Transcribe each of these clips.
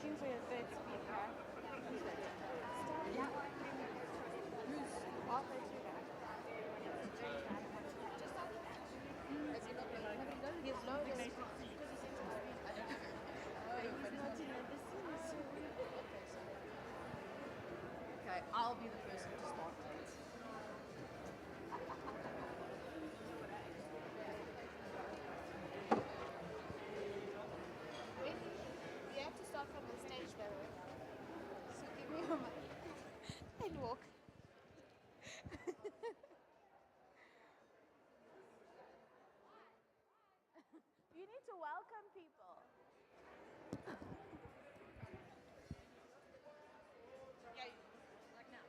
waiting for your third speaker. Yeah. Who's halfway through that? He's loaded. Okay, I'll be the person to start late. You have to start from the stage, by the way. So give me your mic and walk. You need to welcome people. Yeah, like now.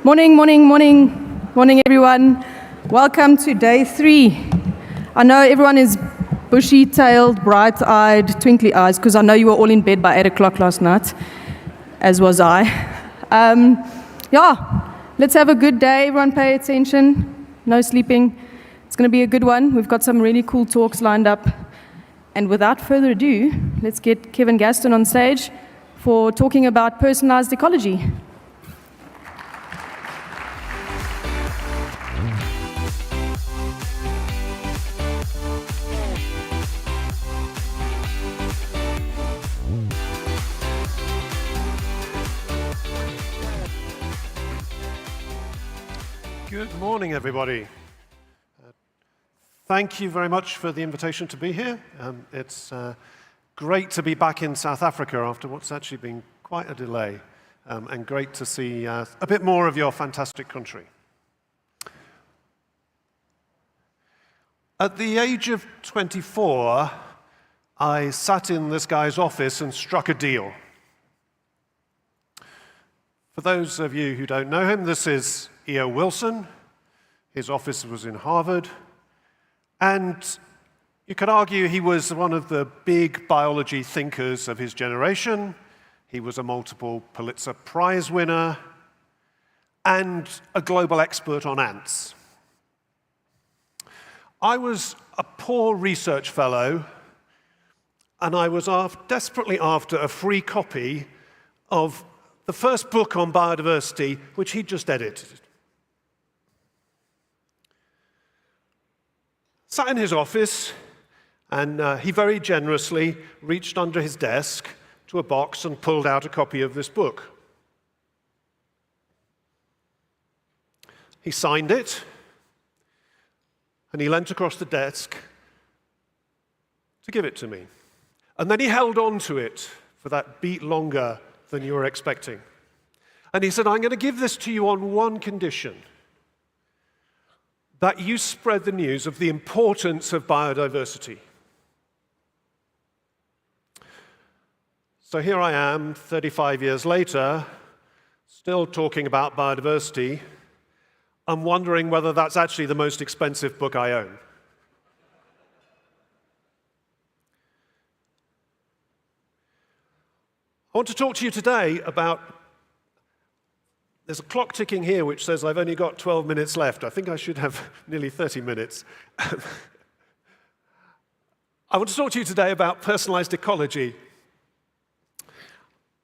Morning, everyone. Welcome to day 3. I know everyone is bushy-tailed, bright-eyed, twinkly eyes, because I know you were all in bed by 8 o'clock last night, as was I. Let's have a good day. Everyone pay attention. No sleeping. It's going to be a good one. We've got some really cool talks lined up. And without further ado, let's get Kevin Gaston on stage for talking about personalized ecology. Good morning, everybody. Thank you very much for the invitation to be here. It's great to be back in South Africa after what's actually been quite a delay, and great to see a bit more of your fantastic country. At the age of 24, I sat in this guy's office and struck a deal. For those of you who don't know him, this is E.O. Wilson. His office was in Harvard. And you could argue he was one of the big biology thinkers of his generation. He was a multiple Pulitzer Prize winner and a global expert on ants. I was a poor research fellow, and I was desperately after a free copy of the first book on biodiversity, which he'd just edited. Sat in his office, and he very generously reached under his desk to a box and pulled out a copy of this book. He signed it, and he leant across the desk to give it to me. And then he held on to it for that beat longer than you were expecting. And he said, "I'm going to give this to you on one condition, that you spread the news of the importance of biodiversity." So here I am, 35 years later, still talking about biodiversity. I'm wondering whether that's actually the most expensive book I own. I want to talk to you today about there's a clock ticking here which says I've only got 12 minutes left. I think I should have nearly 30 minutes. I want to talk to you today about personalized ecology.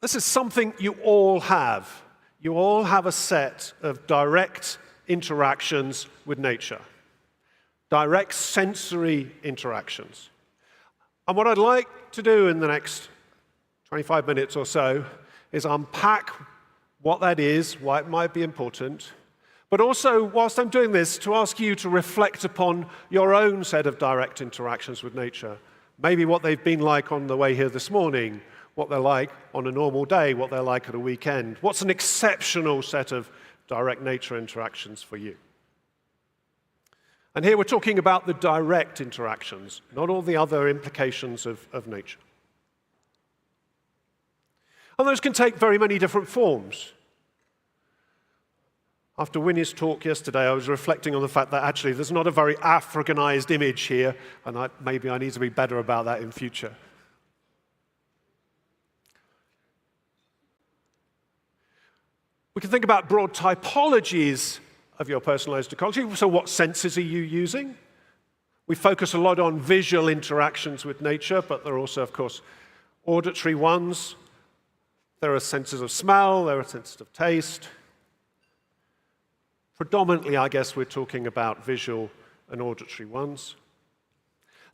This is something you all have. You all have a set of direct interactions with nature, direct sensory interactions. And what I'd like to do in the next 25 minutes or so is unpack what that is, why it might be important, but also, whilst I'm doing this, to ask you to reflect upon your own set of direct interactions with nature. Maybe what they've been like on the way here this morning, what they're like on a normal day, what they're like at a weekend. What's an exceptional set of direct nature interactions for you? And here we're talking about the direct interactions, not all the other implications of nature. And those can take very many different forms. After Winnie's talk yesterday, I was reflecting on the fact that actually there's not a very Africanized image here, and maybe I need to be better about that in future. We can think about broad typologies of your personalized ecology. So what senses are you using? We focus a lot on visual interactions with nature, but there are also, of course, auditory ones. There are senses of smell, there are senses of taste. Predominantly, I guess, we're talking about visual and auditory ones.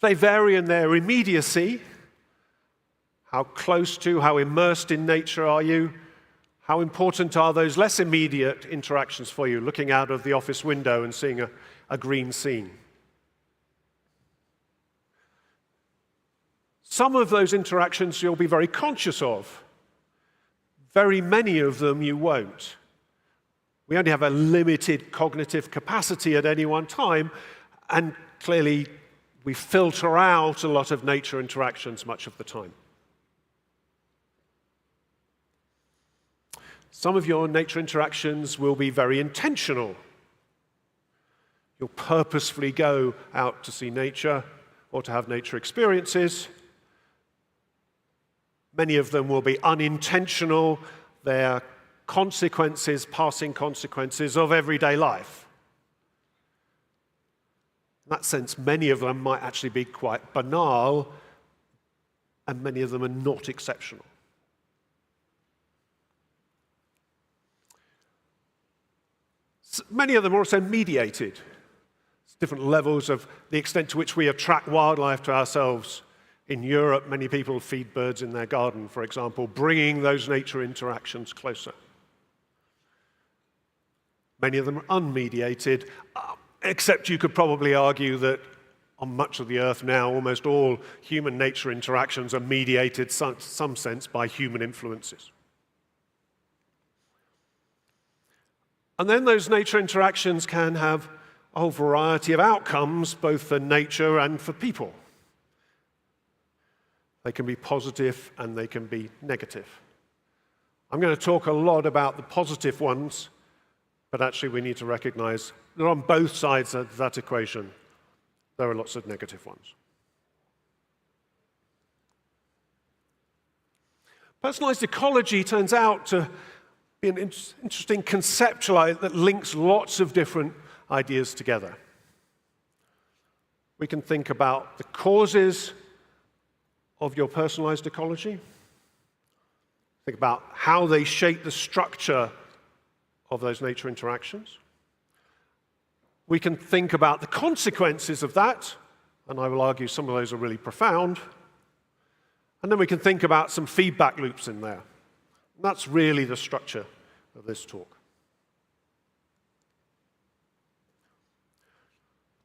They vary in their immediacy. How close to, how immersed in nature are you? How important are those less immediate interactions for you, looking out of the office window and seeing a green scene? Some of those interactions you'll be very conscious of. Very many of them you won't. We only have a limited cognitive capacity at any one time, and clearly we filter out a lot of nature interactions much of the time. Some of your nature interactions will be very intentional. You'll purposefully go out to see nature or to have nature experiences. Many of them will be unintentional. They're consequences, passing consequences of everyday life. In that sense, many of them might actually be quite banal, and many of them are not exceptional. Many of them are also mediated. It's different levels of the extent to which we attract wildlife to ourselves. In Europe, many people feed birds in their garden, for example, bringing those nature interactions closer. Many of them are unmediated, except you could probably argue that on much of the earth now, almost all human-nature interactions are mediated in some sense by human influences. And then those nature interactions can have a whole variety of outcomes, both for nature and for people. They can be positive and they can be negative. I'm going to talk a lot about the positive ones, but actually we need to recognize that on both sides of that equation, there are lots of negative ones. Personalized ecology turns out to be an interesting conceptual that links lots of different ideas together. We can think about the causes of your personalized ecology. Think about how they shape the structure of those nature interactions. We can think about the consequences of that, and I will argue some of those are really profound. And then we can think about some feedback loops in there. And that's really the structure of this talk.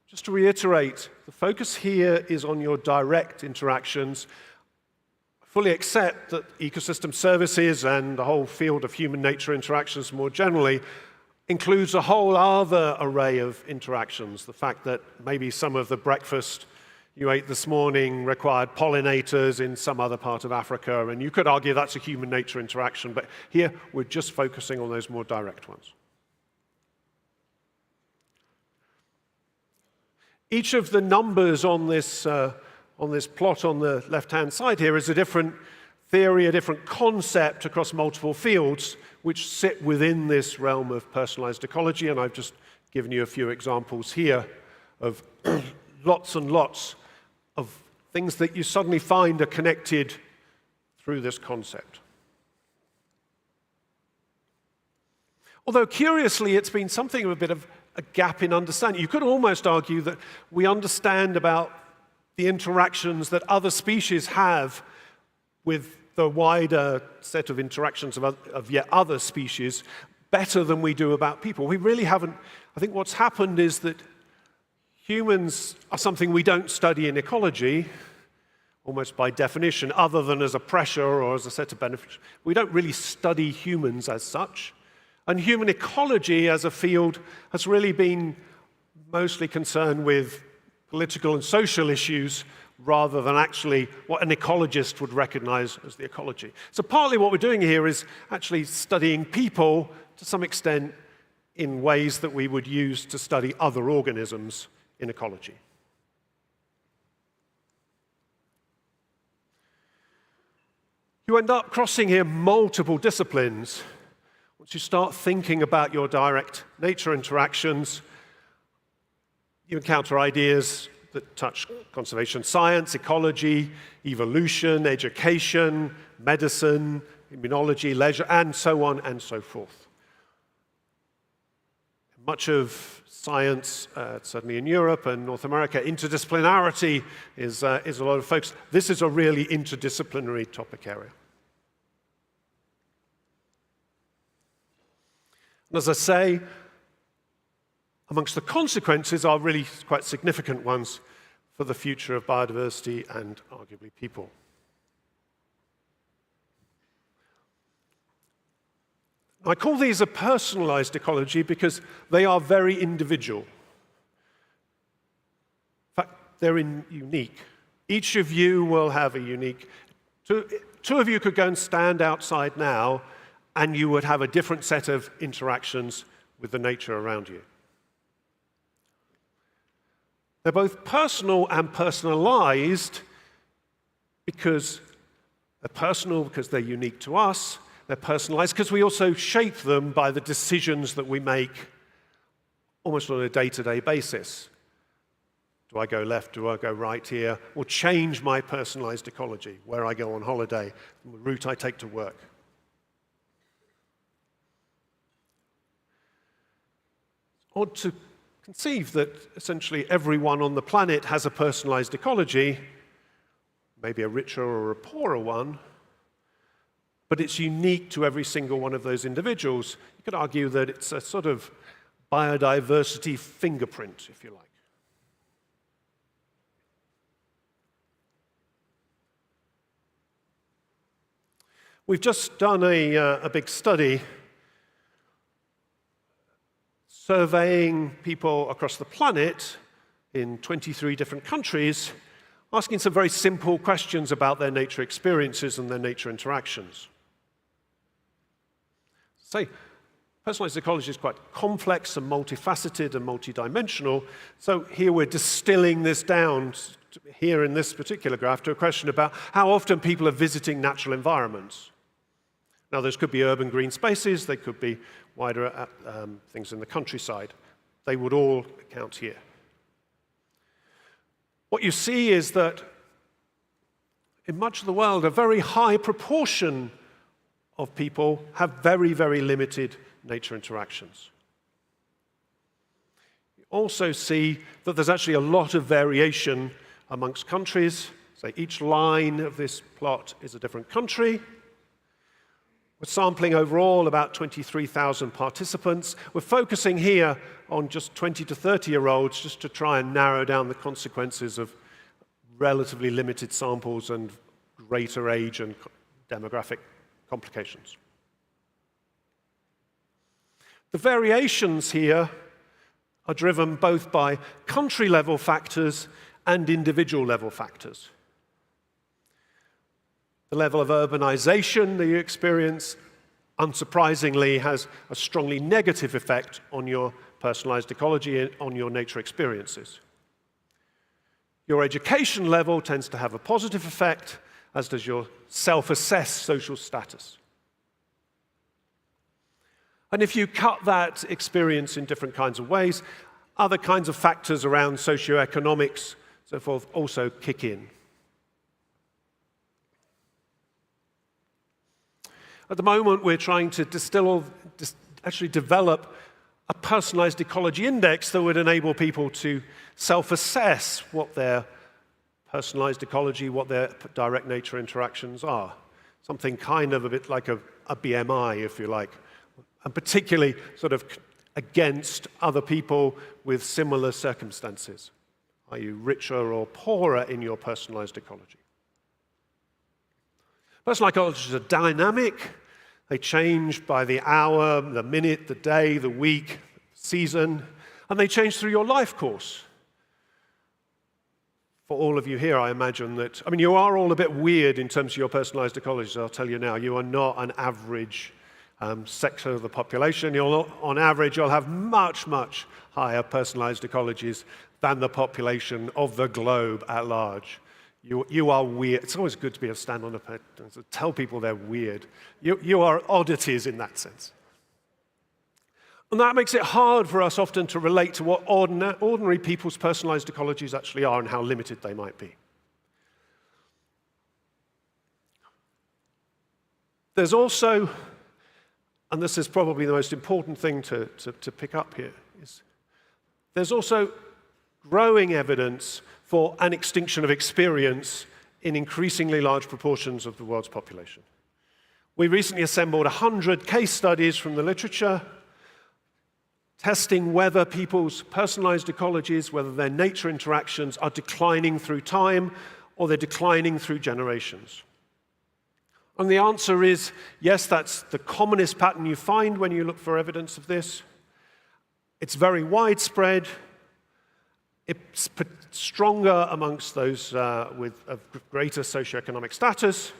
Just to reiterate, the focus here is on your direct interactions. I fully accept that ecosystem services and the whole field of human nature interactions more generally includes a whole other array of interactions. The fact that maybe some of the breakfast you ate this morning required pollinators in some other part of Africa, and you could argue that's a human nature interaction, but here we're just focusing on those more direct ones. Each of the numbers on this plot on the left-hand side here is a different theory, a different concept across multiple fields. which sit within this realm of personalized ecology, and I've just given you a few examples here of lots and lots of things that you suddenly find are connected through this concept. Although curiously, it's been something of a bit of a gap in understanding. You could almost argue that we understand about the interactions that other species have with the wider set of interactions of yet other species better than we do about people. We really haven't. I think what's happened is that humans are something we don't study in ecology, almost by definition, other than as a pressure or as a set of benefits. We don't really study humans as such. And human ecology as a field has really been mostly concerned with political and social issues rather than actually what an ecologist would recognize as the ecology. So partly what we're doing here is actually studying people to some extent in ways that we would use to study other organisms in ecology. You end up crossing here multiple disciplines. Once you start thinking about your direct nature interactions, you encounter ideas that touch conservation science, ecology, evolution, education, medicine, immunology, leisure, and so on and so forth. Much of science, certainly in Europe and North America, interdisciplinarity is a lot of focus. This is a really interdisciplinary topic area. And as I say, amongst the consequences are really quite significant ones for the future of biodiversity and arguably people. I call these a personalized ecology because they are very individual. In fact, they're unique. Each of you will have a unique. Two of you could go and stand outside now, and you would have a different set of interactions with the nature around you. They're both personal and personalized because they're personal because they're unique to us. They're personalized because we also shape them by the decisions that we make almost on a day-to-day basis. Do I go left? Do I go right here? Or change my personalized ecology, where I go on holiday, the route I take to work. Odd to conceive that essentially everyone on the planet has a personalized ecology, maybe a richer or a poorer one, but it's unique to every single one of those individuals. You could argue that it's a sort of biodiversity fingerprint, if you like. We've just done a big study surveying people across the planet in 23 different countries, asking some very simple questions about their nature experiences and their nature interactions. Say, personalized ecology is quite complex and multifaceted and multidimensional, so here we're distilling this down here in this particular graph to a question about how often people are visiting natural environments. Now, those could be urban green spaces, they could be wider things in the countryside. They would all count here. What you see is that in much of the world, a very high proportion of people have very, very limited nature interactions. You also see that there's actually a lot of variation amongst countries. So each line of this plot is a different country. We're sampling overall about 23,000 participants. We're focusing here on just 20 to 30-year-olds just to try and narrow down the consequences of relatively limited samples and greater age and demographic complications. The variations here are driven both by country-level factors and individual-level factors. The level of urbanization that you experience, unsurprisingly, has a strongly negative effect on your personalized ecology and on your nature experiences. Your education level tends to have a positive effect, as does your self-assessed social status. And if you cut that experience in different kinds of ways, other kinds of factors around socioeconomics, so forth, also kick in. At the moment, we're trying to actually develop a personalized ecology index that would enable people to self-assess what their personalized ecology, what their direct nature interactions are. Something kind of a bit like a BMI, if you like, and particularly sort of against other people with similar circumstances. Are you richer or poorer in your personalized ecology? Personal ecologies are dynamic. They change by the hour, the minute, the day, the week, season, and they change through your life course. For all of you here, I imagine that, you are all a bit weird in terms of your personalized ecologies, I'll tell you now. You are not an average sector of the population. On average, you'll have much, much higher personalized ecologies than the population of the globe at large. You are weird. It's always good to be able to stand on a podium and tell people they're weird. You are oddities in that sense. And that makes it hard for us often to relate to what ordinary people's personalized ecologies actually are and how limited they might be. There's also, and this is probably the most important thing to pick up here, is there's also growing evidence for an extinction of experience in increasingly large proportions of the world's population. We recently assembled 100 case studies from the literature testing whether people's personalized ecologies, whether their nature interactions are declining through time or they're declining through generations. And the answer is yes, that's the commonest pattern you find when you look for evidence of this. It's very widespread. It's stronger amongst those with greater socioeconomic status,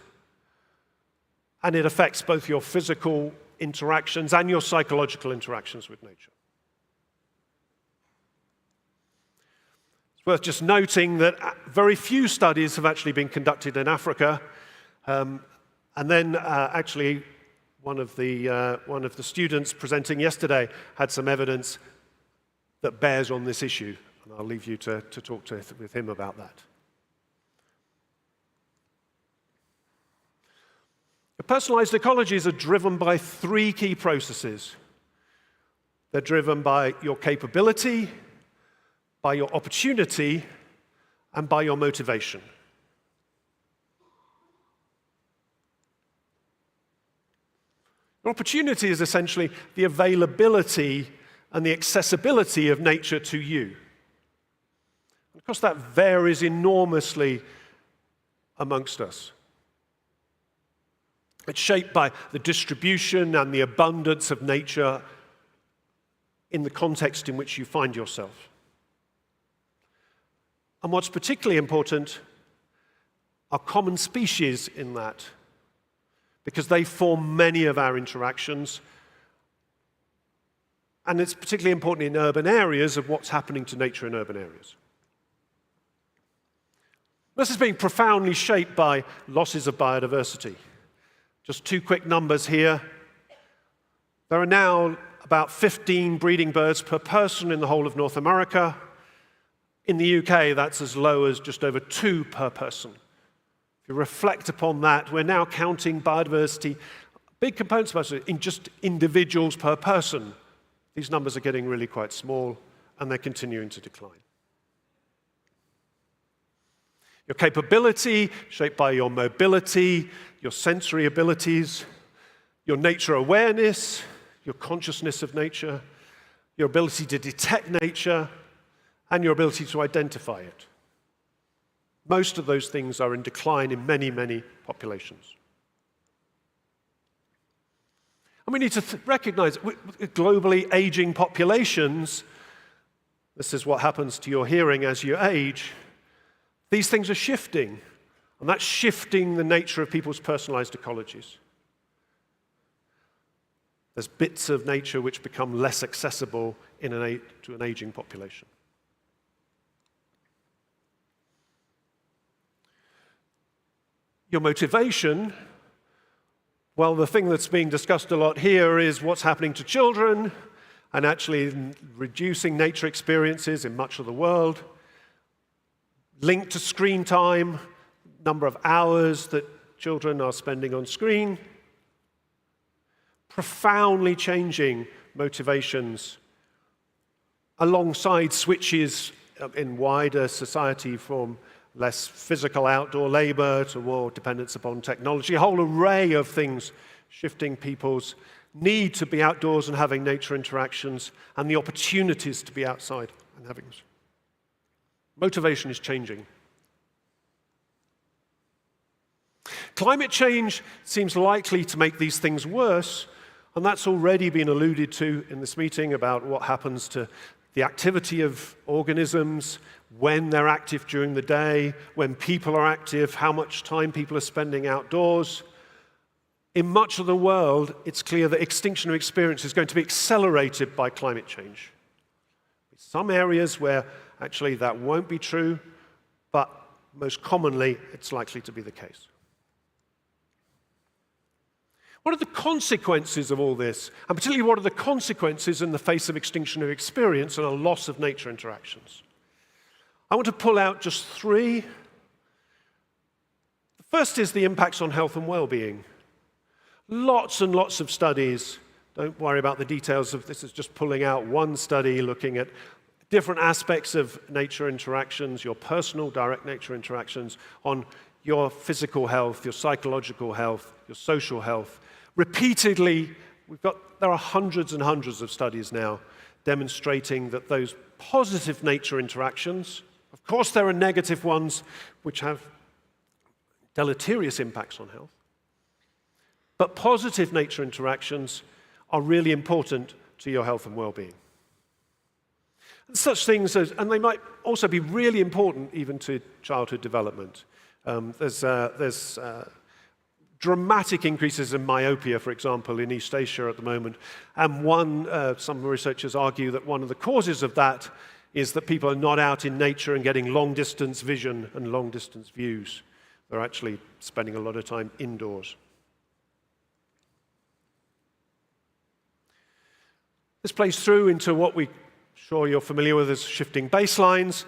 and it affects both your physical interactions and your psychological interactions with nature. It's worth just noting that very few studies have actually been conducted in Africa, and then actually one of the students presenting yesterday had some evidence that bears on this issue. And I'll leave you to talk with him about that. The personalized ecologies are driven by three key processes. They're driven by your capability, by your opportunity, and by your motivation. Your opportunity is essentially the availability and the accessibility of nature to you. Of course, that varies enormously amongst us. It's shaped by the distribution and the abundance of nature in the context in which you find yourself. And what's particularly important are common species in that, because they form many of our interactions. And it's particularly important in urban areas of what's happening to nature in urban areas. This is being profoundly shaped by losses of biodiversity. Just two quick numbers here. There are now about 15 breeding birds per person in the whole of North America. In the UK, that's as low as just over 2 per person. If you reflect upon that, we're now counting biodiversity, big components of biodiversity, in just individuals per person. These numbers are getting really quite small, and they're continuing to decline. Your capability, shaped by your mobility, your sensory abilities, your nature awareness, your consciousness of nature, your ability to detect nature, and your ability to identify it. Most of those things are in decline in many, many populations. And we need to recognize globally aging populations, this is what happens to your hearing as you age. These things are shifting, and that's shifting the nature of people's personalized ecologies. There's bits of nature which become less accessible to an aging population. Your motivation Well, the thing that's being discussed a lot here is what's happening to children and actually reducing nature experiences in much of the world, linked to screen time, number of hours that children are spending on screen, profoundly changing motivations alongside switches in wider society from less physical outdoor labor to more dependence upon technology, a whole array of things shifting people's need to be outdoors and having nature interactions and the opportunities to be outside and having them. Motivation is changing. Climate change seems likely to make these things worse, and that's already been alluded to in this meeting about what happens to the activity of organisms, when they're active during the day, when people are active, how much time people are spending outdoors. In much of the world, it's clear that extinction of experience is going to be accelerated by climate change. Some areas where actually that won't be true, but most commonly, it's likely to be the case. What are the consequences of all this? And particularly, what are the consequences in the face of extinction of experience and a loss of nature interactions? I want to pull out just three. The first is the impacts on health and well-being. Lots and lots of studies. Don't worry about the details of this. Is just pulling out one study looking at different aspects of nature interactions, your personal direct nature interactions, on your physical health, your psychological health, your social health. Repeatedly, there are hundreds and hundreds of studies now demonstrating that those positive nature interactions, of course there are negative ones which have deleterious impacts on health, but positive nature interactions are really important to your health and well-being. And such things as, and they might also be really important even to childhood development. There's dramatic increases in myopia, for example, in East Asia at the moment. And some researchers argue that one of the causes of that is that people are not out in nature and getting long-distance vision and long-distance views. They're actually spending a lot of time indoors. This plays through into what we're sure you're familiar with as shifting baselines.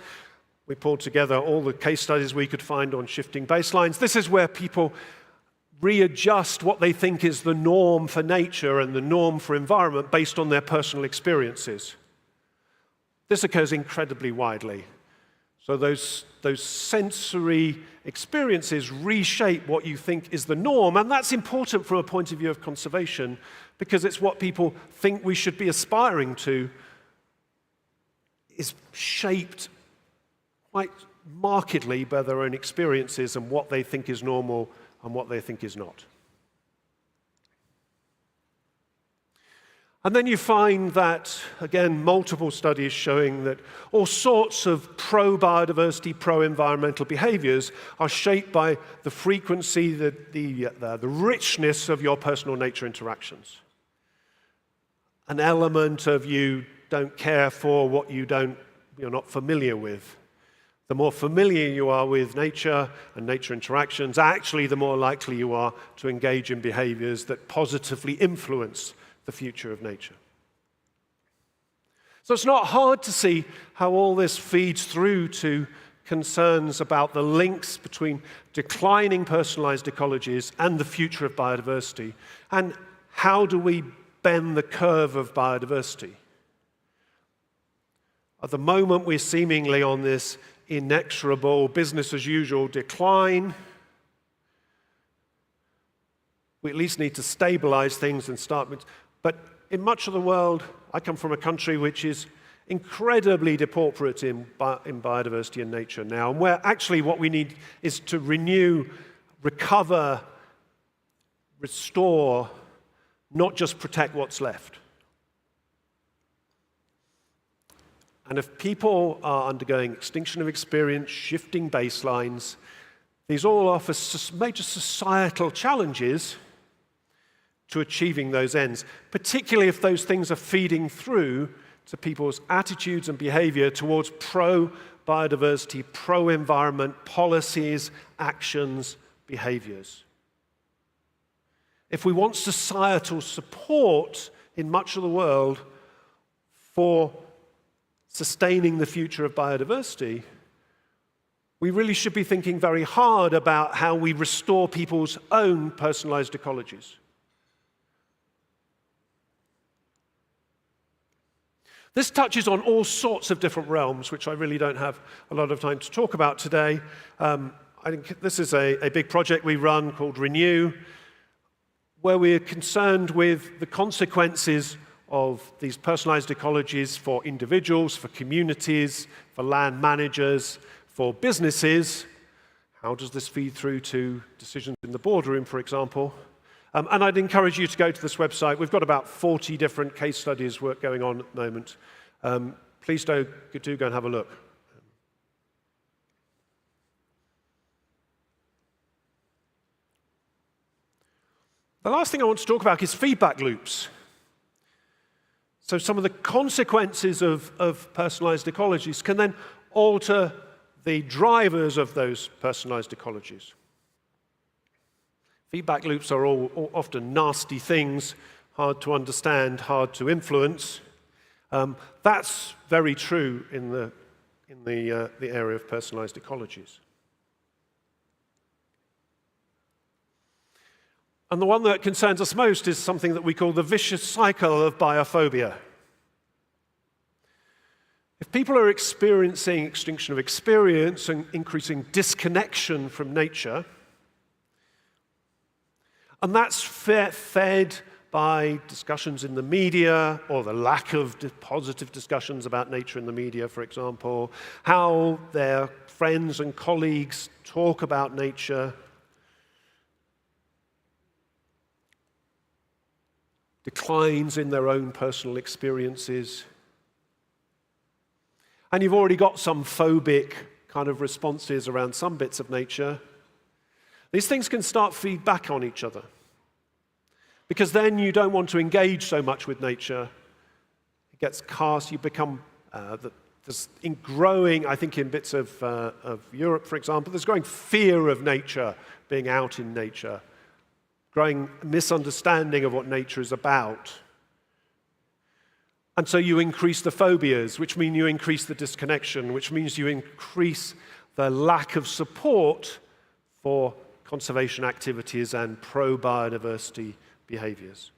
We pulled together all the case studies we could find on shifting baselines. This is where people readjust what they think is the norm for nature and the norm for environment based on their personal experiences. This occurs incredibly widely. So those sensory experiences reshape what you think is the norm, and that's important from a point of view of conservation because it's what people think we should be aspiring to is shaped quite markedly by their own experiences and what they think is normal and what they think is not. And then you find that, again, multiple studies showing that all sorts of pro-biodiversity, pro-environmental behaviors are shaped by the frequency, the richness of your personal nature interactions. An element of you don't care for what you're not familiar with. The more familiar you are with nature and nature interactions, actually the more likely you are to engage in behaviors that positively influence the future of nature. So it's not hard to see how all this feeds through to concerns about the links between declining personalized ecologies and the future of biodiversity, and how do we bend the curve of biodiversity. At the moment, we're seemingly on this inexorable business-as-usual decline. We at least need to stabilize things and start with. But in much of the world, I come from a country which is incredibly depauperate in biodiversity and nature now, and where actually what we need is to renew, recover, restore, not just protect what's left. And if people are undergoing extinction of experience, shifting baselines, these all offer major societal challenges to achieving those ends, particularly if those things are feeding through to people's attitudes and behavior towards pro-biodiversity, pro-environment policies, actions, behaviors. if we want societal support in much of the world for sustaining the future of biodiversity, we really should be thinking very hard about how we restore people's own personalized ecologies. This touches on all sorts of different realms, which I really don't have a lot of time to talk about today. I think this is a big project we run called Renew, where we're concerned with the consequences of these personalized ecologies for individuals, for communities, for land managers, for businesses. How does this feed through to decisions in the boardroom, for example? And I'd encourage you to go to this website. We've got about 40 different case studies work going on at the moment. Please do go and have a look. The last thing I want to talk about is feedback loops. So some of the consequences of personalized ecologies can then alter the drivers of those personalized ecologies. Feedback loops are all often nasty things, hard to understand, hard to influence. That's very true in the area of personalized ecologies. And the one that concerns us most is something that we call the vicious cycle of biophobia. If people are experiencing extinction of experience and increasing disconnection from nature, and that's fed by discussions in the media, or the lack of positive discussions about nature in the media, for example, how their friends and colleagues talk about nature, declines in their own personal experiences, and you've already got some phobic kind of responses around some bits of nature, these things can start feedback on each other. Because then you don't want to engage so much with nature. It gets cast, you become, there's growing, I think in bits of Europe, for example, there's growing fear of nature, being out in nature, growing misunderstanding of what nature is about. And so you increase the phobias, which mean you increase the disconnection, which means you increase the lack of support for conservation activities and pro-biodiversity behaviors.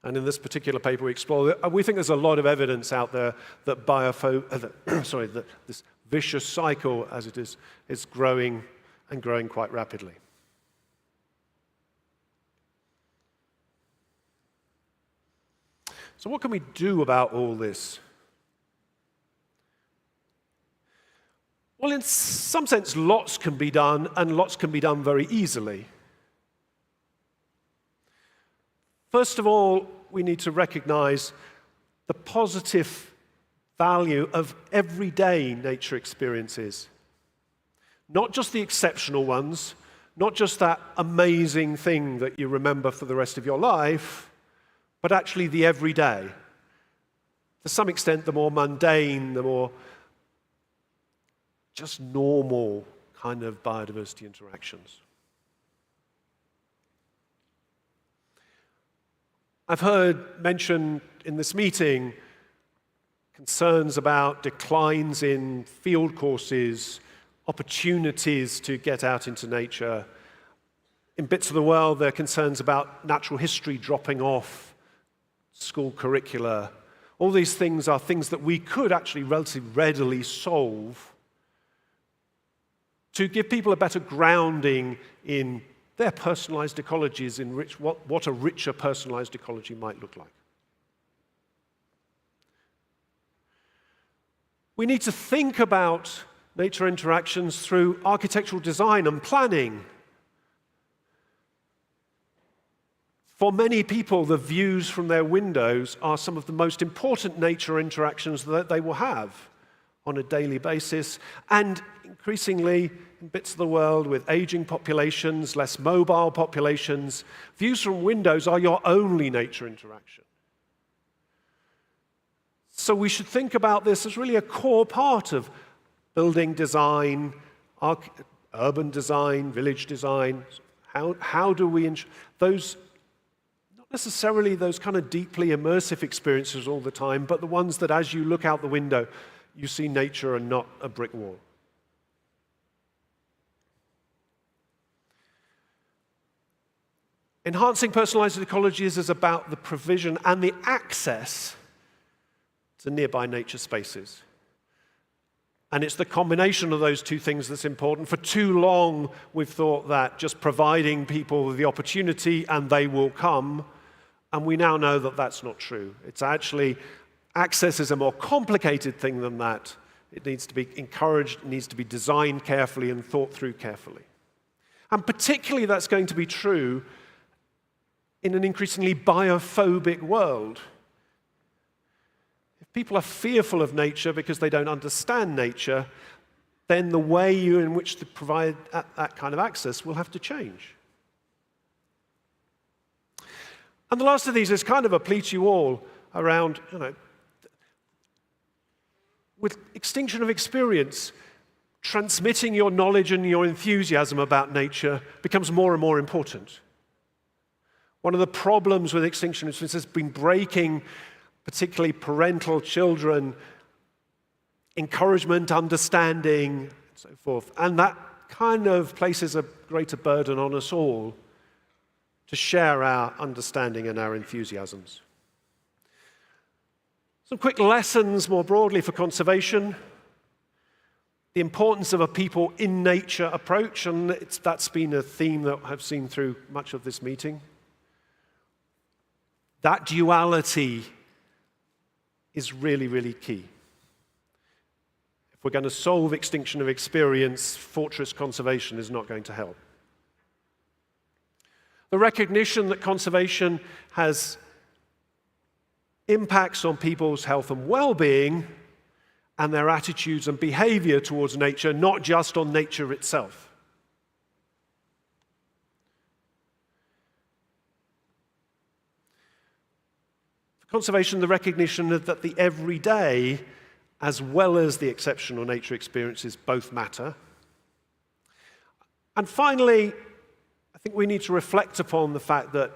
And in this particular paper we explore, we think there's a lot of evidence out there that that this vicious cycle, as it is growing and growing quite rapidly. So what can we do about all this? Well, in some sense, lots can be done, and lots can be done very easily. First of all, we need to recognize the positive value of everyday nature experiences. Not just the exceptional ones, not just that amazing thing that you remember for the rest of your life, but actually the everyday. To some extent, the more mundane, the more just normal kind of biodiversity interactions. I've heard mentioned in this meeting concerns about declines in field courses, opportunities to get out into nature. In bits of the world, there are concerns about natural history dropping off school curricula. All these things are things that we could actually relatively readily solve to give people a better grounding in their personalized ecologies, in what a richer personalized ecology might look like. We need to think about nature interactions through architectural design and planning. For many people, the views from their windows are some of the most important nature interactions that they will have on a daily basis, and increasingly in bits of the world with aging populations, less mobile populations, views from windows are your only nature interaction. So we should think about this as really a core part of building design, urban design, village design, How do we those, not necessarily those kind of deeply immersive experiences all the time, but the ones that as you look out the window, you see nature and not a brick wall. Enhancing personalized ecologies is about the provision and the access to nearby nature spaces. And it's the combination of those two things that's important. For too long, we've thought that just providing people with the opportunity and they will come, and we now know that that's not true. It's actually, access is a more complicated thing than that. It needs to be encouraged, it needs to be designed carefully and thought through carefully. And particularly that's going to be true in an increasingly biophobic world. If people are fearful of nature because they don't understand nature, then the way in which to provide that kind of access will have to change. And the last of these is kind of a plea to you all around, with extinction of experience, transmitting your knowledge and your enthusiasm about nature becomes more and more important. One of the problems with extinction has been breaking, particularly parental children, encouragement, understanding, and so forth. And that kind of places a greater burden on us all to share our understanding and our enthusiasms. Some quick lessons more broadly for conservation. The importance of a people in nature approach, and that's been a theme that I've seen through much of this meeting. That duality is really, really key. If we're going to solve extinction of experience, fortress conservation is not going to help. The recognition that conservation has impacts on people's health and well-being and their attitudes and behavior towards nature, not just on nature itself. Conservation, the recognition that the everyday, as well as the exceptional nature experiences, both matter. And finally, I think we need to reflect upon the fact that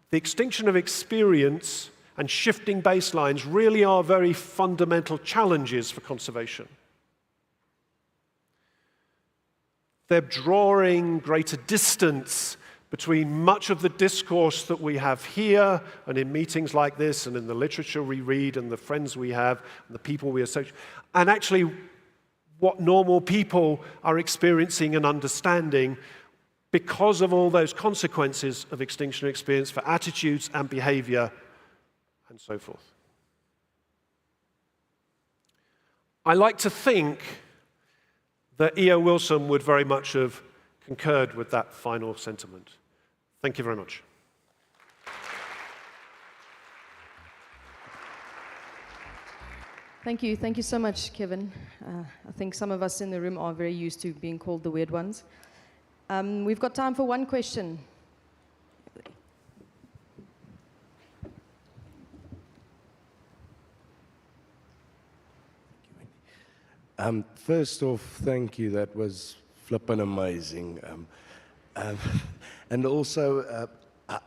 the extinction of experience and shifting baselines really are very fundamental challenges for conservation. They're drawing greater distance between much of the discourse that we have here and in meetings like this and in the literature we read and the friends we have and the people we associate, and actually what normal people are experiencing and understanding because of all those consequences of extinction experience for attitudes and behavior and so forth. I like to think that E.O. Wilson would very much have concurred with that final sentiment. Thank you very much. Thank you. Thank you so much, Kevin. I think some of us in the room are very used to being called the weird ones. We've got time for one question. First off, thank you. That was flippin' amazing. And also,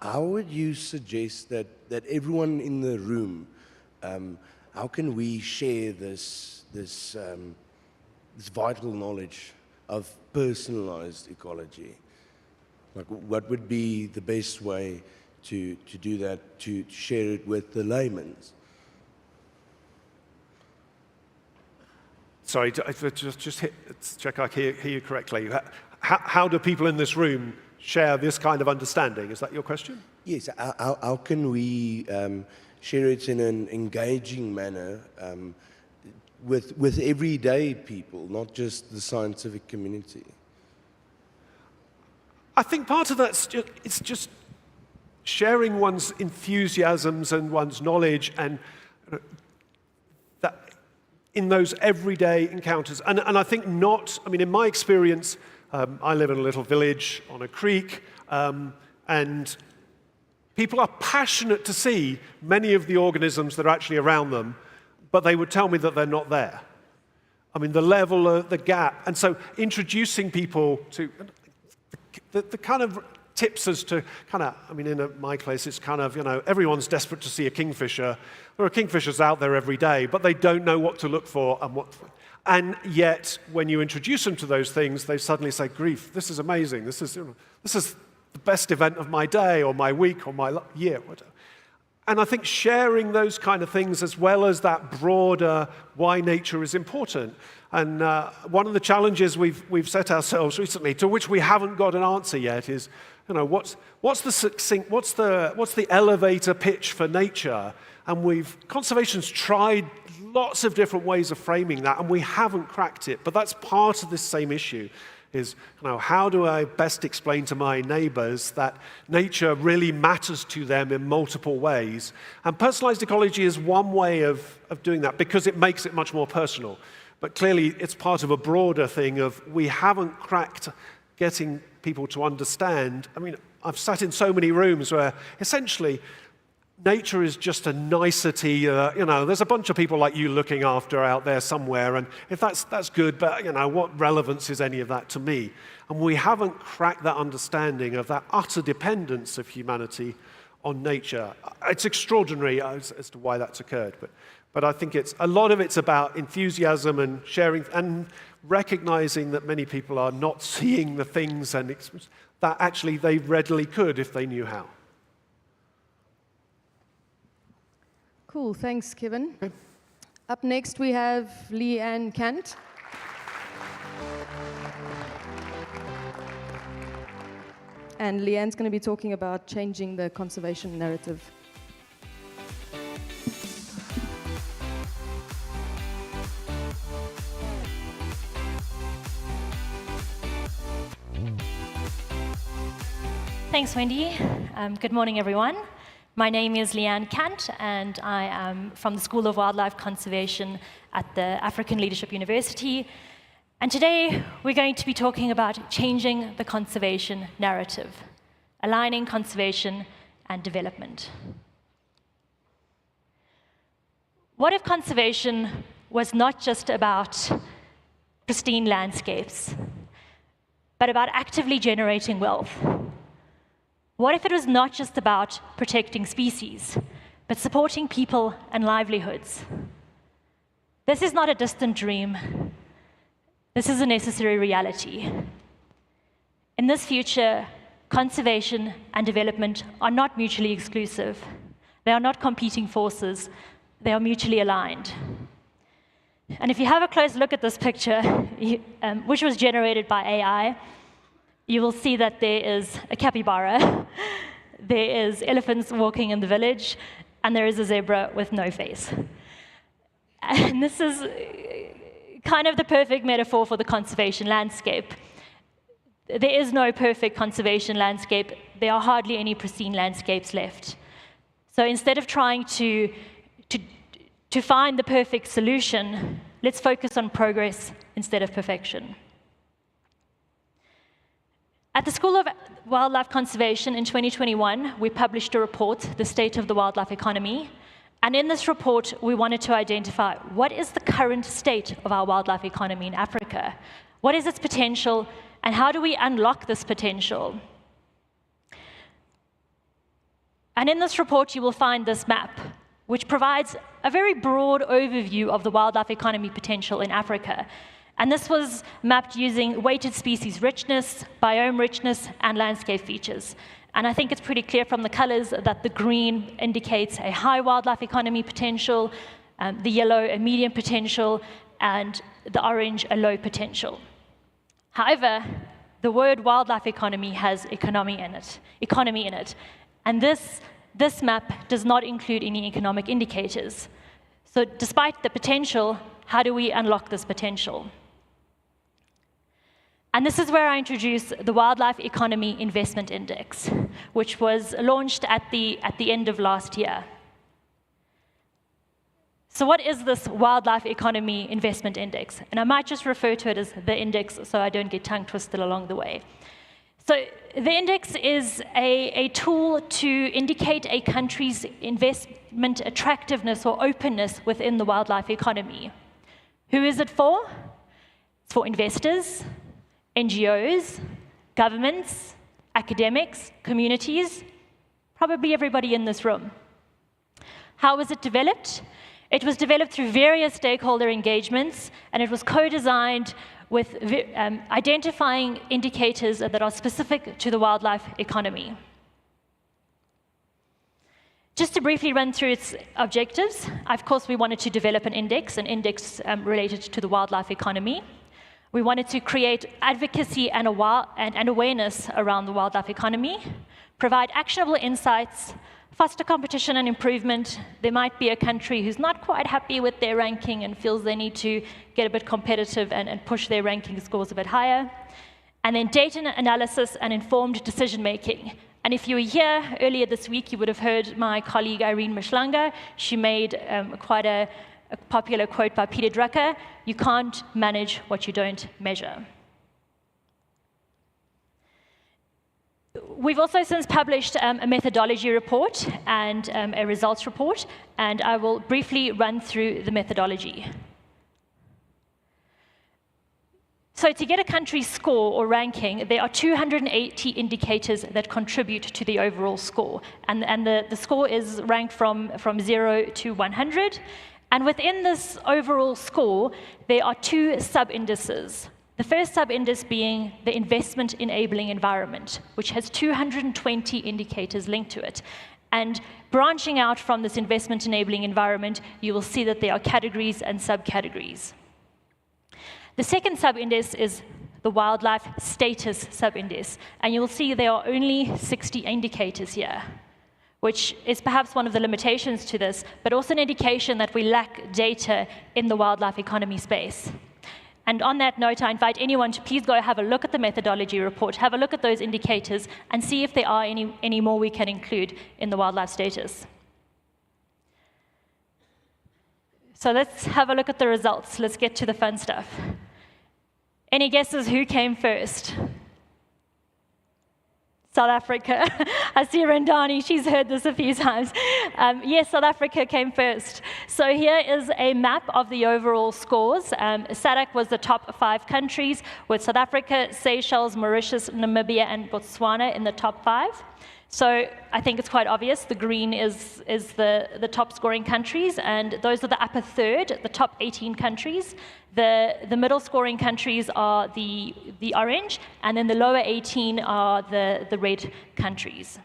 how would you suggest that everyone in the room, how can we share this vital knowledge of personalized ecology? Like, what would be the best way to do that, to share it with the laymen? Sorry, just check I hear you correctly. How do people in this room share this kind of understanding? Is that your question? Yes. How can we share it in an engaging manner with everyday people, not just the scientific community? I think part of that's just sharing one's enthusiasms and one's knowledge and that in those everyday encounters. And I think in my experience, I live in a little village on a creek, and people are passionate to see many of the organisms that are actually around them, but they would tell me that they're not there. I mean, the level of the gap. And so introducing people to the kind of tips as to kind of, I mean, in my case, it's kind of, everyone's desperate to see a kingfisher. There are kingfishers out there every day, but they don't know what to look for and yet, when you introduce them to those things, they suddenly say, grief, this is amazing. This is the best event of my day or my week or my year. And I think sharing those kind of things as well as that broader why nature is important. And one of the challenges we've set ourselves recently, to which we haven't got an answer yet, is what's the elevator pitch for nature? And conservation's tried lots of different ways of framing that, and we haven't cracked it. But that's part of this same issue. Is how do I best explain to my neighbors that nature really matters to them in multiple ways? And personalized ecology is one way of doing that because it makes it much more personal. But clearly, it's part of a broader thing of we haven't cracked getting people to understand. I mean, I've sat in so many rooms where essentially nature is just a nicety. There's a bunch of people like you looking after out there somewhere, and if that's good, but what relevance is any of that to me? And we haven't cracked that understanding of that utter dependence of humanity on nature. It's extraordinary as to why that's occurred, but I think a lot of it's about enthusiasm and sharing and recognizing that many people are not seeing the things and that actually they readily could if they knew how. Cool, thanks, Kevin. Okay. Up next, we have Leanne Kant. And Leanne's going to be talking about changing the conservation narrative. Thanks, Wendy. Good morning, everyone. My name is Leanne Kant, and I am from the School of Wildlife Conservation at the African Leadership University. And today, we're going to be talking about changing the conservation narrative, aligning conservation and development. What if conservation was not just about pristine landscapes, but about actively generating wealth? What if it was not just about protecting species, but supporting people and livelihoods? This is not a distant dream. This is a necessary reality. In this future, conservation and development are not mutually exclusive. They are not competing forces. They are mutually aligned. And if you have a close look at this picture, which was generated by AI, you will see that there is a capybara, there is elephants walking in the village, and there is a zebra with no face. And this is kind of the perfect metaphor for the conservation landscape. There is no perfect conservation landscape. There are hardly any pristine landscapes left. So instead of trying to find the perfect solution, let's focus on progress instead of perfection. At the School of Wildlife Conservation in 2021, we published a report, The State of the Wildlife Economy. And in this report, we wanted to identify what is the current state of our wildlife economy in Africa? What is its potential, and how do we unlock this potential? And in this report, you will find this map, which provides a very broad overview of the wildlife economy potential in Africa. And this was mapped using weighted species richness, biome richness, and landscape features. And I think it's pretty clear from the colors that the green indicates a high wildlife economy potential, the yellow a medium potential, and the orange a low potential. However, the word wildlife economy has economy in it. And this map does not include any economic indicators. So despite the potential, how do we unlock this potential? And this is where I introduce the Wildlife Economy Investment Index, which was launched at the end of last year. So what is this Wildlife Economy Investment Index? And I might just refer to it as the index so I don't get tongue twisted along the way. So the index is a tool to indicate a country's investment attractiveness or openness within the wildlife economy. Who is it for? It's for investors, NGOs, governments, academics, communities, probably everybody in this room. How was it developed? It was developed through various stakeholder engagements, and it was co-designed with identifying indicators that are specific to the wildlife economy. Just to briefly run through its objectives, of course, we wanted to develop an index related to the wildlife economy. We wanted to create advocacy and awareness around the wildlife economy, provide actionable insights, foster competition and improvement. There might be a country who's not quite happy with their ranking and feels they need to get a bit competitive and push their ranking scores a bit higher. And then data analysis and informed decision making. And if you were here earlier this week, you would have heard my colleague Irene Mishlanga. She made quite a popular quote by Peter Drucker: "You can't manage what you don't measure." We've also since published a methodology report and a results report, and I will briefly run through the methodology. So to get a country's score or ranking, there are 280 indicators that contribute to the overall score. And the score is ranked from 0 to 100. And within this overall score, there are two sub-indices. The first sub-index being the investment enabling environment, which has 220 indicators linked to it. And branching out from this investment enabling environment, you will see that there are categories and subcategories. The second sub-index is the wildlife status sub-index, and you'll see there are only 60 indicators here, which is perhaps one of the limitations to this, but also an indication that we lack data in the wildlife economy space. And on that note, I invite anyone to please go have a look at the methodology report, have a look at those indicators, and see if there are any more we can include in the wildlife status. So let's have a look at the results. Let's get to the fun stuff. Any guesses who came first? South Africa. I see Rendani, she's heard this a few times. Yes, South Africa came first. So here is a map of the overall scores. SADC was the top 5 countries, with South Africa, Seychelles, Mauritius, Namibia, and Botswana in the top 5. So I think it's quite obvious. The green is the top scoring countries, and those are the upper third, the top 18 countries. The middle scoring countries are the orange, and then the lower 18 are the red countries.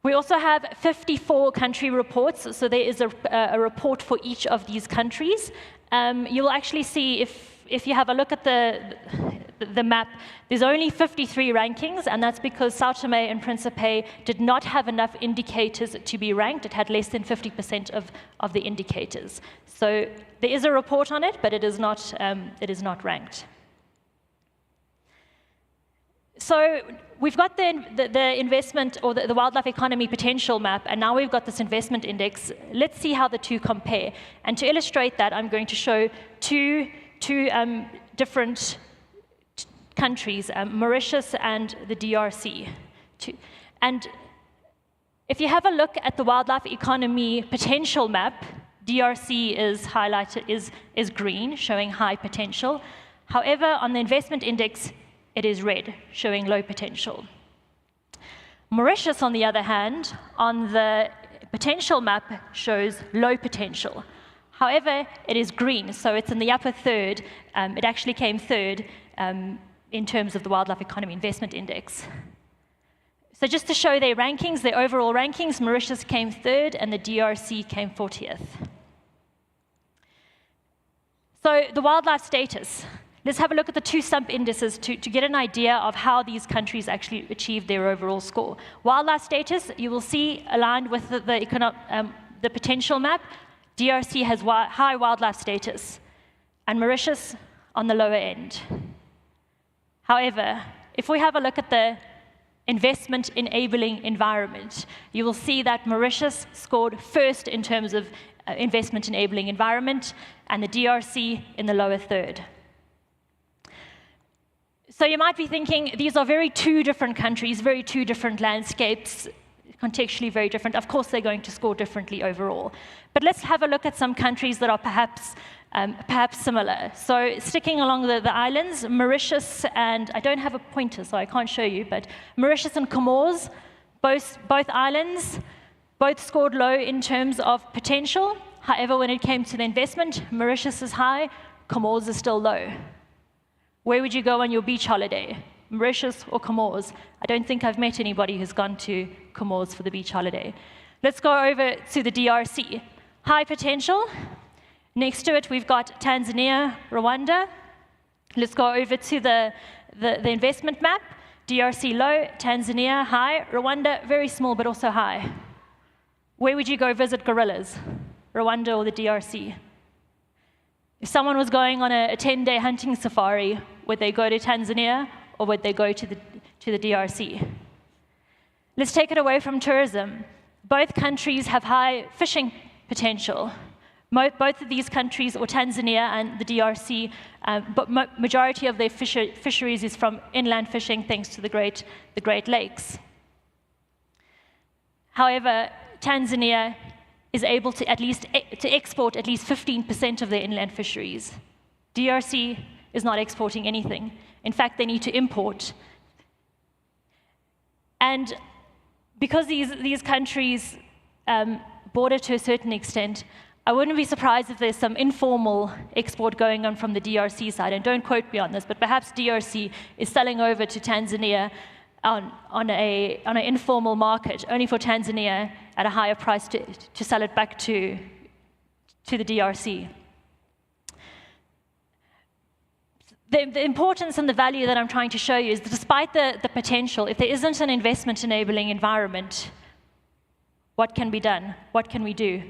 We also have 54 country reports, so there is a report for each of these countries. You will actually see, if you have a look at the map, there's only 53 rankings, and that's because Sao Tome and Principe did not have enough indicators to be ranked. It had less than 50% of the indicators. So there is a report on it, but it is not ranked. So we've got the investment or the wildlife economy potential map, and now we've got this investment index. Let's see how the two compare. And to illustrate that, I'm going to show two different countries, Mauritius and the DRC. And if you have a look at the wildlife economy potential map, DRC is highlighted, is green, showing high potential. However, on the investment index, it is red, showing low potential. Mauritius, on the other hand, on the potential map, shows low potential. However, it is green, so it's in the upper third. It actually came third in terms of the Wildlife Economy Investment Index. So just to show their rankings, their overall rankings, Mauritius came third and the DRC came 40th. So the wildlife status. Let's have a look at the two sub-indices to get an idea of how these countries actually achieved their overall score. Wildlife status, you will see aligned with the potential map, DRC has high wildlife status, and Mauritius on the lower end. However, if we have a look at the investment enabling environment, you will see that Mauritius scored first in terms of investment enabling environment, and the DRC in the lower third. So you might be thinking, these are two different countries, two different landscapes, contextually very different. Of course, they're going to score differently overall. But let's have a look at some countries that are perhaps perhaps similar. So sticking along the islands, Mauritius and, I don't have a pointer, so I can't show you, but Mauritius and Comores, both islands, both scored low in terms of potential. However, when it came to the investment, Mauritius is high, Comores is still low. Where would you go on your beach holiday? Mauritius or Comores? I don't think I've met anybody who's gone to Comores for the beach holiday. Let's go over to the DRC. High potential. Next to it, we've got Tanzania, Rwanda. Let's go over to the investment map. DRC low, Tanzania high, Rwanda very small but also high. Where would you go visit gorillas? Rwanda or the DRC? If someone was going on a 10-day hunting safari, would they go to Tanzania or would they go to the DRC? Let's take it away from tourism. Both countries have high fishing potential. Both of these countries, or Tanzania and the DRC, but majority of their fisheries is from inland fishing thanks to the Great Lakes. However, Tanzania is able to export at least 15% of their inland fisheries. DRC is not exporting anything. In fact, they need to import. And because these countries border to a certain extent, I wouldn't be surprised if there's some informal export going on from the DRC side, and don't quote me on this, but perhaps DRC is selling over to Tanzania on an informal market, only for Tanzania at a higher price to sell it back to the DRC. The importance and the value that I'm trying to show you is that despite the potential, if there isn't an investment-enabling environment, what can be done? What can we do?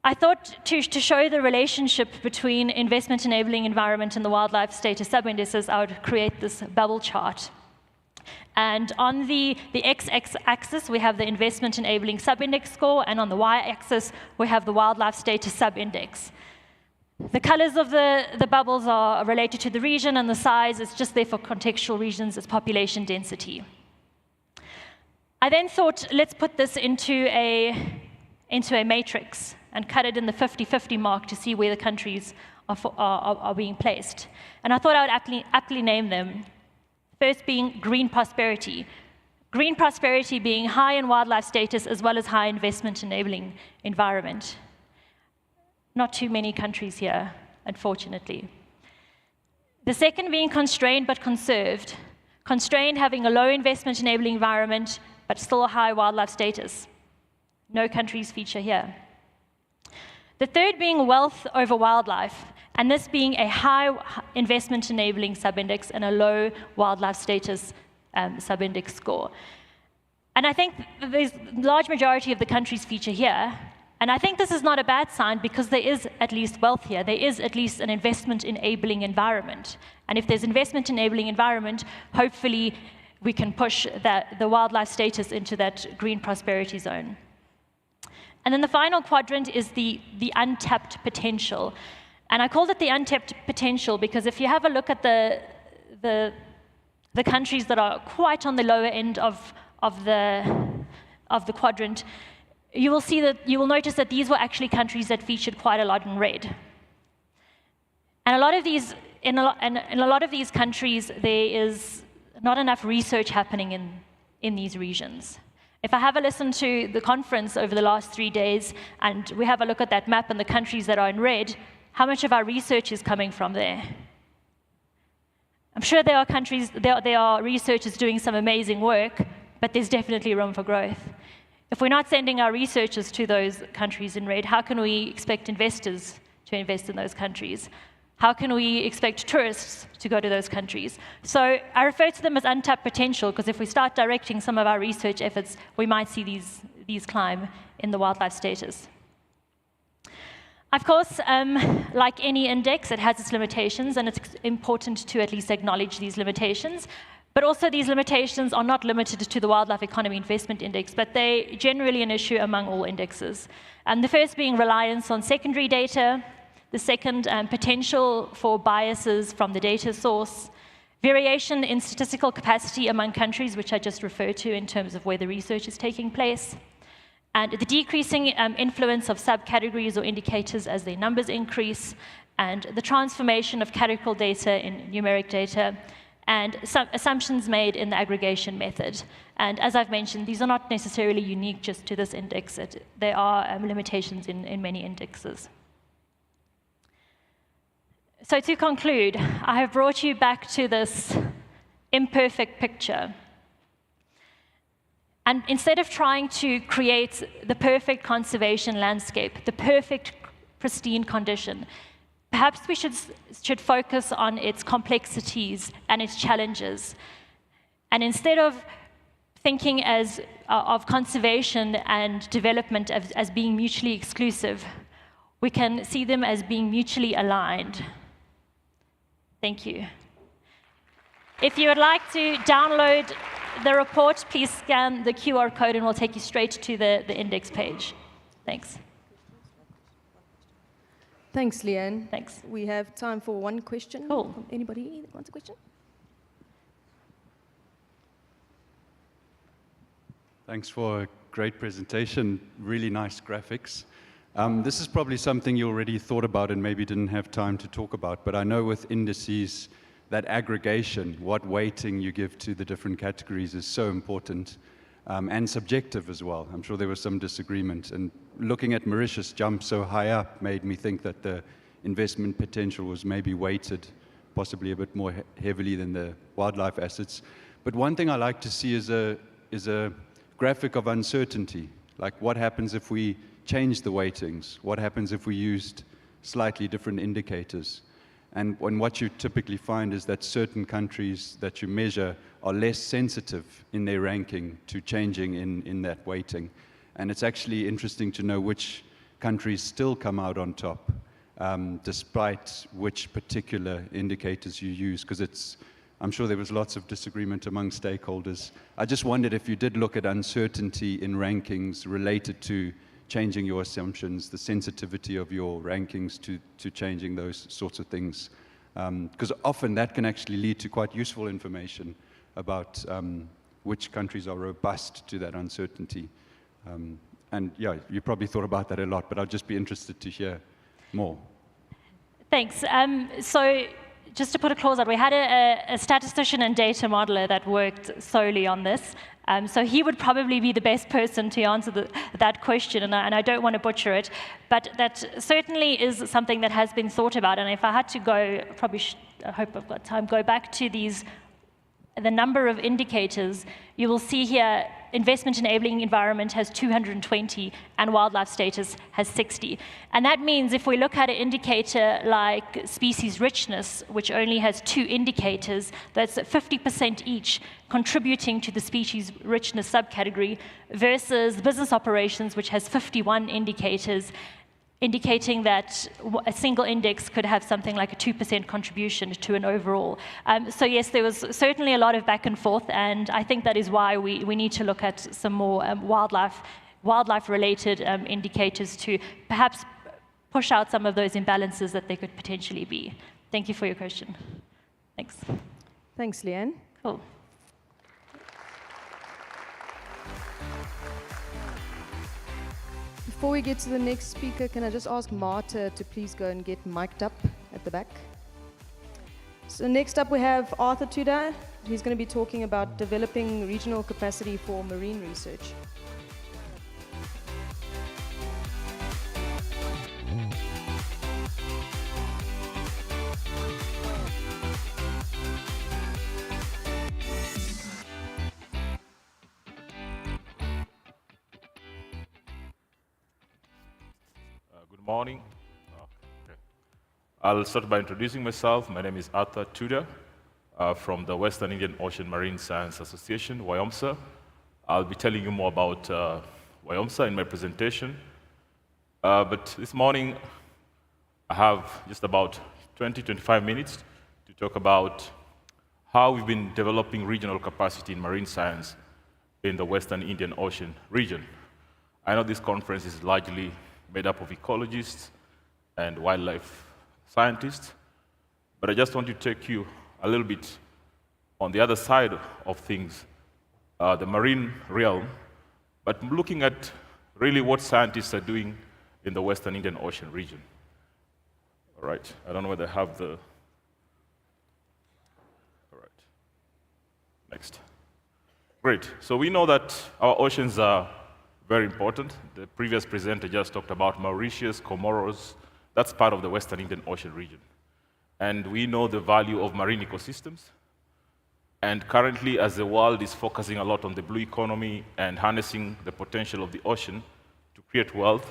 I thought to show the relationship between investment-enabling environment and the wildlife status sub-indices, I would create this bubble chart. And on the x-axis, we have the investment-enabling sub-index score, and on the y-axis, we have the wildlife status sub-index. The colors of the bubbles are related to the region, and the size is just there for contextual regions, it's population density. I then thought, let's put this into a matrix and cut it in the 50-50 mark to see where the countries are being placed. And I thought I would aptly name them. First being green prosperity. Green prosperity being high in wildlife status as well as high investment enabling environment. Not too many countries here, unfortunately. The second being constrained but conserved. Constrained having a low investment enabling environment but still a high wildlife status. No countries feature here. The third being wealth over wildlife, and this being a high investment enabling subindex and a low wildlife status subindex score. And I think there's a large majority of the countries feature here, and I think this is not a bad sign because there is at least wealth here. There is at least an investment enabling environment. And if there's investment enabling environment, hopefully we can push the wildlife status into that green prosperity zone. And then the final quadrant is the untapped potential. And I called it the untapped potential because if you have a look at the countries that are quite on the lower end of the quadrant, you will notice that these were actually countries that featured quite a lot in red. And in a lot of these countries, there is not enough research happening in these regions. If I have a listen to the conference over the last 3 days, and we have a look at that map and the countries that are in red, how much of our research is coming from there? I'm sure there are researchers doing some amazing work, but there's definitely room for growth. If we're not sending our researchers to those countries in red, how can we expect investors to invest in those countries? How can we expect tourists to go to those countries? So I refer to them as untapped potential, because if we start directing some of our research efforts, we might see these climb in the wildlife status. Of course, like any index, it has its limitations, and it's important to at least acknowledge these limitations. But also these limitations are not limited to the Wildlife Economy Investment Index, but they're generally an issue among all indexes. The first being reliance on secondary data, the second, potential for biases from the data source, variation in statistical capacity among countries, which I just referred to in terms of where the research is taking place, and the decreasing influence of subcategories or indicators as their numbers increase, and the transformation of categorical data in numeric data, and some assumptions made in the aggregation method. And as I've mentioned, these are not necessarily unique just to this index. There are limitations in many indexes. So to conclude, I have brought you back to this imperfect picture. And instead of trying to create the perfect conservation landscape, the perfect pristine condition, perhaps we should focus on its complexities and its challenges. And instead of thinking of conservation and development as being mutually exclusive, we can see them as being mutually aligned. Thank you. If you would like to download the report, please scan the QR code and we'll take you straight to the index page. Thanks. Thanks, Leanne. Thanks. We have time for one question. Cool. From anybody that wants a question? Thanks for a great presentation, really nice graphics. This is probably something you already thought about and maybe didn't have time to talk about, but I know with indices, that aggregation, what weighting you give to the different categories is so important, and subjective as well. I'm sure there was some disagreement. And looking at Mauritius jump so high up made me think that the investment potential was maybe weighted possibly a bit more heavily than the wildlife assets. But one thing I like to see is a graphic of uncertainty, like what happens if we change the weightings? What happens if we used slightly different indicators? And what you typically find is that certain countries that you measure are less sensitive in their ranking to changing in that weighting. And it's actually interesting to know which countries still come out on top, despite which particular indicators you use, because I'm sure there was lots of disagreement among stakeholders. I just wondered if you did look at uncertainty in rankings related to changing your assumptions, the sensitivity of your rankings to changing those sorts of things. Because often that can actually lead to quite useful information about which countries are robust to that uncertainty. And yeah, you probably thought about that a lot, but I'd just be interested to hear more. Thanks. So just to put a clause out, we had a statistician and data modeler that worked solely on this. So he would probably be the best person to answer that question, and I don't want to butcher it. But that certainly is something that has been thought about. And if I had to go, I hope I've got time, go back to the number of indicators, you will see here investment enabling environment has 220 and wildlife status has 60. And that means if we look at an indicator like species richness, which only has 2 indicators, that's 50% each contributing to the species richness subcategory, versus business operations, which has 51 indicators, indicating that a single index could have something like a 2% contribution to an overall. So yes, there was certainly a lot of back and forth, and I think that is why we need to look at some more wildlife-related indicators to perhaps push out some of those imbalances that there could potentially be. Thank you for your question. Thanks. Thanks, Leanne. Cool. Before we get to the next speaker, can I just ask Marta to please go and get mic'd up at the back? So next up we have Arthur Tudor. He's going to be talking about developing regional capacity for marine research. Good morning. Okay. I'll start by introducing myself. My name is Arthur Tudor from the Western Indian Ocean Marine Science Association, WIOMSA. I'll be telling you more about WIOMSA in my presentation. But this morning, I have just about 20-25 minutes to talk about how we've been developing regional capacity in marine science in the Western Indian Ocean region. I know this conference is largely made up of ecologists and wildlife scientists, but I just want to take you a little bit on the other side of things, the marine realm, but looking at really what scientists are doing in the Western Indian Ocean region. All right, I don't know whether I have the, all right, next. Great, so we know that our oceans are very important. The previous presenter just talked about Mauritius, Comoros, that's part of the Western Indian Ocean region. And we know the value of marine ecosystems. And currently, as the world is focusing a lot on the blue economy and harnessing the potential of the ocean to create wealth,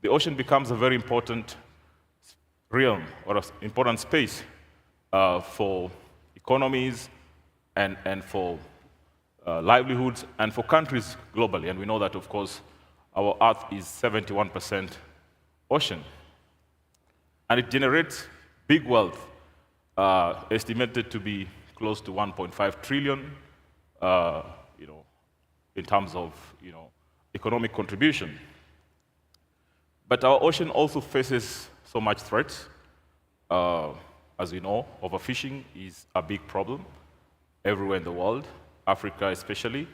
the ocean becomes a very important realm or an important space for economies and for livelihoods and for countries globally. And we know that, of course, our Earth is 71% ocean. And it generates big wealth, estimated to be close to 1.5 trillion, in terms of economic contribution. But our ocean also faces so much threats. As we know, overfishing is a big problem everywhere in the world, Africa especially,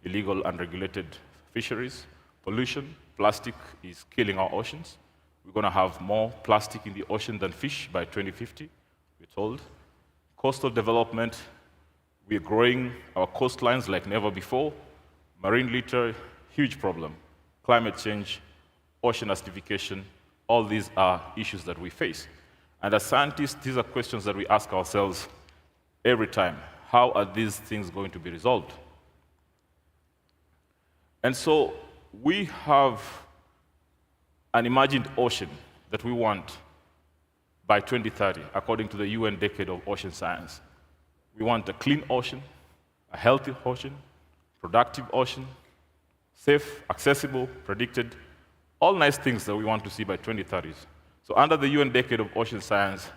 illegal unregulated fisheries, pollution, plastic is killing our oceans. We're going to have more plastic in the ocean than fish by 2050, we're told. Coastal development, we're growing our coastlines like never before. Marine litter, huge problem. Climate change, ocean acidification, all these are issues that we face. And as scientists, these are questions that we ask ourselves every time. How are these things going to be resolved? And so we have an imagined ocean that we want by 2030, according to the UN Decade of Ocean Science. We want a clean ocean, a healthy ocean, productive ocean, safe, accessible, predicted, all nice things that we want to see by 2030. So under the UN Decade of Ocean Science,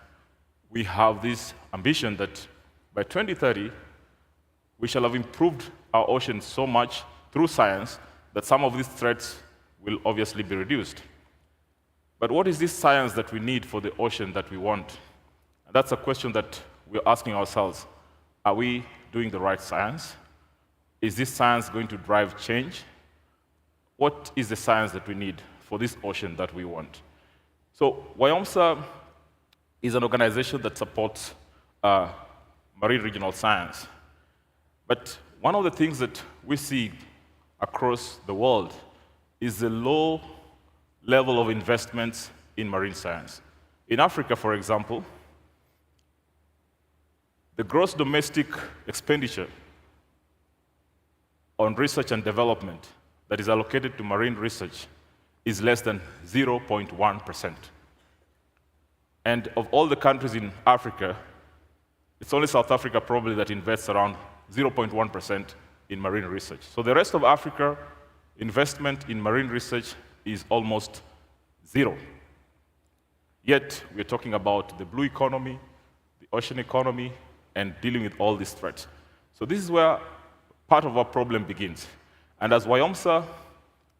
we have this ambition that by 2030, we shall have improved our oceans so much through science that some of these threats will obviously be reduced. But what is this science that we need for the ocean that we want? And that's a question that we're asking ourselves. Are we doing the right science? Is this science going to drive change? What is the science that we need for this ocean that we want? So WIOMSA is an organization that supports marine regional science. But one of the things that we see across the world is the low level of investments in marine science. In Africa, for example, the gross domestic expenditure on research and development that is allocated to marine research is less than 0.1%. And of all the countries in Africa, it's only South Africa probably that invests around 0.1% in marine research. So the rest of Africa, investment in marine research is almost zero. Yet, we're talking about the blue economy, the ocean economy, and dealing with all these threats. So this is where part of our problem begins. And as WIOMSA,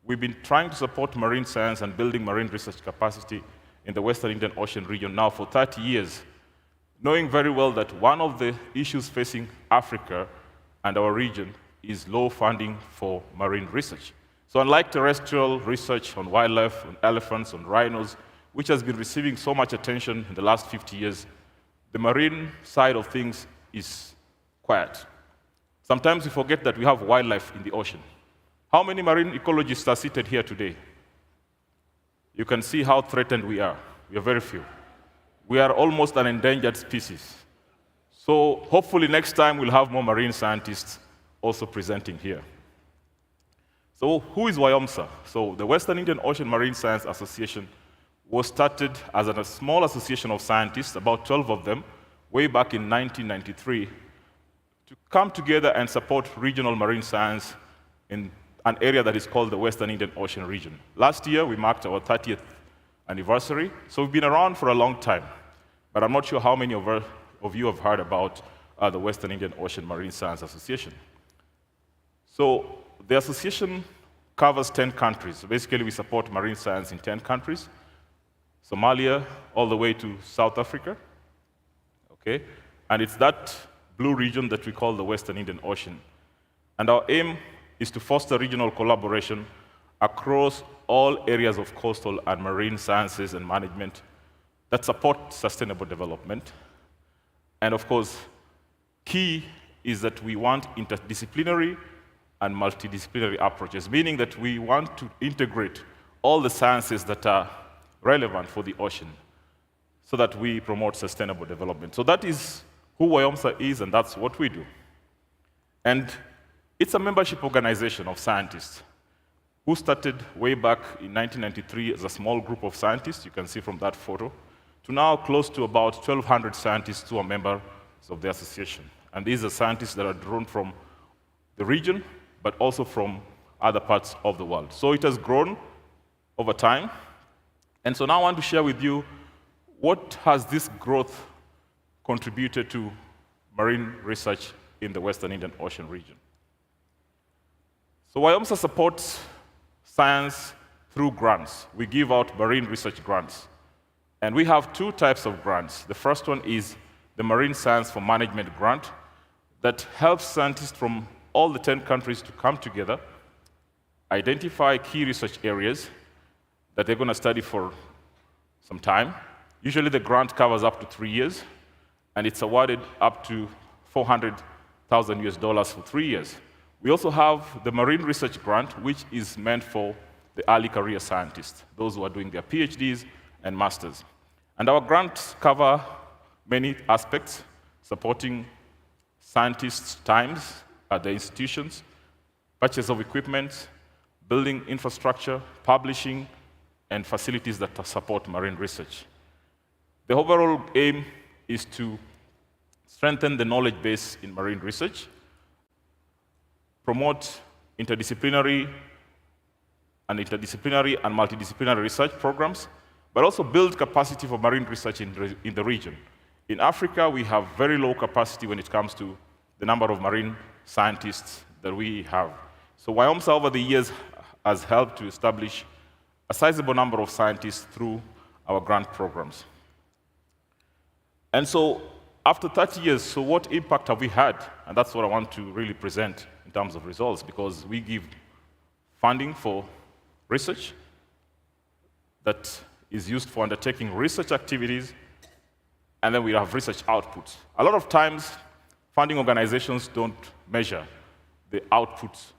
we've been trying to support marine science and building marine research capacity in the Western Indian Ocean region now for 30 years, knowing very well that one of the issues facing Africa and our region is low funding for marine research. So unlike terrestrial research on wildlife, on elephants, on rhinos, which has been receiving so much attention in the last 50 years, the marine side of things is quiet. Sometimes we forget that we have wildlife in the ocean. How many marine ecologists are seated here today? You can see how threatened we are. We are very few. We are almost an endangered species. So hopefully next time we'll have more marine scientists also presenting here. So who is WIOMSA? So the Western Indian Ocean Marine Science Association was started as a small association of scientists, about 12 of them, way back in 1993, to come together and support regional marine science in an area that is called the Western Indian Ocean region. Last year, we marked our 30th anniversary, so we've been around for a long time. But I'm not sure how many of you have heard about the Western Indian Ocean Marine Science Association. So the association covers 10 countries. So basically, we support marine science in 10 countries. Somalia, all the way to South Africa. Okay? And it's that blue region that we call the Western Indian Ocean. And our aim is to foster regional collaboration across all areas of coastal and marine sciences and management that support sustainable development. And of course, key is that we want interdisciplinary and multidisciplinary approaches, meaning that we want to integrate all the sciences that are relevant for the ocean so that we promote sustainable development. So that is who WIOMSA is, and that's what we do. And it's a membership organization of scientists who started way back in 1993 as a small group of scientists, you can see from that photo, to now close to about 1,200 scientists who are members of the association. And these are scientists that are drawn from the region, but also from other parts of the world. So it has grown over time. And so now I want to share with you what has this growth contributed to marine research in the Western Indian Ocean region. So WIOMSA supports science through grants. We give out marine research grants. And we have two types of grants. The first one is the Marine Science for Management grant that helps scientists from all the 10 countries to come together, identify key research areas that they're going to study for some time. Usually the grant covers up to 3 years, and it's awarded up to $400,000 for 3 years. We also have the Marine Research Grant, which is meant for the early career scientists, those who are doing their PhDs and masters. And our grants cover many aspects, supporting scientists' times at the institutions, purchase of equipment, building infrastructure, publishing, and facilities that support marine research. The overall aim is to strengthen the knowledge base in marine research, promote interdisciplinary and multidisciplinary research programs, but also build capacity for marine research in the region. In Africa, we have very low capacity when it comes to the number of marine scientists that we have. So WIOMSA over the years has helped to establish a sizable number of scientists through our grant programs. And so after 30 years, so what impact have we had? And that's what I want to really present in terms of results, because we give funding for research that is used for undertaking research activities, and then we have research outputs. A lot of times, funding organizations don't measure the outputs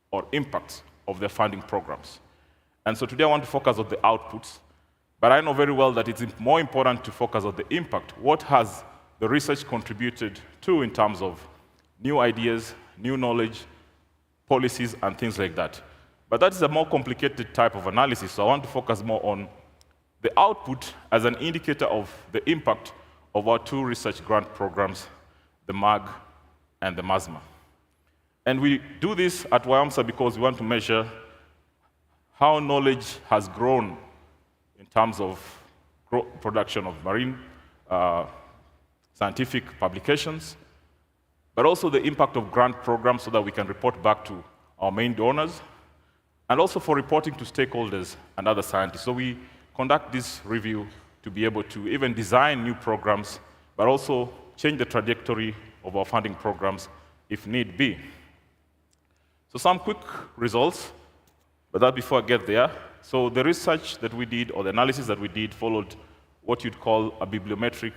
or impacts of their funding programs. And so today I want to focus on the outputs, but I know very well that it's more important to focus on the impact. What has the research contributed to in terms of new ideas, new knowledge, policies, and things like that? But that is a more complicated type of analysis, so I want to focus more on the output as an indicator of the impact of our two research grant programs, the MAG and the MASMA. And we do this at WIOMSA because we want to measure how knowledge has grown in terms of production of marine scientific publications, but also the impact of grant programs so that we can report back to our main donors, and also for reporting to stakeholders and other scientists. So we conduct this review to be able to even design new programs, but also change the trajectory of our funding programs if need be. So some quick results, but that before I get there. So the research that we did, or the analysis that we did, followed what you'd call a bibliometric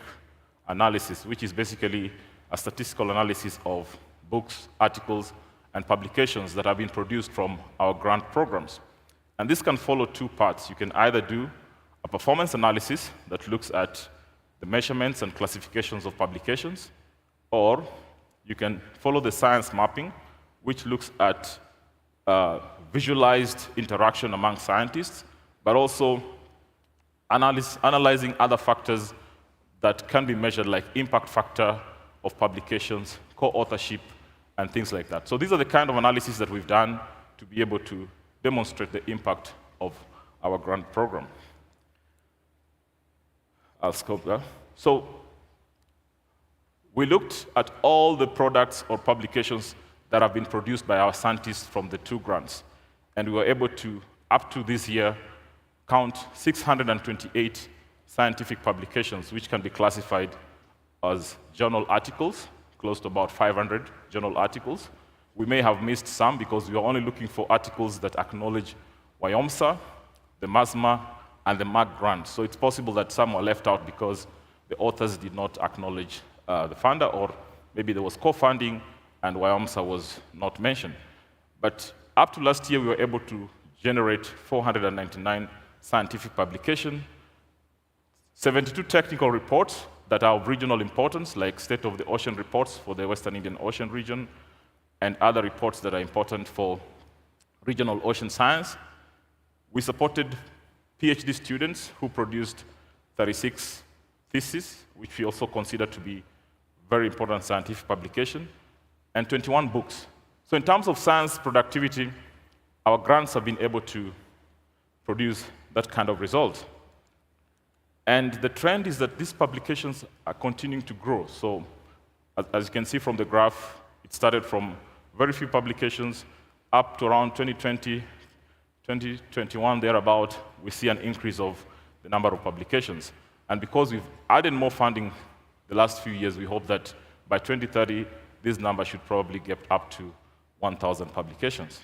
analysis, which is basically a statistical analysis of books, articles, and publications that have been produced from our grant programs. And this can follow two parts. You can either do a performance analysis that looks at the measurements and classifications of publications, or you can follow the science mapping, which looks at visualized interaction among scientists, but also analyzing other factors that can be measured, like impact factor of publications, co-authorship, and things like that. So these are the kind of analysis that we've done to be able to demonstrate the impact of our grant program. I'll scope that. So we looked at all the products or publications that have been produced by our scientists from the two grants. And we were able to, up to this year, count 628 scientific publications, which can be classified as journal articles, close to about 500 journal articles. We may have missed some because we are only looking for articles that acknowledge WIOMSA, the MASMA, and the MAC grant. So it's possible that some were left out because the authors did not acknowledge the funder, or maybe there was co-funding and WIOMSA was not mentioned. But up to last year, we were able to generate 499 scientific publications, 72 technical reports that are of regional importance, like State of the Ocean reports for the Western Indian Ocean region, and other reports that are important for regional ocean science. We supported PhD students who produced 36 theses, which we also consider to be very important scientific publication, and 21 books. So in terms of science productivity, our grants have been able to produce that kind of result. And the trend is that these publications are continuing to grow. So as you can see from the graph, it started from very few publications up to around 2020, 2021, thereabout, we see an increase of the number of publications. And because we've added more funding the last few years, we hope that by 2030, this number should probably get up to 1,000 publications.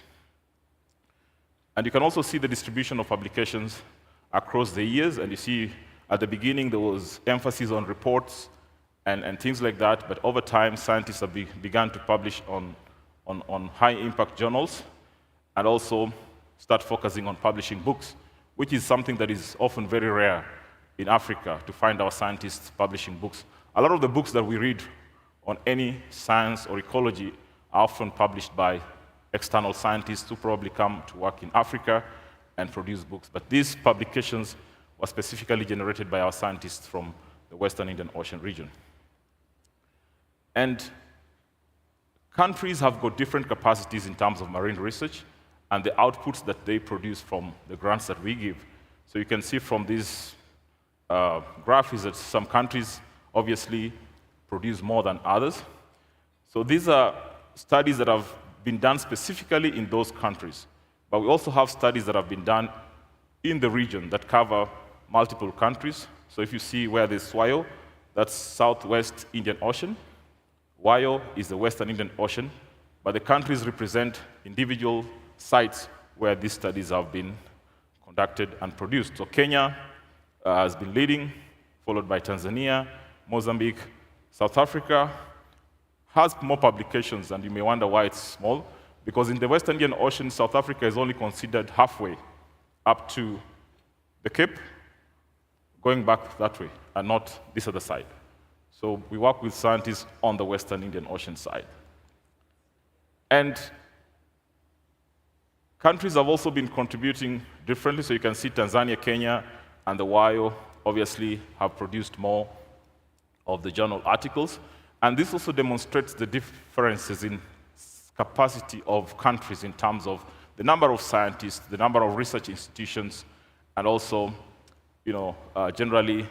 And you can also see the distribution of publications across the years, and you see at the beginning there was emphasis on reports and things like that, but over time scientists have begun to publish on high-impact journals and also start focusing on publishing books, which is something that is often very rare in Africa, to find our scientists publishing books. A lot of the books that we read on any science or ecology are often published by external scientists who probably come to work in Africa and produce books. But these publications were specifically generated by our scientists from the Western Indian Ocean region. And countries have got different capacities in terms of marine research and the outputs that they produce from the grants that we give. So you can see from this graph is that some countries obviously produce more than others. So these are studies that have been done specifically in those countries. But we also have studies that have been done in the region that cover multiple countries. So if you see where there's SWAIO, that's Southwest Indian Ocean. WIO is the Western Indian Ocean, but the countries represent individual sites where these studies have been conducted and produced. So Kenya has been leading, followed by Tanzania, Mozambique. South Africa has more publications, and you may wonder why it's small, because in the Western Indian Ocean, South Africa is only considered halfway up to the Cape, going back that way, and not this other side. So we work with scientists on the Western Indian Ocean side. And countries have also been contributing differently. So you can see Tanzania, Kenya, and the WIO obviously have produced more of the journal articles. And this also demonstrates the differences in capacity of countries in terms of the number of scientists, the number of research institutions, and also, generally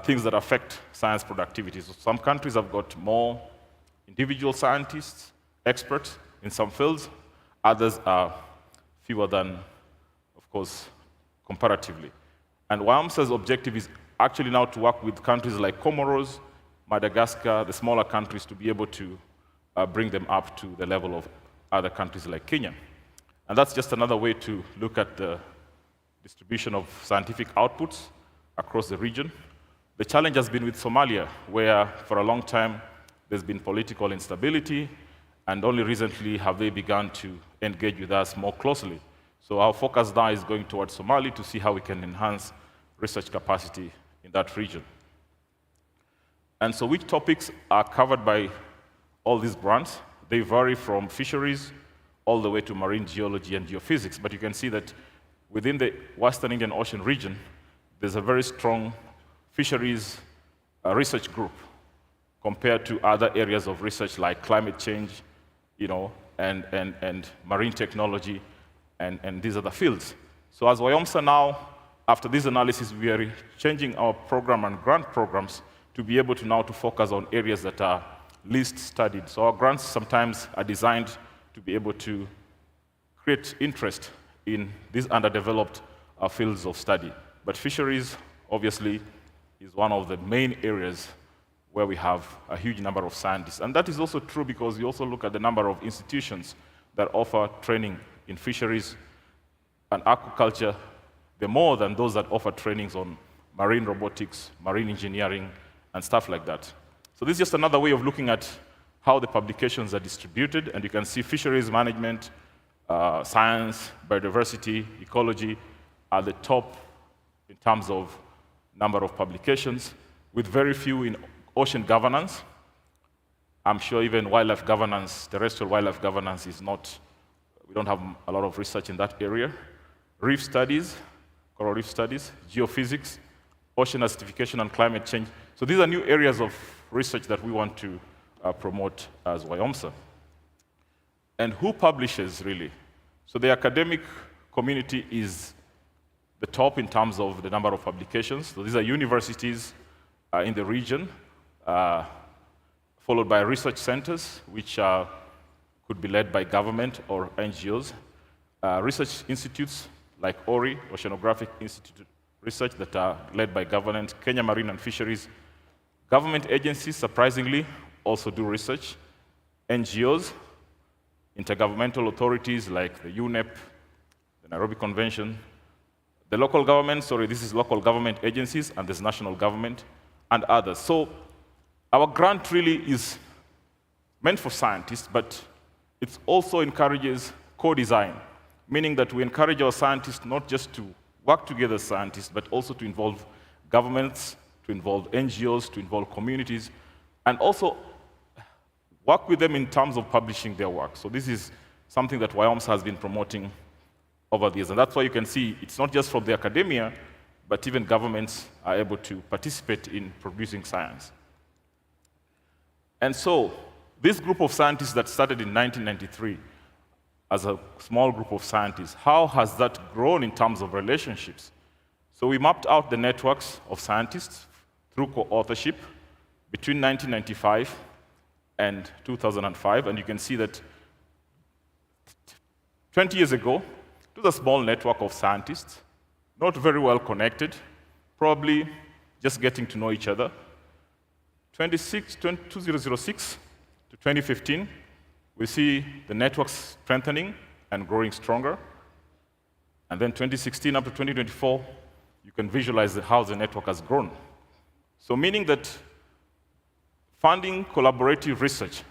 things that affect science productivity. So some countries have got more individual scientists, experts in some fields. Others are fewer than, of course, comparatively. And WIOMSA's objective is actually now to work with countries like Comoros, Madagascar, the smaller countries, to be able to bring them up to the level of other countries like Kenya. And that's just another way to look at the distribution of scientific outputs across the region. The challenge has been with Somalia, where for a long time there's been political instability, and only recently have they begun to engage with us more closely. So our focus now is going towards Somalia to see how we can enhance research capacity in that region. And so which topics are covered by all these grants? They vary from fisheries all the way to marine geology and geophysics. But you can see that within the Western Indian Ocean region, there's a very strong fisheries research group compared to other areas of research like climate change, and marine technology, and these other fields. So as WIOMSA now, after this analysis, we are changing our program and grant programs to be able to now to focus on areas that are least studied. So our grants sometimes are designed to be able to create interest in these underdeveloped fields of study. But fisheries, obviously, is one of the main areas where we have a huge number of scientists. And that is also true because you also look at the number of institutions that offer training in fisheries. and aquaculture, they're more than those that offer trainings on marine robotics, marine engineering, and stuff like that. So this is just another way of looking at how the publications are distributed, and you can see fisheries management, science, biodiversity, ecology are the top in terms of number of publications, with very few in ocean governance. I'm sure even wildlife governance, terrestrial wildlife governance is not, we don't have a lot of research in that area. Reef studies, coral reef studies, geophysics, ocean acidification and climate change. So these are new areas of research that we want to promote as WIOMSA. And who publishes, really? So the academic community is the top in terms of the number of publications. So these are universities in the region, followed by research centers, which could be led by government or NGOs. Research institutes like ORI, Oceanographic Institute Research, that are led by government, Kenya Marine and Fisheries. Government agencies, surprisingly, also do research. NGOs, intergovernmental authorities like the UNEP, the Nairobi Convention, the local government, this is local government agencies, and there's national government, and others. So our grant really is meant for scientists, but it also encourages co-design, meaning that we encourage our scientists not just to work together as scientists, but also to involve governments, to involve NGOs, to involve communities, and also work with them in terms of publishing their work. So this is something that WIOMSA has been promoting over the years. And that's why you can see it's not just from the academia, but even governments are able to participate in producing science. And so this group of scientists that started in 1993 as a small group of scientists, how has that grown in terms of relationships? So we mapped out the networks of scientists through co-authorship between 1995 and 2005, and you can see that 20 years ago, it was a small network of scientists, not very well connected, probably just getting to know each other. 2006 to 2015, we see the networks strengthening and growing stronger. And then 2016 up to 2024, you can visualize how the network has grown. So meaning that funding collaborative research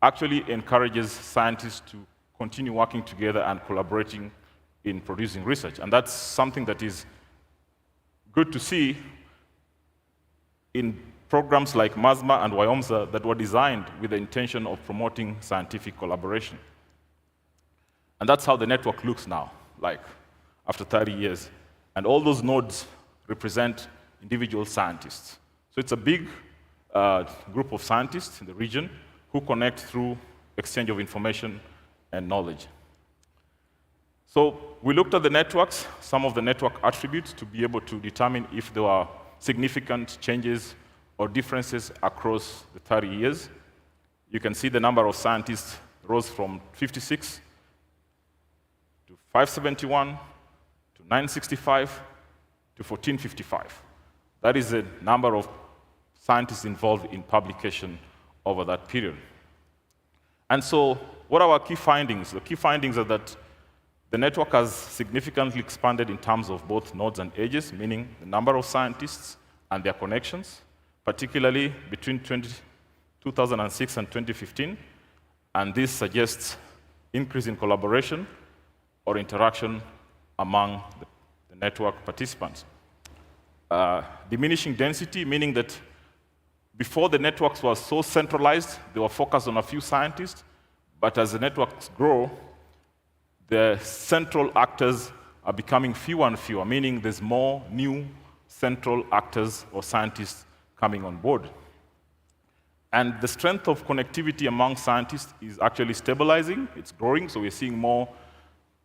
actually encourages scientists to continue working together and collaborating in producing research. And that's something that is good to see in programs like MASMA and WIOMSA that were designed with the intention of promoting scientific collaboration. And that's how the network looks now, like after 30 years. And all those nodes represent individual scientists. So it's a big group of scientists in the region who connect through exchange of information and knowledge. So we looked at the networks, some of the network attributes, to be able to determine if there are significant changes or differences across the 30 years. You can see the number of scientists rose from 56 to 571 to 965 to 1455. That is the number of scientists involved in publication over that period. And so what are our key findings? The key findings are that the network has significantly expanded in terms of both nodes and edges, meaning the number of scientists and their connections, particularly between 2006 and 2015. And this suggests increase in collaboration or interaction among the network participants. Diminishing density, meaning that before the networks were so centralized, they were focused on a few scientists, but as the networks grow, the central actors are becoming fewer and fewer, meaning there's more new central actors or scientists coming on board. And the strength of connectivity among scientists is actually stabilizing, it's growing, so we're seeing more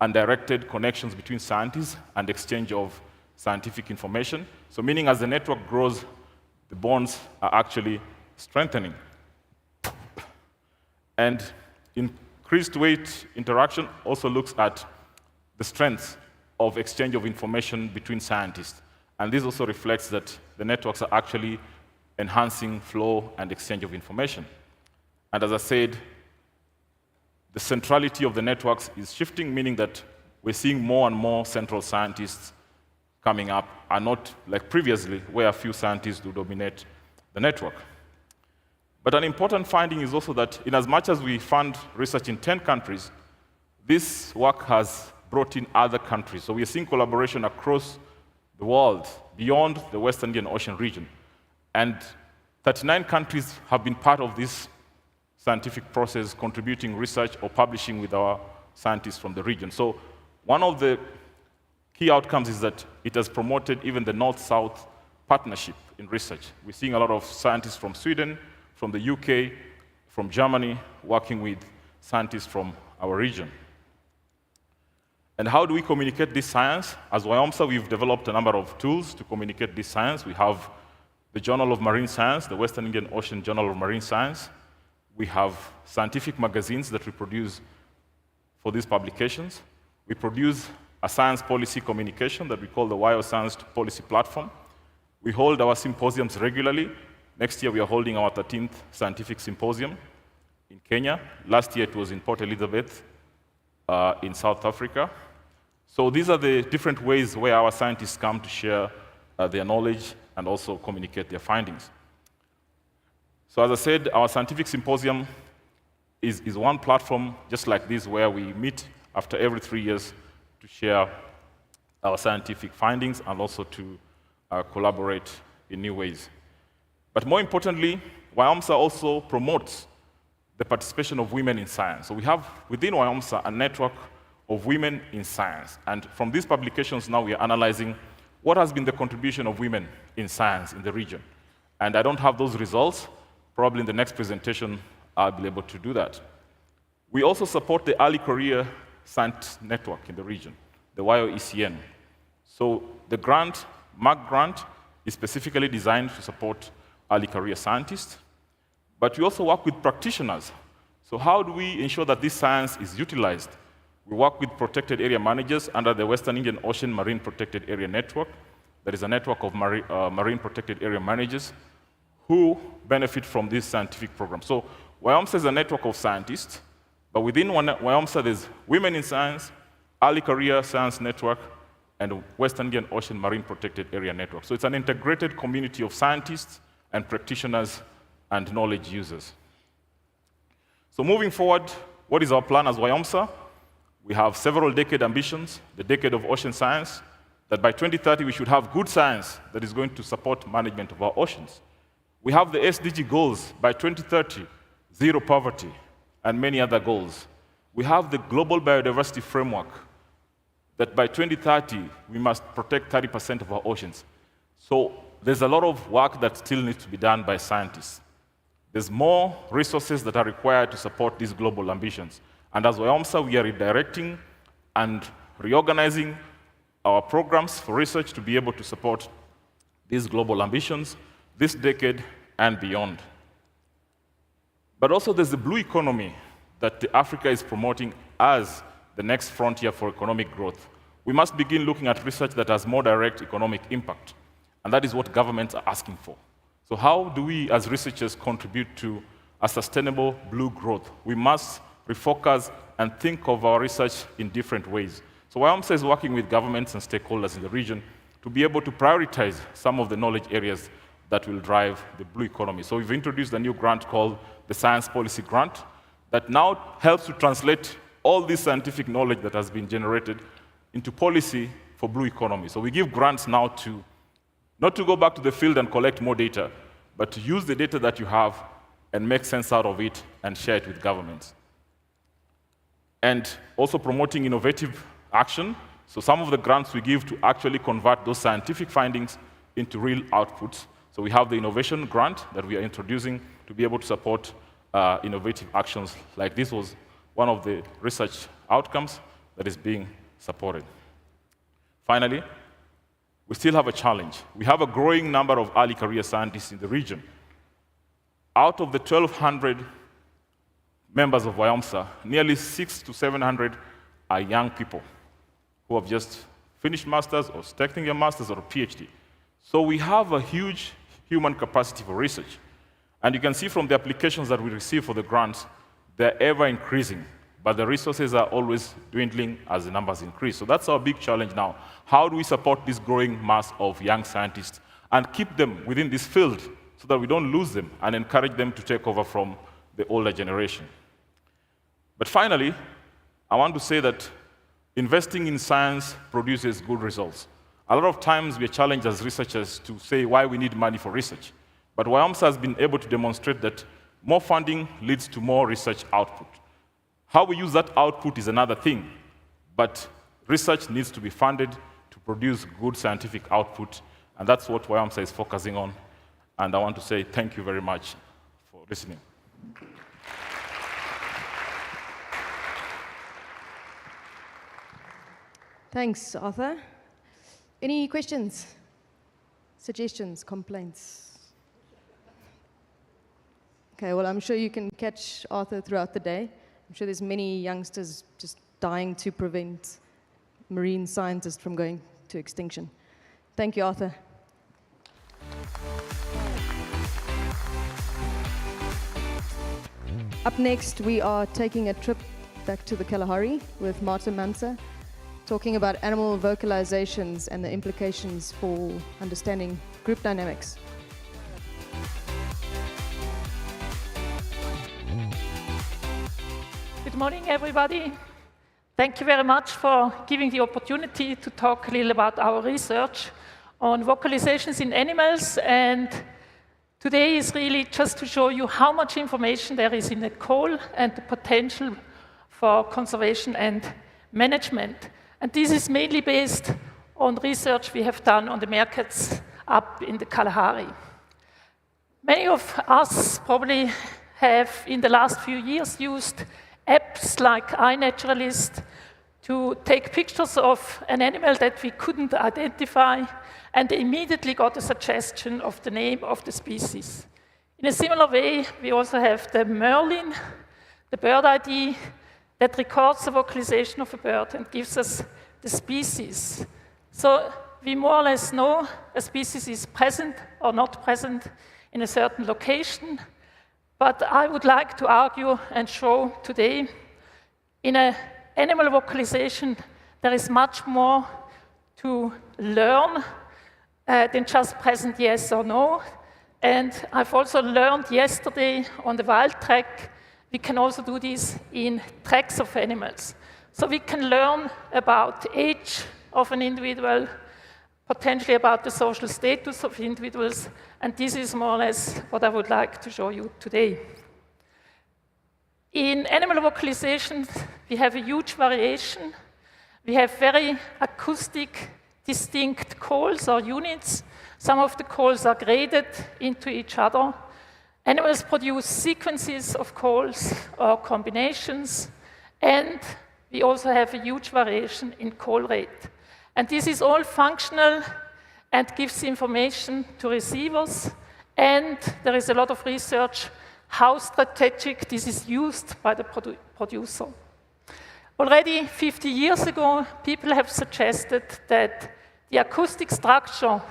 undirected connections between scientists and exchange of scientific information. So meaning as the network grows, the bonds are actually strengthening. And increased weight interaction also looks at the strength of exchange of information between scientists. And this also reflects that the networks are actually enhancing flow and exchange of information. And as I said, the centrality of the networks is shifting, meaning that we're seeing more and more central scientists coming up, and not like previously, where a few scientists do dominate the network. But an important finding is also that in as much as we fund research in 10 countries, this work has brought in other countries. So we are seeing collaboration across the world, beyond the West Indian Ocean region. And 39 countries have been part of this scientific process, contributing research or publishing with our scientists from the region. So one of the key outcomes is that it has promoted even the North-South partnership in research. We're seeing a lot of scientists from Sweden, from the UK, from Germany, working with scientists from our region. And how do we communicate this science? As WIOMSA, we've developed a number of tools to communicate this science. We have the Journal of Marine Science, the Western Indian Ocean Journal of Marine Science. We have scientific magazines that we produce for these publications. We produce a science policy communication that we call the WIO Science Policy Platform. We hold our symposiums regularly. Next year, we are holding our 13th scientific symposium in Kenya. Last year, it was in Port Elizabeth in South Africa. So these are the different ways where our scientists come to share their knowledge and also communicate their findings. So as I said, our scientific symposium is one platform just like this where we meet after every 3 years to share our scientific findings and also to collaborate in new ways. But more importantly, WIOMSA also promotes the participation of women in science. So we have within WIOMSA a network of women in science. And from these publications now we are analyzing what has been the contribution of women in science in the region. And I don't have those results. Probably in the next presentation I'll be able to do that. We also support the Early Career Science Network in the region, the WIO-ECN. So the grant, MAC grant, is specifically designed to support early career scientists. But we also work with practitioners. So how do we ensure that this science is utilized? We work with protected area managers under the Western Indian Ocean Marine Protected Area Network. There is a network of marine protected area managers who benefit from this scientific program. So WIOMSA is a network of scientists, but within WIOMSA there's Women in Science, Early Career Science Network, and Western Indian Ocean Marine Protected Area Network. So it's an integrated community of scientists and practitioners and knowledge users. So moving forward, what is our plan as WIOMSA? We have several decade ambitions, the decade of ocean science, that by 2030 we should have good science that is going to support management of our oceans. We have the SDG goals by 2030, zero poverty, and many other goals. We have the global biodiversity framework that by 2030 we must protect 30% of our oceans. So there's a lot of work that still needs to be done by scientists. There's more resources that are required to support these global ambitions. And as WIOMSA, we are redirecting and reorganizing our programs for research to be able to support these global ambitions this decade and beyond. But also there's the blue economy that Africa is promoting as the next frontier for economic growth. We must begin looking at research that has more direct economic impact. And that is what governments are asking for. So how do we as researchers contribute to a sustainable blue growth? We must refocus and think of our research in different ways. So WIOMSA is working with governments and stakeholders in the region to be able to prioritize some of the knowledge areas that will drive the blue economy. So we've introduced a new grant called the Science Policy Grant that now helps to translate all this scientific knowledge that has been generated into policy for blue economy. So we give grants now to not to go back to the field and collect more data, but to use the data that you have and make sense out of it and share it with governments. And also promoting innovative action. So some of the grants we give to actually convert those scientific findings into real outputs. So we have the innovation grant that we are introducing to be able to support innovative actions like this was one of the research outcomes that is being supported. Finally, we still have a challenge. We have a growing number of early career scientists in the region. Out of the 1,200 members of WIOMSA, nearly 600 to 700 are young people who have just finished masters or starting their masters or a PhD. So we have a huge human capacity for research. And you can see from the applications that we receive for the grants, they're ever increasing. but the resources are always dwindling as the numbers increase. So that's our big challenge now. How do we support this growing mass of young scientists and keep them within this field so that we don't lose them and encourage them to take over from the older generation? But finally, I want to say that investing in science produces good results. A lot of times we are challenged as researchers to say why we need money for research. But WIOMSA has been able to demonstrate that more funding leads to more research output. How we use that output is another thing, but research needs to be funded to produce good scientific output, and that's what WIOMSA is focusing on. And I want to say thank you very much for listening. Thanks, Arthur. Any questions, suggestions, complaints? Okay, well, I'm sure you can catch Arthur throughout the day. I'm sure there's many youngsters just dying to prevent marine scientists from going to extinction. Thank you, Arthur. Up next, we are taking a trip back to the Kalahari with Marta Mansa, talking about animal vocalizations and the implications for understanding group dynamics. Good morning, everybody. Thank you very much for giving the opportunity to talk a little about our research on vocalizations in animals. And today is really just to show you how much information there is in a call and the potential for conservation and management. And this is mainly based on research we have done on the meerkats up in the Kalahari. Many of us probably have, in the last few years, used apps like iNaturalist to take pictures of an animal that we couldn't identify and immediately got a suggestion of the name of the species. In a similar way, we also have the Merlin, the bird ID, that records the vocalization of a bird and gives us the species. So we more or less know a species is present or not present in a certain location. But I would like to argue and show today, in an animal vocalization, there is much more to learn than just present yes or no. And I've also learned yesterday on the wild track, we can also do this in tracks of animals. So we can learn about age of an individual, potentially about the social status of individuals, and this is more or less what I would like to show you today. In animal vocalization, we have a huge variation. We have very acoustic, distinct calls or units. Some of the calls are graded into each other. Animals produce sequences of calls or combinations, and we also have a huge variation in call rate. And this is all functional and gives information to receivers, and there is a lot of research how strategic this is used by the producer. Already 50 years ago, people have suggested that the acoustic structure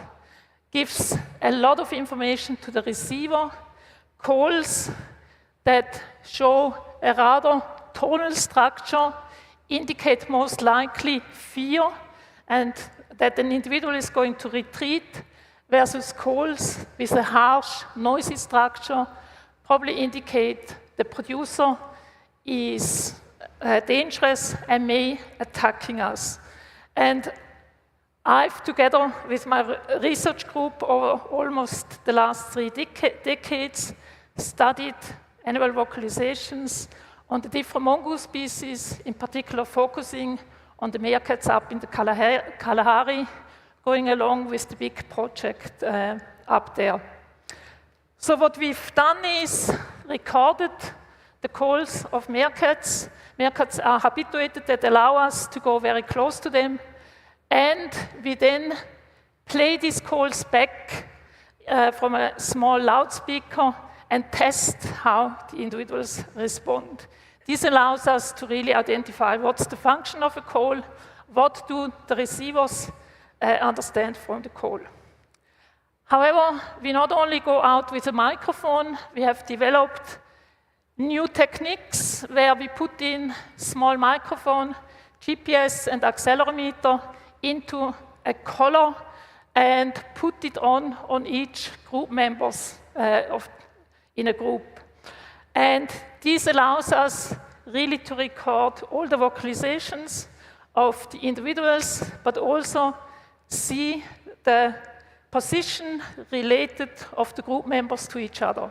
gives a lot of information to the receiver. Calls that show a rather tonal structure indicate most likely fear and that an individual is going to retreat, versus calls with a harsh, noisy structure probably indicate the producer is dangerous and may attacking us. And I've, together with my research group over almost the last 3 decades, studied animal vocalizations on the different mongoose species, in particular focusing on the meerkats up in the Kalahari, going along with the big project up there. So what we've done is recorded the calls of meerkats. Meerkats are habituated that allow us to go very close to them, and we then play these calls back from a small loudspeaker and test how the individuals respond. This allows us to really identify what's the function of a call, what do the receivers understand from the call. However, we not only go out with a microphone, we have developed new techniques where we put in small microphone, GPS and accelerometer into a collar and put it on each group members in a group. And this allows us really to record all the vocalizations of the individuals, but also see the position related of the group members to each other.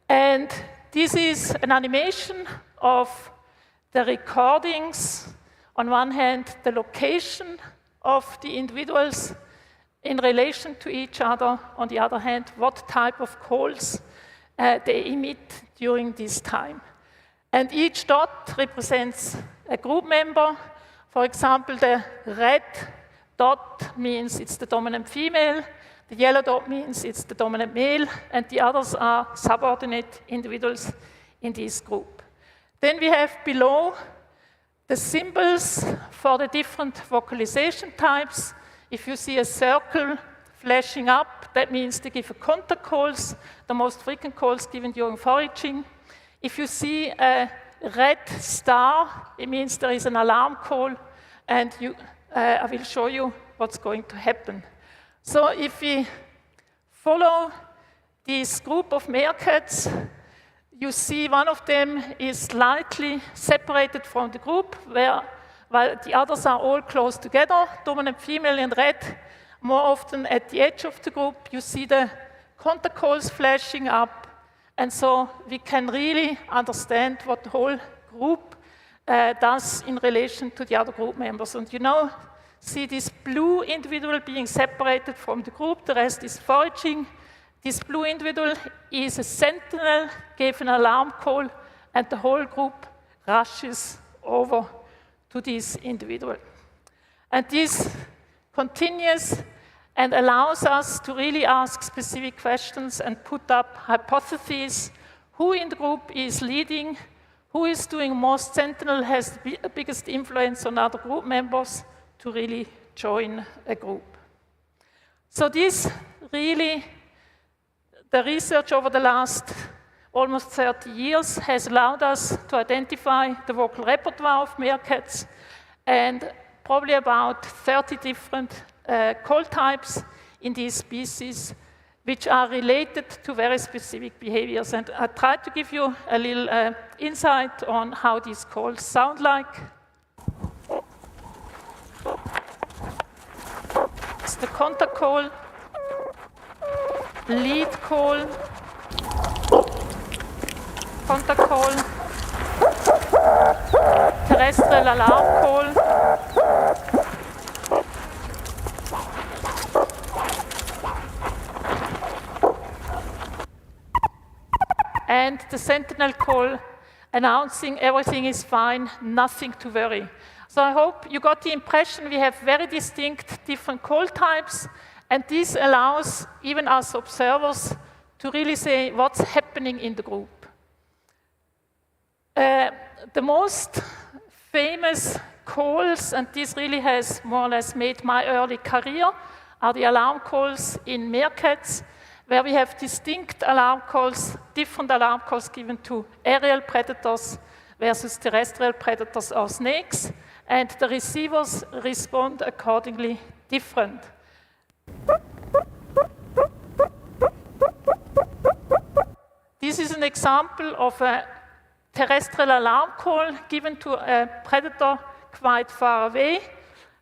And this is an animation of the recordings. On one hand, the location of the individuals in relation to each other. On the other hand, what type of calls they emit during this time. And each dot represents a group member. For example, the red dot means it's the dominant female, the yellow dot means it's the dominant male, and the others are subordinate individuals in this group. Then we have below the symbols for the different vocalization types. If you see a circle flashing up, that means they give a contact calls, the most frequent calls given during foraging. If you see a red star, it means there is an alarm call, and I will show you what's going to happen. So if we follow this group of meerkats, you see one of them is slightly separated from the group, while the others are all close together, dominant female in red. More often at the edge of the group, you see the contact calls flashing up, and so we can really understand what the whole group does in relation to the other group members. And you now see this blue individual being separated from the group, the rest is foraging. This blue individual is a sentinel, gave an alarm call, and the whole group rushes over to this individual. And this continues and allows us to really ask specific questions and put up hypotheses. Who in the group is leading? Who is doing most sentinel, has the biggest influence on other group members to really join a group? So this really, the research over the last almost 30 years has allowed us to identify the vocal repertoire of meerkats and probably about 30 different call types in these species, which are related to very specific behaviors. And I tried to give you a little insight on how these calls sound like. It's the contact call, lead call, contact call, terrestrial alarm call, and the sentinel call announcing everything is fine, nothing to worry. So I hope you got the impression we have very distinct different call types, and this allows even us observers to really say what's happening in the group. The most famous calls, and this really has more or less made my early career, are the alarm calls in meerkats, where we have distinct alarm calls, different alarm calls given to aerial predators versus terrestrial predators or snakes, and the receivers respond accordingly different. This is an example of a terrestrial alarm call given to a predator quite far away,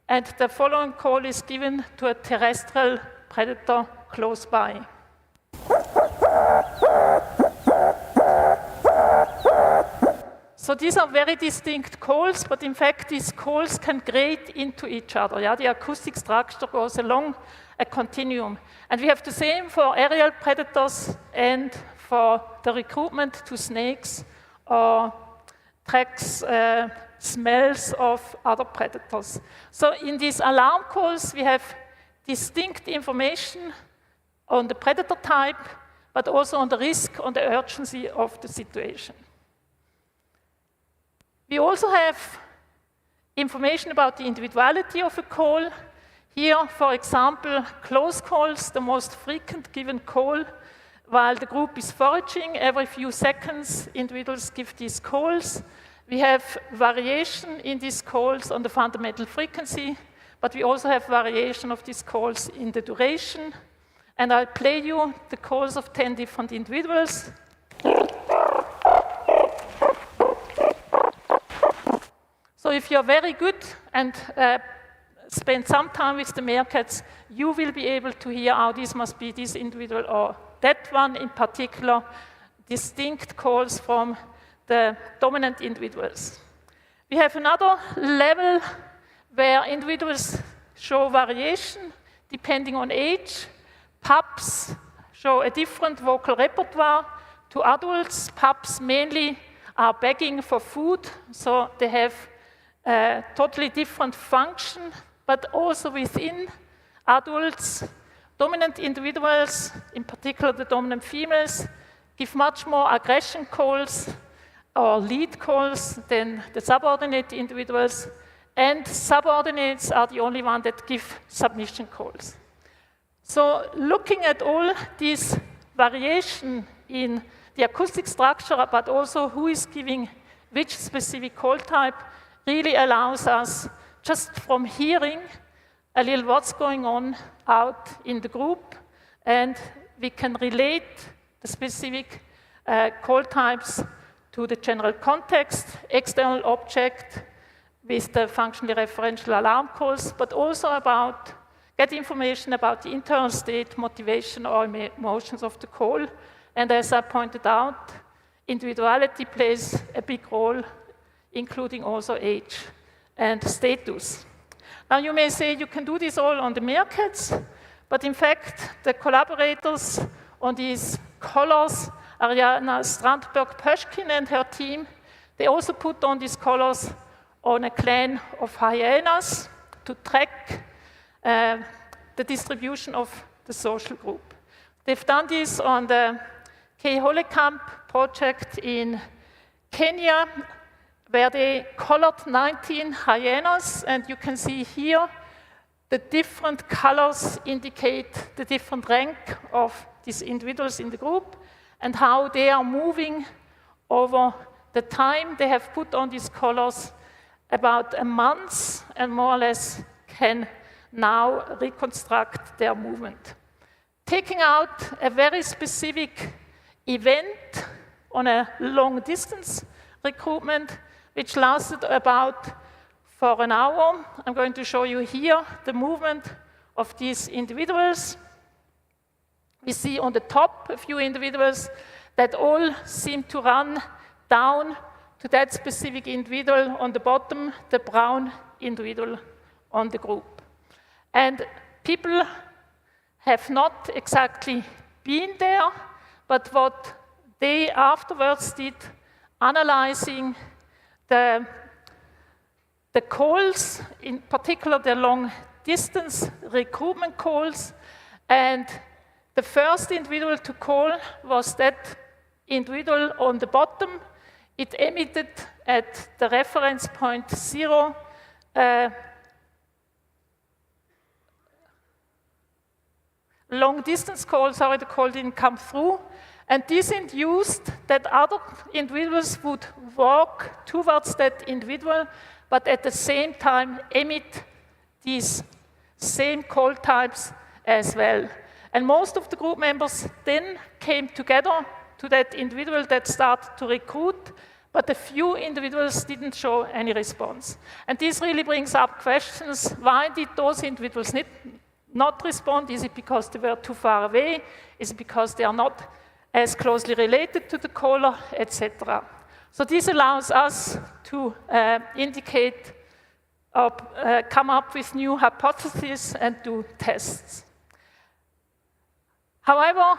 and the following call is given to a terrestrial predator close by. So these are very distinct calls, but in fact these calls can grade into each other. Yeah? The acoustic structure goes along a continuum. And we have the same for aerial predators and for the recruitment to snakes or tracks, smells of other predators. So in these alarm calls, we have distinct information on the predator type, but also on the risk, on the urgency of the situation. We also have information about the individuality of a call. Here, for example, close calls, the most frequent given call while the group is foraging, every few seconds, individuals give these calls. We have variation in these calls on the fundamental frequency, but we also have variation of these calls in the duration. And I'll play you the calls of 10 different individuals. So if you're very good and spend some time with the meerkats, you will be able to hear how this must be this individual or that one in particular, distinct calls from the dominant individuals. We have another level where individuals show variation depending on age. Pups show a different vocal repertoire to adults. Pups mainly are begging for food, so they have a totally different function, but also within adults, dominant individuals, in particular the dominant females, give much more aggression calls or lead calls than the subordinate individuals, and subordinates are the only ones that give submission calls. So looking at all this variation in the acoustic structure, but also who is giving which specific call type, really allows us, just from hearing, a little what's going on out in the group, and we can relate the specific call types to the general context, external object with the functionally referential alarm calls, but also get information about the internal state, motivation, or emotions of the call. And as I pointed out, individuality plays a big role, including also age and status. Now you may say you can do this all on the meerkats, but in fact the collaborators on these collars, Ariana Strandberg-Pöschkin and her team, they also put on these collars on a clan of hyenas to track the distribution of the social group. They've done this on the K. Holekamp project in Kenya, where they colored 19 hyenas, and you can see here the different colors indicate the different rank of these individuals in the group and how they are moving over the time. They have put on these colors about a month and more or less can now reconstruct their movement. Taking out a very specific event on a long distance recruitment, which lasted about for an hour. I'm going to show you here the movement of these individuals. We see on the top a few individuals that all seem to run down to that specific individual on the bottom, the brown individual on the group. And people have not exactly been there, but what they afterwards did, analyzing the calls, in particular the long distance recruitment calls, and the first individual to call was that individual on the bottom. It emitted at the reference point 0 long distance call, sorry, the call didn't come through. And this induced that other individuals would walk towards that individual, but at the same time emit these same call types as well. And most of the group members then came together to that individual that started to recruit, but a few individuals didn't show any response. And this really brings up questions. Why did those individuals not respond? Is it because they were too far away? Is it because they are not as closely related to the caller, etc.? So this allows us to indicate or come up with new hypotheses and do tests. However,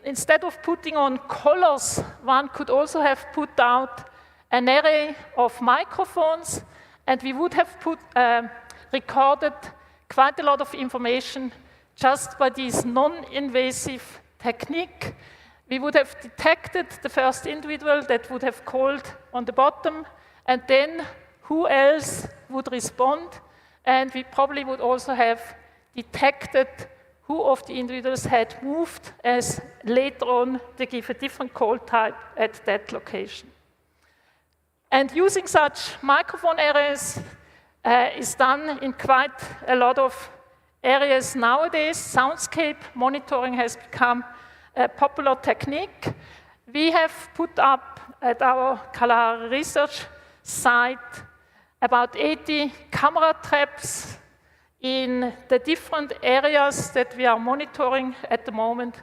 instead of putting on collars, one could also have put out an array of microphones, and we would have recorded quite a lot of information just by this non-invasive technique. We would have detected the first individual that would have called on the bottom, and then who else would respond, and we probably would also have detected who of the individuals had moved, as later on they give a different call type at that location. And using such microphone arrays is done in quite a lot of areas nowadays. Soundscape monitoring has become a popular technique. We have put up at our Kalahari research site about 80 camera traps in the different areas that we are monitoring at the moment.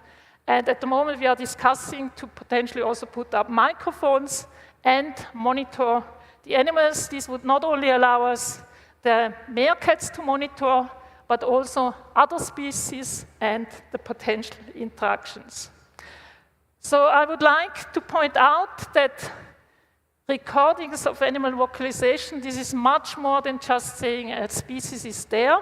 And at the moment, we are discussing to potentially also put up microphones and monitor the animals. This would not only allow us the meerkats to monitor, but also other species and the potential interactions. So I would like to point out that recordings of animal vocalization, this is much more than just saying a species is there,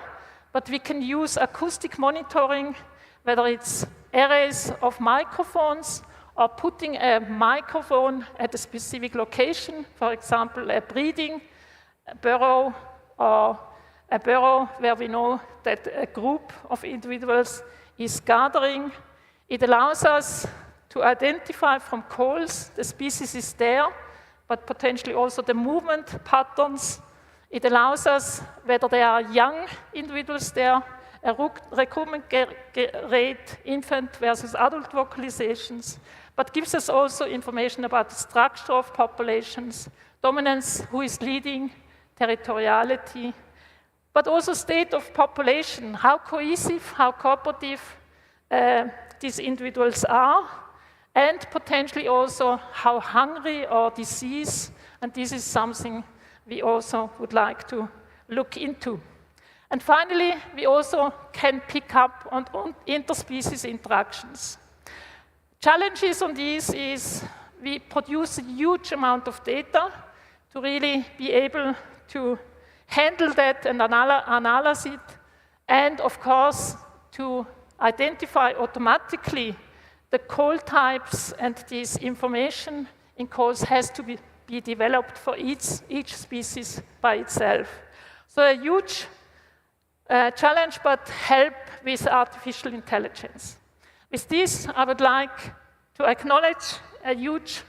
but we can use acoustic monitoring, whether it's arrays of microphones or putting a microphone at a specific location, for example, a breeding burrow or a burrow where we know that a group of individuals is gathering. It allows us to identify from calls the species is there, but potentially also the movement patterns. It allows us whether there are young individuals there, a recruitment rate, infant versus adult vocalizations, but gives us also information about the structure of populations, dominance, who is leading, territoriality, but also state of population, how cohesive, how cooperative these individuals are, and potentially also how hungry or disease, and this is something we also would like to look into. And finally, we also can pick up on interspecies interactions. Challenges on these is we produce a huge amount of data to really be able to handle that and analyze it, and of course, to identify automatically the call types, and this information in calls has to be developed for each species by itself. So a huge challenge, but help with artificial intelligence. With this, I would like to acknowledge a huge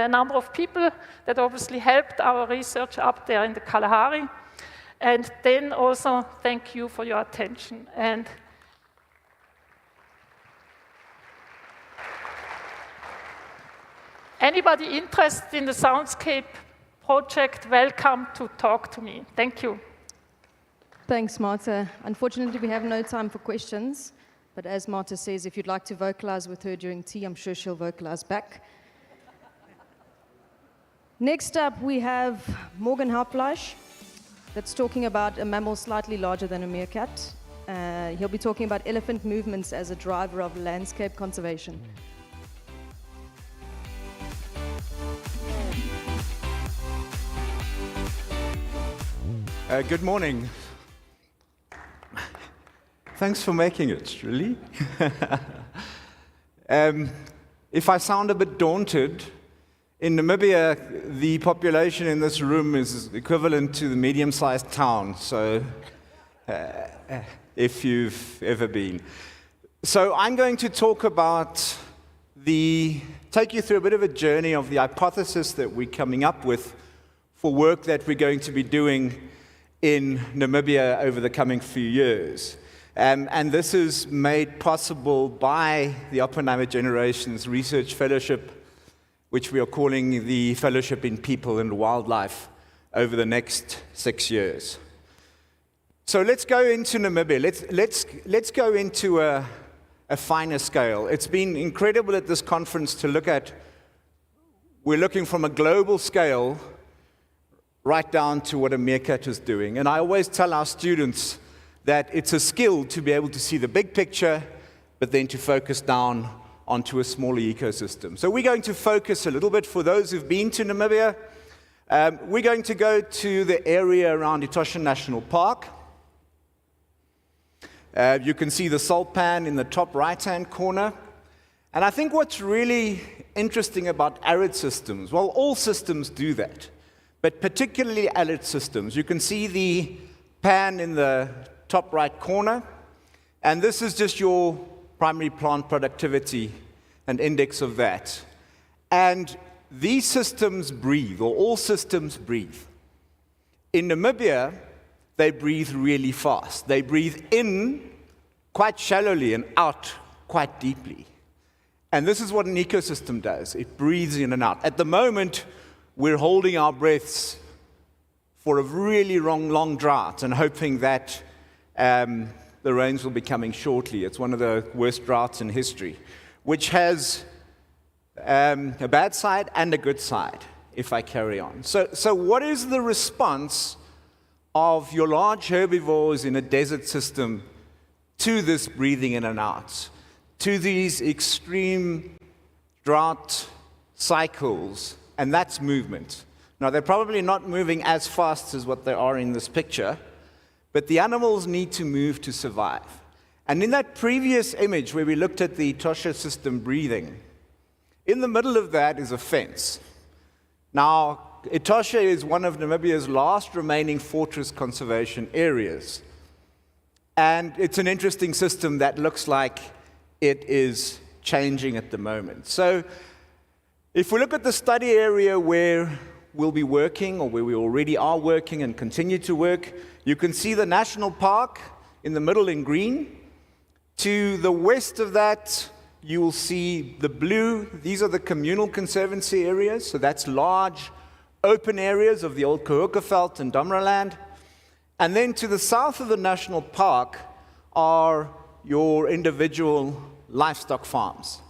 number of people that obviously helped our research up there in the Kalahari, and then also thank you for your attention. And anybody interested in the Soundscape project, welcome to talk to me. Thank you. Thanks, Martha. Unfortunately, we have no time for questions, but as Martha says, if you'd like to vocalize with her during tea, I'm sure she'll vocalize back. Next up, we have Morgan Hauptfleisch, that's talking about a mammal slightly larger than a meerkat. He'll be talking about elephant movements as a driver of landscape conservation. Good morning. Thanks for making it, really. If I sound a bit daunted, in Namibia, the population in this room is equivalent to the medium-sized town, so if you've ever been. So I'm going to talk about take you through a bit of a journey of the hypothesis that we're coming up with for work that we're going to be doing in Namibia over the coming few years. And this is made possible by the Oppenheimer Generations Research Fellowship, which we are calling the Fellowship in People and Wildlife over the next 6 years. So let's go into Namibia. Let's go into a finer scale. It's been incredible at this conference to look at. We're looking from a global scale right down to what a meerkat is doing. And I always tell our students that it's a skill to be able to see the big picture, but then to focus down onto a smaller ecosystem. So we're going to focus a little bit, for those who've been to Namibia, we're going to go to the area around Etosha National Park. You can see the salt pan in the top right-hand corner. And I think what's really interesting about arid systems, well, all systems do that, but particularly arid systems. You can see the pan in the top right corner. And this is just your primary plant productivity, an index of that. And these systems breathe, or all systems breathe. In Namibia, they breathe really fast. They breathe in quite shallowly and out quite deeply. And this is what an ecosystem does. It breathes in and out. At the moment, we're holding our breaths for a really long drought and hoping that the rains will be coming shortly. It's one of the worst droughts in history, which has a bad side and a good side, if I carry on. So what is the response of your large herbivores in a desert system to this breathing in and out, to these extreme drought cycles? And that's movement. Now, they're probably not moving as fast as what they are in this picture, but the animals need to move to survive. And in that previous image where we looked at the Etosha system breathing, in the middle of that is a fence. Now, Etosha is one of Namibia's last remaining fortress conservation areas. And it's an interesting system that looks like it is changing at the moment. So if we look at the study area where we'll be working, or where we already are working and continue to work, you can see the national park in the middle in green. To the west of that, you will see the blue. These are the communal conservancy areas, so that's large open areas of the old Kahukaveld and Damraland. And then to the south of the national park are your individual livestock farms.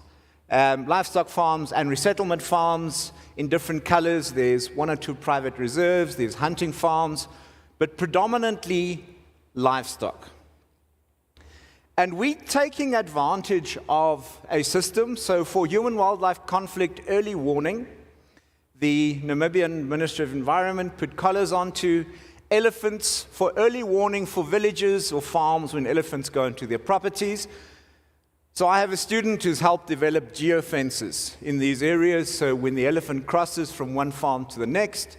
Livestock farms and resettlement farms in different colors. There's 1 or 2 private reserves, there's hunting farms, but predominantly livestock. And we're taking advantage of a system. So for human-wildlife conflict early warning, the Namibian Ministry of Environment put collars onto elephants for early warning for villages or farms when elephants go into their properties. So I have a student who's helped develop geofences in these areas, so when the elephant crosses from one farm to the next,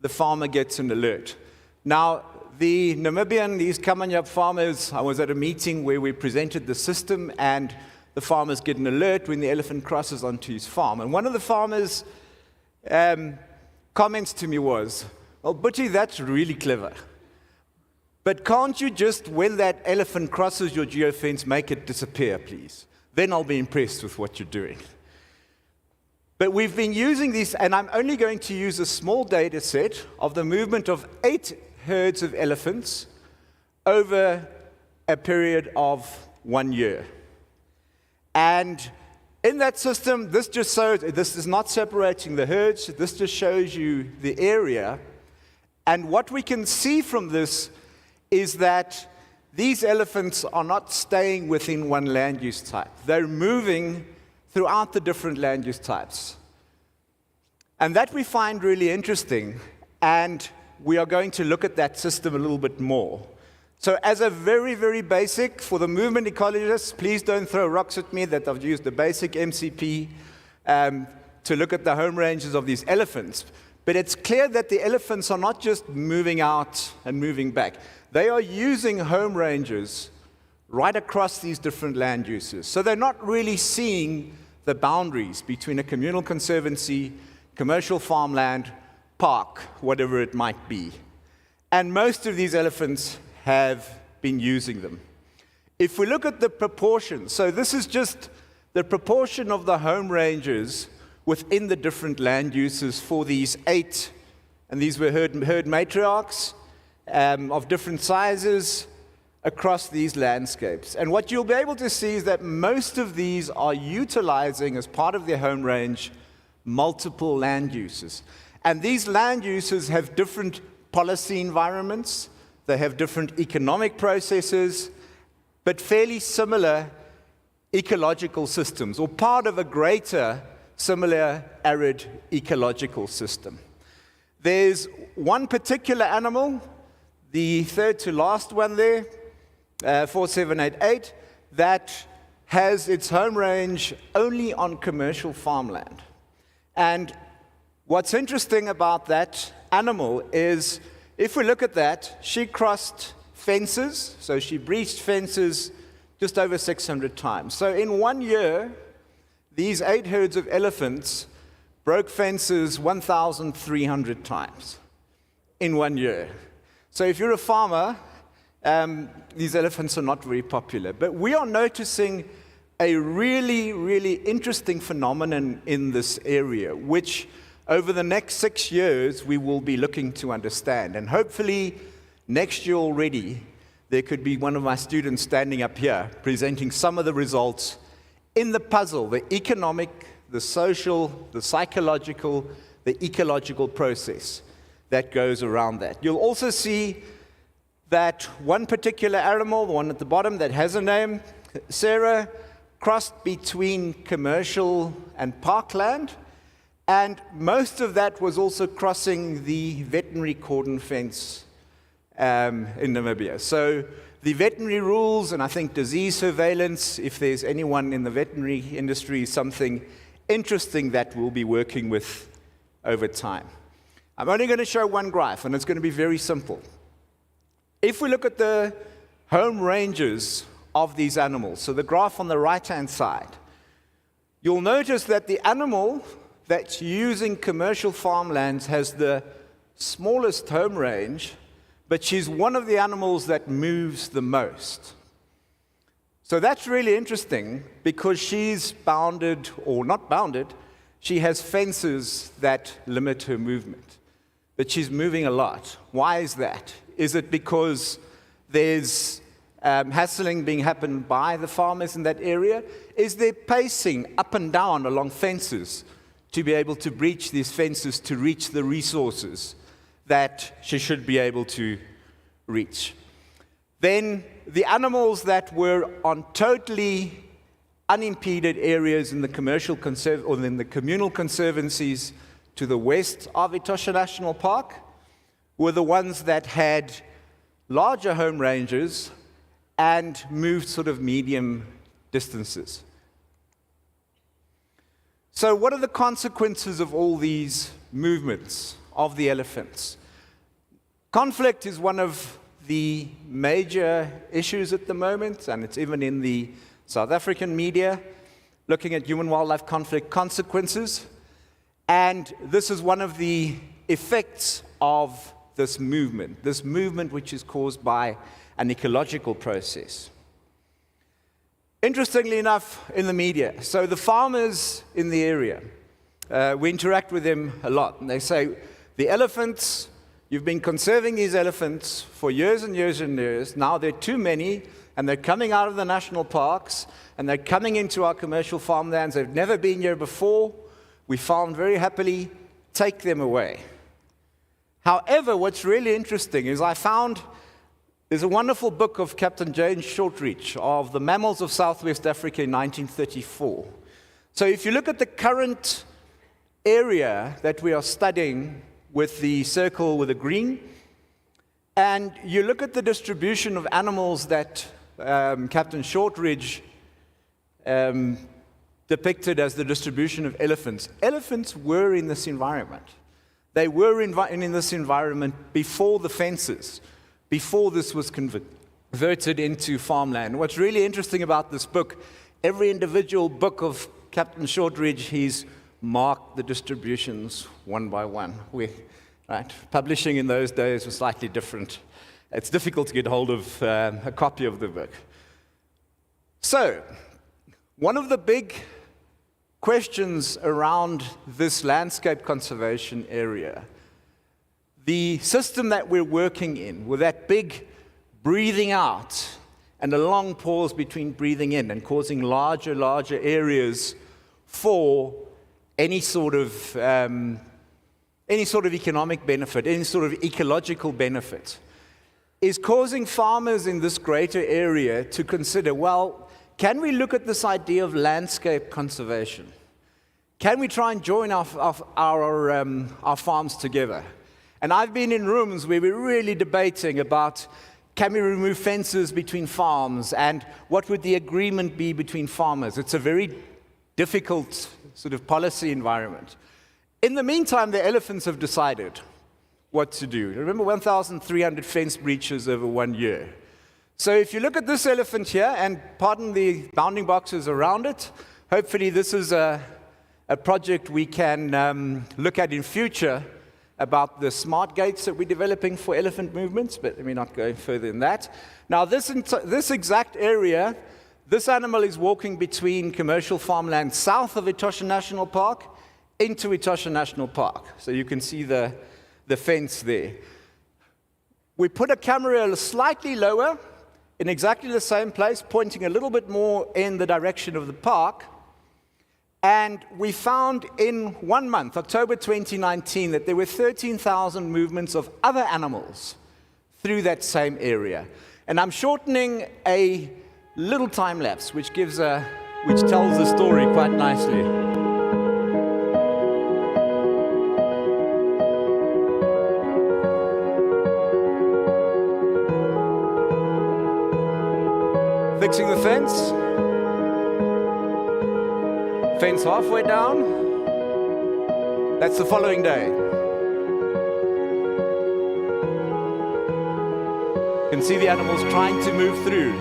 the farmer gets an alert. Now, the Namibian, these Kamanyap farmers, I was at a meeting where we presented the system, and the farmers get an alert when the elephant crosses onto his farm. And one of the farmers' comments to me was, "Well, Butchie, that's really clever. But can't you just, when that elephant crosses your geofence, make it disappear, please? Then I'll be impressed with what you're doing." But we've been using these, and I'm only going to use a small data set of the movement of 8 herds of elephants over a period of 1 year. And in that system, this just shows, this is not separating the herds, this just shows you the area. And what we can see from this is that these elephants are not staying within one land use type. They're moving throughout the different land use types. And that we find really interesting, and we are going to look at that system a little bit more. So as a very, very basic, for the movement ecologists, please don't throw rocks at me that I've used the basic MCP to look at the home ranges of these elephants. But it's clear that the elephants are not just moving out and moving back. They are using home ranges right across these different land uses. So they're not really seeing the boundaries between a communal conservancy, commercial farmland, park, whatever it might be. And most of these elephants have been using them. If we look at the proportion, so this is just the proportion of the home ranges within the different land uses for these 8, and these were herd matriarchs of different sizes across these landscapes. And what you'll be able to see is that most of these are utilizing, as part of their home range, multiple land uses. And these land uses have different policy environments, they have different economic processes, but fairly similar ecological systems, or part of a greater similar arid ecological system. There's one particular animal, the third to last one there, 4788, that has its home range only on commercial farmland. And what's interesting about that animal is, if we look at that, she crossed fences, so she breached fences just over 600 times. So in 1 year, these 8 herds of elephants broke fences 1,300 times in 1 year. So if you're a farmer, these elephants are not very popular. But we are noticing a really, really interesting phenomenon in this area, which over the next 6 years we will be looking to understand. And hopefully next year already, there could be one of my students standing up here presenting some of the results in the puzzle, the economic, the social, the psychological, the ecological process that goes around that. You'll also see that one particular animal, the one at the bottom that has a name, Sarah, crossed between commercial and parkland, and most of that was also crossing the veterinary cordon fence in Namibia. So the veterinary rules, and I think disease surveillance, if there's anyone in the veterinary industry, is something interesting that we'll be working with over time. I'm only going to show one graph, and it's going to be very simple. If we look at the home ranges of these animals, so the graph on the right-hand side, you'll notice that the animal that's using commercial farmlands has the smallest home range, but she's one of the animals that moves the most. So that's really interesting because she's bounded, or not bounded, she has fences that limit her movement. But she's moving a lot. Why is that? Is it because there's hassling being happened by the farmers in that area? Is there pacing up and down along fences to be able to breach these fences to reach the resources that she should be able to reach? Then the animals that were on totally unimpeded areas in the commercial or in the communal conservancies to the west of Etosha National Park were the ones that had larger home ranges and moved sort of medium distances. So what are the consequences of all these movements of the elephants? Conflict is one of the major issues at the moment, and it's even in the South African media, looking at human-wildlife conflict consequences. And this is one of the effects of this movement which is caused by an ecological process. Interestingly enough, in the media, so the farmers in the area, we interact with them a lot, and they say, the elephants, you've been conserving these elephants for years and years and years, now there are too many, and they're coming out of the national parks, and they're coming into our commercial farmlands, they've never been here before, we farm very happily, take them away. However, what's really interesting is there's a wonderful book of Captain James Shortreach of the mammals of Southwest Africa in 1934. So if you look at the current area that we are studying with the circle with the green, and you look at the distribution of animals that Captain Shortreach depicted as the distribution of elephants. Elephants were in this environment. They were in this environment before the fences, before this was converted into farmland. What's really interesting about this book, every individual book of Captain Shortreach, he's marked the distributions one by one. Publishing in those days was slightly different. It's difficult to get hold of a copy of the book. So, one of the big questions around this landscape conservation area, the system that we're working in, with that big breathing out and a long pause between breathing in and causing larger areas for any sort of economic benefit, any sort of ecological benefit, is causing farmers in this greater area to consider, well, can we look at this idea of landscape conservation? Can we try and join our farms together? And I've been in rooms where we're really debating about, can we remove fences between farms, and what would the agreement be between farmers? It's a very difficult sort of policy environment. In the meantime, the elephants have decided what to do. Remember, 1,300 fence breaches over 1 year. So if you look at this elephant here, and pardon the bounding boxes around it, hopefully this is a project we can look at in future about the smart gates that we're developing for elephant movements, but let me not go further than that. Now this exact area, this animal is walking between commercial farmland south of Etosha National Park into Etosha National Park. So you can see the fence there. We put a camera slightly lower in exactly the same place, pointing a little bit more in the direction of the park. And we found in 1 month, October 2019, that there were 13,000 movements of other animals through that same area. And I'm shortening a little time lapse, which tells the story quite nicely. Fixing the fence. Fence halfway down. That's the following day. You can see the animals trying to move through.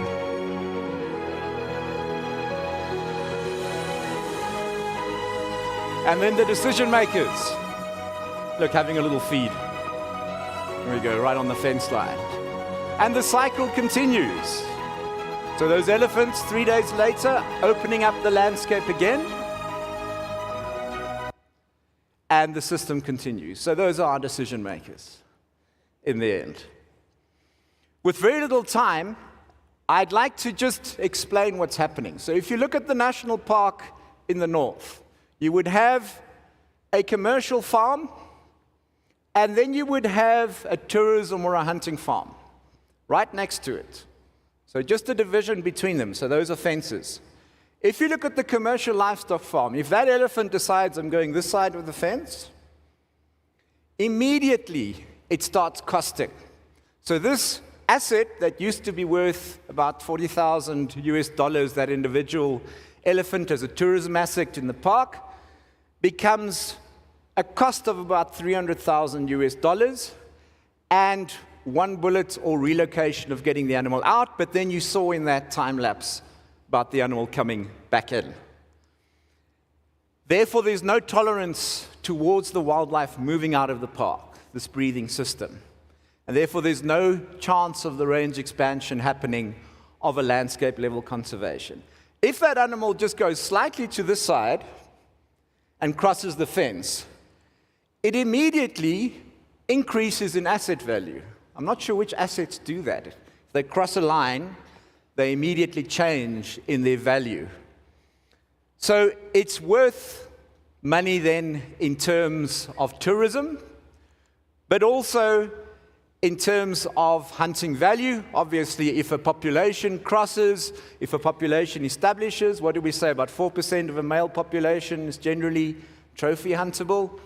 And then the decision makers. Look, having a little feed. There we go, right on the fence line. And the cycle continues. So those elephants, 3 days later, opening up the landscape again. And the system continues. So those are our decision makers in the end. With very little time, I'd like to just explain what's happening. So if you look at the national park in the north, you would have a commercial farm, and then you would have a tourism or a hunting farm right next to it. So just a division between them. So those are fences. If you look at the commercial livestock farm, if that elephant decides I'm going this side of the fence, immediately it starts costing. So this asset that used to be worth about $40,000, that individual elephant as a tourism asset in the park, becomes a cost of about $300,000 and one bullet or relocation of getting the animal out, but then you saw in that time lapse about the animal coming back in. Therefore, there's no tolerance towards the wildlife moving out of the park, this breathing system. And therefore, there's no chance of the range expansion happening of a landscape level conservation. If that animal just goes slightly to this side and crosses the fence, it immediately increases in asset value. I'm not sure which assets do that. If they cross a line, they immediately change in their value. So it's worth money then in terms of tourism, but also in terms of hunting value. Obviously, if a population crosses, if a population establishes, what do we say, about 4% of a male population is generally trophy huntable,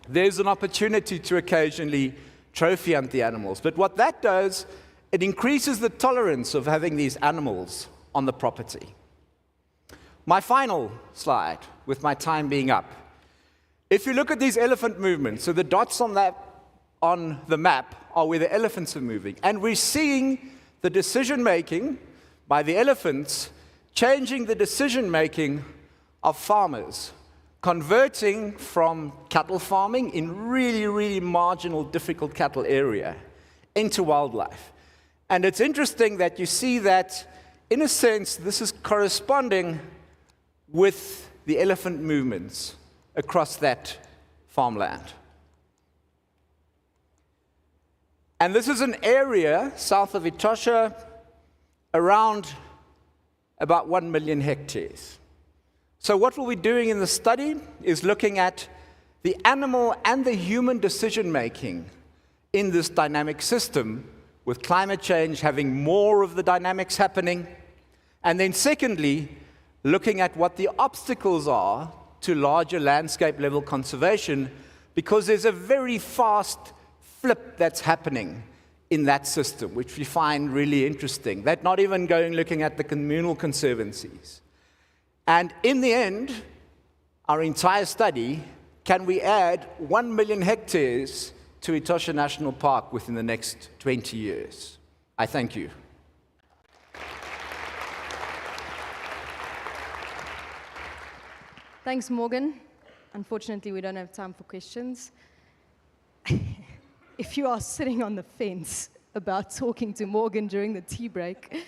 there's an opportunity to occasionally trophy hunt the animals. But what that does, it increases the tolerance of having these animals on the property. My final slide, with my time being up. If you look at these elephant movements, so the dots on the map are where the elephants are moving. And we're seeing the decision-making by the elephants changing the decision-making of farmers, converting from cattle farming in really, really marginal, difficult cattle area into wildlife. And it's interesting that you see that, in a sense, this is corresponding with the elephant movements across that farmland. And this is an area south of Etosha, around about 1 million hectares. So what we'll be doing in the study is looking at the animal and the human decision-making in this dynamic system, with climate change having more of the dynamics happening. And then secondly, looking at what the obstacles are to larger landscape level conservation, because there's a very fast flip that's happening in that system, which we find really interesting. That not even looking at the communal conservancies. And in the end, our entire study, can we add 1 million hectares to Etosha National Park within the next 20 years? I thank you. Thanks, Morgan. Unfortunately, we don't have time for questions. If you are sitting on the fence about talking to Morgan during the tea break,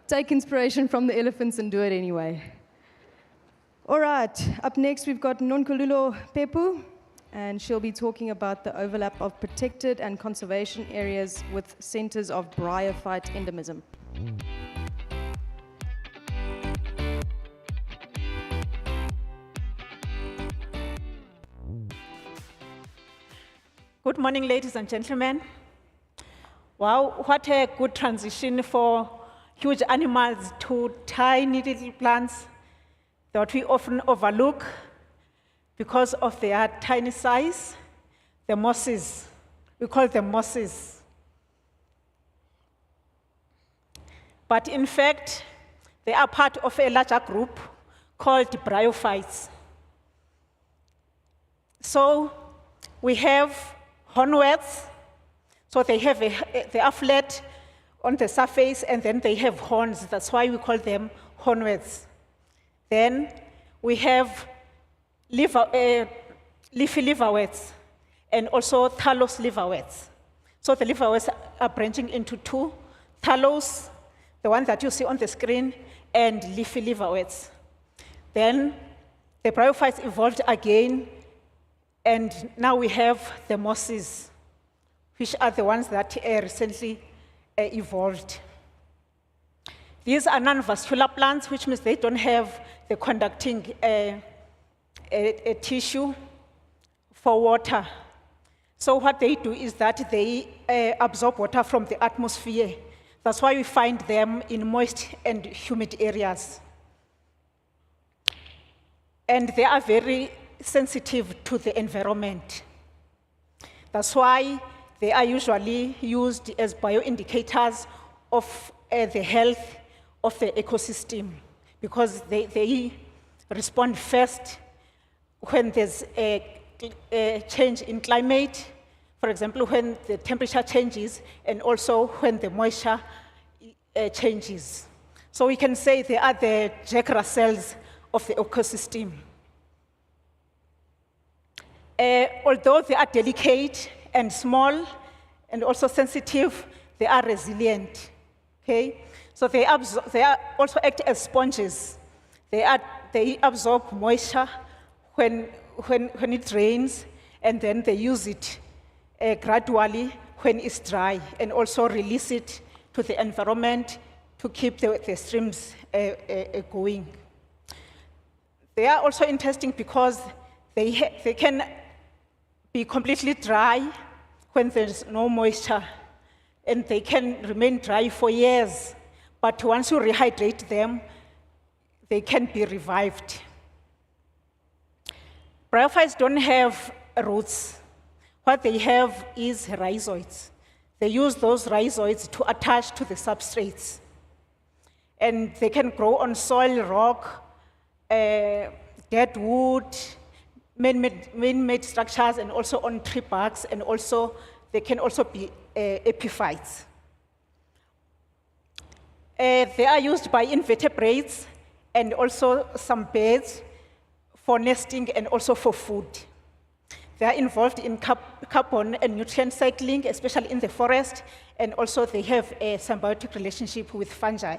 take inspiration from the elephants and do it anyway. All right, up next we've got Nonkululeko Pepu, and she'll be talking about the overlap of protected and conservation areas with centers of bryophyte endemism. Good morning, ladies and gentlemen. Wow, what a good transition for huge animals to tiny little plants that we often overlook because of their tiny size, the mosses. We call them mosses. But in fact, they are part of a larger group called bryophytes. So we have hornworts, so they are flat on the surface and then they have horns. That's why we call them hornworts. Then we have leafy liverworts and also thallus liverworts. So the liverworts are branching into two, thallus, the one that you see on the screen, and leafy liverworts. Then the bryophytes evolved again, and now we have the mosses, which are the ones that recently evolved. These are non-vascular plants, which means they don't have the conducting a tissue for water. So what they do is that they absorb water from the atmosphere. That's why we find them in moist and humid areas. And they are very sensitive to the environment. That's why they are usually used as bioindicators of the health of the ecosystem, because they respond first when there's a change in climate, for example, when the temperature changes, and also when the moisture changes. So we can say they are the Jack Russells of the ecosystem. Although they are delicate and small and also sensitive, they are resilient. Okay? So they also act as sponges. They absorb moisture when it rains, and then they use it gradually when it's dry, and also release it to the environment to keep the streams going. They are also interesting because they can be completely dry when there's no moisture, and they can remain dry for years. But once you rehydrate them, they can be revived. Bryophytes don't have roots. What they have is rhizoids. They use those rhizoids to attach to the substrates. And they can grow on soil, rock, dead wood, man-made structures, and also on tree barks, and also they can also be epiphytes. They are used by invertebrates and also some birds for nesting and also for food. They are involved in carbon and nutrient cycling, especially in the forest, and also they have a symbiotic relationship with fungi.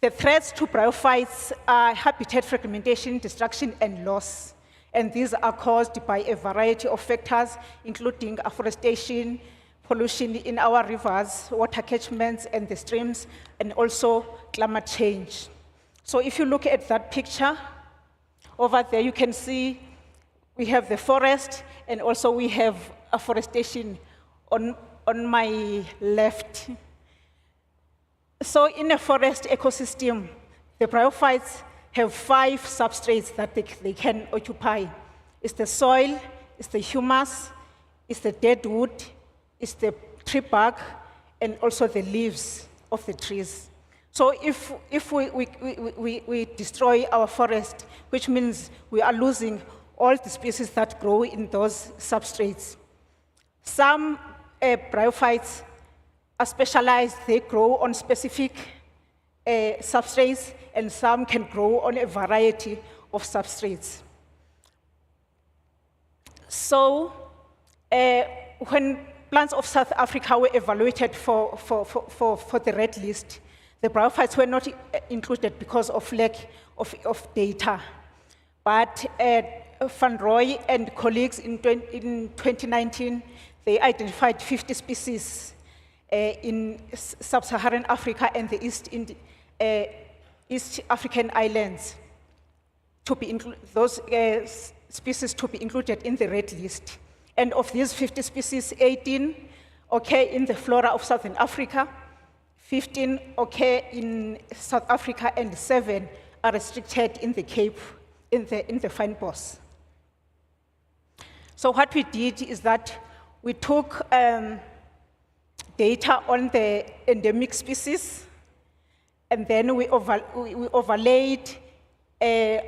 The threats to bryophytes are habitat fragmentation, destruction, and loss. And these are caused by a variety of factors, including afforestation, pollution in our rivers, water catchments, and the streams, and also climate change. So if you look at that picture, over there you can see we have the forest, and also we have afforestation on my left. So in a forest ecosystem, the bryophytes have 5 substrates that they can occupy. It's the soil, it's the humus, it's the dead wood, it's the tree bark, and also the leaves of the trees. So if we destroy our forest, which means we are losing all the species that grow in those substrates. Some bryophytes are specialized, they grow on specific substrates, and some can grow on a variety of substrates. So when plants of South Africa were evaluated for the red list, the bryophytes were not included because of lack of data. But Van Roy and colleagues in 2019, they identified 50 species in sub-Saharan Africa and the East African islands, to be those species to be included in the red list. And of these 50 species, 18 occur in the flora of Southern Africa, 15 occur in South Africa, and 7 are restricted in the Cape, in the fynbos. So what we did is that we took data on the endemic species, and then we overlaid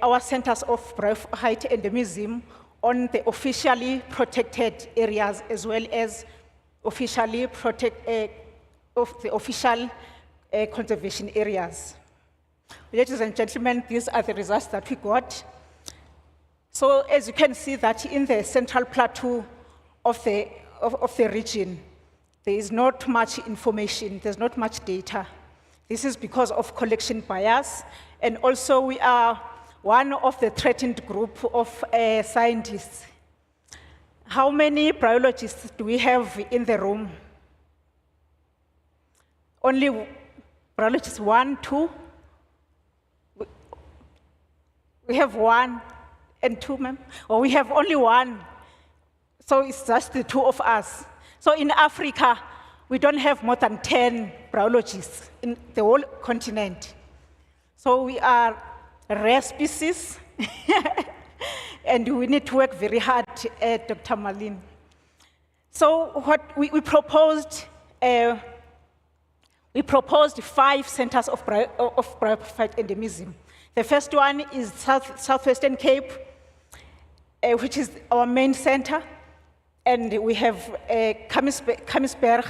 our centers of bryophyte endemism on the officially protected areas as well as officially the official conservation areas. Ladies and gentlemen, these are the results that we got. So as you can see that in the central plateau of the region, there is not much information, there's not much data. This is because of collection bias, and also we are one of the threatened group of scientists. How many biologists do we have in the room? Only biologists, 1, 2? We have 1 and 2, ma'am? Or we have only 1. So it's just the 2 of us. So in Africa, we don't have more than 10 biologists in the whole continent. So we are a rare species, and we need to work very hard, Dr. Malin. So what we proposed 5 centers of bryophyte endemism. The first one is Southwestern Cape, which is our main center, and we have Kamisberg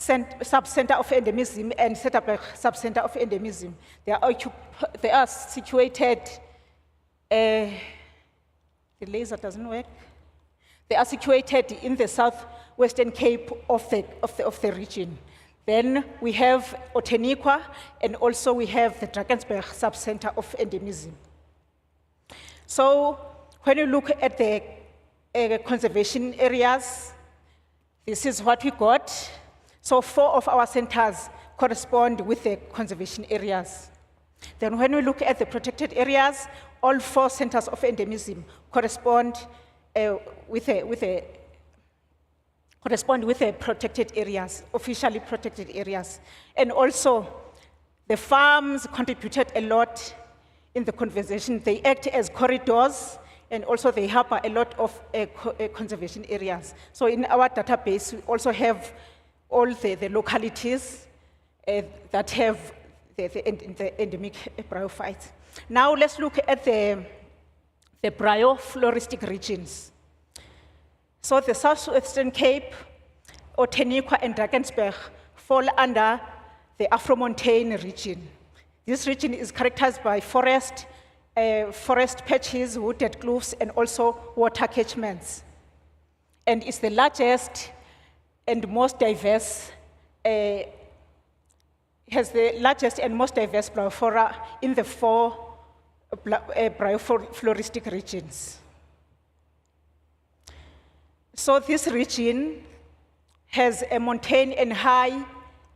sub-center of endemism and Zetterberg sub-center of endemism. They are situated, the laser doesn't work. They are situated in the southwestern Cape of the region. Then we have Oteniqua, and also we have the Drakensberg sub-center of endemism. So when you look at the conservation areas, this is what we got. So 4 of our centers correspond with the conservation areas. Then when we look at the protected areas, all 4 centers of endemism correspond with the protected areas, officially protected areas. And also, the farms contributed a lot in the conservation. They act as corridors, and also they harbor a lot of conservation areas. So in our database, we also have all the localities that have the endemic bryophytes. Now let's look at the bryofloristic regions. So the Southwestern Cape, Oteniqua, and Drakensberg fall under the Afromontane region. This region is characterized by forest patches, wooded kloofs, and also water catchments. And it's the largest and most diverse, has the largest and most diverse bioflora in the 4 biofloristic regions. So this region has a mountain and high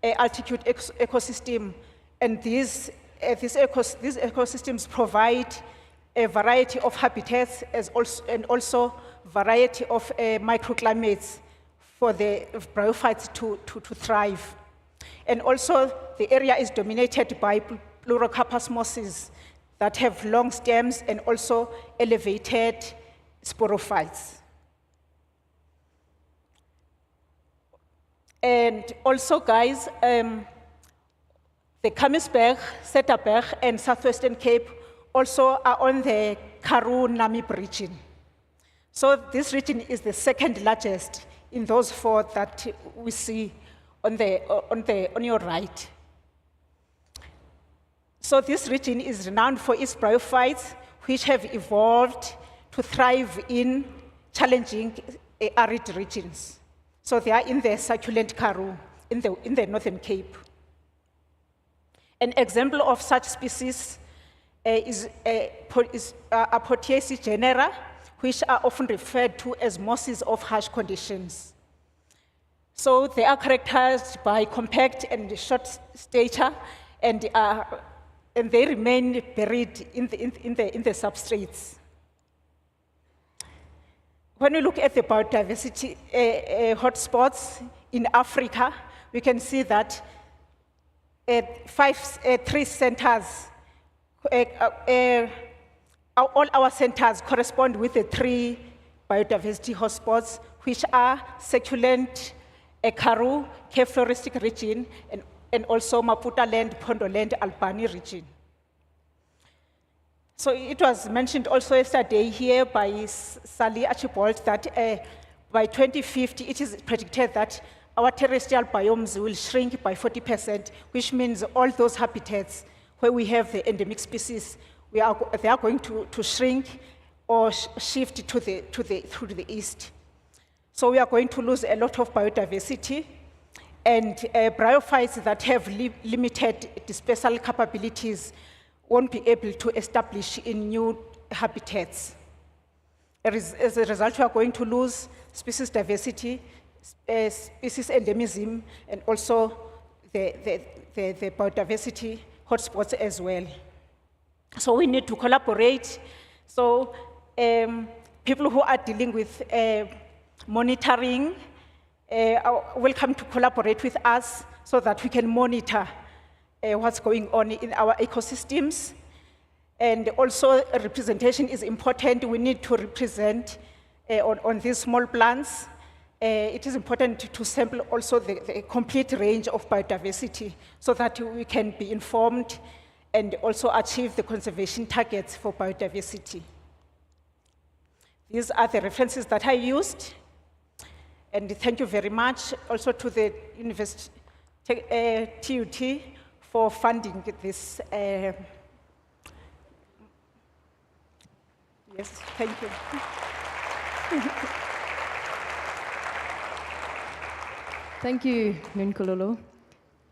altitude ecosystem, and these ecosystems provide a variety of habitats and also variety of microclimates for the bryophytes to thrive. And also, the area is dominated by pleurocarpus mosses that have long stems and also elevated sporophytes. And also, guys, the Kamisberg, Zetterberg, and Southwestern Cape also are on the Karoo-Namib region. So this region is the second largest in those 4 that we see on your right. So this region is renowned for its bryophytes, which have evolved to thrive in challenging arid regions. So they are in the succulent Karoo, in the Northern Cape. An example of such species is Apotheaceae genera, which are often referred to as mosses of harsh conditions. So they are characterized by compact and short stature, and they remain buried in the substrates. When we look at the biodiversity hotspots in Africa, we can see that three centers, all our centers correspond with the three biodiversity hotspots, which are succulent Karoo, Cape Floristic region, and also Maputa land, Pondo land, Albany region. So it was mentioned also yesterday here by Sally Archibald that by 2050, it is predicted that our terrestrial biomes will shrink by 40%, which means all those habitats where we have the endemic species, they are going to shrink or shift to the east. So we are going to lose a lot of biodiversity, and bryophytes that have limited dispersal capabilities won't be able to establish in new habitats. As a result, we are going to lose species diversity, species endemism, and also the biodiversity hotspots as well. So we need to collaborate. So people who are dealing with monitoring are welcome to collaborate with us so that we can monitor what's going on in our ecosystems. And also representation is important. We need to represent on these small plants. It is important to sample also the complete range of biodiversity so that we can be informed and also achieve the conservation targets for biodiversity. These are the references that I used. And thank you very much also to the University TUT for funding this. Yes, thank you. Thank you, Nunkululu.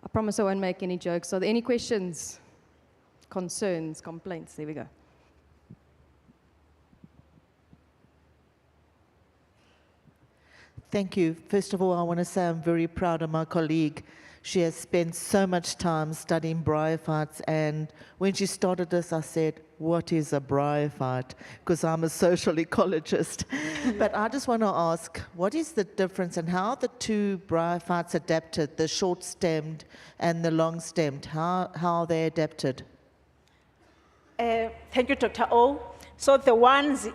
I promise I won't make any jokes. Are there any questions, concerns, complaints? There we go. Thank you. First of all, I want to say I'm very proud of my colleague. She has spent so much time studying bryophytes, and when she started this, I said, what is a bryophyte? Because I'm a social ecologist. But I just want to ask, what is the difference and how the two bryophytes adapted, the short-stemmed and the long-stemmed, how are they adapted? Thank you, Dr. O. So the ones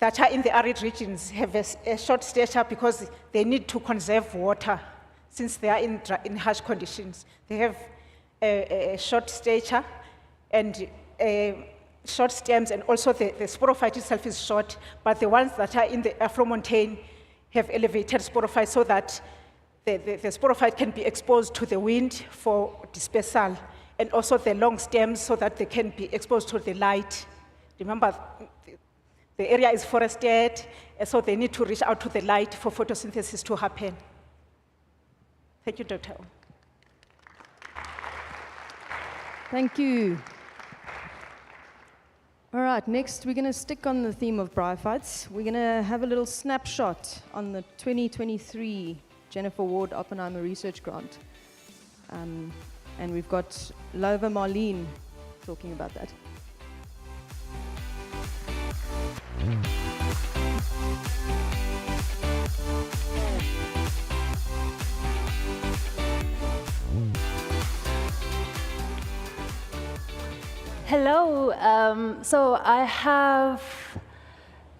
that are in the arid regions have a short stature because they need to conserve water since they are in harsh conditions. They have a short stature and short stems, and also the sporophyte itself is short, but the ones that are in the Afromontane have elevated sporophytes so that the sporophyte can be exposed to the wind for dispersal, and also the long stems so that they can be exposed to the light. Remember, the area is forested, so they need to reach out to the light for photosynthesis to happen. Thank you, Dr. O. Thank you. All right, next we're going to stick on the theme of bryophytes. We're going to have a little snapshot on the 2023 Jennifer Ward Oppenheimer Research Grant. And we've got Lova Marlene talking about that. Hello, so I have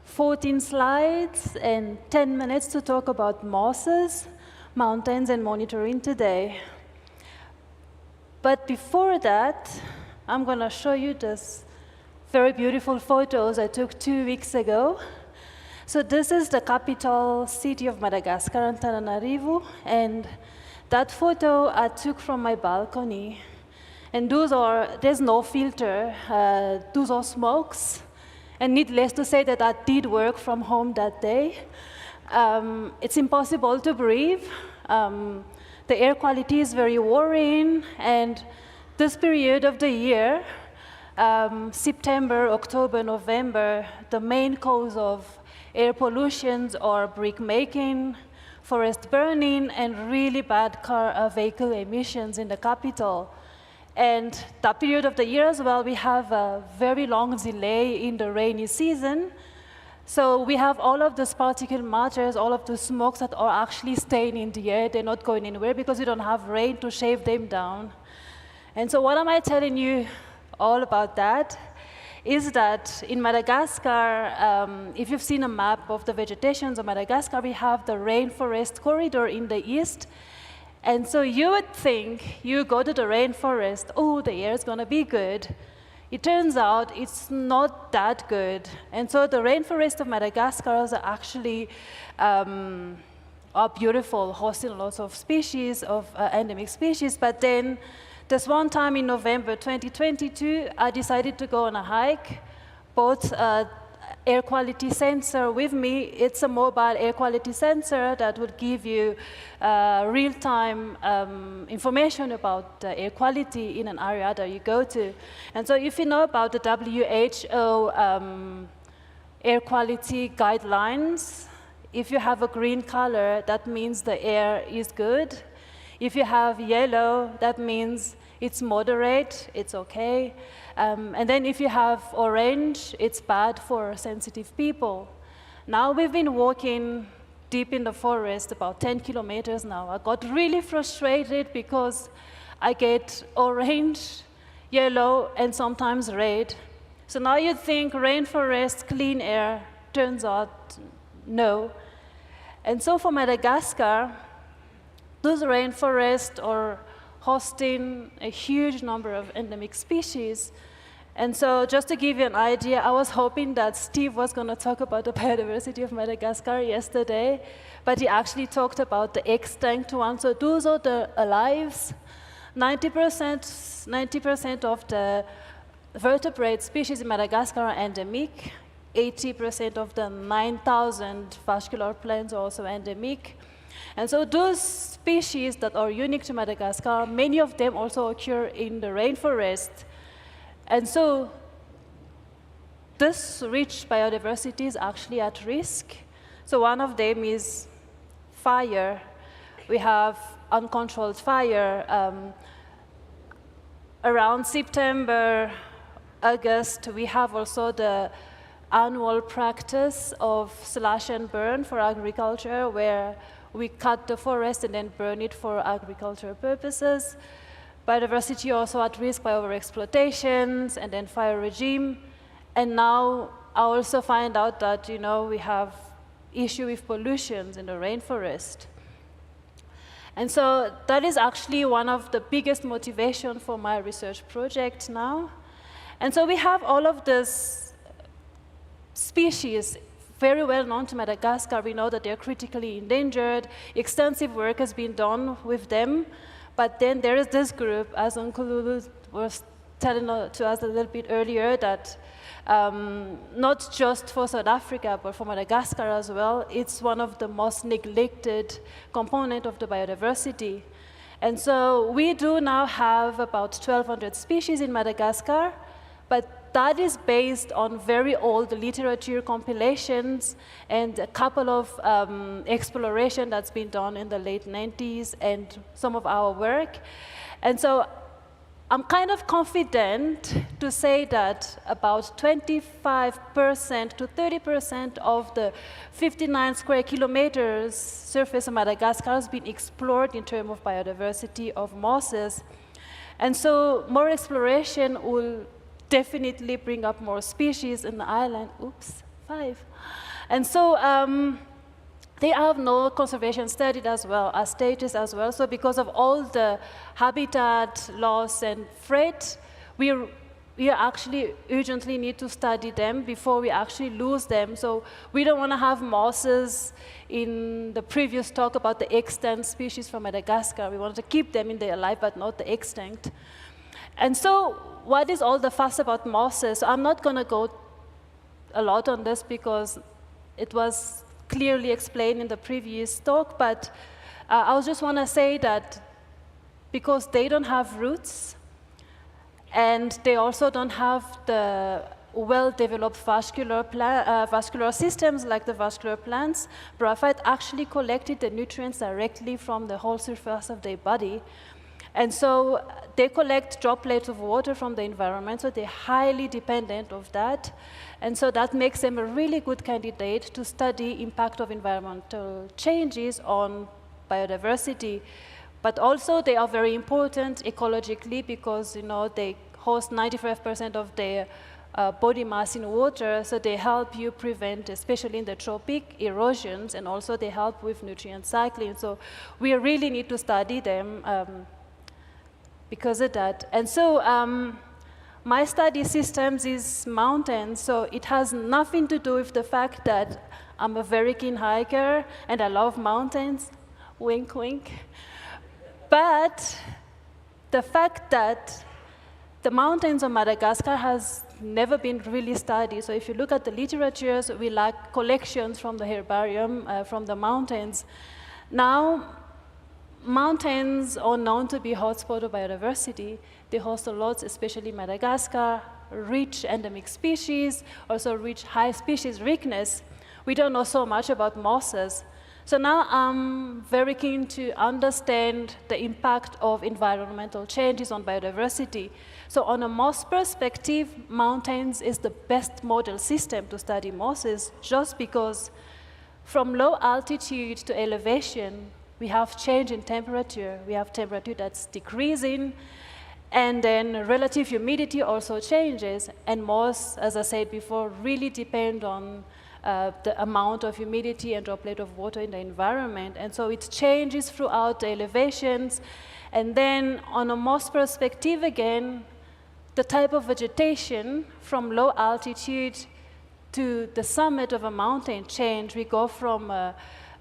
14 slides and 10 minutes to talk about mosses, mountains, and monitoring today. But before that, I'm going to show you this very beautiful photos I took 2 weeks ago. So this is the capital city of Madagascar, Antananarivo, and That photo I took from my balcony. And there's no filter. Those are smokes. And needless to say that I did work from home that day. It's impossible to breathe. The air quality is very worrying. And this period of the year, September, October, November, the main cause of air pollutions are brick making, forest burning, and really bad vehicle emissions in the capital. And that period of the year as well, we have a very long delay in the rainy season. So we have all of those particulate matters, all of the smokes that are actually staying in the air. They're not going anywhere because we don't have rain to shave them down. And so what am I telling you all about that? Is that in Madagascar, if you've seen a map of the vegetations of Madagascar, we have the rainforest corridor in the east. And so you would think, you go to the rainforest, oh, the air is going to be good. It turns out it's not that good. And so the rainforest of Madagascar is actually are beautiful, hosting lots of species, of endemic species. But then this one time in November 2022, I decided to go on a hike, bought an air quality sensor with me. It's a mobile air quality sensor that would give you real-time information about the air quality in an area that you go to. And so if you know about the WHO air quality guidelines, if you have a green color, that means the air is good. If you have yellow, that means it's moderate, it's okay. And then if you have orange, it's bad for sensitive people. Now we've been walking deep in the forest, about 10 kilometers now. I got really frustrated because I get orange, yellow, and sometimes red. So now you think rainforest, clean air, turns out no. And so for Madagascar, those rainforests are hosting a huge number of endemic species. And so just to give you an idea, I was hoping that Steve was going to talk about the biodiversity of Madagascar yesterday, but he actually talked about the extinct ones. So those are the alives. 90% of the vertebrate species in Madagascar are endemic. 80% of the 9,000 vascular plants are also endemic. And so those species that are unique to Madagascar, many of them also occur in the rainforest. And so this rich biodiversity is actually at risk. So one of them is fire. We have uncontrolled fire. Around September, August, we have also the annual practice of slash and burn for agriculture, where we cut the forest and then burn it for agricultural purposes. Biodiversity also at risk by overexploitations and then fire regime. And now I also find out that, you know, we have issue with pollutions in the rainforest. And so that is actually one of the biggest motivation for my research project now. And so we have all of these species very well known to Madagascar. We know that they're critically endangered. Extensive work has been done with them. But then there is this group, as Uncle Lulu was telling to us a little bit earlier, that not just for South Africa, but for Madagascar as well, it's one of the most neglected components of the biodiversity. And so we do now have about 1,200 species in Madagascar, but that is based on very old literature compilations and a couple of exploration that's been done in the late 90s and some of our work. And so I'm kind of confident to say that about 25% to 30% of the 59 square kilometers surface of Madagascar has been explored in terms of biodiversity of mosses. And so more exploration will definitely bring up more species in the island. Oops, 5. And so they have no conservation stages as well. So because of all the habitat loss and threat, we're we actually urgently need to study them before we actually lose them. So we don't want to have mosses in the previous talk about the extant species from Madagascar. We wanted to keep them in their life, but not the extinct. And so what is all the fuss about mosses? So I'm not going to go a lot on this because it was clearly explained in the previous talk, but I just want to say that because they don't have roots, and they also don't have the well-developed vascular systems like the vascular plants, bryophytes actually collected the nutrients directly from the whole surface of their body. And so they collect droplets of water from the environment, so they're highly dependent of that. And so that makes them a really good candidate to study impact of environmental changes on biodiversity. But also they are very important ecologically because they host 95% of their body mass in water, so they help you prevent, especially in the tropic, erosions, and also they help with nutrient cycling. So we really need to study them because of that. And so my study systems is mountains, so it has nothing to do with the fact that I'm a very keen hiker and I love mountains, wink, wink. But the fact that the mountains of Madagascar has never been really studied. So if you look at the literatures, we lack collections from the herbarium, from the mountains. Now, mountains are known to be hotspots of biodiversity. They host a lot, especially Madagascar, rich endemic species, also rich high species richness. We don't know so much about mosses. So now I'm very keen to understand the impact of environmental changes on biodiversity. So on a moss perspective, mountains is the best model system to study mosses, just because from low altitude to elevation, we have change in temperature. We have temperature that's decreasing, and then relative humidity also changes. And moss, as I said before, really depend on the amount of humidity and droplet of water in the environment. And so it changes throughout the elevations. And then on a moss perspective again, the type of vegetation from low altitude to the summit of a mountain change. We go from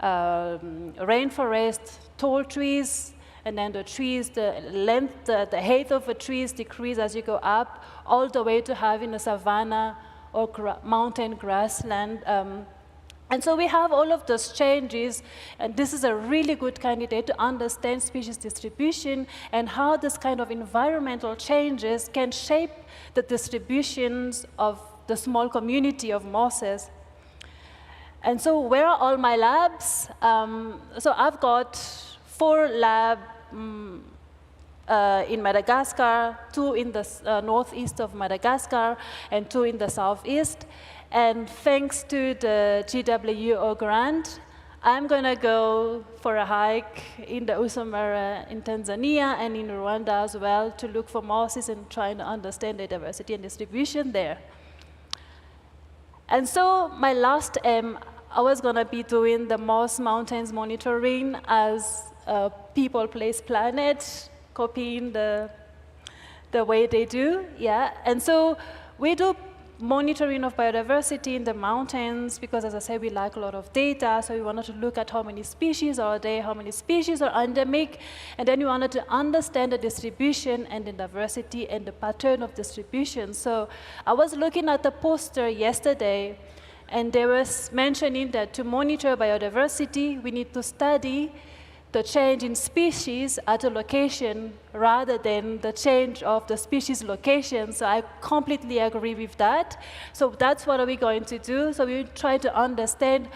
rainforest, tall trees, and then the trees, the length, the height of the trees decrease as you go up, all the way to having a savanna or mountain grassland. And so we have all of those changes, and this is a really good candidate to understand species distribution and how this kind of environmental changes can shape the distributions of the small community of mosses. And so where are all my labs? So I've got 4 labs in Madagascar, 2 in the northeast of Madagascar, and 2 in the southeast. And thanks to the GWO grant, I'm going to go for a hike in the Usumara in Tanzania and in Rwanda as well to look for mosses and trying to understand the diversity and distribution there. And so my last aim, I was going to be doing the moss mountains monitoring as people, place, planet, copying the way they do, yeah. And so we do monitoring of biodiversity in the mountains because, as I said, we like a lot of data, so we wanted to look at how many species are there, how many species are endemic, and then we wanted to understand the distribution and the diversity and the pattern of distribution. So I was looking at the poster yesterday, and they were mentioning that to monitor biodiversity, we need to study the change in species at a location rather than the change of the species location. So I completely agree with that. So that's what we're going to do. So we try to understand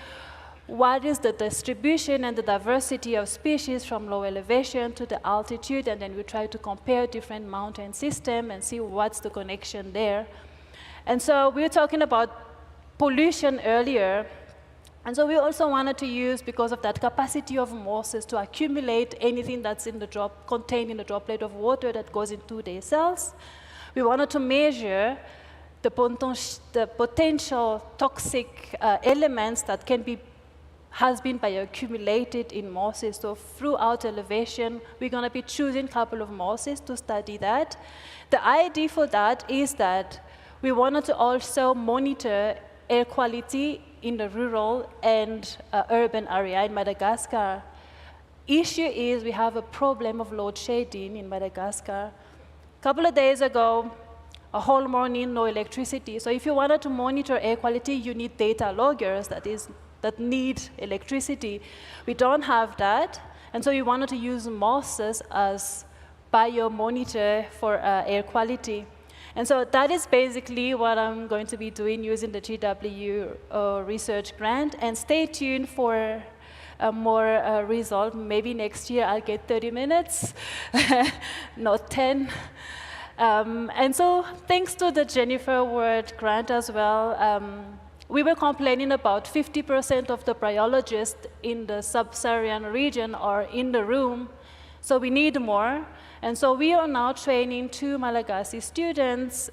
what is the distribution and the diversity of species from low elevation to the altitude, and then we try to compare different mountain systems and see what's the connection there. And so we were talking about pollution earlier. And so we also wanted to use, because of that capacity of mosses to accumulate anything that's in the contained in the droplet of water that goes into their cells, we wanted to measure the potential toxic elements that can be has been bioaccumulated in mosses. So throughout elevation, we're going to be choosing a couple of mosses to study that. The idea for that is that we wanted to also monitor air quality in the rural and urban area in Madagascar. Issue is we have a problem of load shedding in Madagascar. A couple of days ago, a whole morning, no electricity. So if you wanted to monitor air quality, you need data loggers that need electricity. We don't have that, and so we wanted to use mosses as biomonitor for air quality. And so that is basically what I'm going to be doing using the GW research grant. And stay tuned for more result. Maybe next year I'll get 30 minutes, not 10. And so thanks to the Jennifer Award grant as well, we were complaining about 50% of the biologists in the sub-Saharan region are in the room, so we need more. And so we are now training 2 Malagasy students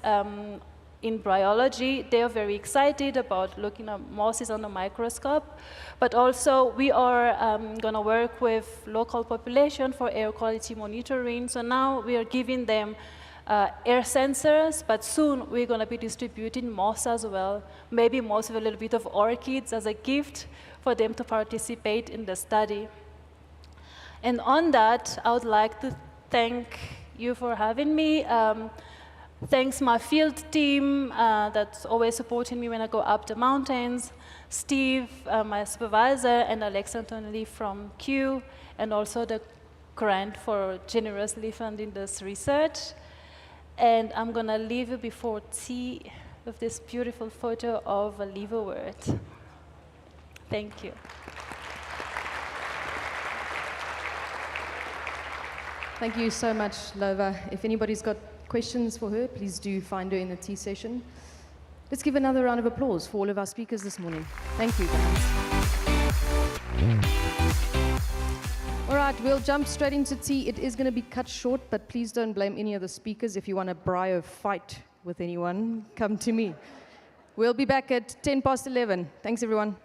in biology. They are very excited about looking at mosses on a microscope, but also we are going to work with local population for air quality monitoring. So now we are giving them air sensors, but soon we're going to be distributing moss as well, maybe moss with a little bit of orchids as a gift for them to participate in the study. And on that, I would like to thank you for having me. Thanks my field team that's always supporting me when I go up the mountains, Steve, my supervisor, and Alex Antonelli from Q, and also the grant for generously funding this research. And I'm going to leave you before tea with this beautiful photo of a liverwort. Thank you. Thank you so much, Lova. If anybody's got questions for her, please do find her in the tea session. Let's give another round of applause for all of our speakers this morning. Thank you, guys. All right, we'll jump straight into tea. It is going to be cut short, but please don't blame any of the speakers. If you want a brio fight with anyone, come to me. We'll be back at 11:10. Thanks, everyone.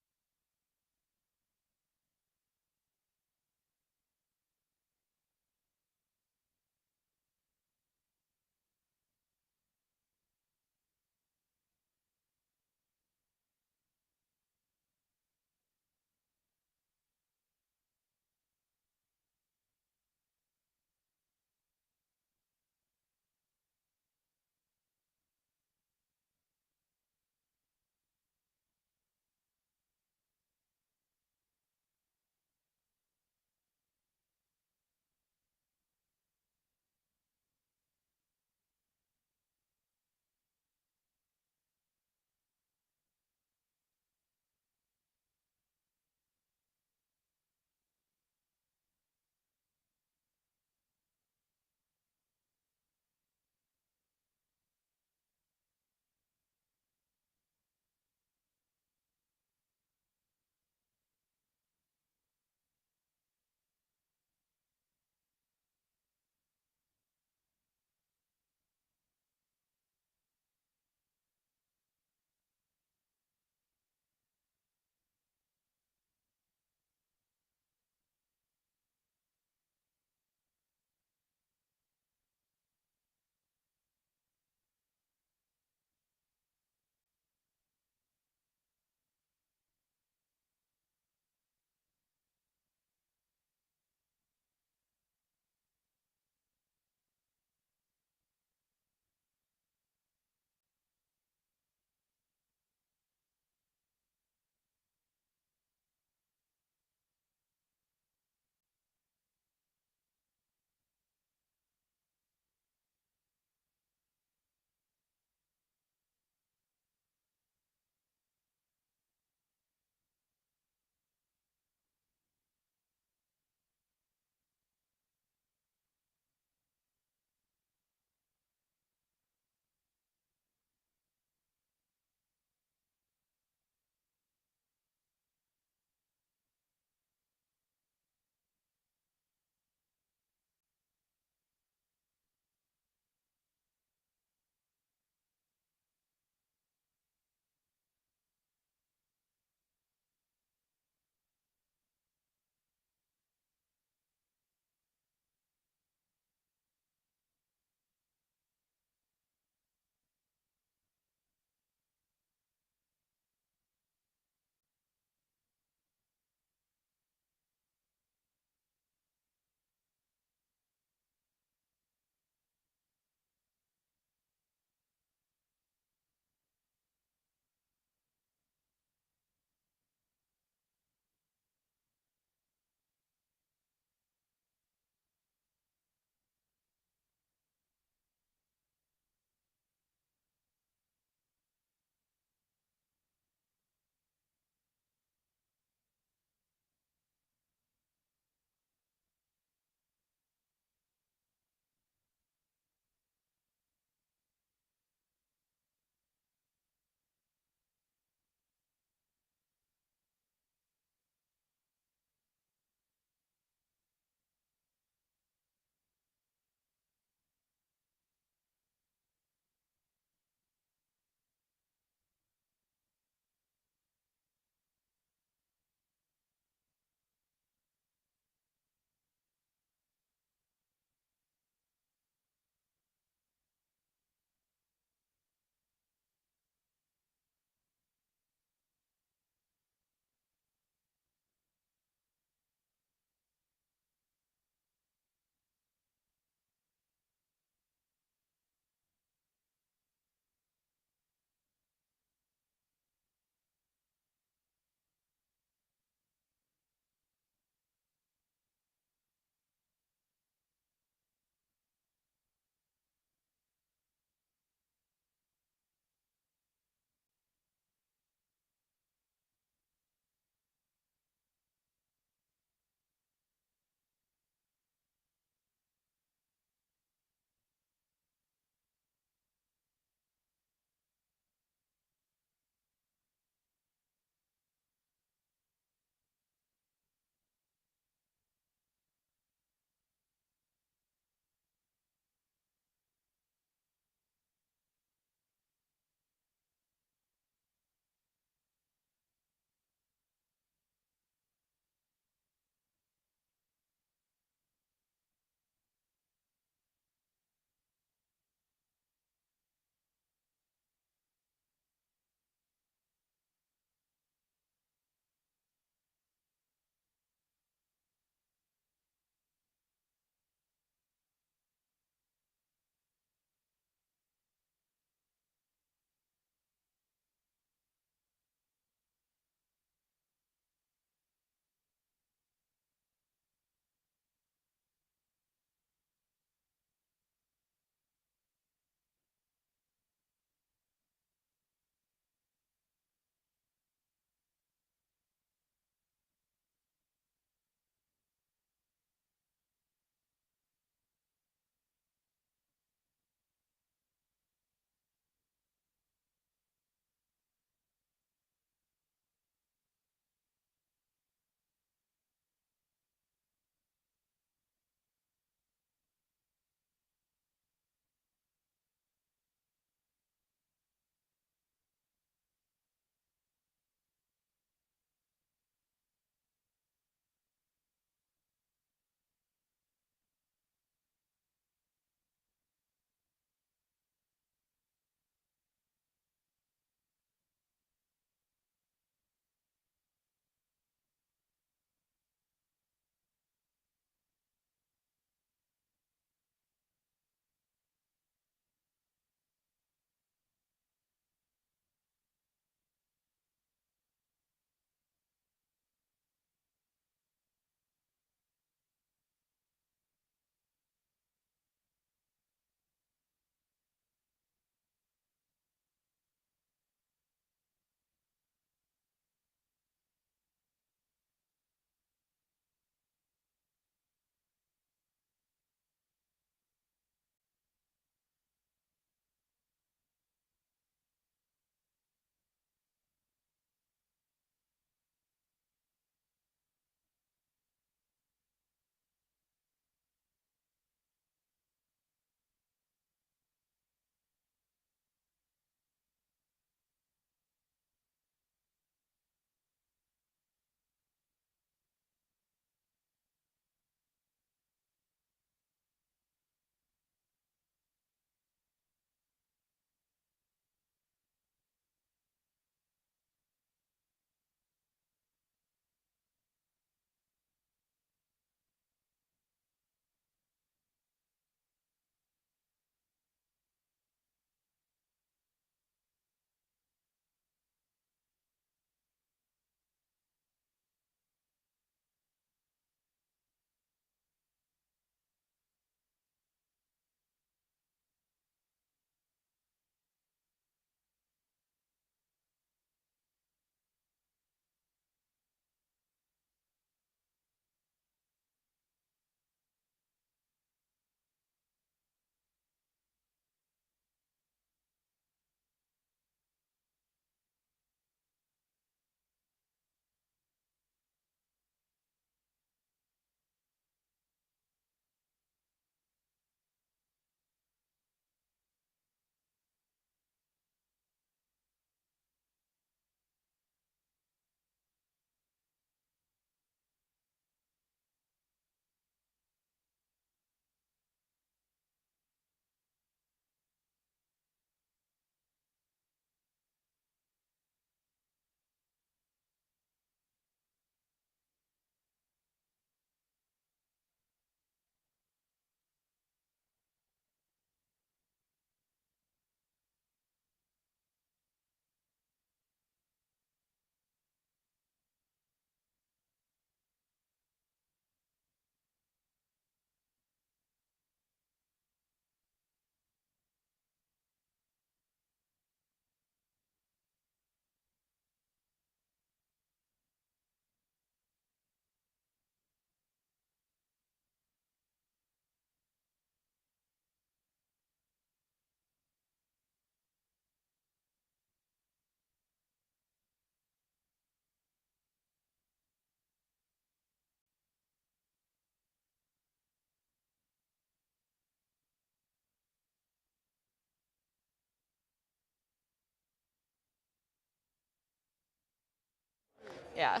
Yeah.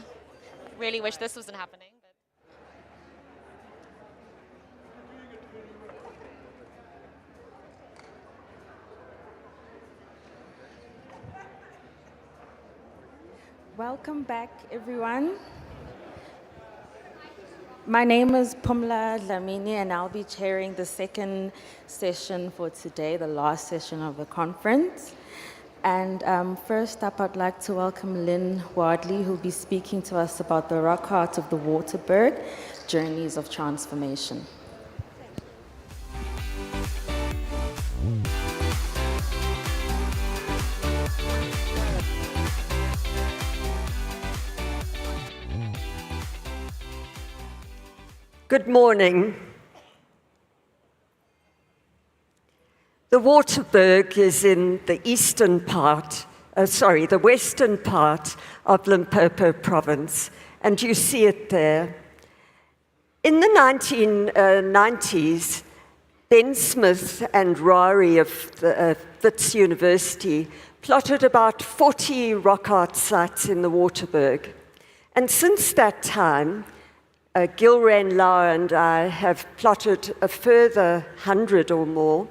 Really wish this wasn't happening. Welcome back, everyone. My name is Pumla Dlamini, and I'll be chairing the second session for today, the last session of the conference. And first up, I'd like to welcome Lynn Wadley, who'll be speaking to us about the rock art of the Waterberg, Journeys of Transformation. Good morning. The Waterberg is in the the western part of Limpopo province, and you see it there. In the 1990s, Ben Smith and Rari of Wits University plotted about 40 rock art sites in the Waterberg. And since that time, Gilran Lau and I have plotted a further 100 or more,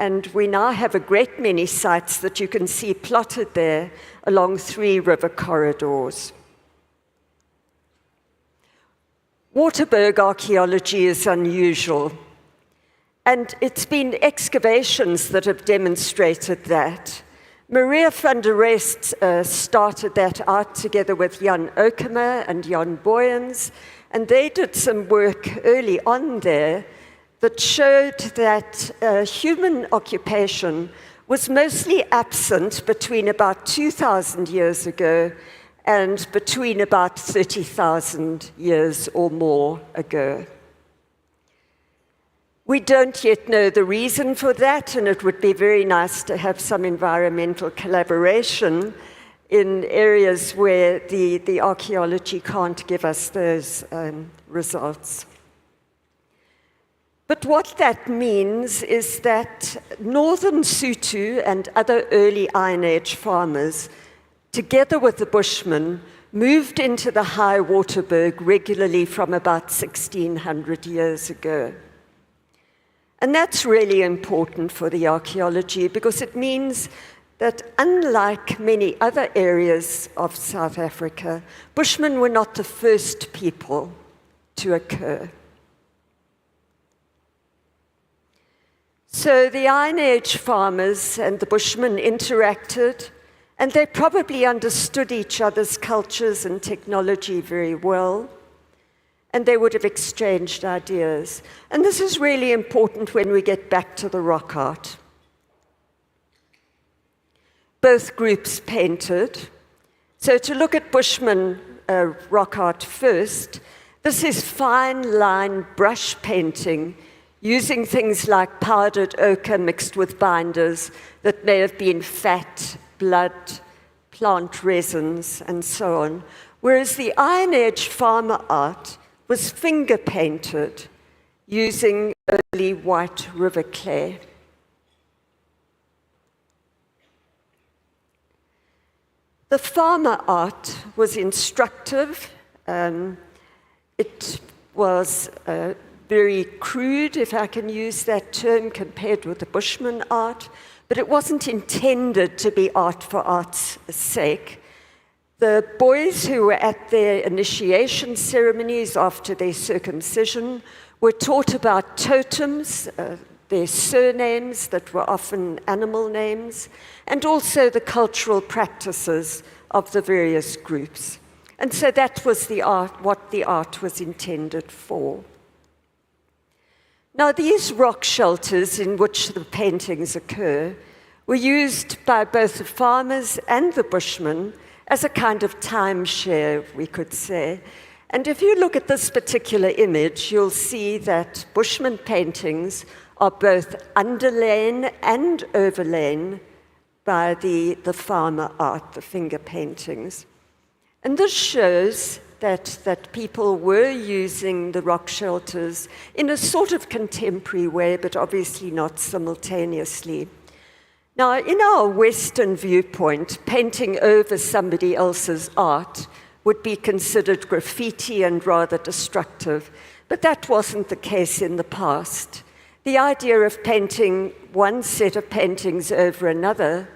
and we now have a great many sites that you can see plotted there along 3 river corridors. Waterberg archaeology is unusual, and it's been excavations that have demonstrated that. Maria van der Rest started that out together with Jan Okemer and Jan Boyens, and they did some work early on there that showed that human occupation was mostly absent between about 2,000 years ago and between about 30,000 years or more ago. We don't yet know the reason for that, and it would be very nice to have some environmental collaboration in areas where the archaeology can't give us those results. But what that means is that northern Sotho and other early Iron Age farmers, together with the Bushmen, moved into the High Waterberg regularly from about 1,600 years ago. And that's really important for the archaeology because it means that unlike many other areas of South Africa, Bushmen were not the first people to occur. So the Iron Age farmers and the Bushmen interacted, and they probably understood each other's cultures and technology very well, and they would have exchanged ideas. And this is really important when we get back to the rock art. Both groups painted. So to look at Bushman rock art first, this is fine line brush painting using things like powdered ochre mixed with binders that may have been fat, blood, plant resins, and so on. Whereas the Iron Age farmer art was finger painted using early white river clay. The farmer art was instructive. It was very crude, if I can use that term, compared with the Bushman art, but it wasn't intended to be art for art's sake. The boys who were at their initiation ceremonies after their circumcision were taught about totems, their surnames that were often animal names, and also the cultural practices of the various groups. And so that was the art, what the art was intended for. Now, these rock shelters in which the paintings occur were used by both the farmers and the Bushmen as a kind of timeshare, we could say. And if you look at this particular image, you'll see that Bushman paintings are both underlain and overlain by the farmer art, the finger paintings. And this shows that people were using the rock shelters in a sort of contemporary way, but obviously not simultaneously. Now, in our Western viewpoint, painting over somebody else's art would be considered graffiti and rather destructive. But that wasn't the case in the past. The idea of painting one set of paintings over another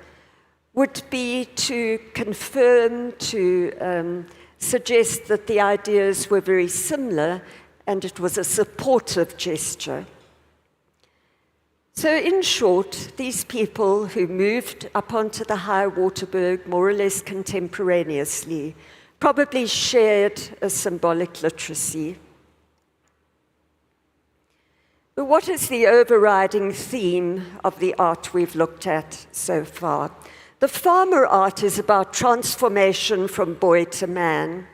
would be to confirm, to suggest that the ideas were very similar, and it was a supportive gesture. So in short, these people who moved up onto the high Waterberg more or less contemporaneously probably shared a symbolic literacy. But what is the overriding theme of the art we've looked at so far? The farmer art is about transformation from boy to man,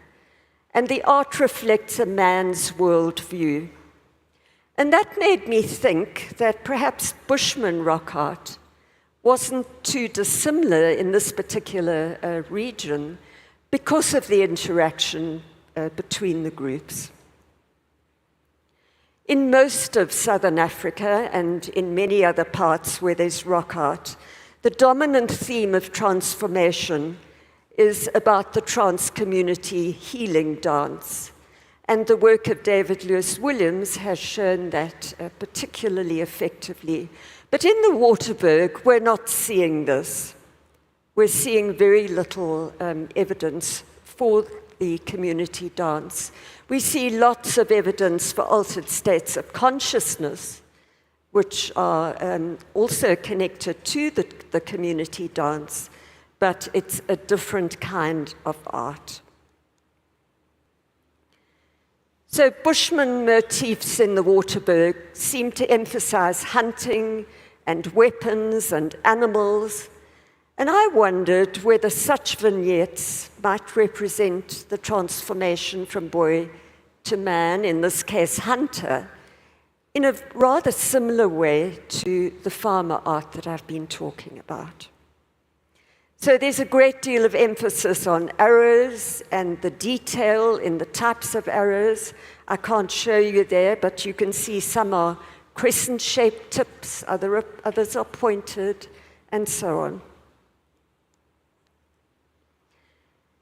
and the art reflects a man's worldview. And that made me think that perhaps Bushman rock art wasn't too dissimilar in this particular region because of the interaction between the groups. In most of southern Africa and in many other parts where there's rock art, the dominant theme of transformation is about the trans-community healing dance. And the work of David Lewis Williams has shown that particularly effectively. But in the Waterberg, we're not seeing this. We're seeing very little evidence for the community dance. We see lots of evidence for altered states of consciousness, which are also connected to the community dance, but it's a different kind of art. So Bushman motifs in the Waterberg seem to emphasize hunting and weapons and animals, and I wondered whether such vignettes might represent the transformation from boy to man, in this case hunter, in a rather similar way to the farmer art that I've been talking about. So there's a great deal of emphasis on arrows and the detail in the types of arrows. I can't show you there, but you can see some are crescent-shaped tips, others are pointed, and so on.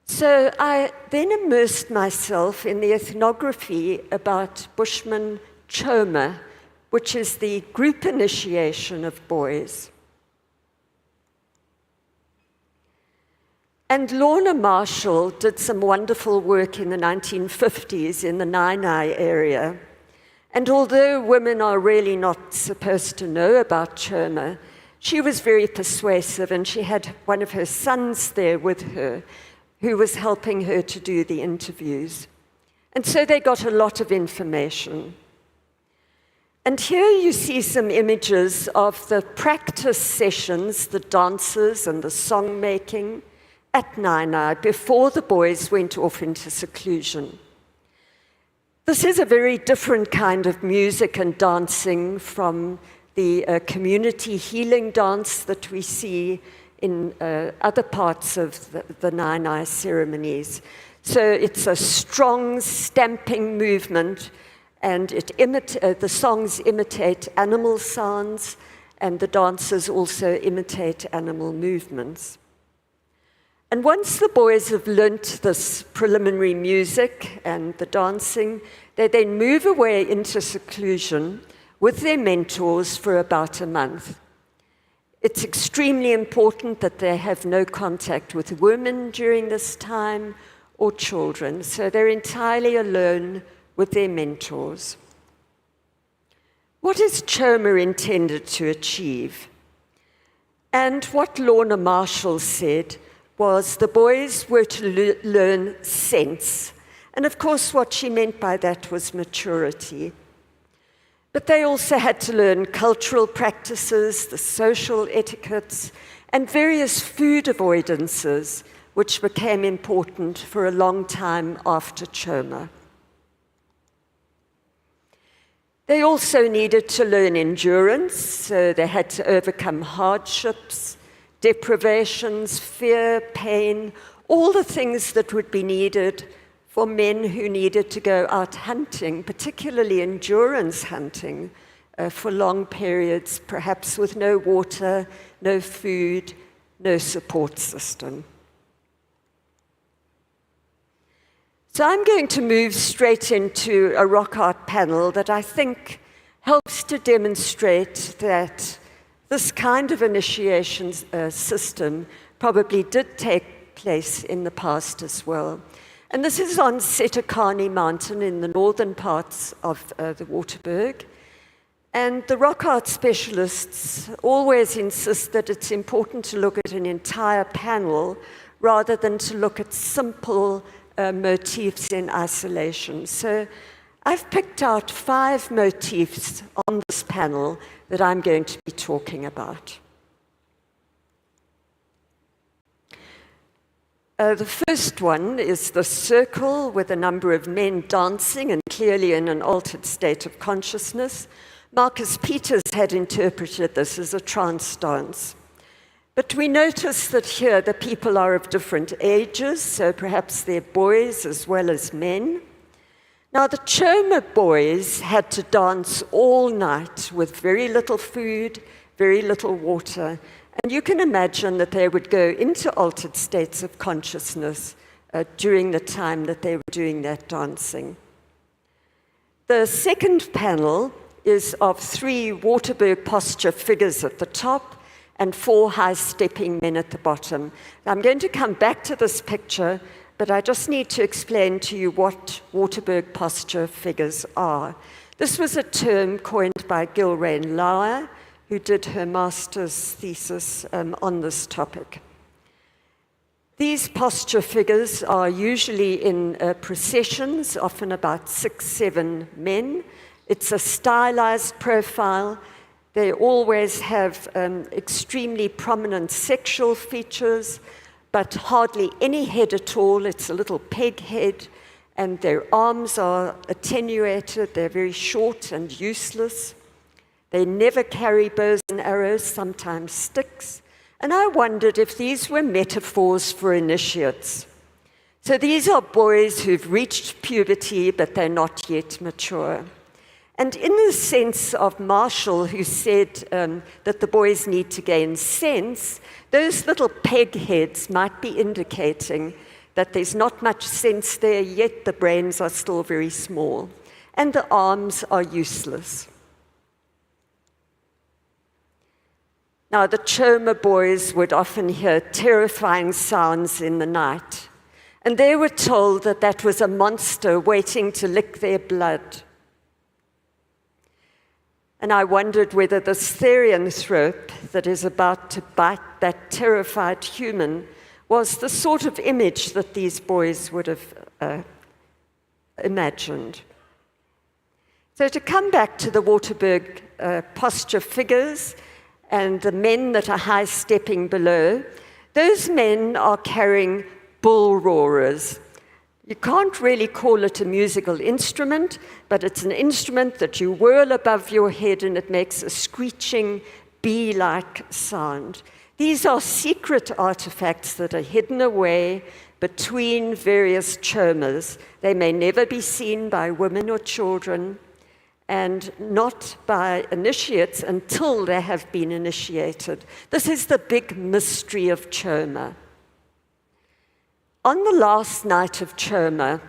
So I then immersed myself in the ethnography about Bushman Choma, which is the group initiation of boys. And Lorna Marshall did some wonderful work in the 1950s in the Nainai area. And although women are really not supposed to know about Choma, she was very persuasive, and she had one of her sons there with her who was helping her to do the interviews. And so they got a lot of information. And here you see some images of the practice sessions, the dances and the song making at Nainai before the boys went off into seclusion. This is a very different kind of music and dancing from the community healing dance that we see in other parts of the Nainai ceremonies. So it's a strong stamping movement, and the songs imitate animal sounds, and the dancers also imitate animal movements. And once the boys have learnt this preliminary music and the dancing, they then move away into seclusion with their mentors for about a month. It's extremely important that they have no contact with women during this time or children, so they're entirely alone with their mentors. What is Choma intended to achieve? And what Lorna Marshall said was the boys were to learn sense. And of course, what she meant by that was maturity. But they also had to learn cultural practices, the social etiquettes, and various food avoidances, which became important for a long time after Choma. They also needed to learn endurance, so they had to overcome hardships, deprivations, fear, pain, all the things that would be needed for men who needed to go out hunting, particularly endurance hunting, for long periods, perhaps with no water, no food, no support system. So I'm going to move straight into a rock art panel that I think helps to demonstrate that this kind of initiation system probably did take place in the past as well. And this is on Setakani Mountain in the northern parts of the Waterberg. And the rock art specialists always insist that it's important to look at an entire panel rather than to look at simple motifs in isolation. So I've picked out 5 motifs on this panel that I'm going to be talking about. The first one is the circle with a number of men dancing and clearly in an altered state of consciousness. Marcus Peters had interpreted this as a trance dance. But we notice that here the people are of different ages, so perhaps they're boys as well as men. Now, the Choma boys had to dance all night with very little food, very little water, and you can imagine that they would go into altered states of consciousness during the time that they were doing that dancing. The second panel is of 3 Waterberg posture figures at the top and 4 high-stepping men at the bottom. I'm going to come back to this picture, but I just need to explain to you what Waterberg posture figures are. This was a term coined by Gilrain Lauer, who did her master's thesis on this topic. These posture figures are usually in processions, often about 6, 7 men. It's a stylized profile. They always have extremely prominent sexual features, but hardly any head at all. It's a little peg head, and their arms are attenuated. They're very short and useless. They never carry bows and arrows, sometimes sticks. And I wondered if these were metaphors for initiates. So these are boys who've reached puberty, but they're not yet mature. And in the sense of Marshall, who said that the boys need to gain sense, those little peg heads might be indicating that there's not much sense there, yet the brains are still very small, and the arms are useless. Now, the Choma boys would often hear terrifying sounds in the night, and they were told that that was a monster waiting to lick their blood. And I wondered whether this therianthrope that is about to bite that terrified human was the sort of image that these boys would have imagined. So to come back to the Waterberg posture figures and the men that are high-stepping below, those men are carrying bull roarers. You can't really call it a musical instrument, but it's an instrument that you whirl above your head and it makes a screeching, bee-like sound. These are secret artifacts that are hidden away between various chomas. They may never be seen by women or children, and not by initiates until they have been initiated. This is the big mystery of choma. On the last night of Choma,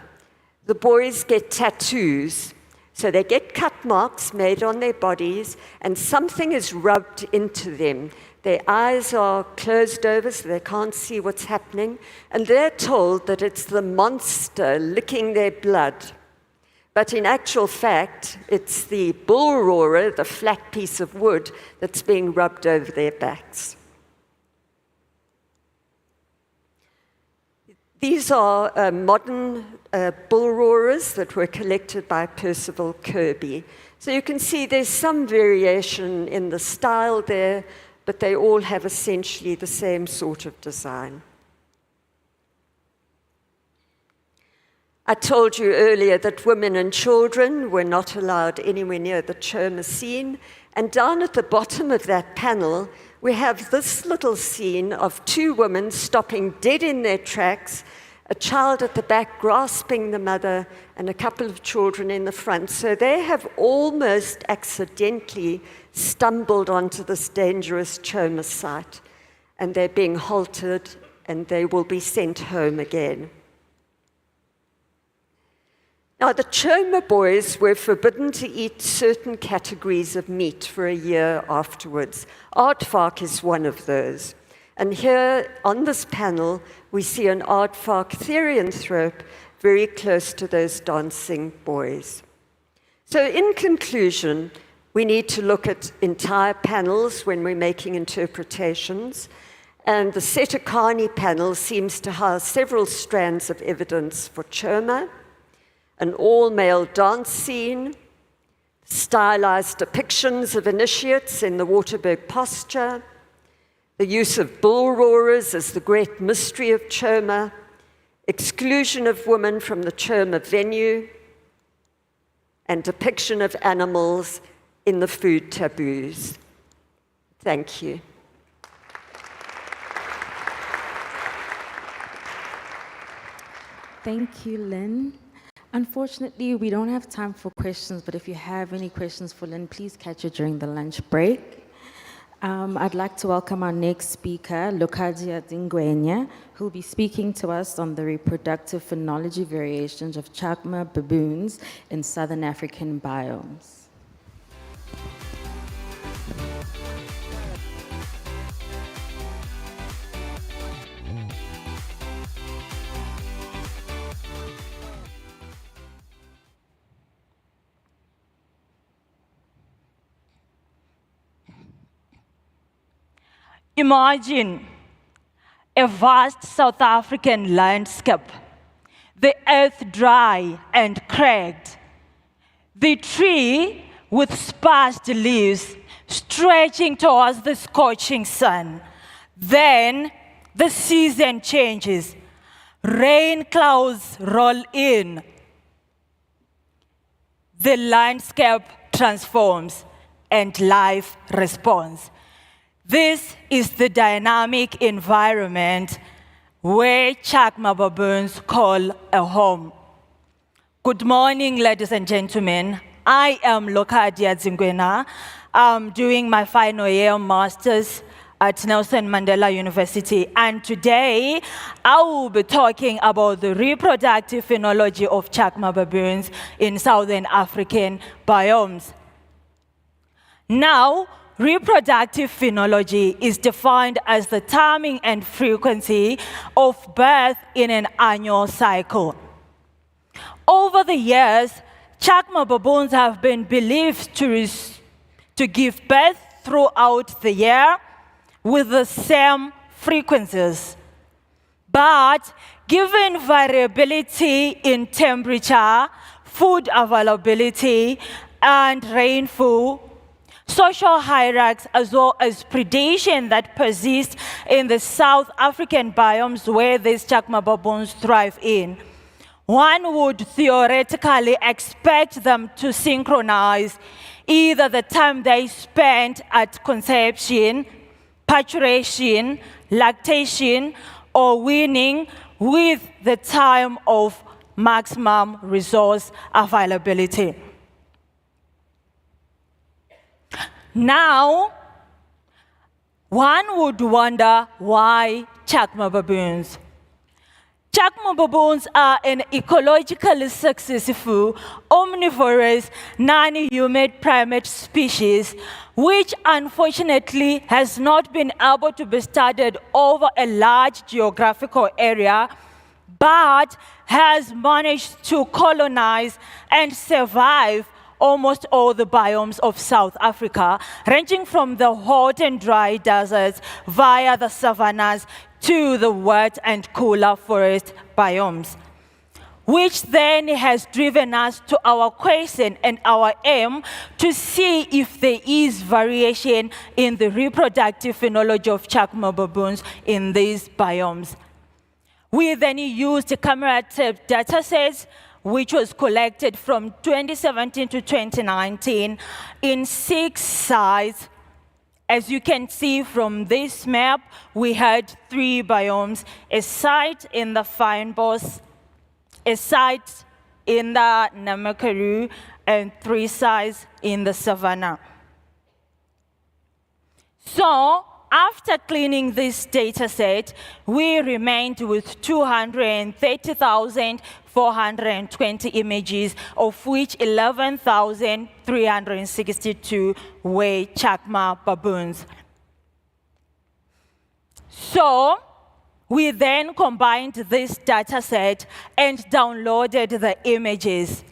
the boys get tattoos. So they get cut marks made on their bodies, and something is rubbed into them. Their eyes are closed over so they can't see what's happening, and they're told that it's the monster licking their blood. But in actual fact, it's the bull roarer, the flat piece of wood, that's being rubbed over their backs. These are modern bull roarers that were collected by Percival Kirby. So you can see there's some variation in the style there, but they all have essentially the same sort of design. I told you earlier that women and children were not allowed anywhere near the Choma scene, and down at the bottom of that panel, we have this little scene of 2 women stopping dead in their tracks, a child at the back grasping the mother, and a couple of children in the front. So they have almost accidentally stumbled onto this dangerous Choma site, and they're being halted, and they will be sent home again. Now, the Choma boys were forbidden to eat certain categories of meat for a year afterwards. Aardvark is one of those. And here on this panel, we see an aardvark therianthrope very close to those dancing boys. So in conclusion, we need to look at entire panels when we're making interpretations. And the Setakani panel seems to house several strands of evidence for Choma, an all-male dance scene, stylized depictions of initiates in the Waterberg posture, the use of bull roarers as the great mystery of Choma, exclusion of women from the Choma venue, and depiction of animals in the food taboos. Thank you. Thank you, Lynn. Unfortunately, we don't have time for questions, but if you have any questions for Lynn, please catch it during the lunch break. I'd like to welcome our next speaker, Lokadia Dingwenya, who will be speaking to us on the reproductive phenology variations of Chakma baboons in southern African biomes. Imagine a vast South African landscape, the earth dry and cracked, the tree with sparse leaves stretching towards the scorching sun. Then the season changes, rain clouds roll in, the landscape transforms and life responds. This is the dynamic environment where Chakma baboons call a home. Good morning, ladies and gentlemen. I am Lokadia Dingwenya. I'm doing my final year master's at Nelson Mandela University. And today, I will be talking about the reproductive phenology of Chakma baboons in Southern African biomes. Now, reproductive phenology is defined as the timing and frequency of birth in an annual cycle. Over the years, Chakma baboons have been believed to give birth throughout the year with the same frequencies. But given variability in temperature, food availability, and rainfall, social hierarchies as well as predation that persist in the South African biomes where these Chakma baboons thrive in, one would theoretically expect them to synchronize either the time they spend at conception, parturition, lactation, or weaning with the time of maximum resource availability. Now, one would wonder why Chakma baboons. Chakma baboons are an ecologically successful, omnivorous, non-humid primate species, which unfortunately has not been able to be studied over a large geographical area, but has managed to colonize and survive almost all the biomes of South Africa, ranging from the hot and dry deserts via the savannas to the wet and cooler forest biomes, which then has driven us to our question and our aim to see if there is variation in the reproductive phenology of Chakma baboons in these biomes. We then used camera-tape data sets which was collected from 2017 to 2019 in 6 sites. As you can see from this map, we had 3 biomes, a site in the fynbos, a site in the Namakaru, and 3 sites in the savanna. So, after cleaning this data set, we remained with 230,420 images, of which 11,362 were chacma baboons. So we then combined this data set and downloaded the images.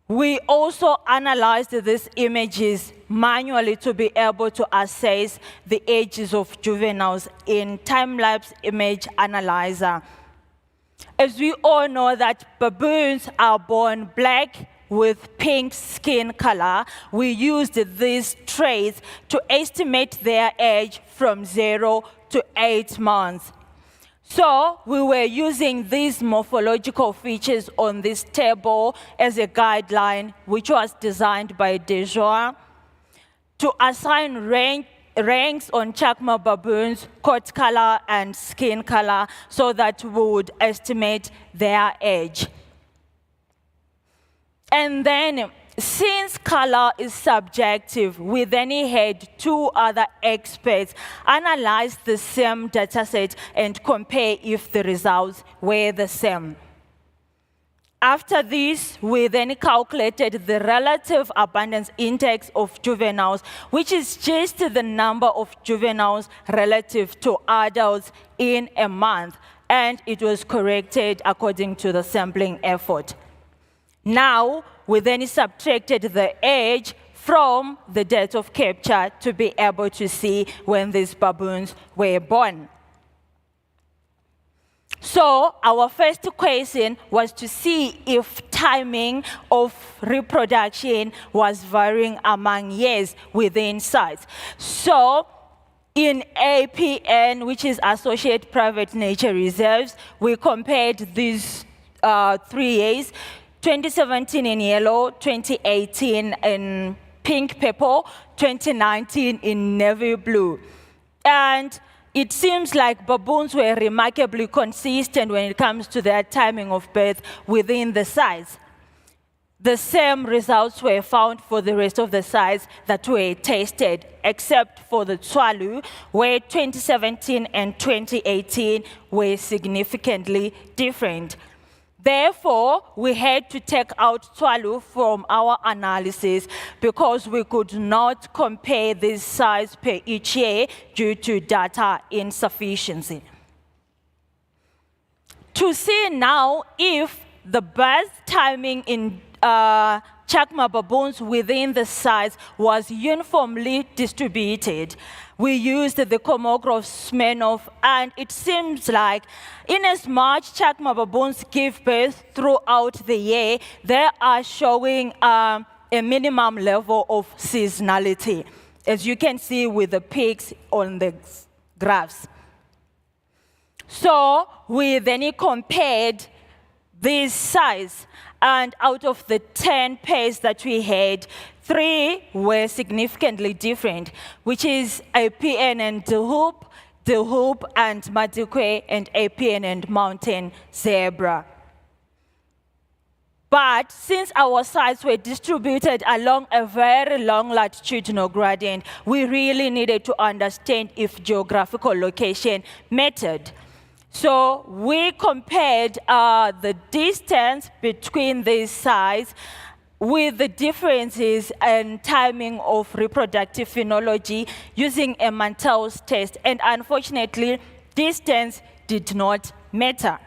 We also analyzed these images manually to be able to assess the ages of juveniles in time-lapse image analyzer. As we all know that baboons are born black with pink skin color, we used these traits to estimate their age from 0 to 8 months. So we were using these morphological features on this table as a guideline, which was designed by Dejoie, to assign ranks on chacma baboons, coat color and skin color, so that we would estimate their age. And then, since color is subjective, we then had 2 other experts analyze the same dataset and compare if the results were the same. After this, we then calculated the relative abundance index of juveniles, which is just the number of juveniles relative to adults in a month, and it was corrected according to the sampling effort. Now, we then subtracted the age from the date of capture to be able to see when these baboons were born. So our first question was to see if timing of reproduction was varying among years within sites. So in APN, which is Associate Private Nature Reserves, we compared these 3 years, 2017 in yellow, 2018 in pink purple, 2019 in navy blue. And it seems like baboons were remarkably consistent when it comes to their timing of birth within the sites. The same results were found for the rest of the sites that were tested, except for the Tswalu, where 2017 and 2018 were significantly different. Therefore, we had to take out Tswalu from our analysis because we could not compare this size per each year due to data insufficiency. To see now if the birth timing in chacma baboons within the sites was uniformly distributed, we used the Komogrov-Smirnov, and it seems like in as much chacma baboons give birth throughout the year, they are showing a minimum level of seasonality, as you can see with the peaks on the graphs. So we then compared this size, and out of the 10 pairs that we had, 3 were significantly different, which is APN and Dilhoop and Madikwe, and APN and mountain zebra. But since our sites were distributed along a very long latitudinal gradient, we really needed to understand if geographical location mattered. So we compared the distance between these sites with the differences in timing of reproductive phenology using a Mantel's test. And unfortunately, distance did not matter.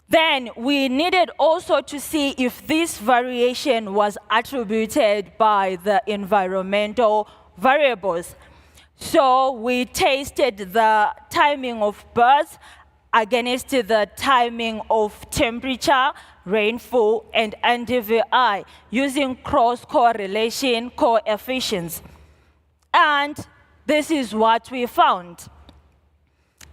Then we needed also to see if this variation was attributed by the environmental variables. So we tested the timing of birth against the timing of temperature, rainfall, and NDVI using cross-correlation coefficients. And this is what we found.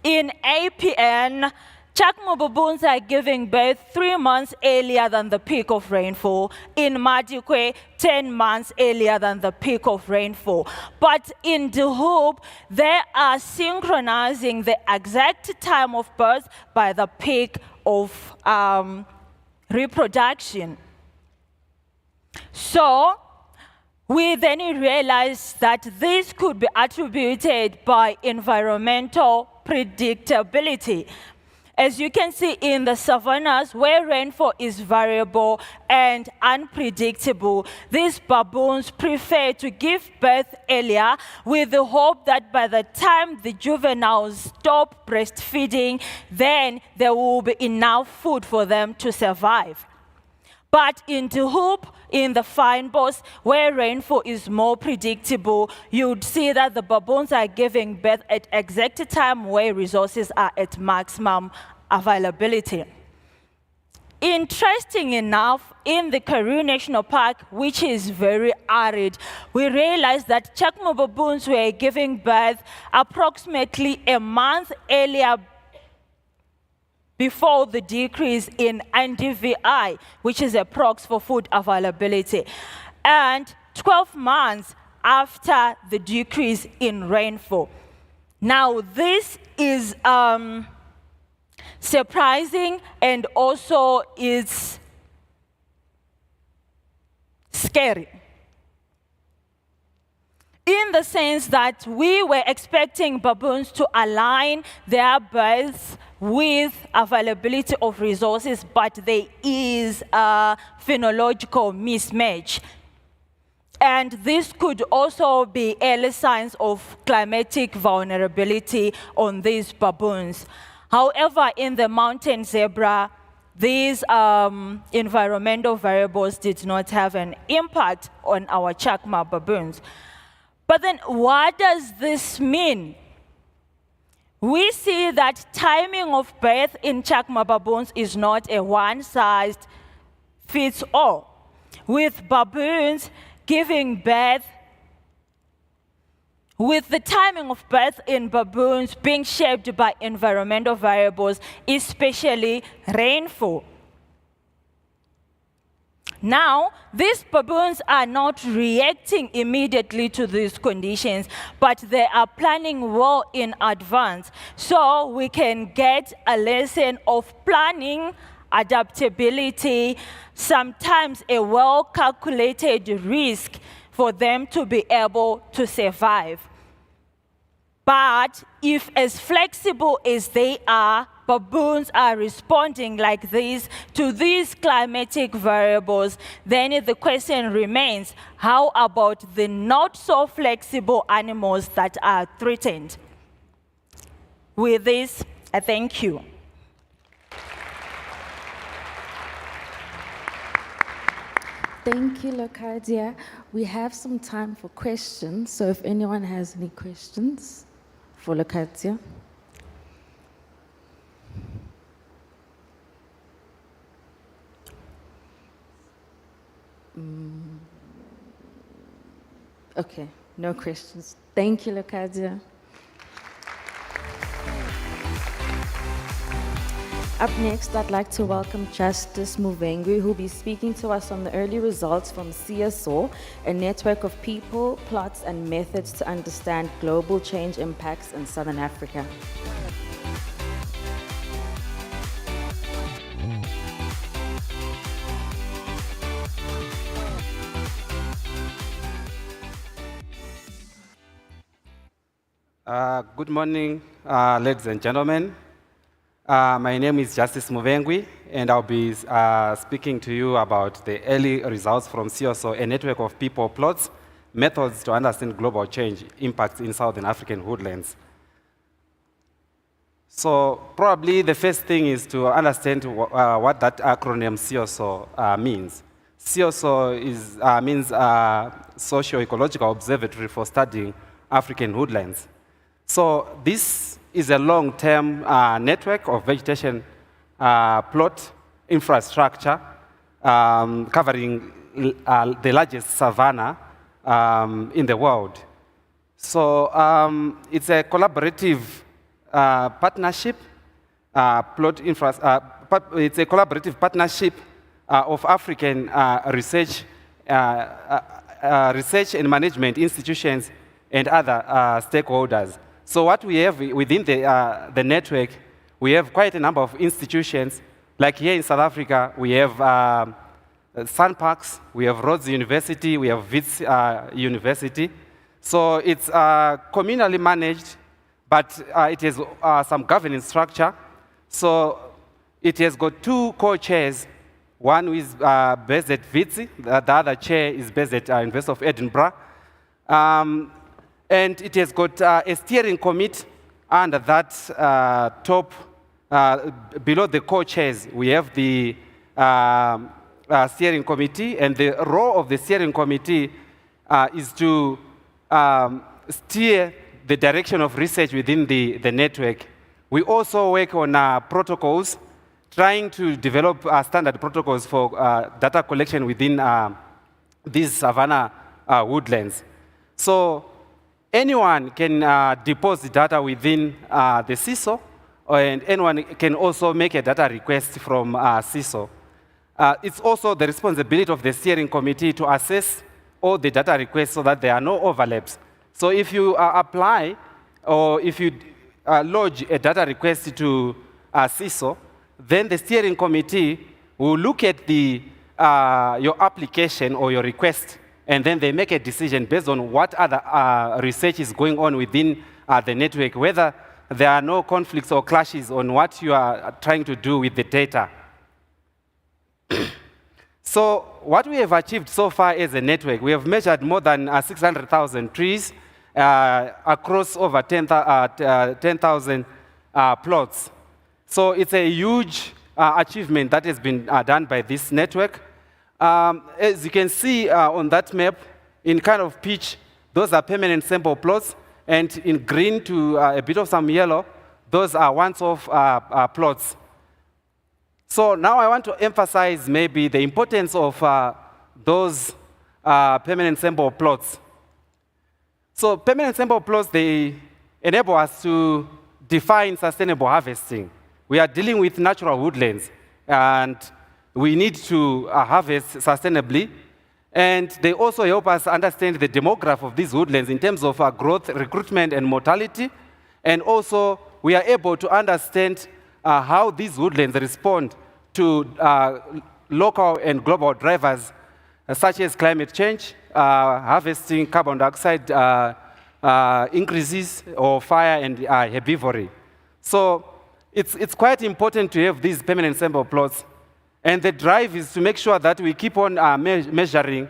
In APN, chacma baboons are giving birth 3 months earlier than the peak of rainfall. In Madikwe, 10 months earlier than the peak of rainfall. But in Dilhoop, they are synchronizing the exact time of birth by the peak of reproduction. So We then realized that this could be attributed by environmental predictability. As you can see in the savannas, where rainfall is variable and unpredictable, these baboons prefer to give birth earlier with the hope that by the time the juveniles stop breastfeeding, then there will be enough food for them to survive. But in the hoop, in the fynbos, where rainfall is more predictable, you'd see that the baboons are giving birth at exact time where resources are at maximum availability. Interesting enough, in the Karoo National Park, which is very arid, we realized that Chacma baboons were giving birth approximately a month earlier before the decrease in NDVI, which is a proxy for food availability, and 12 months after the decrease in rainfall. Now, this is surprising, and also it's scary, in the sense that we were expecting baboons to align their births with availability of resources, but there is a phenological mismatch. And this could also be early signs of climatic vulnerability on these baboons. However, in the mountain zebra, these environmental variables did not have an impact on our Chacma baboons. But then what does this mean? We see that timing of birth in Chacma baboons is not a one-size-fits-all, with baboons giving birth, with the timing of birth in baboons being shaped by environmental variables, especially rainfall. Now, these baboons are not reacting immediately to these conditions, but they are planning well in advance. So we can get a lesson of planning, adaptability, sometimes a well-calculated risk for them to be able to survive. But if as flexible as they are, baboons are responding like this to these climatic variables, then the question remains, how about the not so flexible animals that are threatened? With this, I thank you. Thank you, Lokadia. We have some time for questions, so if anyone has any questions for Lokadia. Okay, no questions. Thank you, Lokadia. Up next, I'd like to welcome Justice Muvengwi, who will be speaking to us on the early results from CSO, a network of people, plots, and methods to understand global change impacts in Southern Africa. Good morning, ladies and gentlemen. My name is Justice Muvengwi, and I'll be speaking to you about the early results from CSO, a network of people, plots, methods to understand global change impacts in Southern African woodlands. So probably the first thing is to understand what that acronym CSO means. CSO means Socio-Ecological Observatory for Studying African Woodlands. So this is a long-term network of vegetation plot infrastructure covering the largest savanna in the world. So it's a collaborative partnership, it's a collaborative partnership of African research and management institutions and other stakeholders. So what we have within the network, we have quite a number of institutions. Like here in South Africa, we have Sun Parks, we have Rhodes University, we have Wits University. So it's communally managed, but it has some governing structure. So it has got 2 co-chairs. One is based at Wits, the other chair is based at University of Edinburgh. And it has got a steering committee under that top, below the co-chairs, we have the steering committee, and the role of the steering committee is to steer the direction of research within the network. We also work on protocols, trying to develop standard protocols for data collection within these savanna woodlands. So anyone can deposit data within the CISO, and anyone can also make a data request from CISO. It's also the responsibility of the steering committee to assess all the data requests so that there are no overlaps. So if you apply or if you lodge a data request to CISO, then the steering committee will look at your application or your request, and then they make a decision based on what other research is going on within the network, whether there are no conflicts or clashes on what you are trying to do with the data. So what we have achieved so far as a network, we have measured more than 600,000 trees across over 10,000 plots. So it's a huge achievement that has been done by this network. As you can see on that map, in kind of peach, those are permanent sample plots, and in green to a bit of some yellow, those are once-off plots. So now I want to emphasize maybe the importance of those permanent sample plots. So permanent sample plots, they enable us to define sustainable harvesting. We are dealing with natural woodlands, and we need to harvest sustainably. And they also help us understand the demography of these woodlands in terms of growth, recruitment, and mortality. And also, we are able to understand how these woodlands respond to local and global drivers, such as climate change, harvesting carbon dioxide increases, or fire and herbivory. So it's quite important to have these permanent sample plots. And the drive is to make sure that we keep on measuring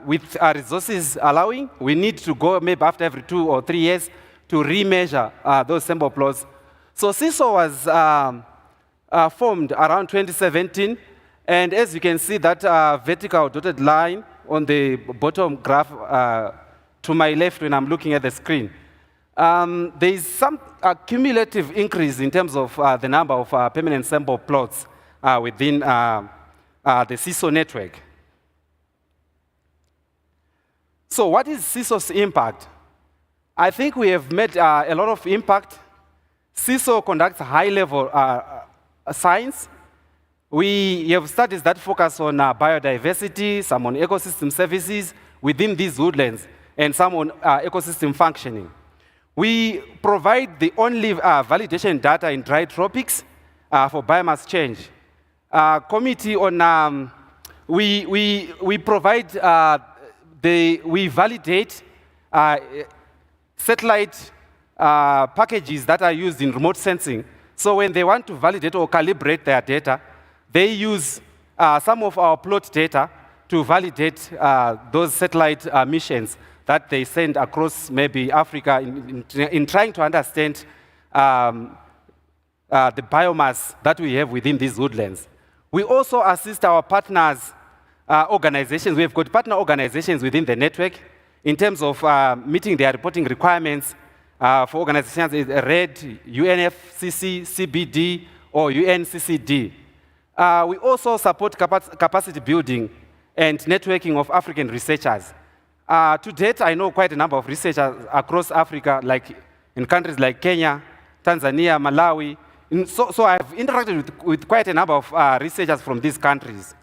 with our resources allowing. We need to go maybe after every 2 or 3 years to remeasure those sample plots. So CISO was formed around 2017. And as you can see, that vertical dotted line on the bottom graph to my left when I'm looking at the screen, there is some cumulative increase in terms of the number of permanent sample plots within the CISO network. So what is CISO's impact? I think we have made a lot of impact. CISO conducts high-level science. We have studies that focus on biodiversity, some on ecosystem services within these woodlands, and some on ecosystem functioning. We provide the only validation data in dry tropics for biomass change. Committee on, we provide, we validate satellite packages that are used in remote sensing. So when they want to validate or calibrate their data, they use some of our plot data to validate those satellite missions that they send across maybe Africa in trying to understand the biomass that we have within these woodlands. We also assist our partners, organizations. We have got partner organizations within the network in terms of meeting their reporting requirements for organizations like RED, UNFCCC, CBD, or UNCCD. We also support capacity building and networking of African researchers. To date, I know quite a number of researchers across Africa, like in countries like Kenya, Tanzania, Malawi. So I've interacted with quite a number of researchers from these countries.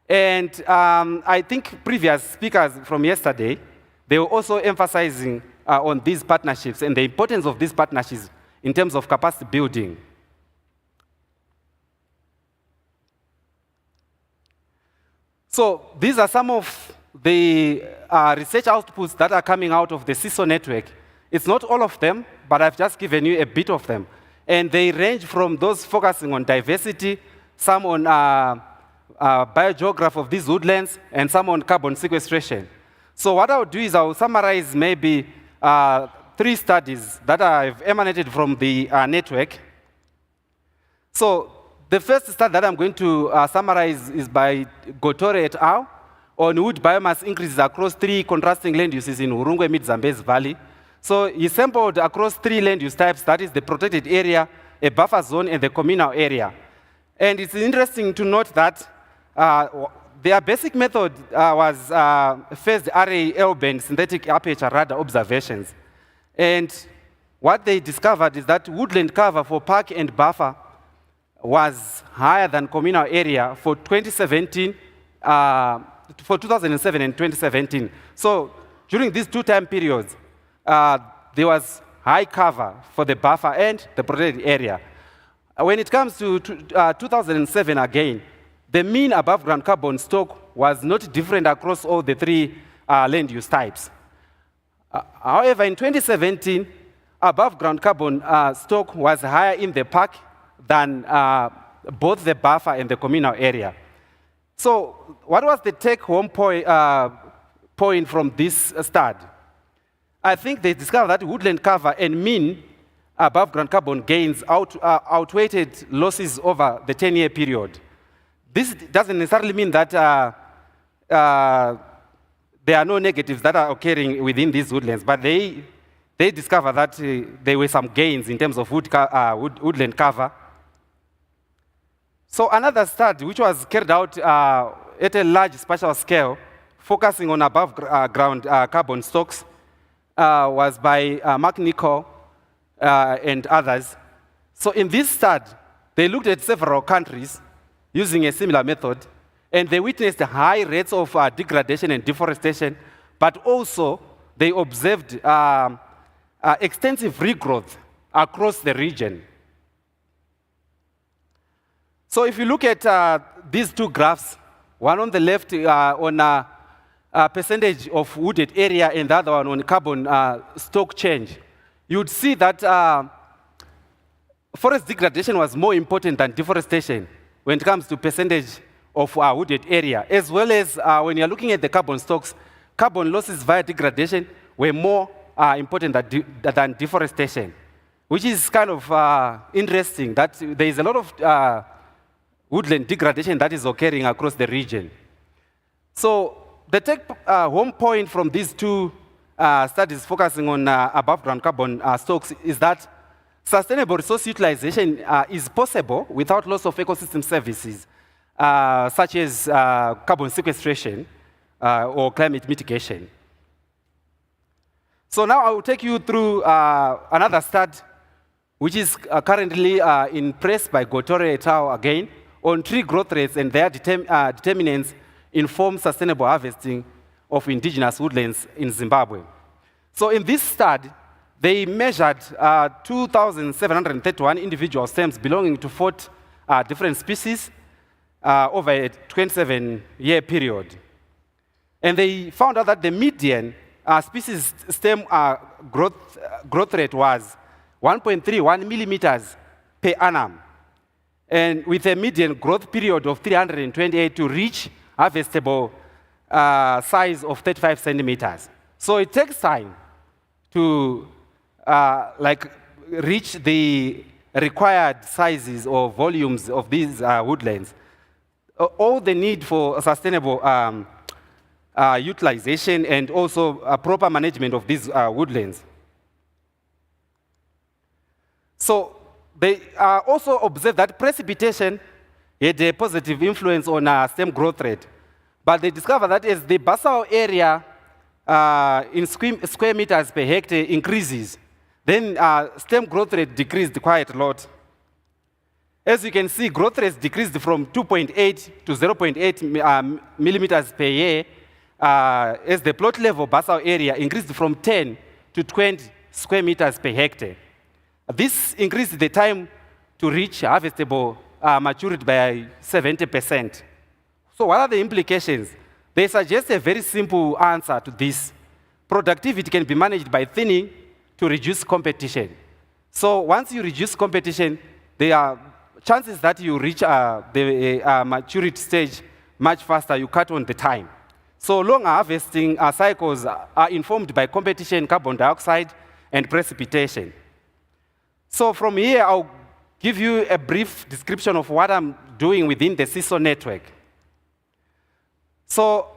And I think previous speakers from yesterday, they were also emphasizing on these partnerships and the importance of these partnerships in terms of capacity building. So these are some of the research outputs that are coming out of the CISO network. It's not all of them, but I've just given you a bit of them. And they range from those focusing on diversity, some on biogeography of these woodlands, and some on carbon sequestration. So what I'll do is I'll summarize maybe 3 studies that have emanated from the network. So the first study that I'm going to summarize is by Gotore et al. On wood biomass increases across 3 contrasting land uses in Urungwe Mid-Zambezi Valley. So he sampled across 3 land use types, that is the protected area, a buffer zone, and the communal area. And it's interesting to note that their basic method was phased array L-band synthetic aperture radar observations. And what they discovered is that woodland cover for park and buffer was higher than communal area for 2007 and 2017. So during these 2 time periods, there was high cover for the buffer and the protected area. When it comes to 2007 again, the mean above ground carbon stock was not different across all the 3 land use types. However, in 2017, above ground carbon stock was higher in the park than both the buffer and the communal area. So what was the take-home point from this study? I think they discovered that woodland cover and mean above ground carbon gains outweighed losses over the 10-year period. This doesn't necessarily mean that there are no negatives that are occurring within these woodlands, but they discovered that there were some gains in terms of woodland cover. So another study, which was carried out at a large spatial scale, focusing on above ground carbon stocks, was by Mark Nichol and others. So in this study, they looked at several countries using a similar method, and they witnessed high rates of degradation and deforestation, but also they observed extensive regrowth across the region. So if you look at these 2 graphs, one on the left on a percentage of wooded area and the other one on carbon stock change, you'd see that forest degradation was more important than deforestation when it comes to percentage of wooded area, as well as when you're looking at the carbon stocks, carbon losses via degradation were more important than deforestation, which is kind of interesting that there is a lot of woodland degradation that is occurring across the region. So the take-home point from these 2 studies focusing on above ground carbon stocks is that sustainable resource utilization is possible without loss of ecosystem services, such as carbon sequestration or climate mitigation. So now I will take you through another study, which is currently in press by Gotore et al. Again, on tree growth rates and their determinants inform sustainable harvesting of indigenous woodlands in Zimbabwe. So in this study, they measured 2,731 individual stems belonging to 4 different species over a 27-year period. And they found out that the median species stem growth rate was 1.31 millimeters per annum, and with a median growth period of 328 to reach harvestable size of 35 centimeters. So it takes time to reach the required sizes or volumes of these woodlands. All the need for sustainable utilization and also proper management of these woodlands. So they also observed that precipitation had a positive influence on stem growth rate. But they discovered that as the basal area in square meters per hectare increases, then stem growth rate decreased quite a lot. As you can see, growth rates decreased from 2.8 to 0.8 millimeters per year, as the plot level basal area increased from 10 to 20 square meters per hectare. This increased the time to reach harvestable maturity by 70%. So what are the implications? They suggest a very simple answer to this. Productivity can be managed by thinning to reduce competition. So once you reduce competition, there are chances that you reach the maturity stage much faster, you cut on the time. So long harvesting cycles are informed by competition, carbon dioxide, and precipitation. So from here, I'll give you a brief description of what I'm doing within the CISO network. So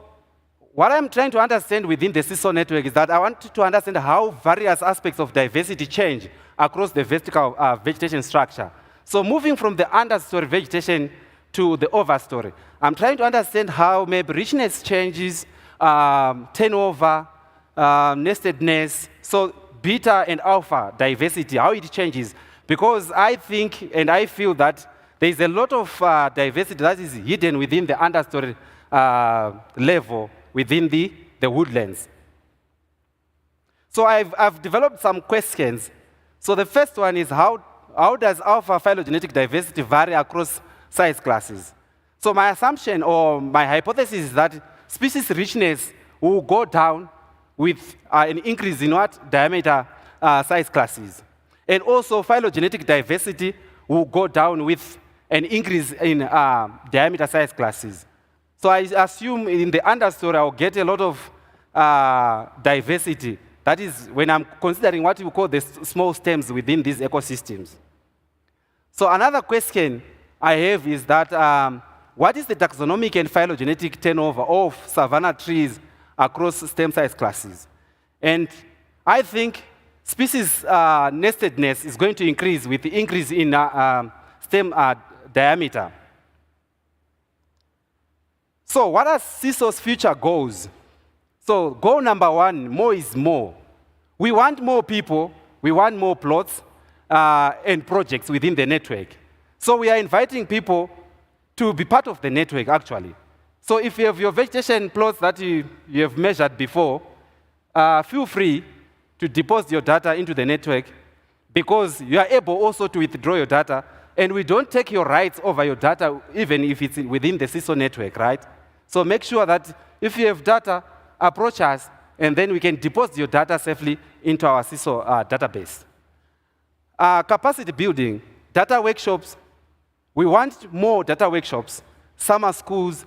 what I'm trying to understand within the CISO network is that I want to understand how various aspects of diversity change across the vertical vegetation structure. So moving from the understory vegetation to the overstory, I'm trying to understand how maybe richness changes, turnover, nestedness, so beta and alpha diversity, how it changes. Because I think and I feel that there is a lot of diversity that is hidden within the understory level within the woodlands. So I've developed some questions. So the first one is how does alpha phylogenetic diversity vary across size classes? So my assumption or my hypothesis is that species richness will go down with an increase in what? Diameter size classes. And also phylogenetic diversity will go down with an increase in diameter size classes. So I assume in the understory I'll get a lot of diversity. That is when I'm considering what we call the small stems within these ecosystems. So another question I have is that what is the taxonomic and phylogenetic turnover of savanna trees across stem size classes? And I think species nestedness is going to increase with the increase in stem diameter. So what are CISO's future goals? So goal number one, more is more. We want more people, we want more plots and projects within the network. So we are inviting people to be part of the network, actually. So if you have your vegetation plots that you have measured before, feel free to deposit your data into the network because you are able also to withdraw your data, and we don't take your rights over your data even if it's within the CISO network, right? So make sure that if you have data, approach us, and then we can deposit your data safely into our CISO database. Capacity building, data workshops. We want more data workshops, summer schools,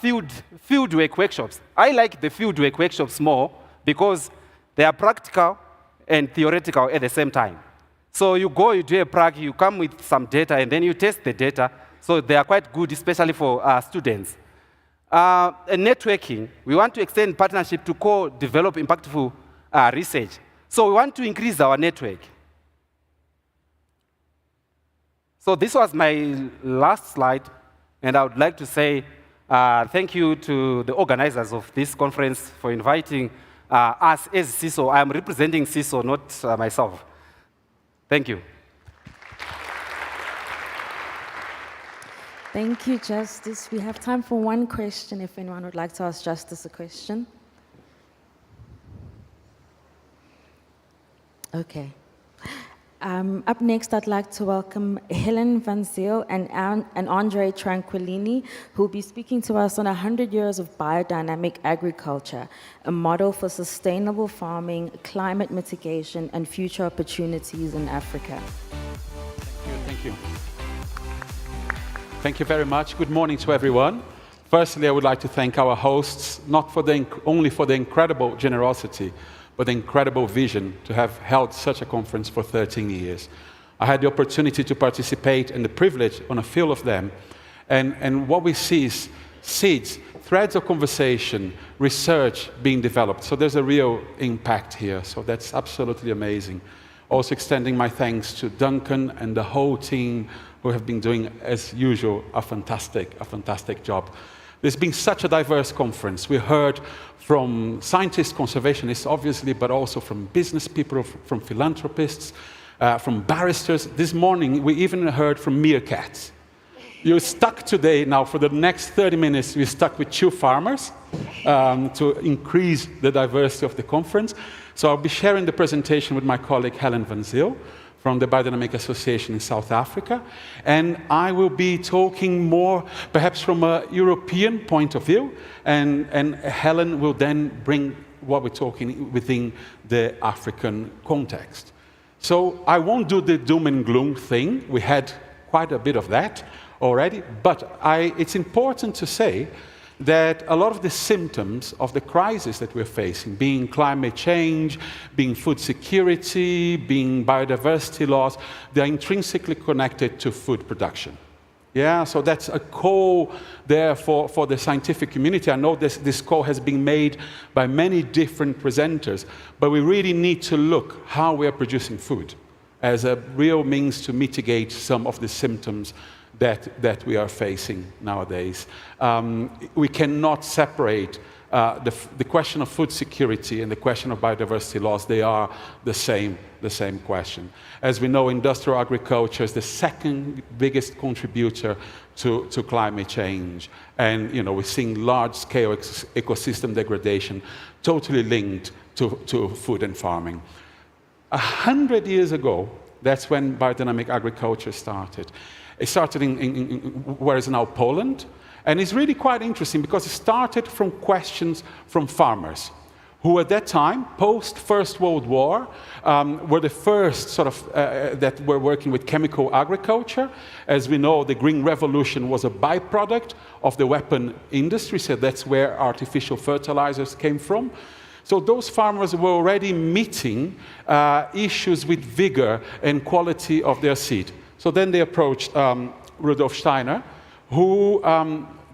field work workshops. I like the field work workshops more because they are practical and theoretical at the same time. So you go, you do a prac, you come with some data, and then you test the data. So they are quite good, especially for students. And networking, we want to extend partnership to co-develop impactful research. So we want to increase our network. So this was my last slide, and I would like to say thank you to the organizers of this conference for inviting us as CISO. I'm representing CISO, not myself. Thank you. Thank you, Justice. We have time for one question if anyone would like to ask Justice a question. Okay. Up next, I'd like to welcome Helen Van Zyl and Andre Tranquillini, who will be speaking to us on 100 years of biodynamic agriculture, a model for sustainable farming, climate mitigation, and future opportunities in Africa. Thank you. Thank you very much. Good morning to everyone. Firstly, I would like to thank our hosts, not only for the incredible generosity, but the incredible vision to have held such a conference for 13 years. I had the opportunity to participate and the privilege on a few of them. And what we see is seeds, threads of conversation, research being developed. So there's a real impact here. So that's absolutely amazing. Also extending my thanks to Duncan and the whole team who have been doing, as usual, a fantastic job. There's been such a diverse conference. We heard from scientists, conservationists, obviously, but also from business people, from philanthropists, from barristers. This morning, we even heard from meerkats. You're stuck today, now for the next 30 minutes, we're stuck with 2 farmers to increase the diversity of the conference. So I'll be sharing the presentation with my colleague Helen Van Zyl from the Biodynamic Association in South Africa. And I will be talking more perhaps from a European point of view, and Helen will then bring what we're talking within the African context. So I won't do the doom and gloom thing. We had quite a bit of that already, but it's important to say that a lot of the symptoms of the crisis that we're facing, being climate change, being food security, being biodiversity loss, they're intrinsically connected to food production. Yeah, so that's a call there for the scientific community. I know this call has been made by many different presenters, but we really need to look how we are producing food as a real means to mitigate some of the symptoms that we are facing nowadays. We cannot separate the question of food security and the question of biodiversity loss. They are the same question. As we know, industrial agriculture is the second biggest contributor to climate change. And we're seeing large-scale ecosystem degradation totally linked to food and farming. 100 years ago, that's when biodynamic agriculture started. It started in where is now Poland, and it's really quite interesting because it started from questions from farmers who at that time, post-First World War, were the first sort of that were working with chemical agriculture. As we know, the Green Revolution was a byproduct of the weapon industry, so that's where artificial fertilizers came from. So those farmers were already meeting issues with vigor and quality of their seed. So then they approached Rudolf Steiner, who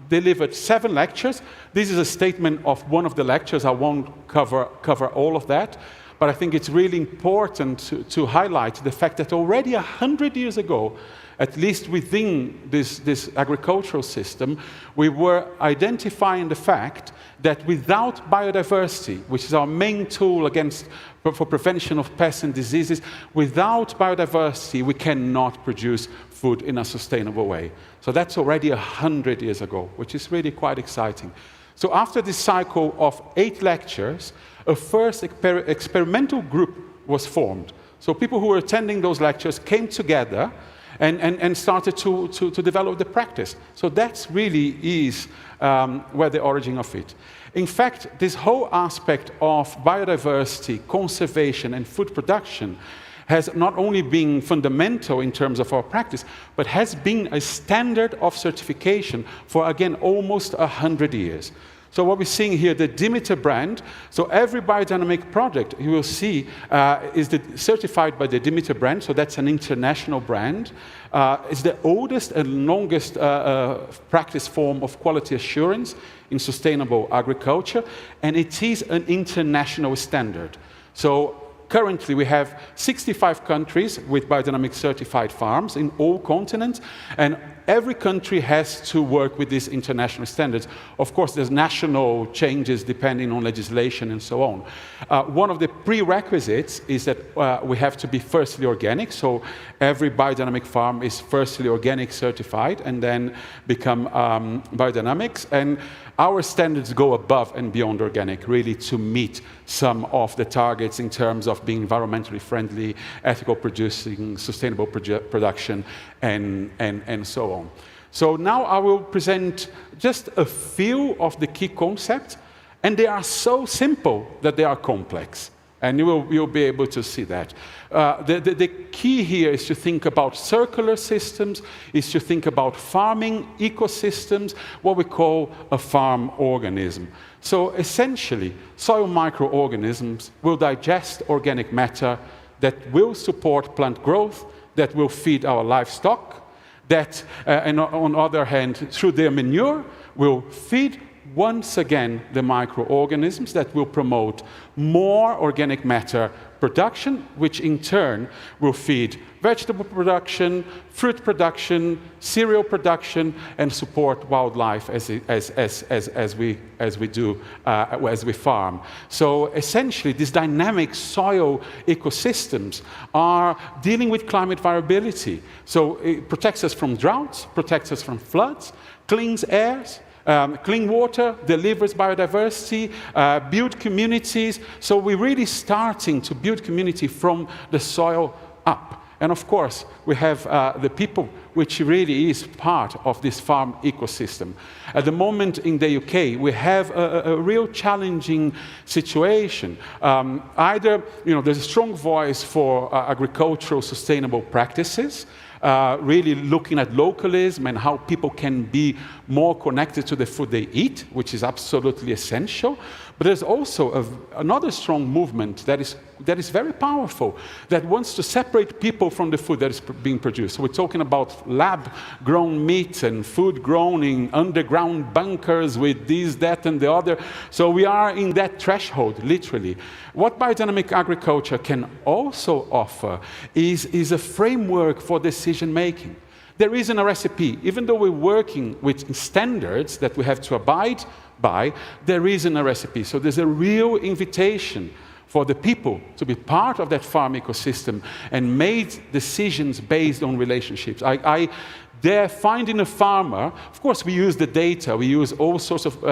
delivered 7 lectures. This is a statement of one of the lectures. I won't cover all of that, but I think it's really important to highlight the fact that already 100 years ago, at least within this agricultural system, we were identifying the fact that without biodiversity, which is our main tool for prevention of pests and diseases, without biodiversity, we cannot produce food in a sustainable way. So that's already 100 years ago, which is really quite exciting. So after this cycle of 8 lectures, a first experimental group was formed. So people who were attending those lectures came together and started to develop the practice. So that really is where the origin of it. In fact, this whole aspect of biodiversity, conservation, and food production has not only been fundamental in terms of our practice, but has been a standard of certification for, again, almost 100 years. So what we're seeing here, the Demeter brand, so every biodynamic project you will see is certified by the Demeter brand, so that's an international brand. It's the oldest and longest practice form of quality assurance in sustainable agriculture, and it is an international standard. So currently we have 65 countries with biodynamic certified farms in all continents, and every country has to work with these international standards. Of course, there's national changes depending on legislation and so on. One of the prerequisites is that we have to be firstly organic, so every biodynamic farm is firstly organic certified and then become biodynamics. And our standards go above and beyond organic, really, to meet some of the targets in terms of being environmentally friendly, ethical producing, sustainable production, and so on. So now I will present just a few of the key concepts, and they are so simple that they are complex. And you'll be able to see that. The key here is to think about circular systems, is to think about farming ecosystems, what we call a farm organism. So essentially, soil microorganisms will digest organic matter that will support plant growth, that will feed our livestock, that, and on the other hand, through their manure, will feed once again the microorganisms that will promote more organic matter production, which in turn will feed vegetable production, fruit production, cereal production, and support wildlife as we farm. So essentially, these dynamic soil ecosystems are dealing with climate variability. So it protects us from droughts, protects us from floods, cleans airs, clean water, delivers biodiversity, build communities. So we're really starting to build community from the soil up. And of course, we have the people, which really is part of this farm ecosystem. At the moment in the UK, we have a real challenging situation. Either, there's a strong voice for agricultural sustainable practices, really looking at localism and how people can be more connected to the food they eat, which is absolutely essential. But there's also another strong movement that is very powerful, that wants to separate people from the food that is being produced. So we're talking about lab-grown meat and food grown in underground bunkers with this, that, and the other. So we are in that threshold, literally. What biodynamic agriculture can also offer is a framework for decision-making. There isn't a recipe. Even though we're working with standards that we have to abide by, there isn't a recipe. So there's a real invitation for the people to be part of that farm ecosystem and made decisions based on relationships. They're finding a farmer. Of course, we use the data. We use all sorts of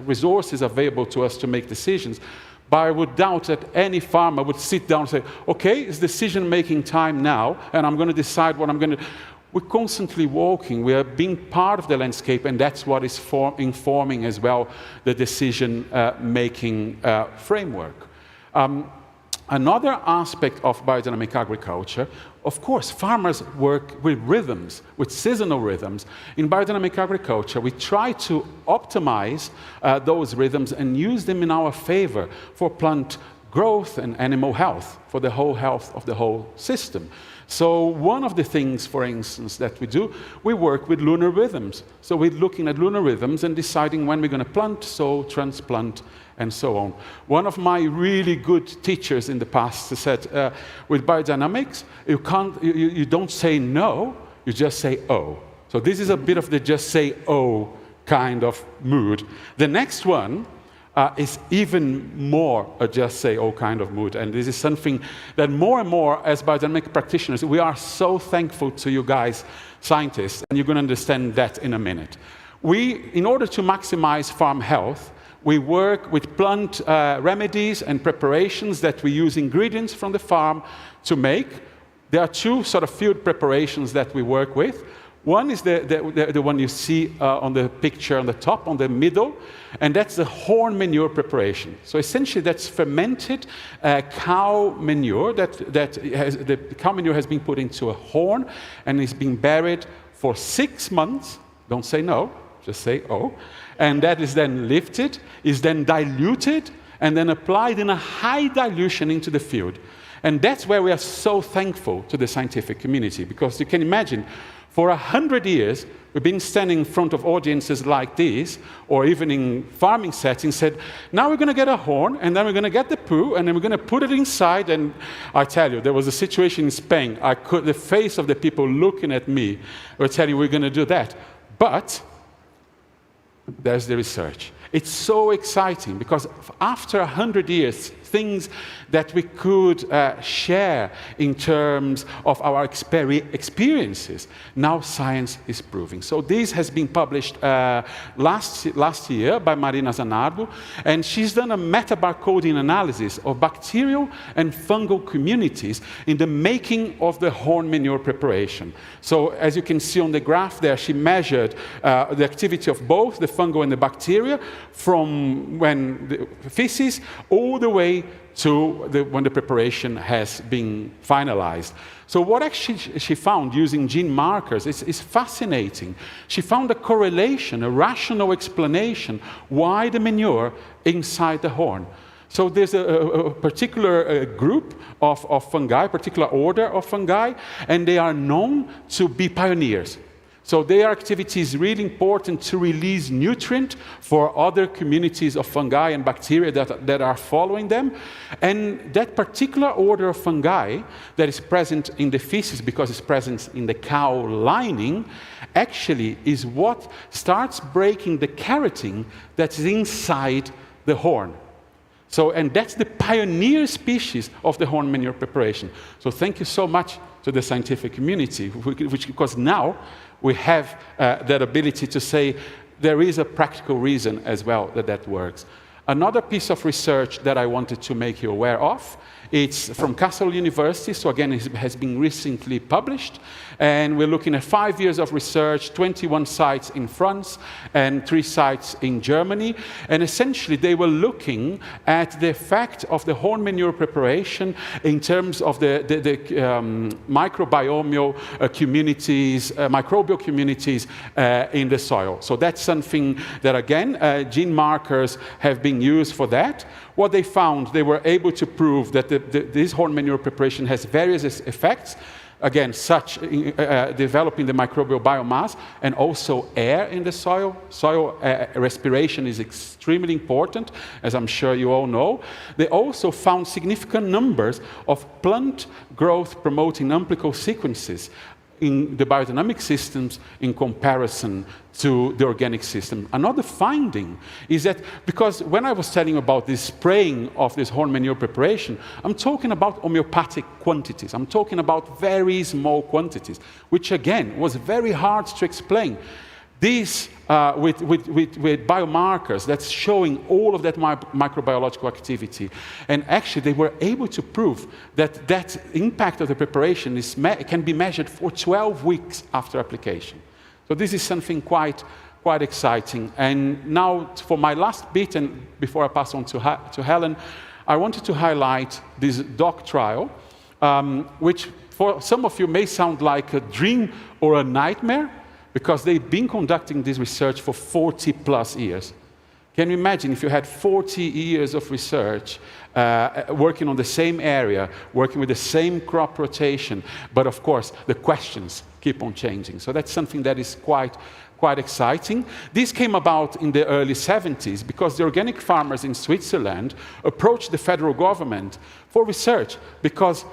resources available to us to make decisions. But I would doubt that any farmer would sit down and say, okay, it's decision-making time now, and I'm going to decide what I'm going to... We're constantly walking. We are being part of the landscape, and that's what is informing as well the decision-making framework. Another aspect of biodynamic agriculture, of course, farmers work with rhythms, with seasonal rhythms. In biodynamic agriculture, we try to optimize those rhythms and use them in our favor for plant growth and animal health, for the whole health of the whole system. So one of the things, for instance, that we do, we work with lunar rhythms. So we're looking at lunar rhythms and deciding when we're going to plant, sow, transplant, and so on. One of my really good teachers in the past said, with biodynamics, you don't say no, you just say oh. So this is a bit of the just say oh kind of mood. The next one is even more a just say oh kind of mood. And this is something that more and more as biodynamic practitioners, we are so thankful to you guys, scientists, and you're going to understand that in a minute. In order to maximize farm health, we work with plant remedies and preparations that we use ingredients from the farm to make. There are two sort of field preparations that we work with. One is the one you see on the picture on the top, on the middle, and that's the horn manure preparation. So essentially that's fermented cow manure, the cow manure has been put into a horn and is being buried for 6 months. Don't say no, just say oh. And that is then lifted, is then diluted, and then applied in a high dilution into the field. And that's where we are so thankful to the scientific community, because you can imagine, for 100 years, we've been standing in front of audiences like this, or even in farming settings, said, now we're going to get a horn, and then we're going to get the poo, and then we're going to put it inside. And I tell you, there was a situation in Spain. The face of the people looking at me were telling you, we're going to do that. But there's the research. It's so exciting, because after 100 years, things that we could share in terms of our experiences, now science is proving. So this has been published last year by Marina Zanardo, and she's done a meta-barcoding analysis of bacterial and fungal communities in the making of the horn manure preparation. So as you can see on the graph there, she measured the activity of both the fungal and the bacteria from when the feces all the way to when the preparation has been finalized. So what actually she found using gene markers is fascinating. She found a correlation, a rational explanation why the manure inside the horn. So there's a particular group of fungi, particular order of fungi, and they are known to be pioneers. So their activity is really important to release nutrient for other communities of fungi and bacteria that are following them. And that particular order of fungi that is present in the feces, because it's present in the cow lining, actually is what starts breaking the keratin that's inside the horn. So, and that's the pioneer species of the horn manure preparation. So thank you so much to the scientific community, because now we have that ability to say there is a practical reason as well that works. Another piece of research that I wanted to make you aware of It's from Kassel University, so again, it has been recently published. And we're looking at 5 years of research, 21 sites in France and 3 sites in Germany. And essentially, they were looking at the effect of the horn manure preparation in terms of the microbiome communities, microbial communities in the soil. So that's something that, again, gene markers have been used for that. What they found, they were able to prove that this horn manure preparation has various effects. Again, such developing the microbial biomass and also air in the soil. Soil respiration is extremely important, as I'm sure you all know. They also found significant numbers of plant growth promoting umbilical sequences in the biodynamic systems in comparison to the organic system. Another finding is that, because when I was telling about this spraying of this horn manure preparation, I'm talking about homeopathic quantities. I'm talking about very small quantities, which again was very hard to explain. These, with biomarkers that's showing all of that microbiological activity. And actually, they were able to prove that that impact of the preparation can be measured for 12 weeks after application. So this is something quite exciting. And now, for my last bit, and before I pass on to Helen, I wanted to highlight this dog trial, which for some of you may sound like a dream or a nightmare, because they've been conducting this research for 40+ years. Can you imagine if you had 40 years of research working on the same area, working with the same crop rotation, but of course the questions keep on changing. So that's something that is quite exciting. This came about in the early 70s because the organic farmers in Switzerland approached the federal government for research, because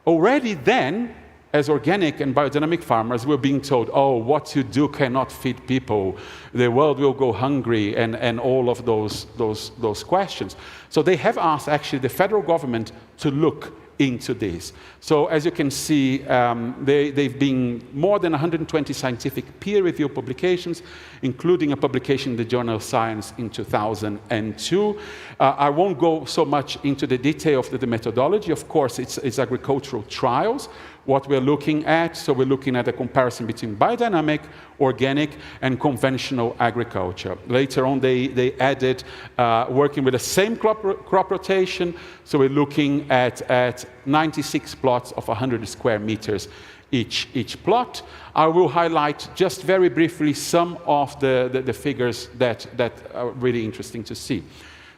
already then, as organic and biodynamic farmers, we're being told, oh, what you do cannot feed people, the world will go hungry, and all of those questions. So they have asked, actually, the federal government to look into this. So as you can see, they've been more than 120 scientific peer-reviewed publications, including a publication in the journal Science in 2002. I won't go so much into the detail of the methodology. Of course, it's agricultural trials, what we're looking at. So we're looking at a comparison between biodynamic, organic, and conventional agriculture. Later on, they added working with the same crop rotation. So we're looking at 96 plots of 100 square meters each plot. I will highlight just very briefly some of the figures that are really interesting to see.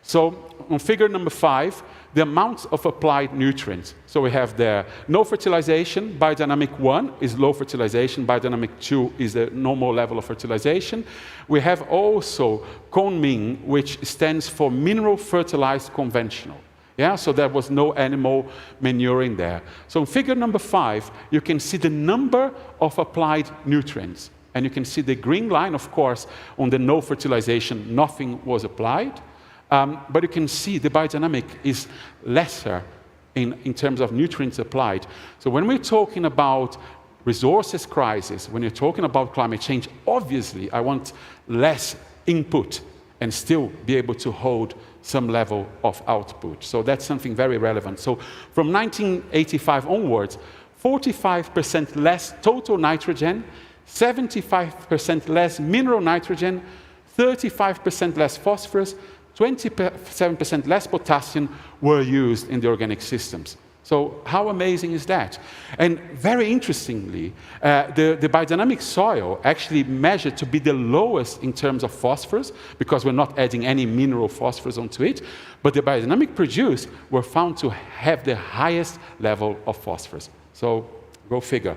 So on figure number 5, the amounts of applied nutrients. So we have there no fertilization. Biodynamic 1 is low fertilization. Biodynamic 2 is the normal level of fertilization. We have also CONMIN, which stands for mineral fertilized conventional. Yeah, so there was no animal manure in there. So in figure number 5, you can see the number of applied nutrients. And you can see the green line, of course, on the no fertilization, nothing was applied. But you can see the biodynamic is lesser in terms of nutrients applied. So when we're talking about resources crisis, when you're talking about climate change, obviously I want less input and still be able to hold some level of output. So that's something very relevant. So from 1985 onwards, 45% less total nitrogen, 75% less mineral nitrogen, 35% less phosphorus, 27% less potassium were used in the organic systems. So how amazing is that? And very interestingly, the biodynamic soil actually measured to be the lowest in terms of phosphorus, because we're not adding any mineral phosphorus onto it, but the biodynamic produced were found to have the highest level of phosphorus. So go figure.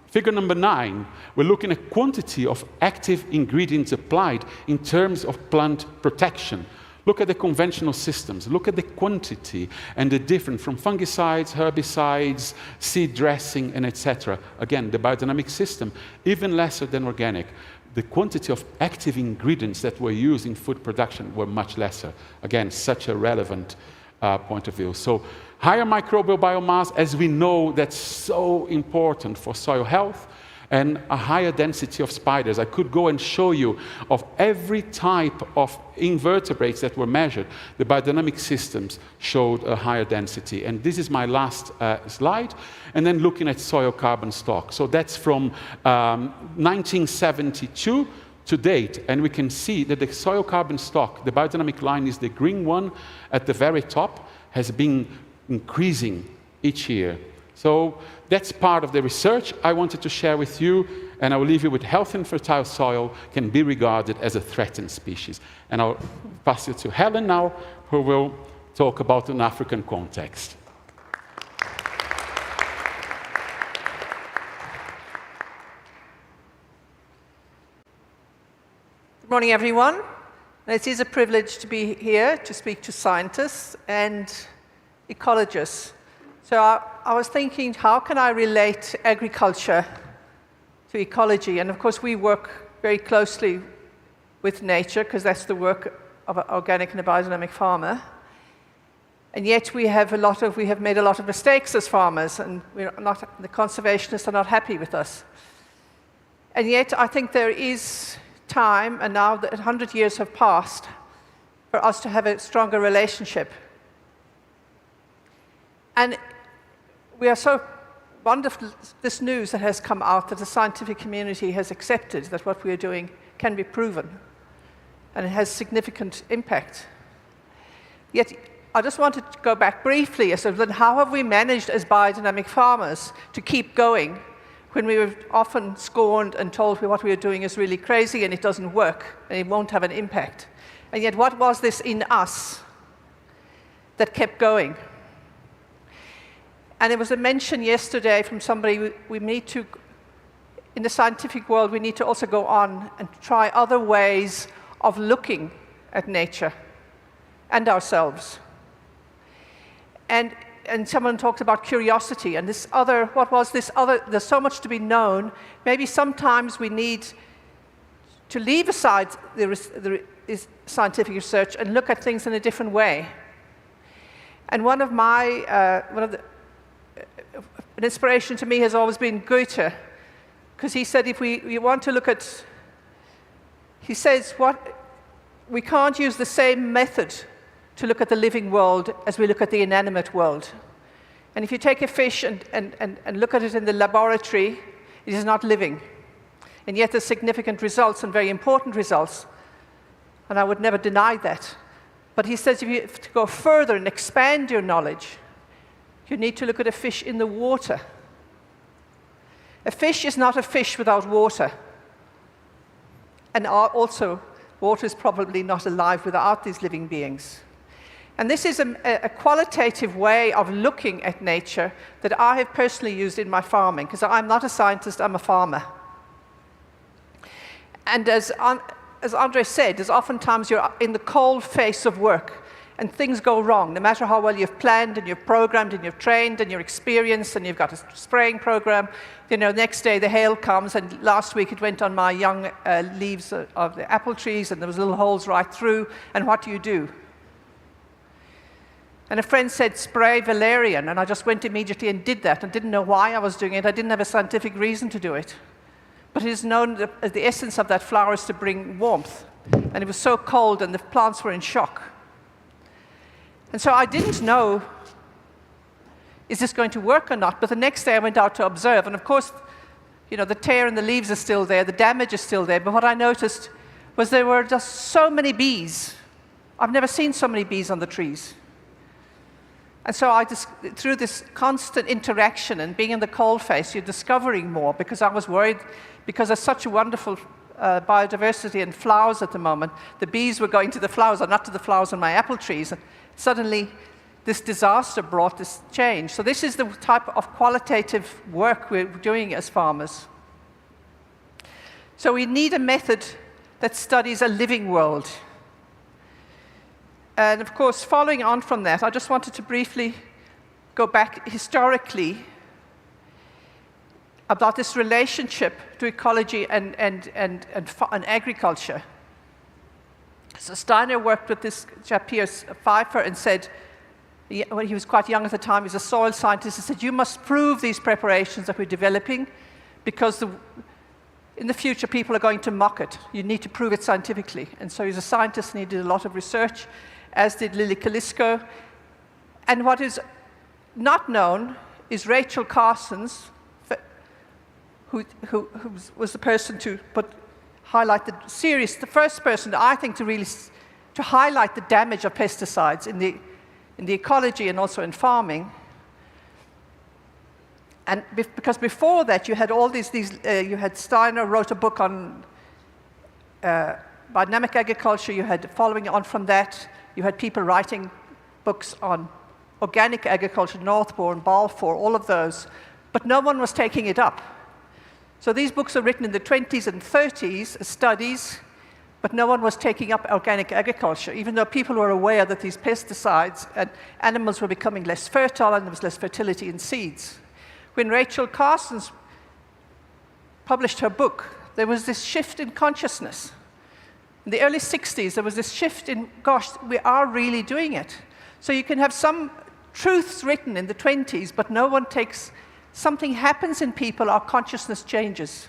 Figure number 9, we're looking at quantity of active ingredients applied in terms of plant protection. Look at the conventional systems. Look at the quantity and the difference from fungicides, herbicides, seed dressing, and etc. Again, the biodynamic system, even lesser than organic. The quantity of active ingredients that were used in food production were much lesser. Again, such a relevant point of view. So higher microbial biomass, as we know, that's so important for soil health. and a higher density of spiders. I could go and show you of every type of invertebrates that were measured. The biodynamic systems showed a higher density. And this is my last slide. And then looking at soil carbon stock. So that's from 1972 to date. And we can see that the soil carbon stock, the biodynamic line is the green one at the very top, has been increasing each year. So that's part of the research I wanted to share with you, and I will leave you with healthy and fertile soil can be regarded as a threatened species. And I'll pass it to Helen now, who will talk about an African context. Good morning, everyone. It is a privilege to be here to speak to scientists and ecologists. So I was thinking, how can I relate agriculture to ecology? And of course, we work very closely with nature, because that's the work of an organic and a biodynamic farmer. And yet we have made a lot of mistakes as farmers, and the conservationists are not happy with us. And yet I think there is time, and now that 100 years have passed, for us to have a stronger relationship. And we are so wonderful, this news that has come out, that the scientific community has accepted that what we are doing can be proven, and it has significant impact. Yet, I just wanted to go back briefly as to then how have we managed as biodynamic farmers to keep going when we were often scorned and told what we are doing is really crazy and it doesn't work and it won't have an impact. And yet, what was this in us that kept going? And there was a mention yesterday from somebody, we need to, in the scientific world, we need to also go on and try other ways of looking at nature and ourselves. And someone talked about curiosity and this other, what was this other, there's so much to be known. Maybe sometimes we need to leave aside the scientific research and look at things in a different way. And one of the an inspiration to me has always been Goethe, because he said if we want to look at, he says we can't use the same method to look at the living world as we look at the inanimate world. And if you take a fish and look at it in the laboratory, it is not living. And yet there's significant results and very important results. And I would never deny that. But he says if you have to go further and expand your knowledge, you need to look at a fish in the water. A fish is not a fish without water. And also, water is probably not alive without these living beings. And this is a qualitative way of looking at nature that I have personally used in my farming, because I'm not a scientist, I'm a farmer. And as Andre said, there's oftentimes you're in the cold face of work, and things go wrong, no matter how well you've planned and you've programmed and you've trained and you're experienced and you've got a spraying program. Next day the hail comes, and last week it went on my young leaves of the apple trees, and there was little holes right through, and what do? And a friend said, spray valerian, and I just went immediately and did that. I didn't know why I was doing it. I didn't have a scientific reason to do it. But it is known that the essence of that flower is to bring warmth. And it was so cold, and the plants were in shock. And so I didn't know, is this going to work or not? But the next day I went out to observe. And of course, the tear in the leaves is still there, the damage is still there. But what I noticed was there were just so many bees. I've never seen so many bees on the trees. And so through this constant interaction and being in the coalface, you're discovering more, because I was worried, because there's such a wonderful biodiversity and flowers at the moment. The bees were going to the flowers, or not to the flowers on my apple trees. And suddenly, this disaster brought this change. So this is the type of qualitative work we're doing as farmers. So we need a method that studies a living world. And of course, following on from that, I just wanted to briefly go back historically about this relationship to ecology and agriculture. So Steiner worked with this chap here, Pfeiffer, and said, when he was quite young at the time, he was a soil scientist, he said, you must prove these preparations that we're developing because in the future, people are going to mock it. You need to prove it scientifically. And so he's a scientist, and he did a lot of research, as did Lily Kalisko. And what is not known is Rachel Carson's, who was the person to highlight the first person, I think, to highlight the damage of pesticides in the ecology and also in farming. And because before that, you had all you had Steiner wrote a book on biodynamic agriculture. You had, following on from that, you had people writing books on organic agriculture, Northbourne, Balfour, all of those, but no one was taking it up. So these books are written in the 20s and 30s as studies, but no one was taking up organic agriculture, even though people were aware that these pesticides and animals were becoming less fertile and there was less fertility in seeds. When Rachel Carson published her book, there was this shift in consciousness. In the early 60s, there was this shift in, gosh, we are really doing it. So you can have some truths written in the 20s, but no one takes, something happens in people, our consciousness changes.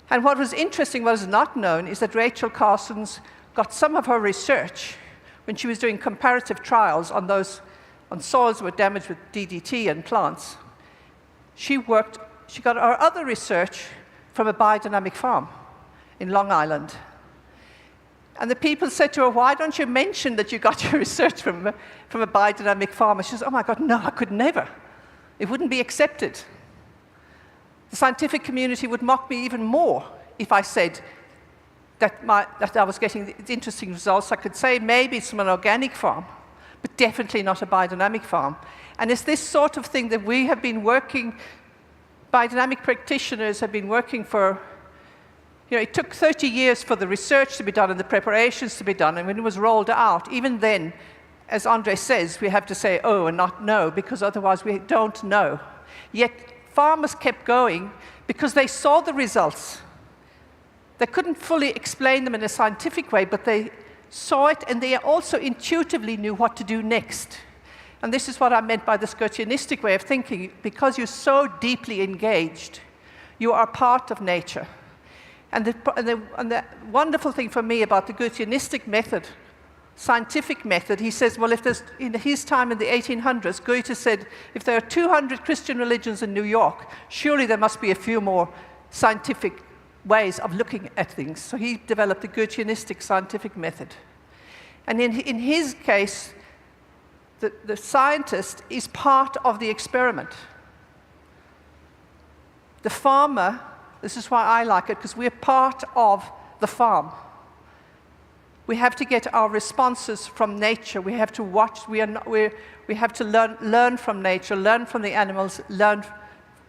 And what was interesting, what is not known, is that Rachel Carson's got some of her research when she was doing comparative trials on soils that were damaged with DDT and plants. She got her other research from a biodynamic farm in Long Island. And the people said to her, why don't you mention that you got your research from a biodynamic farm? And she says, oh my God, no, I could never. It wouldn't be accepted. The scientific community would mock me even more if I said that I was getting interesting results. I could say maybe it's from an organic farm, but definitely not a biodynamic farm. And it's this sort of thing that we have been working, biodynamic practitioners have been working for, it took 30 years for the research to be done and the preparations to be done, and when it was rolled out, even then, as Andre says, we have to say oh and not no, because otherwise we don't know. Yet farmers kept going because they saw the results. They couldn't fully explain them in a scientific way, but they saw it, and they also intuitively knew what to do next. And this is what I meant by the Goetheanistic way of thinking. Because you're so deeply engaged, you are part of nature. And the wonderful thing for me about the Goetheanistic method, scientific method, he says, well, in his time in the 1800s, Goethe said, if there are 200 Christian religions in New York, surely there must be a few more scientific ways of looking at things. So he developed the Goetheanistic scientific method. And in his case, the scientist is part of the experiment. The farmer, this is why I like it, because we're part of the farm. We have to get our responses from nature. We have to watch, we have to learn from nature, learn from the animals, learn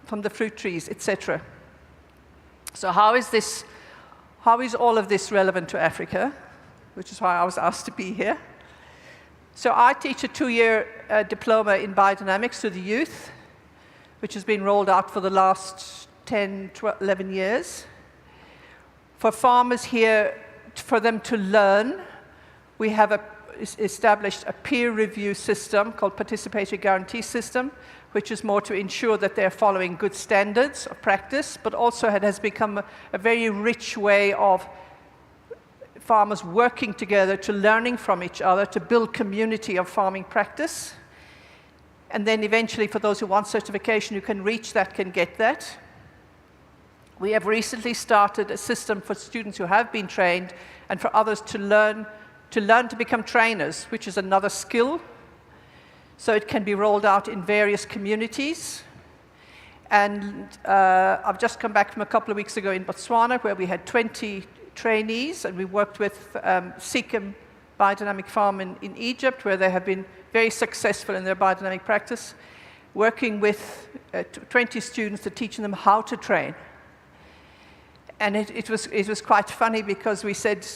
from the fruit trees, etc. So how is all of this relevant to Africa? Which is why I was asked to be here. So I teach a 2-year diploma in biodynamics to the youth, which has been rolled out for the last 10, 12, 11 years. For farmers here, for them to learn, we have established a peer review system called Participatory Guarantee System, which is more to ensure that they're following good standards of practice, but also it has become a very rich way of farmers working together to learning from each other to build community of farming practice. And then eventually, for those who want certification, who can reach that, can get that. We have recently started a system for students who have been trained and for others to learn to become trainers, which is another skill. So it can be rolled out in various communities. And I've just come back from a couple of weeks ago in Botswana, where we had 20 trainees, and we worked with Sikkim Biodynamic Farm in Egypt, where they have been very successful in their biodynamic practice, working with 20 students to teaching them how to train. And it was quite funny, because we said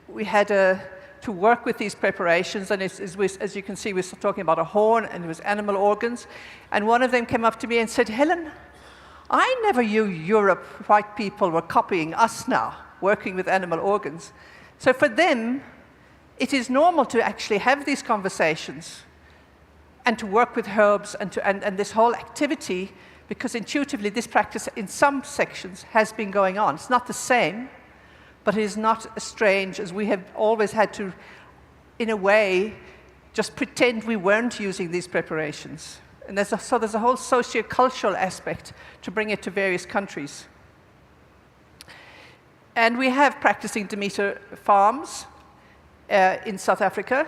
we had to work with these preparations, and as you can see, we're talking about a horn, and it was animal organs. And one of them came up to me and said, Helen, I never knew Europe, white people were copying us now, working with animal organs. So for them, it is normal to actually have these conversations and to work with herbs and this whole activity, because intuitively this practice in some sections has been going on. It's not the same, but it is not as strange as we have always had to, in a way, just pretend we weren't using these preparations. And there's a whole socio-cultural aspect to bring it to various countries. And we have practicing Demeter farms in South Africa.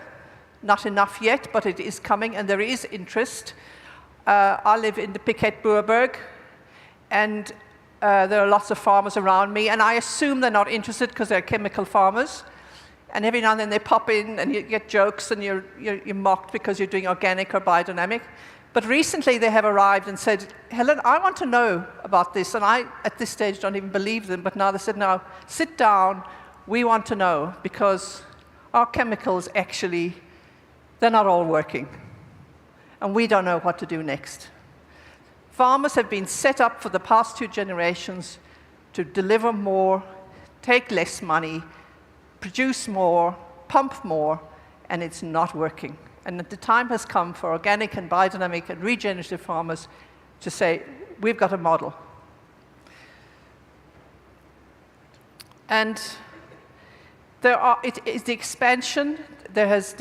Not enough yet, but it is coming, and there is interest. I live in the Piket-Boerberg, and there are lots of farmers around me, and I assume they're not interested because they're chemical farmers. And every now and then they pop in, and you get jokes, and you're mocked because you're doing organic or biodynamic. But recently they have arrived and said, Helen, I want to know about this. And I, at this stage, don't even believe them. But now they said, no, sit down. We want to know, because our chemicals actually, they're not all working. And we don't know what to do next. Farmers have been set up for the past 2 generations to deliver more, take less money, produce more, pump more, and it's not working. And the time has come for organic and biodynamic and regenerative farmers to say, we've got a model. And it is the expansion that has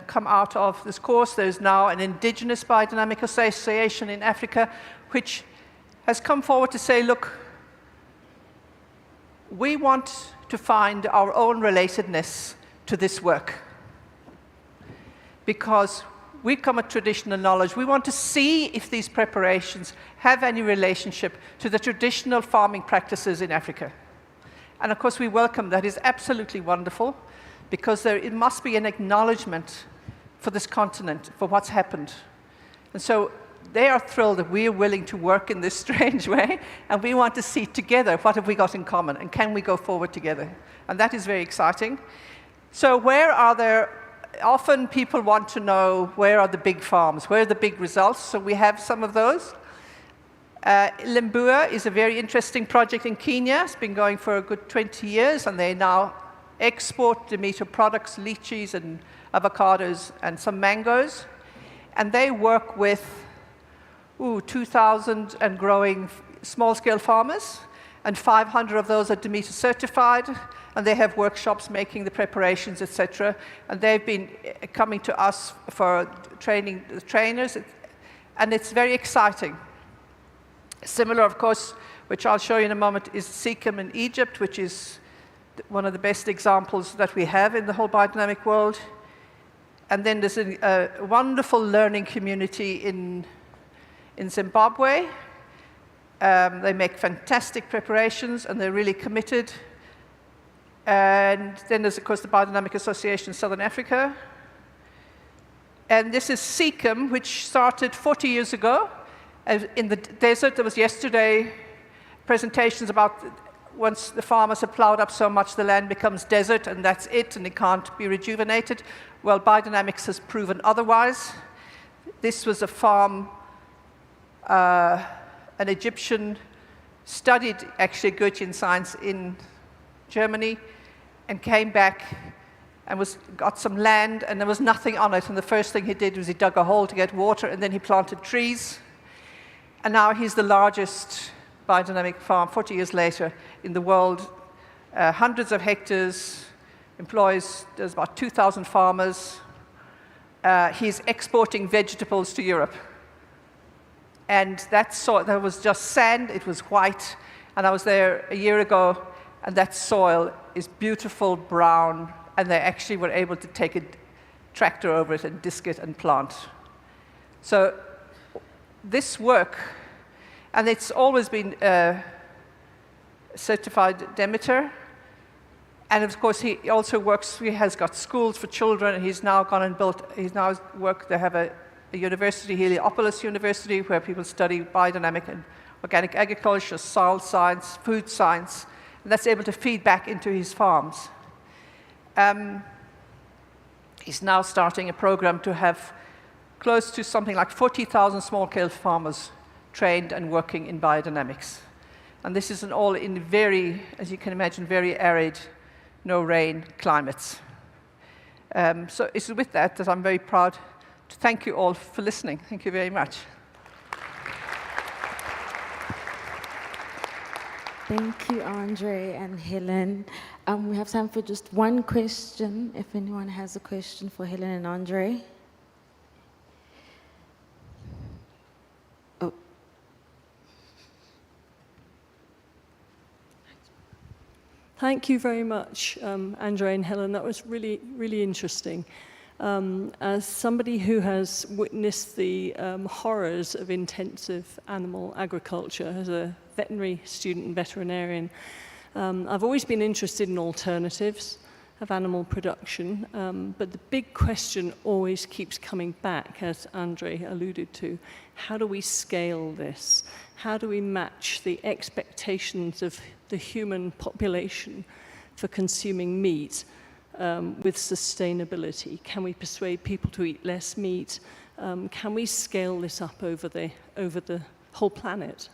come out of this course. There's now an indigenous biodynamic association in Africa, which has come forward to say, look, we want to find our own relatedness to this work. Because we come at traditional knowledge. We want to see if these preparations have any relationship to the traditional farming practices in Africa. And of course, we welcome that. It's absolutely wonderful, because it must be an acknowledgement for this continent, for what's happened. And so they are thrilled that we are willing to work in this strange way, and we want to see together what have we got in common, and can we go forward together? And that is very exciting. So where are there, often people want to know where are the big farms, where are the big results, so we have some of those. Limbua is a very interesting project in Kenya. It's been going for a good 20 years, and they now export Demeter products, lychees and avocados and some mangoes. And they work with 2,000 and growing small-scale farmers, and 500 of those are Demeter certified, and they have workshops making the preparations, etc. And they've been coming to us for training the trainers, and it's very exciting. Similar, of course, which I'll show you in a moment, is Sikkim in Egypt, which is one of the best examples that we have in the whole biodynamic world. And then there's a wonderful learning community in Zimbabwe. They make fantastic preparations, and they're really committed. And then there's, of course, the Biodynamic Association in Southern Africa. And this is Sikkim, which started 40 years ago. In the desert, there was yesterday presentations about once the farmers have plowed up so much, the land becomes desert, and that's it, and it can't be rejuvenated. Well, biodynamics has proven otherwise. This was a farm, an Egyptian studied actually Goethean science in Germany, and came back and got some land, and there was nothing on it. And the first thing he did was he dug a hole to get water, and then he planted trees. And now he's the largest biodynamic farm, 40 years later, in the world. Hundreds of hectares, there's about 2,000 farmers. He's exporting vegetables to Europe. And there was just sand, it was white. And I was there a year ago, and that soil is beautiful brown, and they actually were able to take a tractor over it and disc it and plant. So this work, and it's always been certified Demeter, and of course he also works, he has got schools for children, and he's now gone and they have a university, Heliopolis University, where people study biodynamic and organic agriculture, soil science, food science, and that's able to feed back into his farms. He's now starting a program to have close to something like 40,000 small-scale farmers trained and working in biodynamics. And this is all in very, as you can imagine, very arid, no-rain climates. So it's with that I'm very proud to thank you all for listening. Thank you very much. Thank you, Andre and Helen. We have time for just one question, if anyone has a question for Helen and Andre. Oh. Thank you very much, Andre and Helen. That was really, really interesting. As somebody who has witnessed the horrors of intensive animal agriculture as a veterinary student and veterinarian, I've always been interested in alternatives of animal production, but the big question always keeps coming back, as Andre alluded to. How do we scale this? How do we match the expectations of the human population for consuming meat with sustainability? Can we persuade people to eat less meat? Can we scale this up over the whole planet?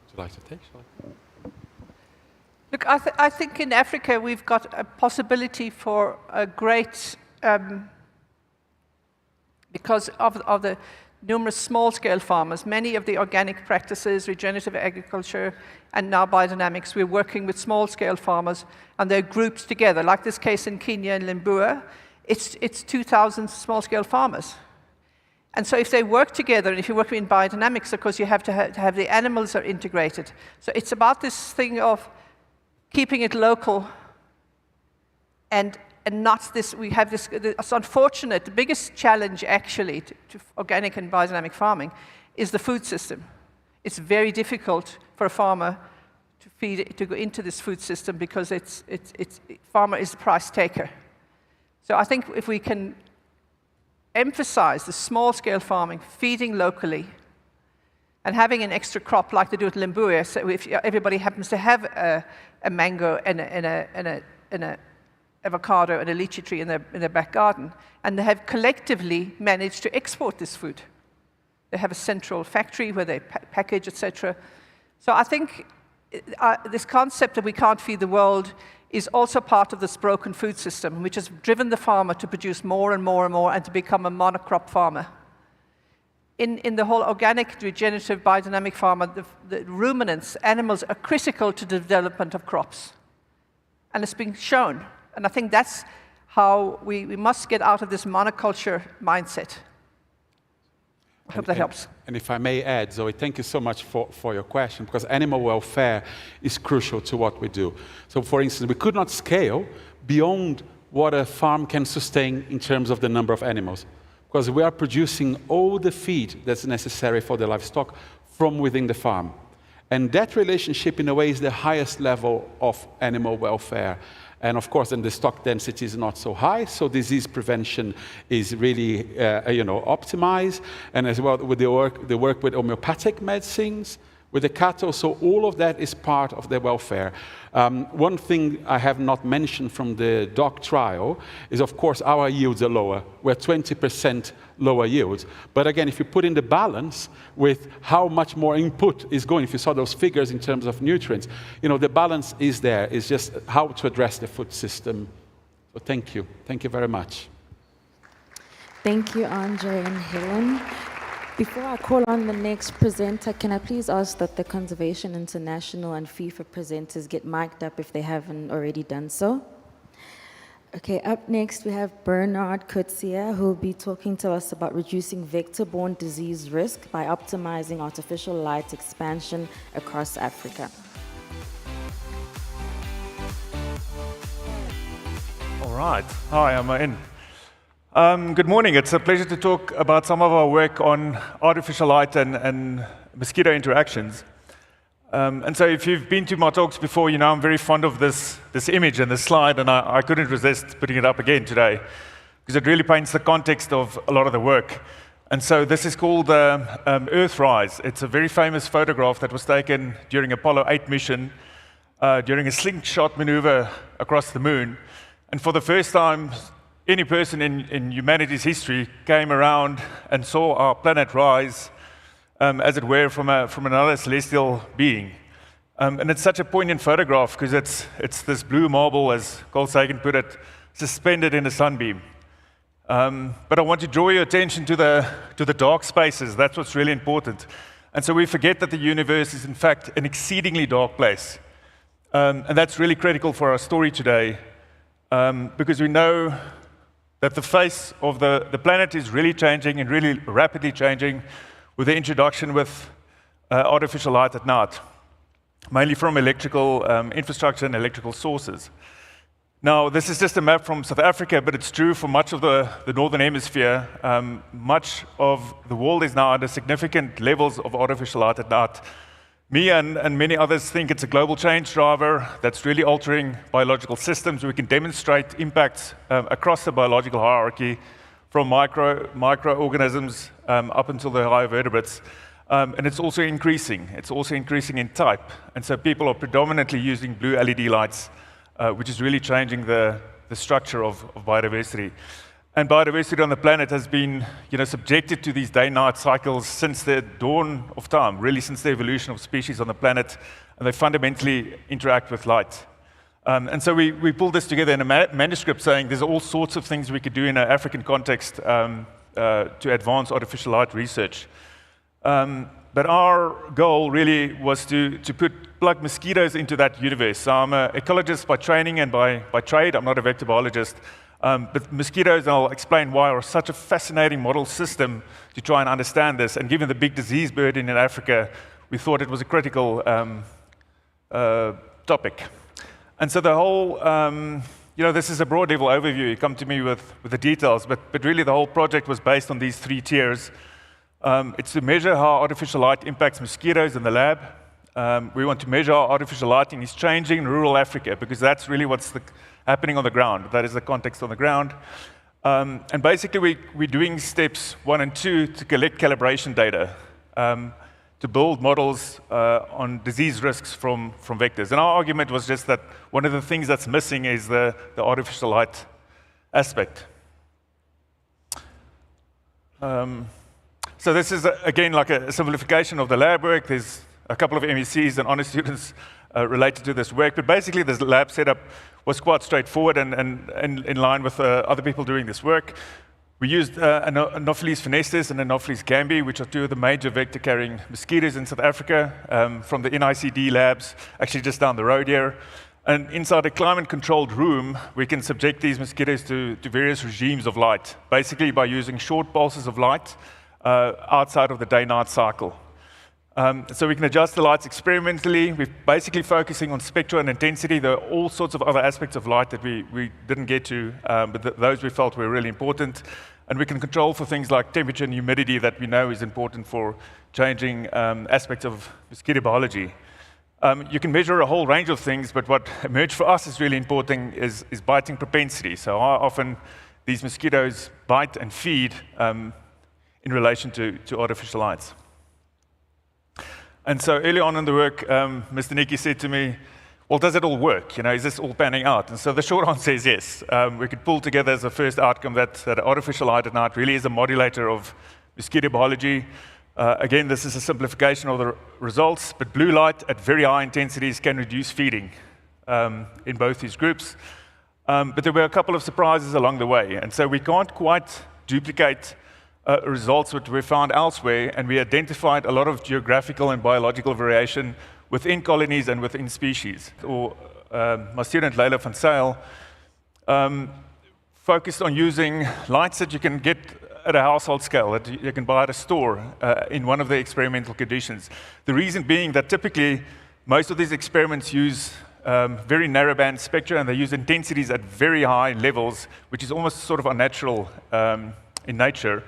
Would you like to take? Look, I think in Africa we've got a possibility for a great, because of the numerous small-scale farmers, many of the organic practices, regenerative agriculture, and now biodynamics, we're working with small-scale farmers, and they're grouped together. Like this case in Kenya and Limbua, it's 2,000 small-scale farmers. And so if they work together, and if you work in biodynamics, of course, you have to have the animals are integrated. So it's about this thing of keeping it local and not this, we have this, it's unfortunate, the biggest challenge actually to organic and biodynamic farming is the food system. It's very difficult for a farmer to go into this food system because farmer is the price taker. So I think if we can emphasize the small-scale farming, feeding locally, and having an extra crop like they do at Limbua, so if everybody happens to have a mango and an avocado and a lychee tree in their back garden, and they have collectively managed to export this food. They have a central factory where they package, etc. So I think this concept that we can't feed the world is also part of this broken food system, which has driven the farmer to produce more and more and more and to become a monocrop farmer. In the whole organic, regenerative, biodynamic farmer, the ruminants, animals, are critical to the development of crops. And it's been shown. And I think that's how we must get out of this monoculture mindset. I hope that helps. And if I may add, Zoe, thank you so much for your question, because animal welfare is crucial to what we do. So for instance, we could not scale beyond what a farm can sustain in terms of the number of animals, because we are producing all the feed that's necessary for the livestock from within the farm. And that relationship, in a way, is the highest level of animal welfare. And of course, then the stock density is not so high, so disease prevention is really, optimized. And as well, with the work with homeopathic medicines, with the cattle, so all of that is part of their welfare. One thing I have not mentioned from the dog trial is, of course, our yields are lower. We're 20% lower yields. But again, if you put in the balance with how much more input is going, if you saw those figures in terms of nutrients, the balance is there. It's just how to address the food system. So thank you. Thank you very much. Thank you, Andre and Helen. Before I call on the next presenter, can I please ask that the Conservation International and FIFA presenters get mic'd up if they haven't already done so? Okay, up next we have Bernard Kutsia, who will be talking to us about reducing vector-borne disease risk by optimizing artificial light expansion across Africa. All right. Hi, I'm in. Good morning. It's a pleasure to talk about some of our work on artificial light and mosquito interactions. And so if you've been to my talks before, I'm very fond of this image and this slide, and I couldn't resist putting it up again today, because it really paints the context of a lot of the work. And so this is called Earthrise. It's a very famous photograph that was taken during Apollo 8 mission, during a slingshot maneuver across the moon. And for the first time, any person in humanity's history came around and saw our planet rise, as it were, from another celestial being. And it's such a poignant photograph because it's this blue marble, as Carl Sagan put it, suspended in a sunbeam. But I want to draw your attention to the dark spaces. That's what's really important. And so we forget that the universe is, in fact, an exceedingly dark place. And that's really critical for our story today, because we know that the face of the planet is really changing and really rapidly changing with the introduction with artificial light at night, mainly from electrical infrastructure and electrical sources. Now, this is just a map from South Africa, but it's true for much of the Northern Hemisphere. Much of the world is now under significant levels of artificial light at night. Me and many others think it's a global change driver that's really altering biological systems. We can demonstrate impacts across the biological hierarchy, from microorganisms up until the higher vertebrates. And it's also increasing. It's also increasing in type. And so people are predominantly using blue LED lights, which is really changing the structure of biodiversity. And biodiversity on the planet has been subjected to these day-night cycles since the dawn of time, really since the evolution of species on the planet, and they fundamentally interact with light. And so we pulled this together in a manuscript saying there's all sorts of things we could do in an African context to advance artificial light research. But our goal really was to plug mosquitoes into that universe. So I'm an ecologist by training and by trade. I'm not a vector biologist. But mosquitoes, and I'll explain why, are such a fascinating model system to try and understand this. And given the big disease burden in Africa, we thought it was a critical topic. And so the whole, this is a broad level overview. You come to me with the details, but really the whole project was based on these 3 tiers. It's to measure how artificial light impacts mosquitoes in the lab. We want to measure how artificial lighting is changing in rural Africa, because that's really what's happening on the ground. That is the context on the ground. And basically, we're doing steps 1 and 2 to collect calibration data, to build models on disease risks from vectors. And our argument was just that one of the things that's missing is the artificial light aspect. So this is, again, like a simplification of the lab work. There's a couple of MECs and honor students related to this work. But basically, this lab setup was quite straightforward and in line with other people doing this work. We used Anopheles fenestis and Anopheles gambiae, which are 2 of the major vector-carrying mosquitoes in South Africa, from the NICD labs, actually just down the road here. And inside a climate-controlled room, we can subject these mosquitoes to various regimes of light, basically by using short pulses of light outside of the day-night cycle. So we can adjust the lights experimentally. We're basically focusing on spectra and intensity. There are all sorts of other aspects of light that we didn't get to, but those we felt were really important. And we can control for things like temperature and humidity that we know is important for changing aspects of mosquito biology. You can measure a whole range of things, but what emerged for us is really important is biting propensity. So how often these mosquitoes bite and feed in relation to artificial lights. And so early on in the work, Mr. Niki said to me, well, does it all work? Is this all panning out? And so the short answer is yes. We could pull together as a first outcome that artificial light at night really is a modulator of mosquito biology. Again, this is a simplification of the results, but blue light at very high intensities can reduce feeding in both these groups. But there were a couple of surprises along the way. And so we can't quite duplicate results that we found elsewhere, and we identified a lot of geographical and biological variation within colonies and within species. My student Leila van Sail focused on using lights that you can get at a household scale, that you can buy at a store in one of the experimental conditions. The reason being that typically most of these experiments use very narrow band spectra, and they use intensities at very high levels, which is almost sort of unnatural in nature.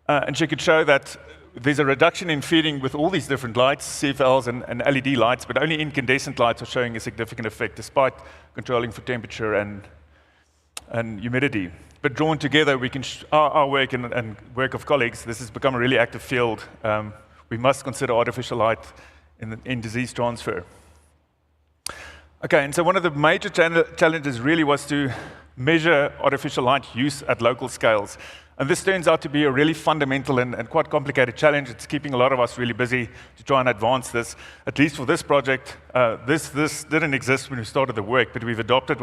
And she could show that there's a reduction in feeding with all these different lights, CFLs and LED lights, but only incandescent lights are showing a significant effect, despite controlling for temperature and humidity. But drawn together, we can our work and work of colleagues, this has become a really active field. We must consider artificial light in disease transfer. Okay, and so one of the major challenges really was to measure artificial light use at local scales. And this turns out to be a really fundamental and quite complicated challenge. It's keeping a lot of us really busy to try and advance this. At least for this project, this didn't exist when we started the work, but we've adopted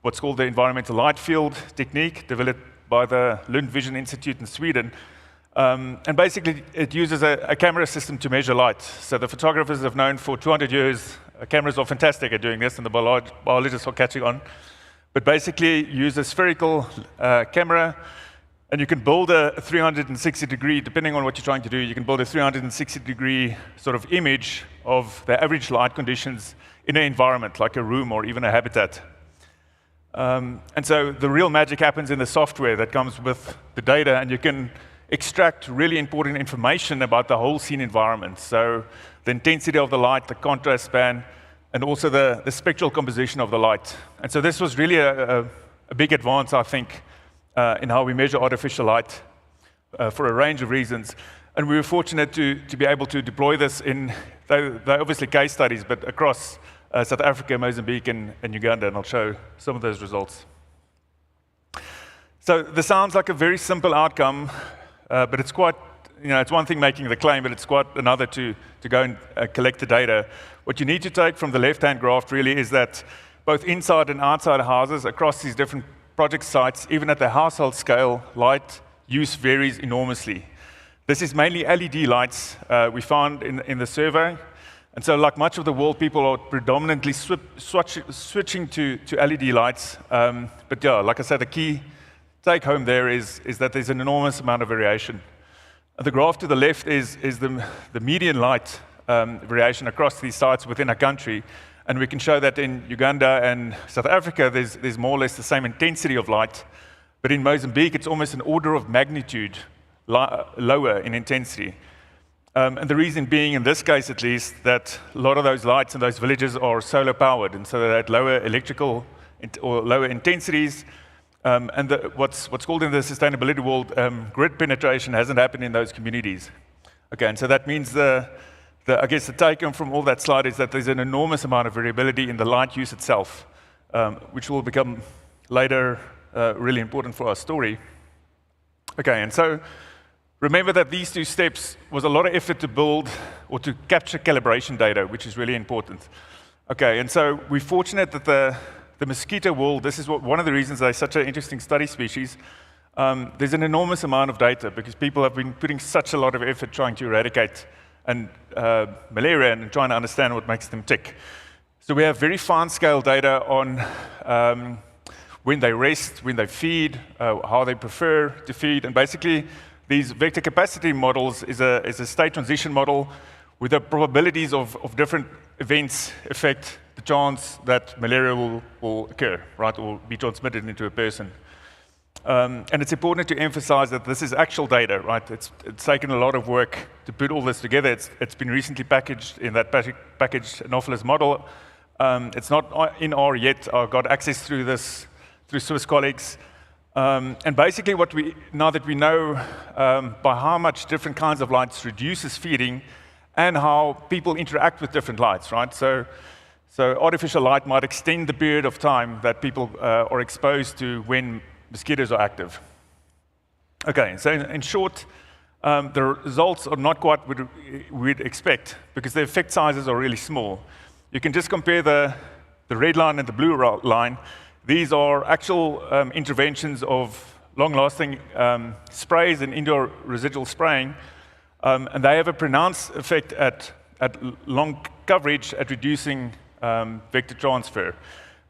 what's called the environmental light field technique, developed by the Lund Vision Institute in Sweden. And basically, it uses a camera system to measure light. So the photographers have known for 200 years, cameras are fantastic at doing this, and the biologists are catching on. But basically, use a spherical camera, and you can build a 360-degree, depending on what you're trying to do, you can build a 360-degree sort of image of the average light conditions in an environment, like a room or even a habitat. And so the real magic happens in the software that comes with the data, and you can extract really important information about the whole scene environment. So the intensity of the light, the contrast span, and also the spectral composition of the light. And so this was really a big advance, I think, in how we measure artificial light for a range of reasons. And we were fortunate to be able to deploy this in, they're obviously case studies, but across South Africa, Mozambique, and Uganda, and I'll show some of those results. So this sounds like a very simple outcome, but it's quite, it's one thing making the claim, but it's quite another to go and collect the data. What you need to take from the left-hand graph really is that both inside and outside houses across these different project sites, even at the household scale, light use varies enormously. This is mainly LED lights we found in the survey. And so like much of the world, people are predominantly switching to LED lights. But yeah, like I said, the key take home there is that there's an enormous amount of variation. The graph to the left is the median light variation across these sites within a country. And we can show that in Uganda and South Africa, there's more or less the same intensity of light. But in Mozambique, it's almost an order of magnitude lower in intensity. And the reason being, in this case at least, that a lot of those lights in those villages are solar powered, and so they're at lower electrical or lower intensities. And what's called in the sustainability world, grid penetration hasn't happened in those communities. Okay, and so that means I guess the take home from all that slide is that there's an enormous amount of variability in the light use itself, which will become later really important for our story. Okay, and so remember that these two steps was a lot of effort to build or to capture calibration data, which is really important. Okay, and so we're fortunate that the mosquito world, this is one of the reasons they're such an interesting study species. There's an enormous amount of data because people have been putting such a lot of effort trying to eradicate malaria and trying to understand what makes them tick. So we have very fine-scale data on when they rest, when they feed, how they prefer to feed, and basically these vector capacity models is a state transition model where the probabilities of different events affect the chance that malaria will occur, right, or be transmitted into a person. And it's important to emphasize that this is actual data, right? It's taken a lot of work to put all this together. It's been recently packaged in that packaged Anopheles model. It's not in R yet. I got access through Swiss colleagues. And basically now that we know by how much different kinds of lights reduces feeding and how people interact with different lights, right? So artificial light might extend the period of time that people are exposed to when mosquitoes are active. Okay, so in short, the results are not quite what we'd expect because the effect sizes are really small. You can just compare the red line and the blue line. These are actual interventions of long-lasting sprays and indoor residual spraying, and they have a pronounced effect at long coverage at reducing vector transfer.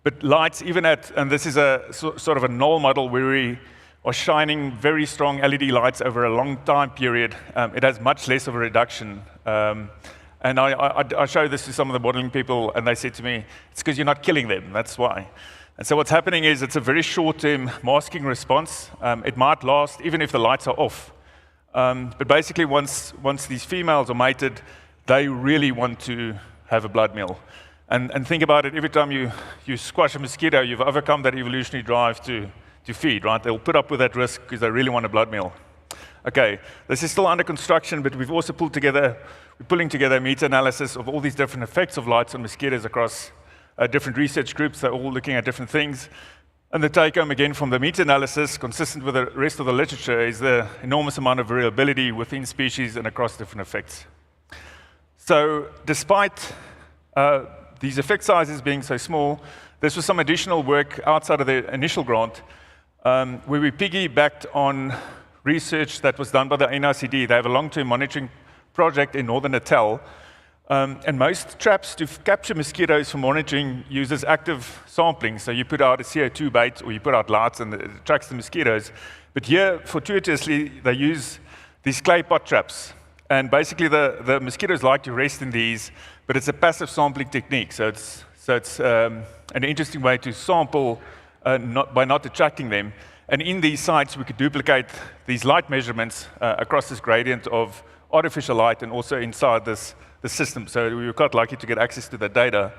But lights, even and this is a sort of a null model where we are shining very strong LED lights over a long time period, it has much less of a reduction. And I showed this to some of the modeling people, and they said to me, it's because you're not killing them, that's why. And so what's happening is it's a very short-term masking response. It might last even if the lights are off. But basically, once these females are mated, they really want to have a blood meal. And think about it, every time you squash a mosquito, you've overcome that evolutionary drive to feed, right? They'll put up with that risk because they really want a blood meal. Okay, this is still under construction, but we've also we're pulling together a meta-analysis of all these different effects of lights on mosquitoes across different research groups. They're all looking at different things. And the take-home, again, from the meta-analysis, consistent with the rest of the literature, is the enormous amount of variability within species and across different effects. So despite these effect sizes being so small, this was some additional work outside of the initial grant, where we piggybacked on research that was done by the NICD. They have a long-term monitoring project in northern Natal. And most traps to capture mosquitoes for monitoring uses active sampling. So you put out a CO2 bait or you put out lights and it attracts the mosquitoes. But here, fortuitously, they use these clay pot traps. And basically, the mosquitoes like to rest in these, but it's a passive sampling technique. So it's an interesting way to sample by not attracting them. And in these sites, we could duplicate these light measurements across this gradient of artificial light and also inside the system. So we were quite lucky to get access to that data.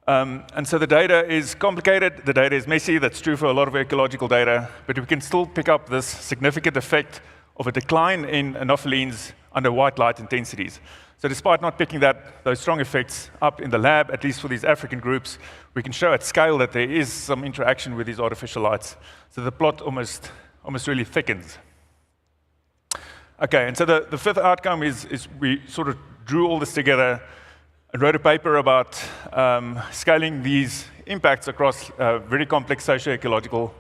And so the data is complicated, the data is messy, that's true for a lot of ecological data, but we can still pick up this significant effect of a decline in anophelines under white light intensities. So despite not picking those strong effects up in the lab, at least for these African groups, we can show at scale that there is some interaction with these artificial lights. So the plot almost really thickens. Okay, and so the fifth outcome is we sort of drew all this together and wrote a paper about scaling these impacts across very complex socio-ecological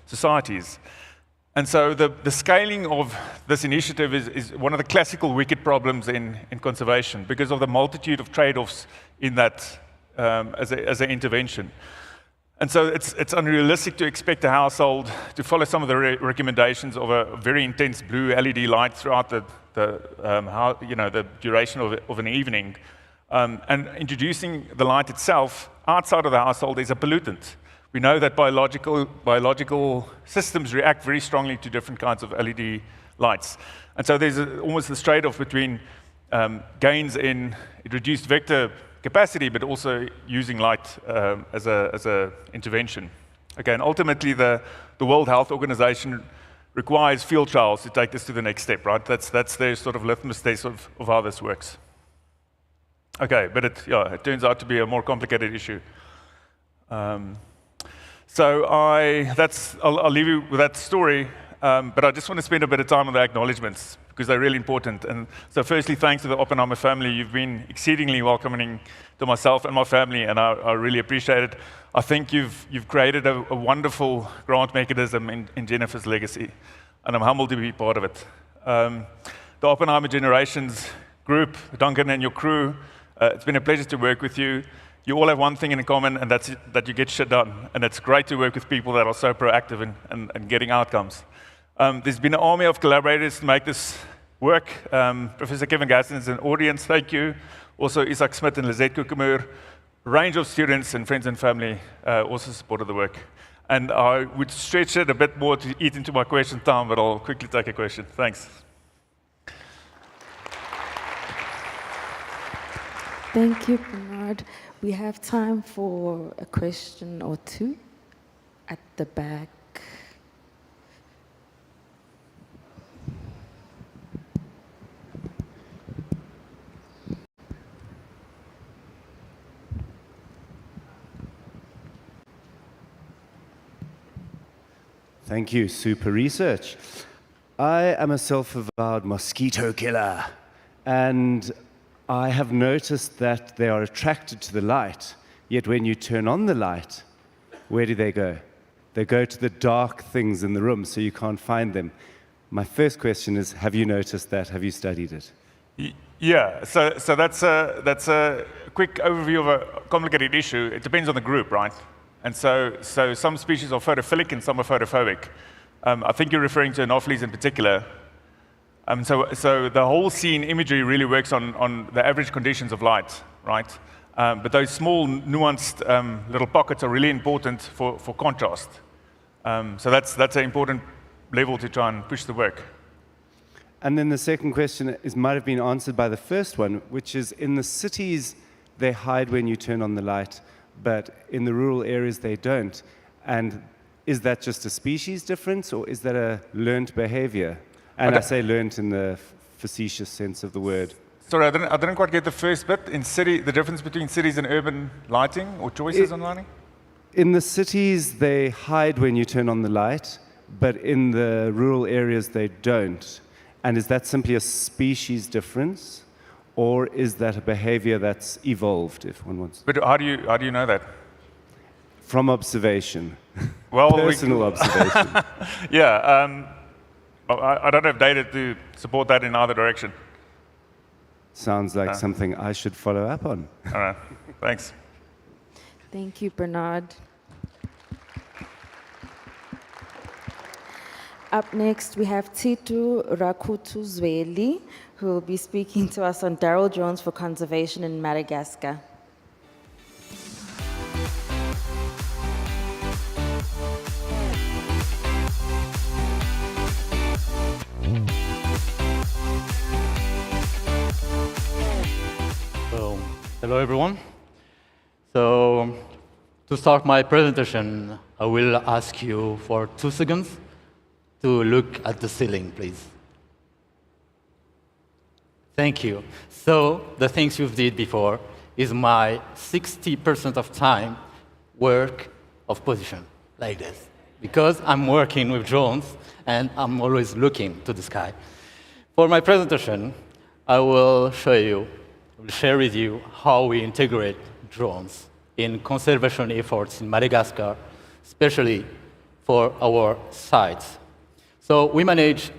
societies. And so the scaling of this initiative is one of the classical wicked problems in conservation because of the multitude of trade-offs in that as an intervention. And so it's unrealistic to expect a household to follow some of the recommendations of a very intense blue LED light throughout the duration of an evening. And introducing the light itself outside of the household is a pollutant. We know that biological systems react very strongly to different kinds of LED lights. And so there's almost this trade-off between gains in reduced vector capacity, but also using light as a intervention. Okay, and ultimately the World Health Organization requires field trials to take this to the next step, right? That's their sort of litmus test of how this works. Okay, but it turns out to be a more complicated issue. So I'll leave you with that story, but I just want to spend a bit of time on the acknowledgements because they're really important. And so firstly, thanks to the Oppenheimer family. You've been exceedingly welcoming to myself and my family, and I really appreciate it. I think you've created a wonderful grant mechanism in Jennifer's legacy, and I'm humbled to be part of it. The Oppenheimer Generations group, Duncan and your crew, it's been a pleasure to work with you. You all have one thing in common, and that's that you get shit done. And it's great to work with people that are so proactive in getting outcomes. There's been an army of collaborators to make this work. Professor Kevin Gaston is an audience, thank you. Also Isaac Smith and Lizette Kukumur. A range of students and friends and family also supported the work. And I would stretch it a bit more to eat into my question time, but I'll quickly take a question. Thanks. Thank you, Bernard. We have time for a question or two at the back. Thank you, super research. I am a self-avowed mosquito killer, and I have noticed that they are attracted to the light, yet when you turn on the light, where do they go? They go to the dark things in the room, so you can't find them. My first question is, have you noticed that? Have you studied it? Yeah, so that's a quick overview of a complicated issue. It depends on the group, right? And so some species are photophilic and some are photophobic. I think you're referring to anopheles in particular. So the whole scene imagery really works on the average conditions of light, right? But those small, nuanced little pockets are really important for contrast. So that's an important level to try and push the work. And then the second question might have been answered by the first one, which is in the cities, they hide when you turn on the light, but in the rural areas, they don't. And is that just a species difference, or is that a learned behavior? And I say learned in the facetious sense of the word. Sorry, I didn't quite get the first bit. The difference between cities and urban lighting, or choices on lighting? In the cities, they hide when you turn on the light, but in the rural areas, they don't. And is that simply a species difference, or is that a behavior that's evolved, if one wants? But how do you know that? From observation. Well, personal observation. Yeah, I don't have data to support that in either direction. Sounds like something I should follow up on. All right, thanks. Thank you, Bernard. Up next, we have Titu Rakutuzweli, who will be speaking to us on Daryl Jones for conservation in Madagascar. So, hello everyone. So, to start my presentation, I will ask you for 2 seconds to look at the ceiling, please. Thank you. So, the things you've did before is my 60% of time work of position, like this. Because I'm working with drones, and I'm always looking to the sky. For my presentation, I will share with you how we integrate drones in conservation efforts in Madagascar, especially for our sites. So we manage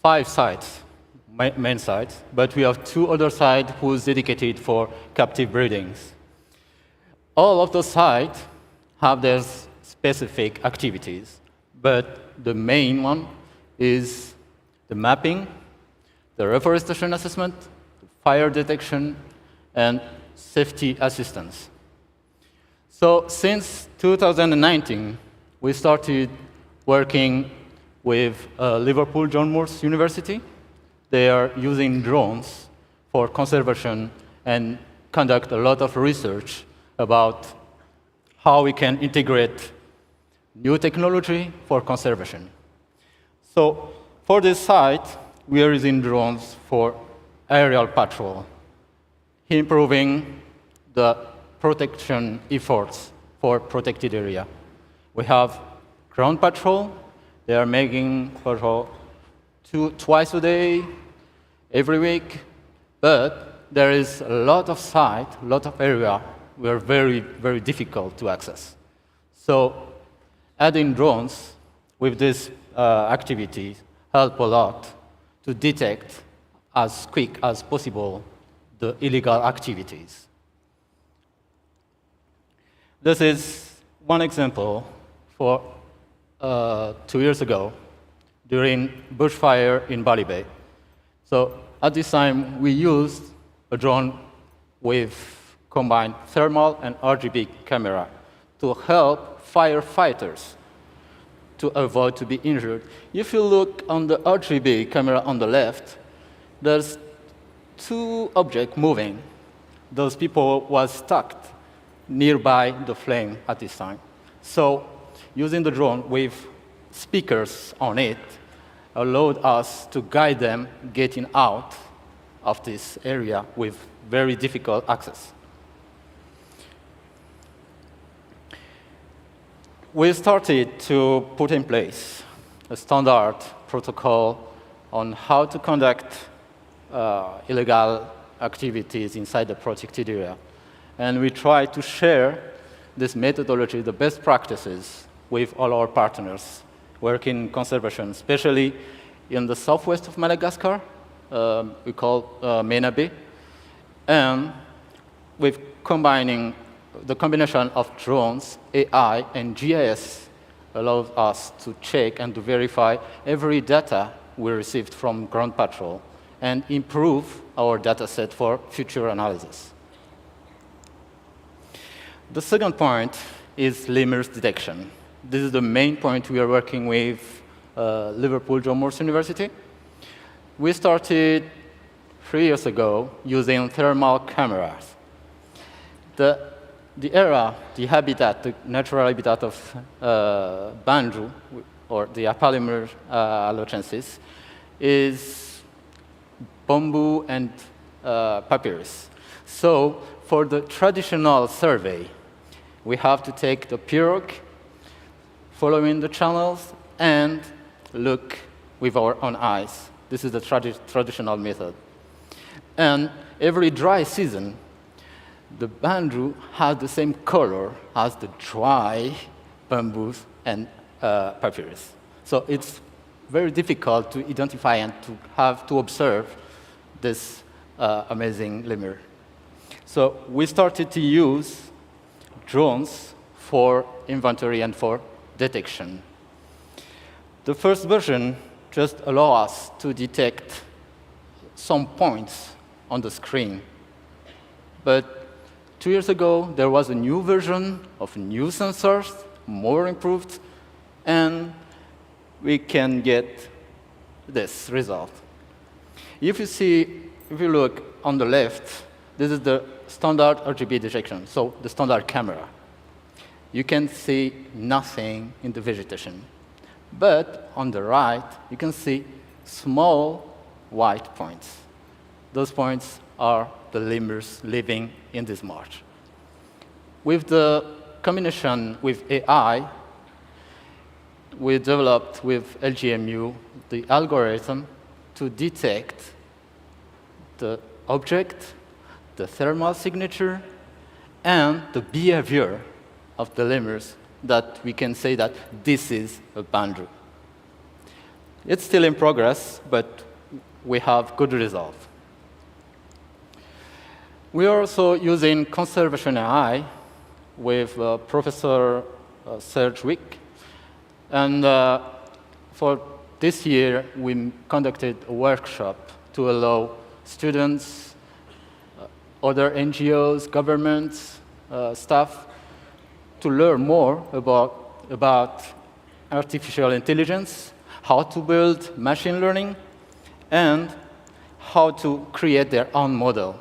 5 sites, main sites, but we have 2 other sites who's dedicated for captive breedings. All of those sites have their specific activities, but the main one is the mapping, the reforestation assessment, fire detection, and safety assistance. So since 2019, we started working with Liverpool John Moores University. They are using drones for conservation and conduct a lot of research about how we can integrate new technology for conservation. So for this site, we are using drones for aerial patrol, improving the protection efforts for protected area. We have ground patrol. They are making patrol twice a day, every week, but there is a lot of site, a lot of area where very, very difficult to access. So adding drones with this activity help a lot to detect as quick as possible the illegal activities. This is one example for 2 years ago during bushfire in Bali Bay. So at this time, we used a drone with combined thermal and RGB camera to help firefighters to avoid to be injured. If you look on the RGB camera on the left, there's 2 objects moving. Those people were stuck nearby the flame at this time. So using the drone with speakers on it allowed us to guide them getting out of this area with very difficult access. We started to put in place a standard protocol on how to conduct illegal activities inside the protected area. And we try to share this methodology, the best practices, with all our partners working in conservation, especially in the southwest of Madagascar, we call Mena Bay. And with the combination of drones, AI, and GIS allows us to check and to verify every data we received from ground patrol and improve our data set for future analysis. The second point is lemurs detection. This is the main point we are working with Liverpool John Moores University. We started 3 years ago using thermal cameras. The area, the habitat, the natural habitat of Banjo, or the Oppenheimer alochensis, is bamboo and papyrus. So for the traditional survey, we have to take the pirogue, following the channels, and look with our own eyes. This is the traditional method. And every dry season, the bamboo has the same color as the dry bamboos and papyrus. So it's very difficult to identify and to have to observe this amazing lemur. So we started to use drones for inventory and for detection. The first version just allows us to detect some points on the screen. But 2 years ago, there was a new version of new sensors, more improved, and we can get this result. If you look on the left, this is the standard RGB detection, so the standard camera. You can see nothing in the vegetation. But on the right, you can see small white points. Those points are the lemurs living in this marsh. With the combination with AI, we developed with LGMU the algorithm to detect the object, the thermal signature, and the behavior of the lemurs that we can say that this is a bandrew. It's still in progress, but we have good results. We are also using conservation AI with Professor Serge Wick. And for this year, we conducted a workshop to allow students, other NGOs, governments, staff, to learn more about artificial intelligence, how to build machine learning, and how to create their own model.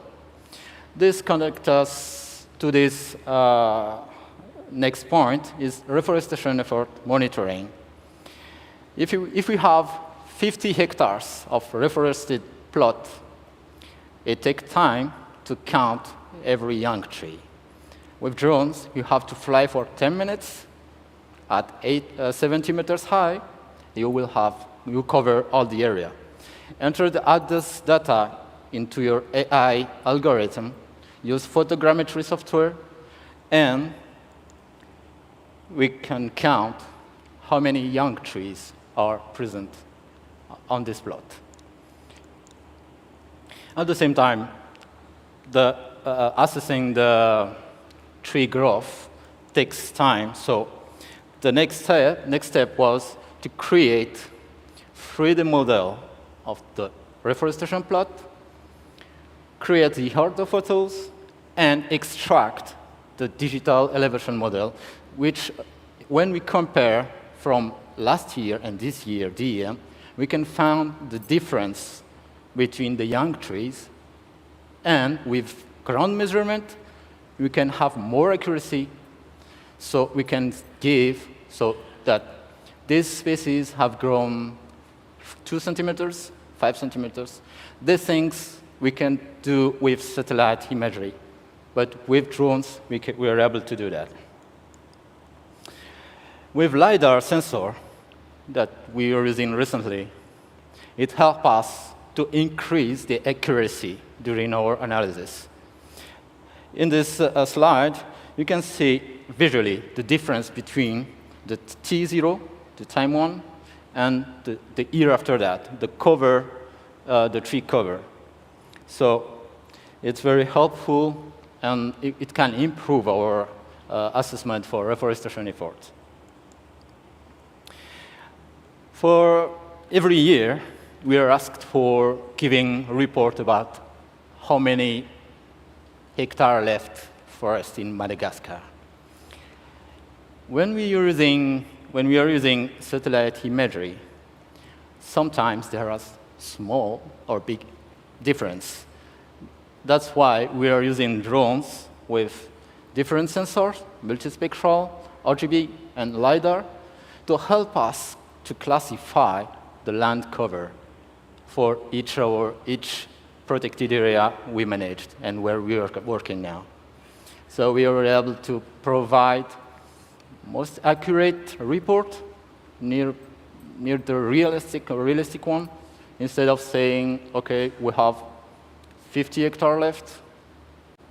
This connects us to this next point, is reforestation effort monitoring. If we have 50 hectares of reforested plot, it takes time to count every young tree. With drones, you have to fly for 10 minutes at 70 meters high. You cover all the area. Add this data into your AI algorithm, use photogrammetry software, and we can count how many young trees are present on this plot. At the same time, assessing the tree growth takes time. So the next step was to create 3D model of the reforestation plot, create the orthophotos, and extract the digital elevation model, which when we compare from last year and this year, DEM, we can find the difference between the young trees, and with ground measurement, we can have more accuracy, so we can give so that these species have grown 2 centimeters, 5 centimeters. These things we can do with satellite imagery, but with drones, we are able to do that. With LiDAR sensor that we are using recently, it helps us to increase the accuracy during our analysis. In this slide, you can see visually the difference between the T0, the time one, and the year after that, the cover, the tree cover. So it's very helpful, and it can improve our assessment for reforestation efforts. For every year, we are asked for giving a report about how many hectares left forest in Madagascar. When we are using satellite imagery, sometimes there are small or big difference. That's why we are using drones with different sensors, multispectral, RGB, and LiDAR, to help us to classify the land cover for each protected area we managed and where we are working now. So we are able to provide most accurate report near the realistic one, instead of saying, okay, we have 50 hectares left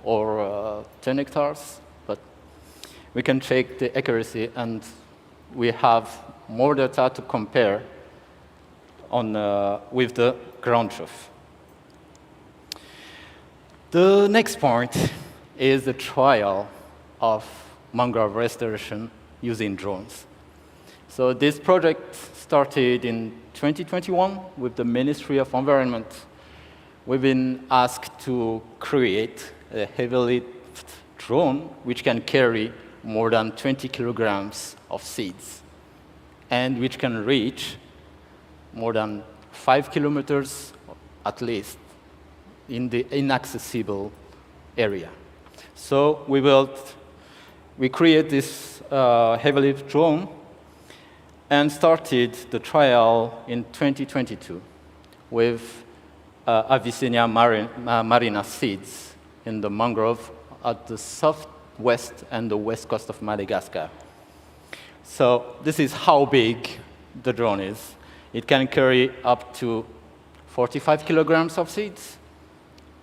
or 10 hectares, but we can check the accuracy, and we have more data to compare with the ground truth. The next point is the trial of mangrove restoration using drones. So this project started in 2021 with the Ministry of Environment. We've been asked to create a heavy-lift drone which can carry more than 20 kilograms of seeds and which can reach more than 5 kilometers at least in the inaccessible area. So we created this heavy-lift drone and started the trial in 2022 with Avicennia marina seeds in the mangrove at the southwest and the west coast of Madagascar. So this is how big the drone is. It can carry up to 45 kilograms of seeds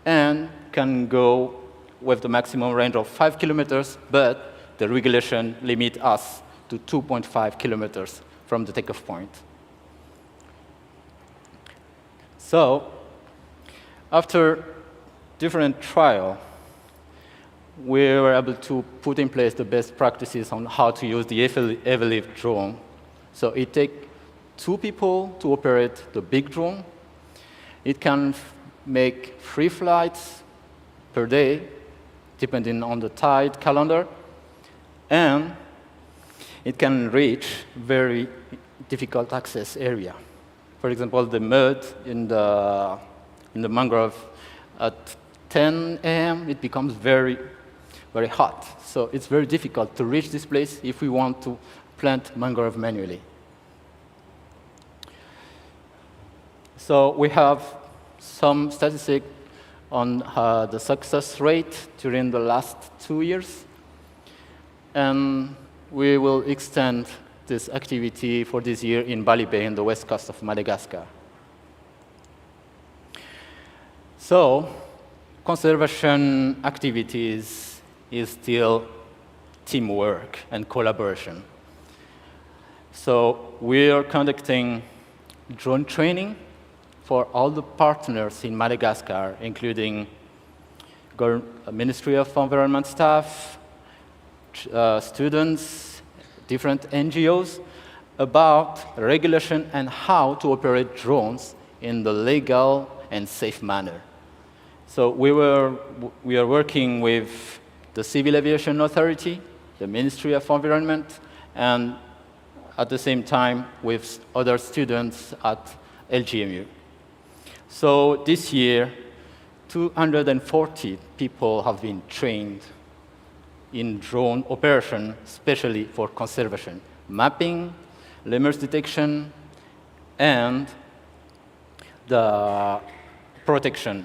and can go with the maximum range of 5 kilometers, but the regulation limits us to 2.5 kilometers from the takeoff point. So after different trials, we were able to put in place the best practices on how to use the heavy-lift drone. So it takes 2 people to operate the big drone. It can make 3 flights per day, depending on the tide calendar, and it can reach very difficult access area. For example, the mud in the mangrove at 10 a.m., it becomes very hot. So it's very difficult to reach this place if we want to plant mangrove manually. So we have some statistics on the success rate during the last 2 years. And we will extend this activity for this year in Bali Bay in the west coast of Madagascar. So conservation activities is still teamwork and collaboration. So we are conducting drone training for all the partners in Madagascar, including Ministry of Environment staff, students, different NGOs, about regulation and how to operate drones in the legal and safe manner. So we are working with the Civil Aviation Authority, the Ministry of Environment, and at the same time with other students at LGMU. So this year, 240 people have been trained in drone operation, especially for conservation, mapping, lemurs detection, and the protection.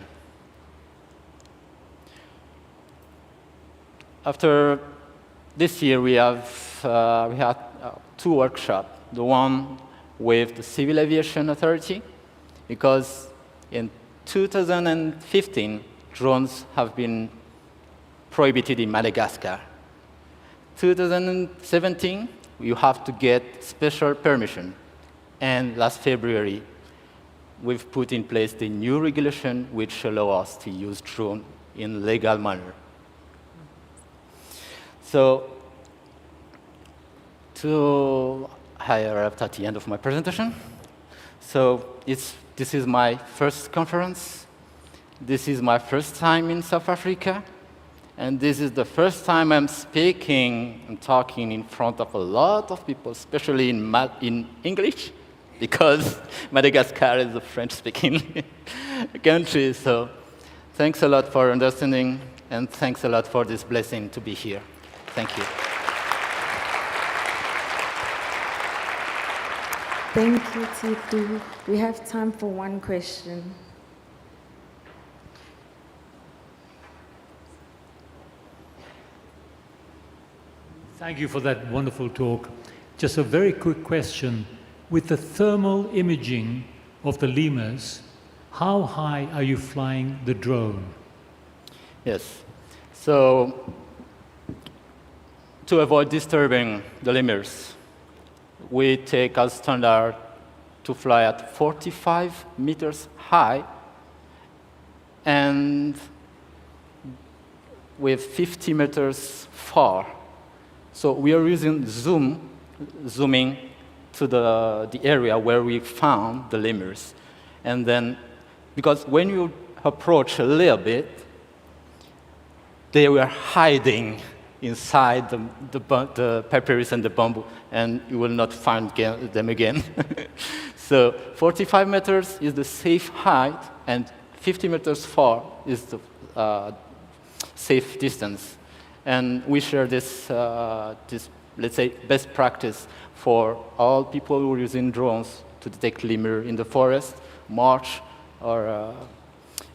After this year, we had 2 workshops. The one with the Civil Aviation Authority, because in 2015, drones have been prohibited in Madagascar. 2017, you have to get special permission. And last February, we've put in place the new regulation which allow us to use drone in legal manner. So I arrived at the end of my presentation. So this is my first conference. This is my first time in South Africa. And this is the first time I'm speaking and talking in front of a lot of people, especially in English, because Madagascar is a French-speaking country. So thanks a lot for understanding, and thanks a lot for this blessing to be here. Thank you. Thank you, Tifu. We have time for one question. Thank you for that wonderful talk. Just a very quick question. With the thermal imaging of the lemurs, how high are you flying the drone? Yes. So to avoid disturbing the lemurs, we take as standard to fly at 45 meters high and with 50 meters far. So we are using zooming to the area where we found the lemurs. And then, because when you approach a little bit, they were hiding inside the papyrus and the bamboo, and you will not find them again. So 45 meters is the safe height, and 50 meters far is the safe distance. And we share this, let's say, best practice for all people who are using drones to detect lemur in the forest, marsh, or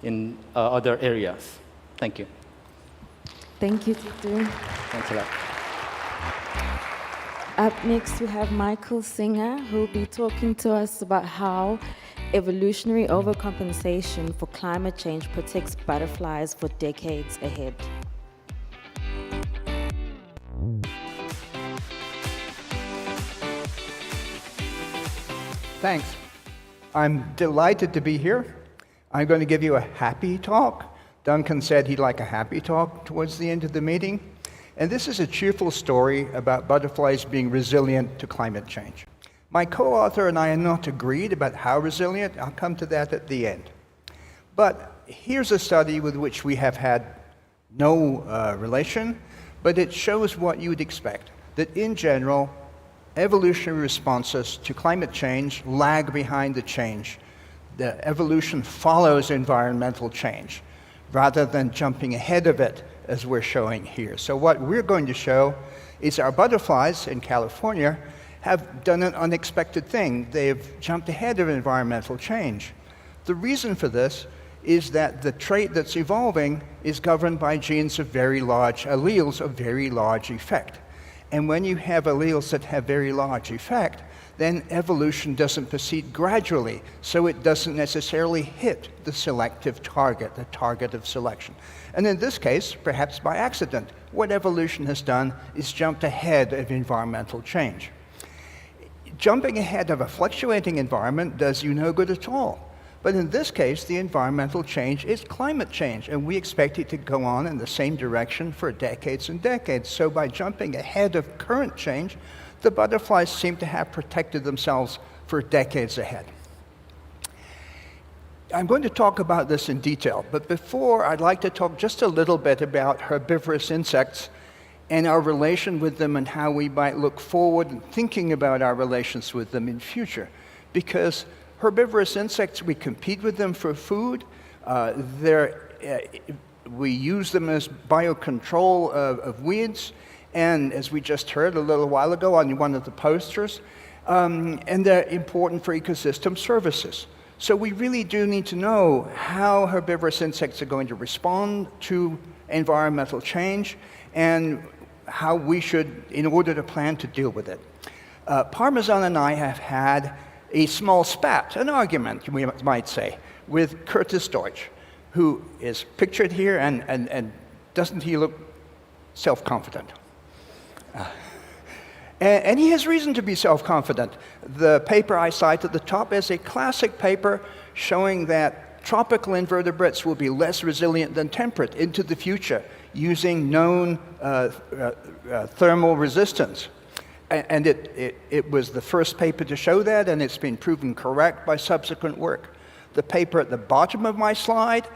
in other areas. Thank you. Thank you, Tutu. Thanks a lot. Up next, we have Michael Singer, who will be talking to us about how evolutionary overcompensation for climate change protects butterflies for decades ahead. Thanks. I'm delighted to be here. I'm going to give you a happy talk. Duncan said he'd like a happy talk towards the end of the meeting. And this is a cheerful story about butterflies being resilient to climate change. My co-author and I are not agreed about how resilient. I'll come to that at the end. But here's a study with which we have had no relation, but it shows what you would expect, that in general, evolutionary responses to climate change lag behind the change. The evolution follows environmental change, rather than jumping ahead of it, as we're showing here. So what we're going to show is our butterflies in California have done an unexpected thing. They've jumped ahead of environmental change. The reason for this is that the trait that's evolving is governed by genes of very large alleles of very large effect. And when you have alleles that have very large effect, then evolution doesn't proceed gradually, so it doesn't necessarily hit the selective target, the target of selection. And in this case, perhaps by accident, what evolution has done is jumped ahead of environmental change. Jumping ahead of a fluctuating environment does you no good at all. But in this case, the environmental change is climate change, and we expect it to go on in the same direction for decades and decades. So by jumping ahead of current change, the butterflies seem to have protected themselves for decades ahead. I'm going to talk about this in detail, but before, I'd like to talk just a little bit about herbivorous insects and our relation with them and how we might look forward and thinking about our relations with them in future. Because herbivorous insects, we compete with them for food. We use them as biocontrol of weeds. And as we just heard a little while ago on one of the posters, and they're important for ecosystem services. So we really do need to know how herbivorous insects are going to respond to environmental change and how we should, in order to plan to deal with it. Parmesan and I have had a small spat, an argument, we might say, with Curtis Deutsch, who is pictured here, and doesn't he look self-confident? And he has reason to be self-confident. The paper I cite at the top is a classic paper showing that tropical invertebrates will be less resilient than temperate into the future using known thermal resistance. And it was the first paper to show that, and it's been proven correct by subsequent work. The paper at the bottom of my slide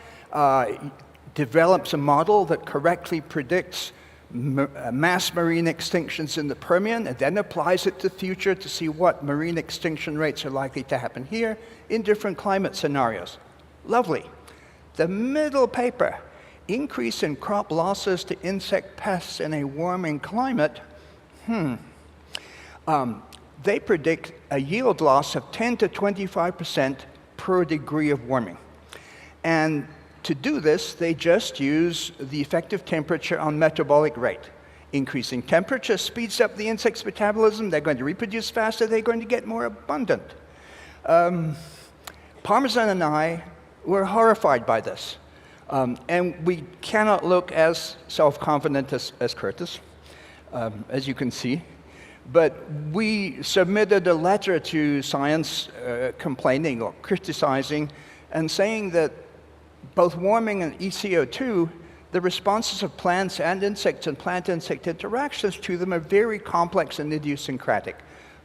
develops a model that correctly predicts mass marine extinctions in the Permian, and then applies it to the future to see what marine extinction rates are likely to happen here in different climate scenarios. Lovely. The middle paper, increase in crop losses to insect pests in a warming climate. They predict a yield loss of 10 to 25% per degree of warming. And to do this, they just use the effective temperature on metabolic rate. Increasing temperature speeds up the insect's metabolism. They're going to reproduce faster. They're going to get more abundant. Parmesan and I were horrified by this. And we cannot look as self-confident as Curtis, as you can see. But we submitted a letter to Science complaining or criticizing and saying that both warming and ECO2, the responses of plants and insects and plant-insect interactions to them are very complex and idiosyncratic.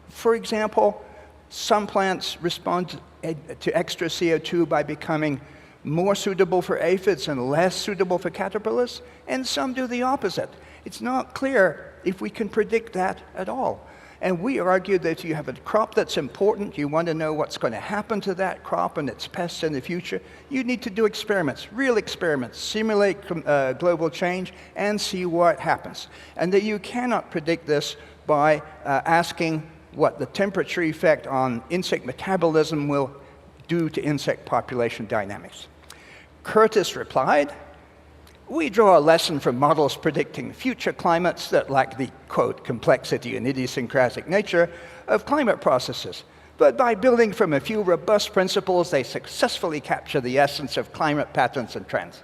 For example, some plants respond to extra CO2 by becoming more suitable for aphids and less suitable for caterpillars, and some do the opposite. It's not clear if we can predict that at all. And we argue that if you have a crop that's important, you want to know what's going to happen to that crop and its pests in the future, you need to do experiments, real experiments, simulate global change and see what happens. And that you cannot predict this by asking what the temperature effect on insect metabolism will do to insect population dynamics. Curtis replied, "We draw a lesson from models predicting future climates that lack the, quote, complexity and idiosyncratic nature of climate processes. But by building from a few robust principles, they successfully capture the essence of climate patterns and trends."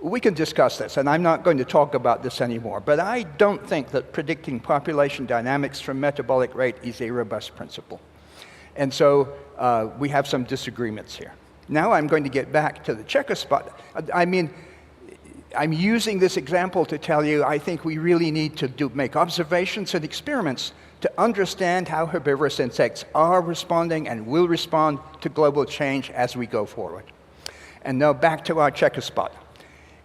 We can discuss this, and I'm not going to talk about this anymore, but I don't think that predicting population dynamics from metabolic rate is a robust principle. And so we have some disagreements here. Now I'm going to get back to the checker spot. I mean, I'm using this example to tell you I think we really need to make observations and experiments to understand how herbivorous insects are responding and will respond to global change as we go forward. And now back to our checker spot.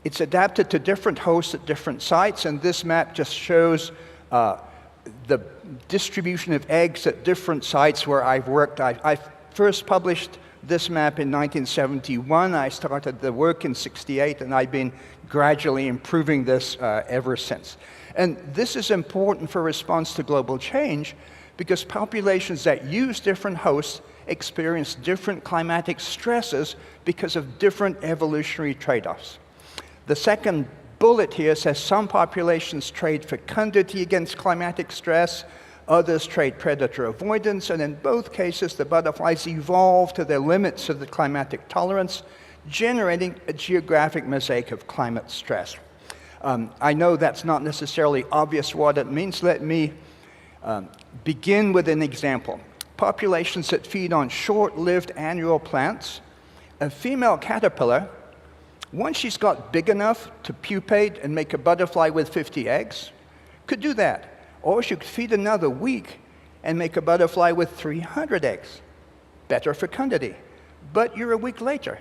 It's adapted to different hosts at different sites, and this map just shows the distribution of eggs at different sites where I've worked. I first published this map in 1971. I started the work in '68, and I've been gradually improving this ever since. And this is important for response to global change because populations that use different hosts experience different climatic stresses because of different evolutionary trade-offs. The second bullet here says some populations trade fecundity against climatic stress, others trade predator avoidance, and in both cases the butterflies evolve to the limits of the climatic tolerance, generating a geographic mosaic of climate stress. I know that's not necessarily obvious what it means. Let me begin with an example. Populations that feed on short-lived annual plants, a female caterpillar, once she's got big enough to pupate and make a butterfly with 50 eggs, could do that. Or she could feed another week and make a butterfly with 300 eggs. Better fecundity. But you're a week later,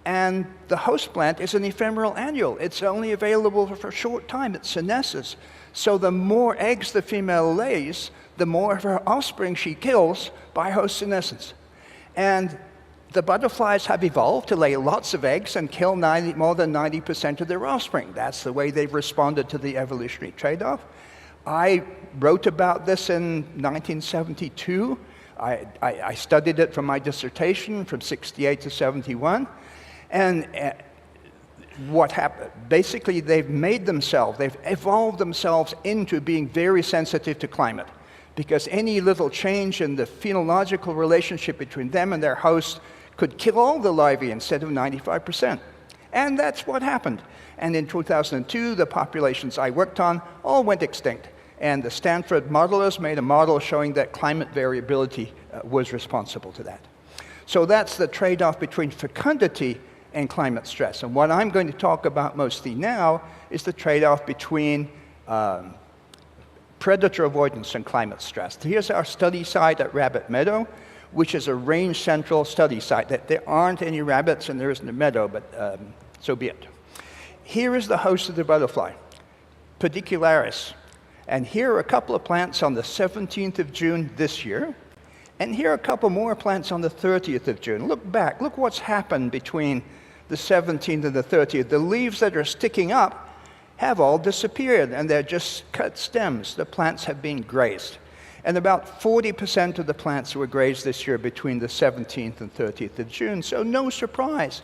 and the host plant is an ephemeral annual. It's only available for a short time. It senesces. So the more eggs the female lays, the more of her offspring she kills by host senescence. And the butterflies have evolved to lay lots of eggs and kill more than 90% of their offspring. That's the way they've responded to the evolutionary trade-off. I wrote about this in 1972. I studied it for my dissertation from '68 to '71. And what happened? Basically, they've evolved themselves into being very sensitive to climate, because any little change in the phenological relationship between them and their host could kill all the larvae instead of 95%. And that's what happened. And in 2002, the populations I worked on all went extinct. And the Stanford modelers made a model showing that climate variability was responsible to that. So that's the trade-off between fecundity and climate stress. And what I'm going to talk about mostly now is the trade-off between predator avoidance and climate stress. Here's our study site at Rabbit Meadow, which is a range central study site. There aren't any rabbits and there isn't a meadow, but so be it. Here is the host of the butterfly, Pedicularis. And here are a couple of plants on the 17th of June this year. And here are a couple more plants on the 30th of June. Look back, look what's happened between the 17th and the 30th. The leaves that are sticking up have all disappeared, and they're just cut stems. The plants have been grazed. And about 40% of the plants were grazed this year between the 17th and 30th of June. So no surprise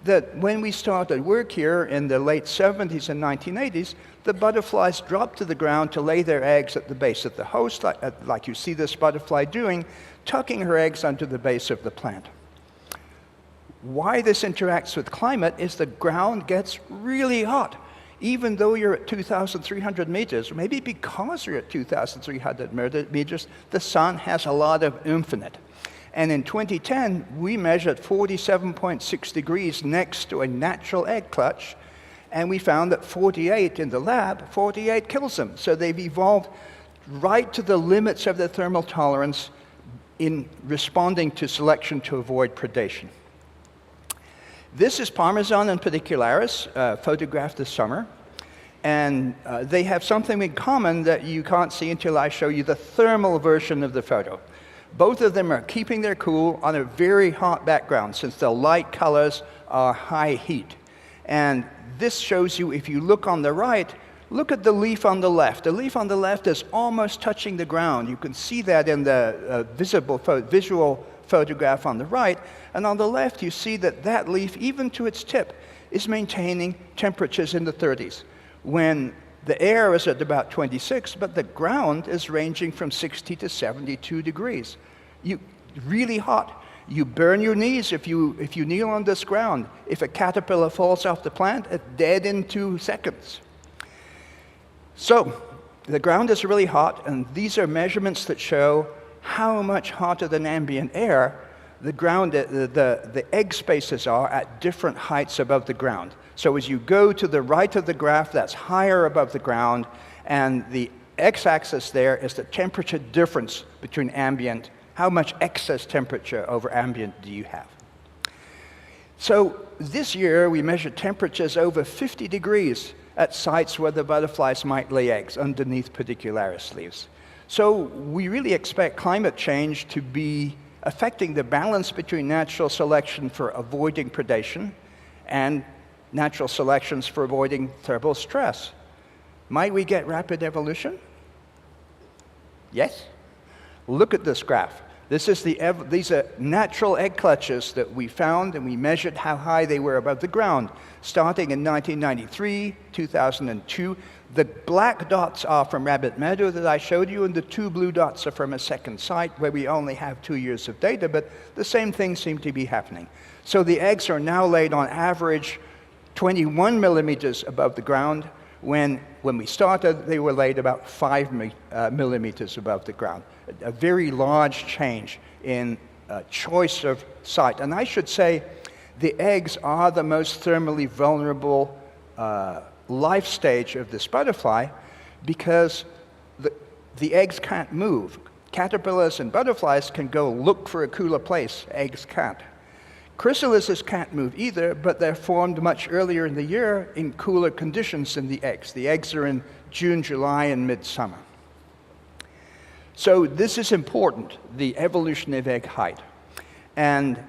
that when we started work here in the late 70s and 1980s, the butterflies dropped to the ground to lay their eggs at the base of the host, like you see this butterfly doing, tucking her eggs under the base of the plant. Why this interacts with climate is the ground gets really hot. even though you're at 2,300 meters, maybe because you're at 2,300 meters, the sun has a lot of oomph in it. And in 2010, we measured 47.6 degrees next to a natural egg clutch, and we found that 48 in the lab, 48 kills them. So they've evolved right to the limits of their thermal tolerance in responding to selection to avoid predation. This is Parmesan and Pedicularis, photographed this summer. And they have something in common that you can't see until I show you the thermal version of the photo. Both of them are keeping their cool on a very hot background, since the light colors are high heat. And this shows you, if you look on the right, look at the leaf on the left. The leaf on the left is almost touching the ground. You can see that in the visual photograph on the right. And on the left, you see that that leaf, even to its tip, is maintaining temperatures in the 30s, when the air is at about 26, but the ground is ranging from 60 to 72 degrees. Really hot. You burn your knees if you kneel on this ground. If a caterpillar falls off the plant, it's dead in 2 seconds. So the ground is really hot, and these are measurements that show how much hotter than ambient air the egg spaces are at different heights above the ground. So as you go to the right of the graph, that's higher above the ground, and the x-axis there is the temperature difference between ambient. How much excess temperature over ambient do you have? So this year we measured temperatures over 50 degrees at sites where the butterflies might lay eggs underneath pedicularis leaves. So we really expect climate change to be affecting the balance between natural selection for avoiding predation and natural selections for avoiding thermal stress. Might we get rapid evolution? Yes? Look at this graph. These are natural egg clutches that we found, and we measured how high they were above the ground, starting in 1993, 2002. The black dots are from Rabbit Meadow that I showed you, and the 2 blue dots are from a second site where we only have 2 years of data, but the same things seem to be happening. So the eggs are now laid on average 21 millimeters above the ground, when we started, they were laid about 5 millimeters above the ground. A very large change in choice of site. And I should say, the eggs are the most thermally vulnerable life stage of this butterfly, because the eggs can't move. Caterpillars and butterflies can go look for a cooler place. Eggs can't. Chrysalises can't move either, but they're formed much earlier in the year in cooler conditions than the eggs. The eggs are in June, July, and midsummer. So this is important, the evolution of egg height. And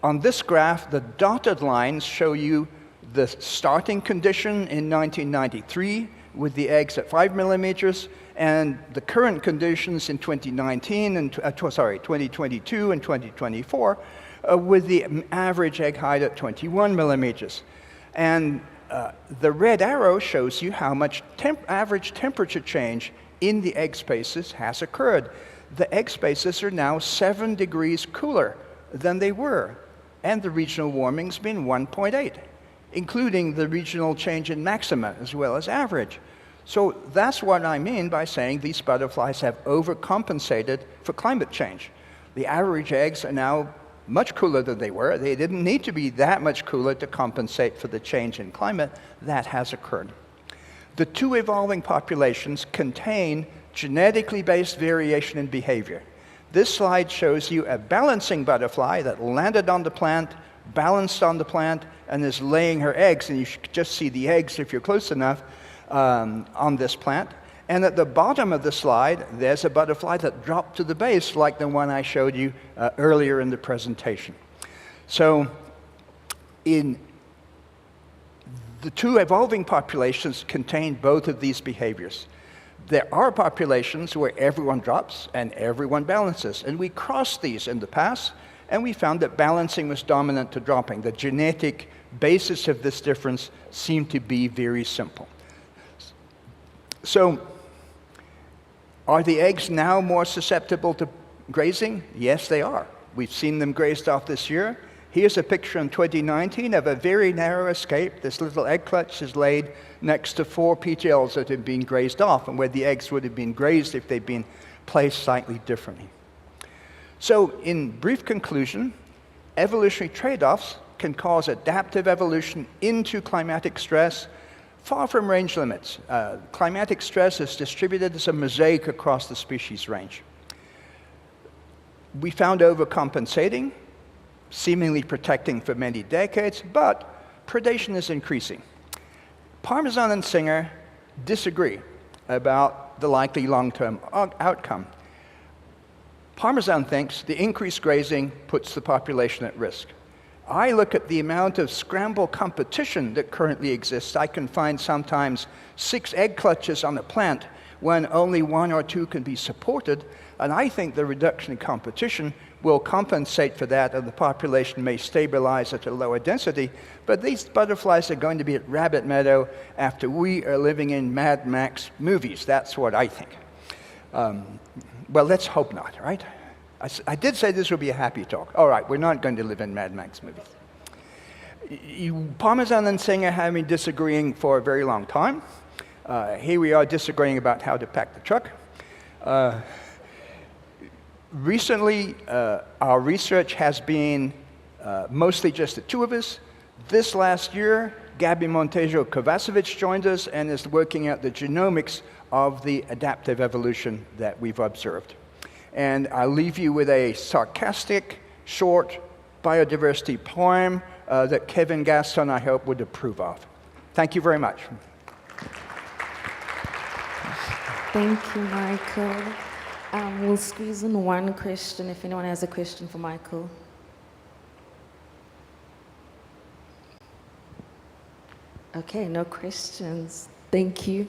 on this graph, the dotted lines show you the starting condition in 1993 with the eggs at 5 millimeters, and the current conditions in 2019 and 2022 and 2024 with the average egg height at 21 millimeters. And the red arrow shows you how much average temperature change in the egg spaces has occurred. The egg spaces are now 7 degrees cooler than they were, and the regional warming's been 1.8, including the regional change in maxima as well as average. So that's what I mean by saying these butterflies have overcompensated for climate change. The average eggs are now much cooler than they were. They didn't need to be that much cooler to compensate for the change in climate. That has occurred. The 2 evolving populations contain genetically based variation in behavior. This slide shows you a balancing butterfly that landed on the plant, balanced on the plant, and is laying her eggs, and you should just see the eggs if you're close enough on this plant. And at the bottom of the slide, there's a butterfly that dropped to the base, like the one I showed you earlier in the presentation. So in the 2 evolving populations contain both of these behaviors. There are populations where everyone drops and everyone balances, and we crossed these in the past, and we found that balancing was dominant to dropping. The genetic basis of this difference seemed to be very simple. So, are the eggs now more susceptible to grazing? Yes, they are. We've seen them grazed off this year. Here's a picture in 2019 of a very narrow escape. This little egg clutch is laid next to 4 petals that have been grazed off, and where the eggs would have been grazed if they'd been placed slightly differently. So, in brief conclusion, evolutionary trade-offs can cause adaptive evolution into climatic stress, far from range limits. Climatic stress is distributed as a mosaic across the species range. We found overcompensating, seemingly protecting for many decades, but predation is increasing. Parmesan and Singer disagree about the likely long-term outcome. Parmesan thinks the increased grazing puts the population at risk. I look at the amount of scramble competition that currently exists. I can find sometimes 6 egg clutches on a plant when only 1 or 2 can be supported, and I think the reduction in competition will compensate for that, and the population may stabilize at a lower density, but these butterflies are going to be at Rabbit Meadow after we are living in Mad Max movies. That's what I think. Well, let's hope not, right? I did say this would be a happy talk. All right, we're not going to live in Mad Max movies. Parmesan and Singer have been disagreeing for a very long time. Here we are disagreeing about how to pack the truck. Recently, our research has been mostly just the 2 of us. This last year, Gabi Montejo-Kovacevic joined us and is working out the genomics of the adaptive evolution that we've observed. And I'll leave you with a sarcastic, short biodiversity poem that Kevin Gaston, I hope, would approve of. Thank you very much. Thank you, Michael. We'll squeeze in one question if anyone has a question for Michael. Okay, no questions. Thank you.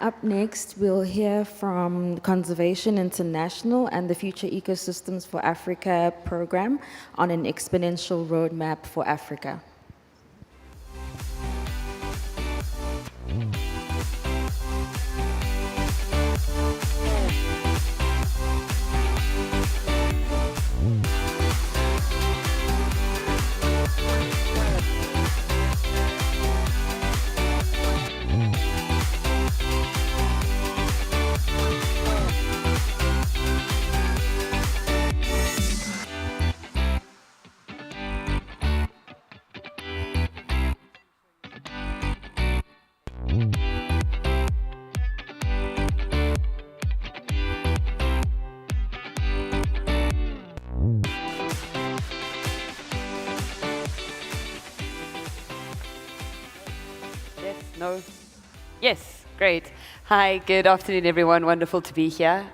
Up next, we'll hear from Conservation International and the Future Ecosystems for Africa program on an exponential roadmap for Africa. No? Yes, great. Hi, good afternoon, everyone. Wonderful to be here.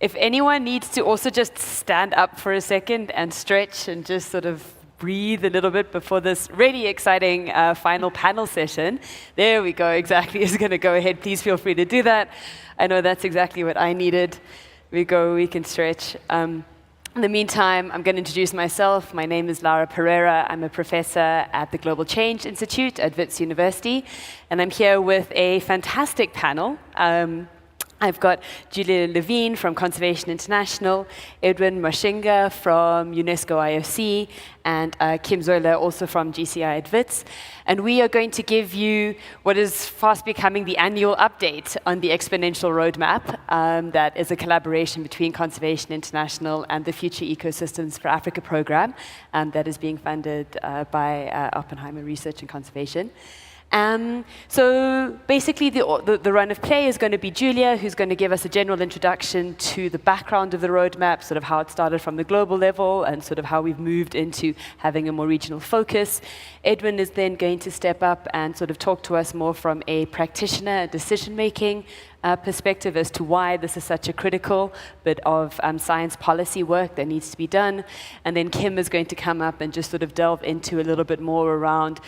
If anyone needs to also just stand up for a second and stretch and just sort of breathe a little bit before this really exciting final panel session, there we go, exactly, is going to go ahead. Please feel free to do that. I know that's exactly what I needed. We can stretch. In the meantime, I'm going to introduce myself. My name is Laura Pereira. I'm a professor at the Global Change Institute at Wits University, and I'm here with a fantastic panel. I've got Julia Levine from Conservation International, Edwin Mashinga from UNESCO IOC, and Kim Zola, also from GCI at Wits. And we are going to give you what is fast becoming the annual update on the Exponential Roadmap. That is a collaboration between Conservation International and the Future Ecosystems for Africa program that is being funded by Oppenheimer Research and Conservation. So basically, the run of play is going to be Julia, who's going to give us a general introduction to the background of the roadmap, sort of how it started from the global level, and sort of how we've moved into having a more regional focus. Edwin is then going to step up and sort of talk to us more from a practitioner, decision-making perspective as to why this is such a critical bit of science policy work that needs to be done. And then Kim is going to come up and just sort of delve into a little bit more around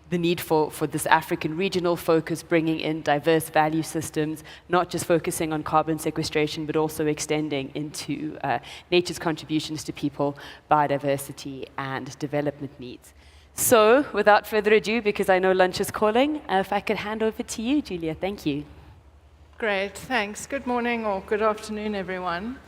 the need for this African regional focus, bringing in diverse value systems, not just focusing on carbon sequestration, but also extending into nature's contributions to people, biodiversity, and development needs. So, without further ado, because I know lunch is calling, if I could hand over to you, Julia. Thank you. Great, thanks. Good morning or good afternoon, everyone.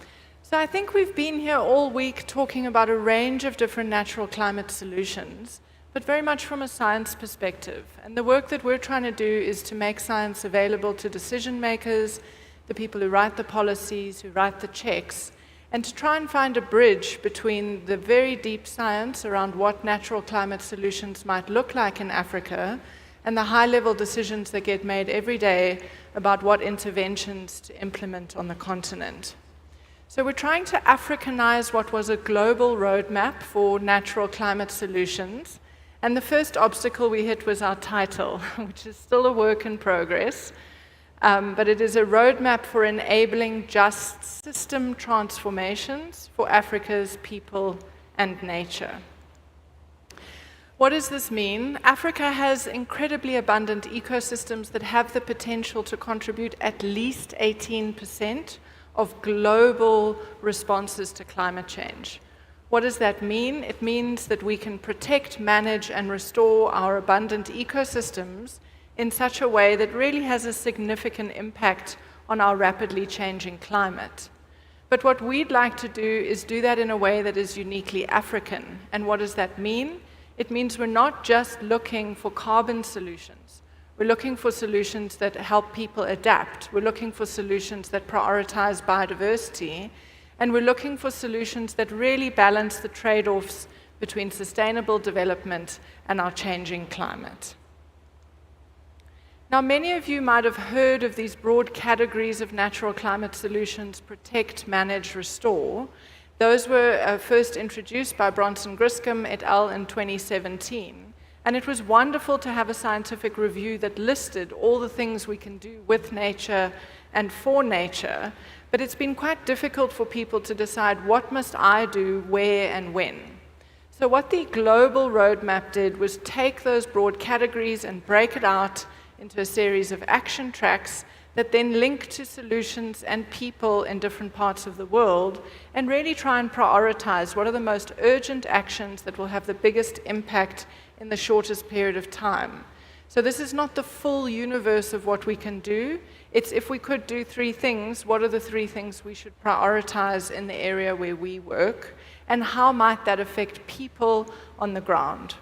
So I think we've been here all week talking about a range of different natural climate solutions, but very much from a science perspective. And the work that we're trying to do is to make science available to decision makers, the people who write the policies, who write the checks, and to try and find a bridge between the very deep science around what natural climate solutions might look like in Africa and the high-level decisions that get made every day about what interventions to implement on the continent. So we're trying to Africanize what was a global roadmap for natural climate solutions. And the first obstacle we hit was our title, which is still a work in progress. But it is a roadmap for enabling just system transformations for Africa's people and nature. What does this mean? Africa has incredibly abundant ecosystems that have the potential to contribute at least 18% of global responses to climate change. What does that mean? It means that we can protect, manage, and restore our abundant ecosystems in such a way that really has a significant impact on our rapidly changing climate. But what we'd like to do is do that in a way that is uniquely African. And what does that mean? It means we're not just looking for carbon solutions. We're looking for solutions that help people adapt. We're looking for solutions that prioritize biodiversity. And we're looking for solutions that really balance the trade-offs between sustainable development and our changing climate. Now, many of you might have heard of these broad categories of natural climate solutions: protect, manage, restore. Those were first introduced by Bronson Griscom et al. In 2017. And it was wonderful to have a scientific review that listed all the things we can do with nature and for nature. But it's been quite difficult for people to decide what must I do, where, and when. So what the global roadmap did was take those broad categories and break it out into a series of action tracks that then link to solutions and people in different parts of the world, and really try and prioritize what are the most urgent actions that will have the biggest impact in the shortest period of time. So this is not the full universe of what we can do. It's if we could do 3 things, what are the 3 things we should prioritize in the area where we work, and how might that affect people on the ground?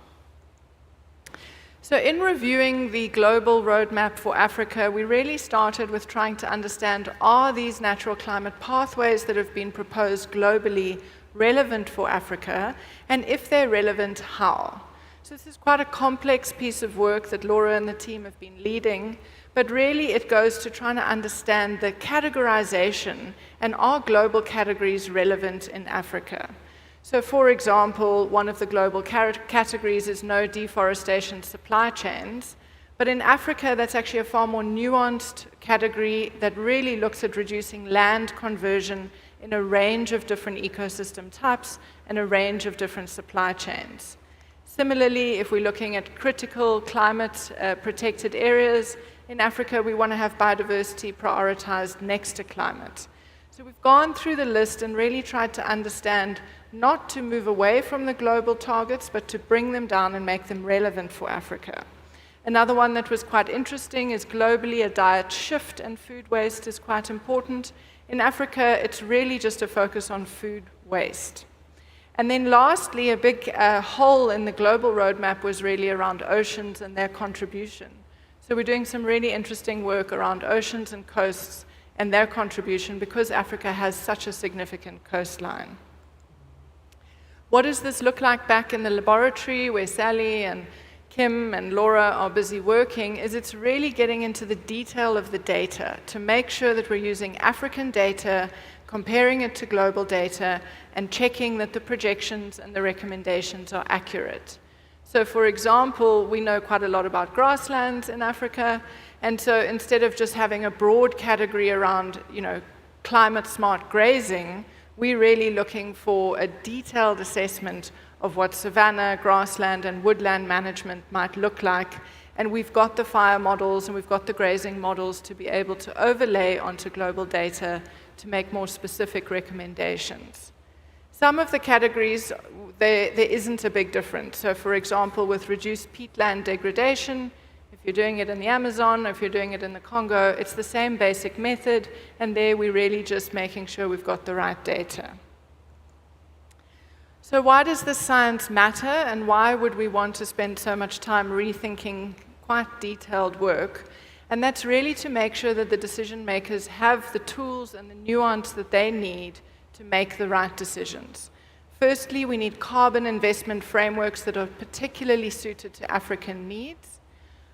So in reviewing the global roadmap for Africa, we really started with trying to understand, are these natural climate pathways that have been proposed globally relevant for Africa? And if they're relevant, how? So this is quite a complex piece of work that Laura and the team have been leading, but really it goes to trying to understand the categorization, and are global categories relevant in Africa? So for example, one of the global categories is no deforestation supply chains. But in Africa, that's actually a far more nuanced category that really looks at reducing land conversion in a range of different ecosystem types and a range of different supply chains. Similarly, if we're looking at critical climate protected areas, in Africa, we want to have biodiversity prioritized next to climate. So we've gone through the list and really tried to understand, not to move away from the global targets, but to bring them down and make them relevant for Africa. Another one that was quite interesting is globally a diet shift, and food waste is quite important. In Africa, it's really just a focus on food waste. And then lastly, a big hole in the global roadmap was really around oceans and their contribution. So we're doing some really interesting work around oceans and coasts and their contribution, because Africa has such a significant coastline. What does this look like back in the laboratory where Sally and Kim and Laura are busy working? Is it's really getting into the detail of the data to make sure that we're using African data, comparing it to global data, and checking that the projections and the recommendations are accurate. So for example, we know quite a lot about grasslands in Africa, and so instead of just having a broad category around, climate smart grazing, we're really looking for a detailed assessment of what savanna, grassland, and woodland management might look like. And we've got the fire models and we've got the grazing models to be able to overlay onto global data to make more specific recommendations. Some of the categories, there isn't a big difference. So for example, with reduced peatland degradation, If you're doing it in the Amazon, or if you're doing it in the Congo, it's the same basic method, and there we're really just making sure we've got the right data. So why does this science matter, and why would we want to spend so much time rethinking quite detailed work? And that's really to make sure that the decision makers have the tools and the nuance that they need to make the right decisions. Firstly, we need carbon investment frameworks that are particularly suited to African needs.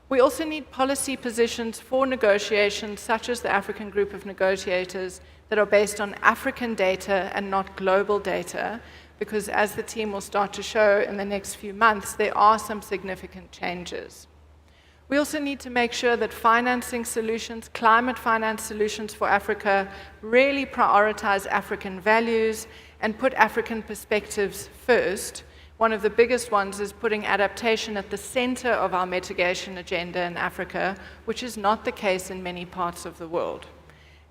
We also need policy positions for negotiations, such as the African Group of Negotiators, that are based on African data and not global data, because as the team will start to show in the next few months, there are some significant changes. We also need to make sure that financing solutions, climate finance solutions for Africa, really prioritize African values and put African perspectives first. One of the biggest ones is putting adaptation at the center of our mitigation agenda in Africa, which is not the case in many parts of the world.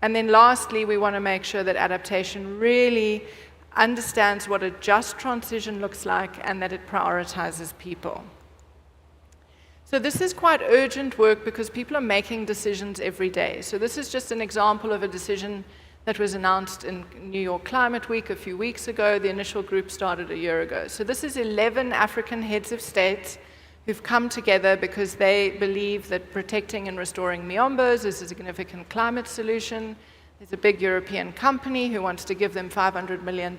And then lastly, we want to make sure that adaptation really understands what a just transition looks like and that it prioritizes people. So this is quite urgent work because people are making decisions every day. So this is just an example of a decision that was announced in New York Climate Week a few weeks ago. The initial group started a year ago. So this is 11 African heads of states who've come together because they believe that protecting and restoring miombos is a significant climate solution. There's a big European company who wants to give them $500 million.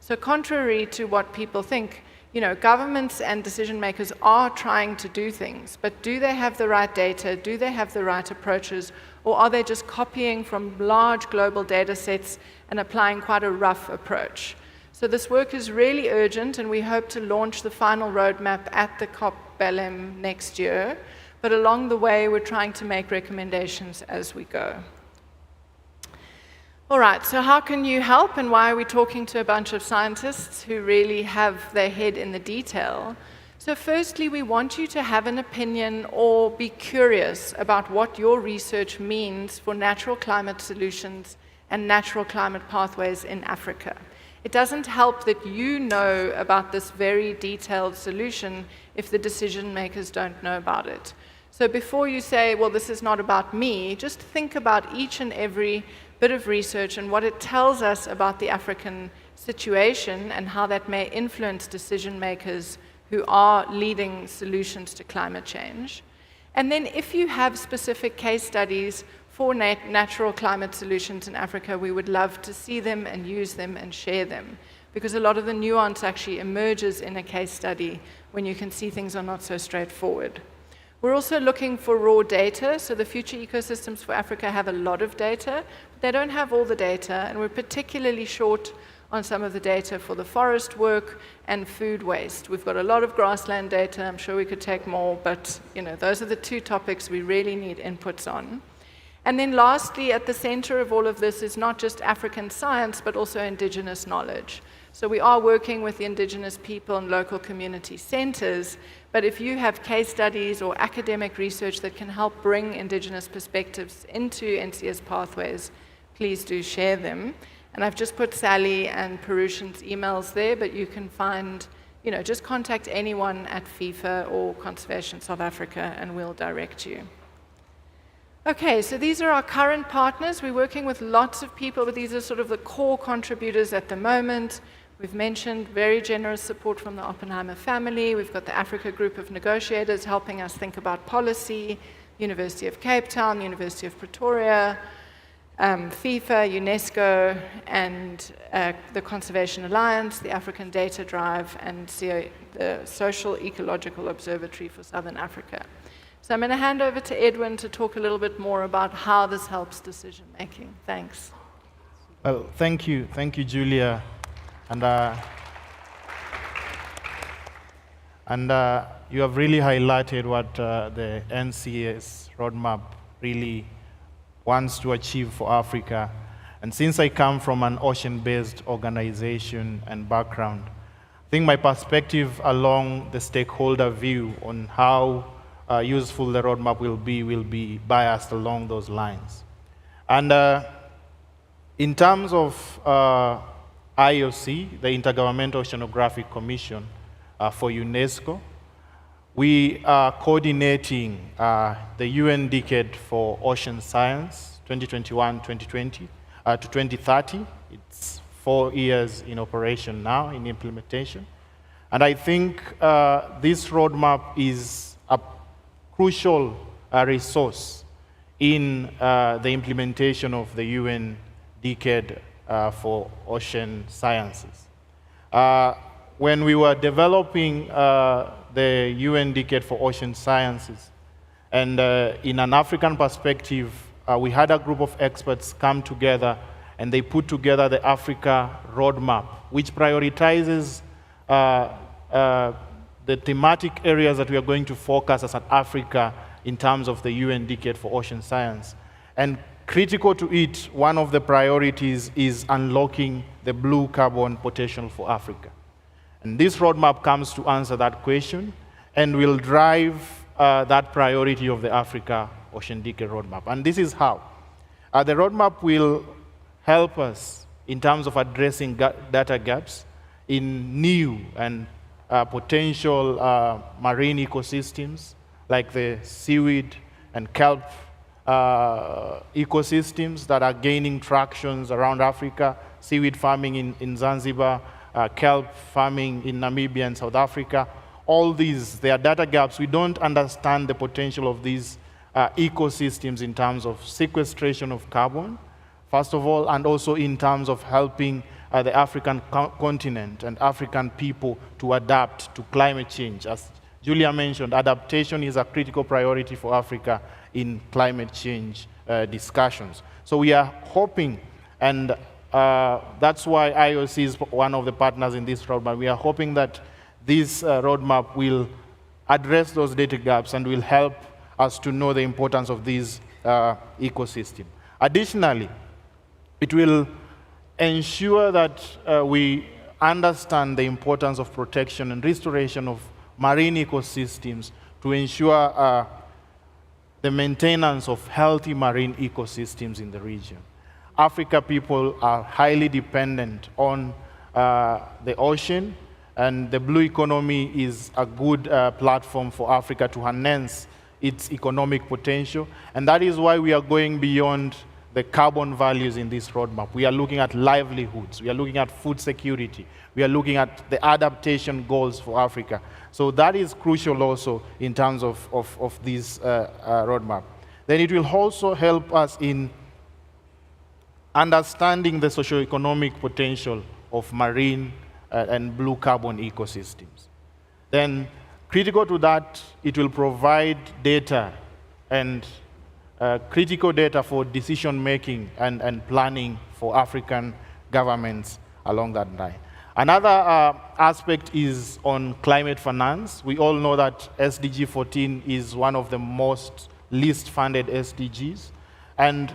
So contrary to what people think, you know, governments and decision makers are trying to do things, but do they have the right data? Do they have the right approaches? Or are they just copying from large global data sets and applying quite a rough approach? So this work is really urgent, and we hope to launch the final roadmap at the COP Belém next year. But along the way, we're trying to make recommendations as we go. All right, so how can you help, and why are we talking to a bunch of scientists who really have their head in the detail? So firstly, we want you to have an opinion or be curious about what your research means for natural climate solutions and natural climate pathways in Africa. It doesn't help that you know about this very detailed solution if the decision makers don't know about it. So before you say, well, this is not about me, just think about each and every bit of research and what it tells us about the African situation and how that may influence decision makers who are leading solutions to climate change. And then if you have specific case studies for natural climate solutions in Africa, we would love to see them and use them and share them, because a lot of the nuance actually emerges in a case study when you can see things are not so straightforward. We're also looking for raw data. So the Future Ecosystems for Africa have a lot of data, but they don't have all the data, and we're particularly short on some of the data for the forest work and food waste. We've got a lot of grassland data. I'm sure we could take more, but you know, those are the two topics we really need inputs on. And then lastly, at the center of all of this is not just African science, but also indigenous knowledge. So we are working with the indigenous people and local community centers, but if you have case studies or academic research that can help bring indigenous perspectives into NCS pathways, please do share them. And I've just put Sally and Parushan's emails there, but you can find, you know, just contact anyone at FIFA or Conservation South Africa and we'll direct you. Okay, so these are our current partners. We're working with lots of people, but these are sort of the core contributors at the moment. We've mentioned very generous support from the Oppenheimer family. We've got the Africa Group of Negotiators helping us think about policy, University of Cape Town, University of Pretoria, FIFA, UNESCO, and the Conservation Alliance, the African Data Drive, and the Social Ecological Observatory for Southern Africa. So I'm going to hand over to Edwin to talk a little bit more about how this helps decision making. Thanks. Well, thank you, Julia. And you have really highlighted what the NCS roadmap really wants to achieve for Africa. And since I come from an ocean-based organization and background, I think my perspective along the stakeholder view on how useful the roadmap will be biased along those lines. And in terms of IOC, the Intergovernmental Oceanographic Commission for UNESCO, we are coordinating the UN Decade for Ocean Science, 2021-2020 to 2030. It's 4 years in operation now, in implementation. And I think this roadmap is a crucial resource in the implementation of the UN Decade for Ocean Sciences. When we were developing the UN Decade for Ocean Sciences, and in an African perspective, we had a group of experts come together and they put together the Africa Roadmap, which prioritizes the thematic areas that we are going to focus as an Africa in terms of the UN Decade for Ocean Science. And critical to it, one of the priorities is unlocking the blue carbon potential for Africa. And this roadmap comes to answer that question and will drive that priority of the Africa Ocean Decade Roadmap. And this is how. The roadmap will help us in terms of addressing data gaps in new and potential marine ecosystems like the seaweed and kelp ecosystems that are gaining tractions around Africa, seaweed farming in Zanzibar, kelp farming in Namibia and South Africa. All these, they are data gaps. We don't understand the potential of these ecosystems in terms of sequestration of carbon, first of all, and also in terms of helping the African continent and African people to adapt to climate change. As Julia mentioned, adaptation is a critical priority for Africa in climate change discussions. So we are hoping, and that's why IOC is one of the partners in this roadmap. We are hoping that this roadmap will address those data gaps and will help us to know the importance of these ecosystems. Additionally, it will ensure that we understand the importance of protection and restoration of marine ecosystems to ensure the maintenance of healthy marine ecosystems in the region. Africa people are highly dependent on the ocean, and the blue economy is a good platform for Africa to enhance its economic potential, and that is why we are going beyond the carbon values in this roadmap. We are looking at livelihoods, we are looking at food security, we are looking at the adaptation goals for Africa. So that is crucial also in terms of this roadmap. Then it will also help us in understanding the socio-economic potential of marine and blue carbon ecosystems. Then, critical to that, it will provide data and critical data for decision-making and planning for African governments along that line. Another aspect is on climate finance. We all know that SDG 14 is one of the most least funded SDGs, and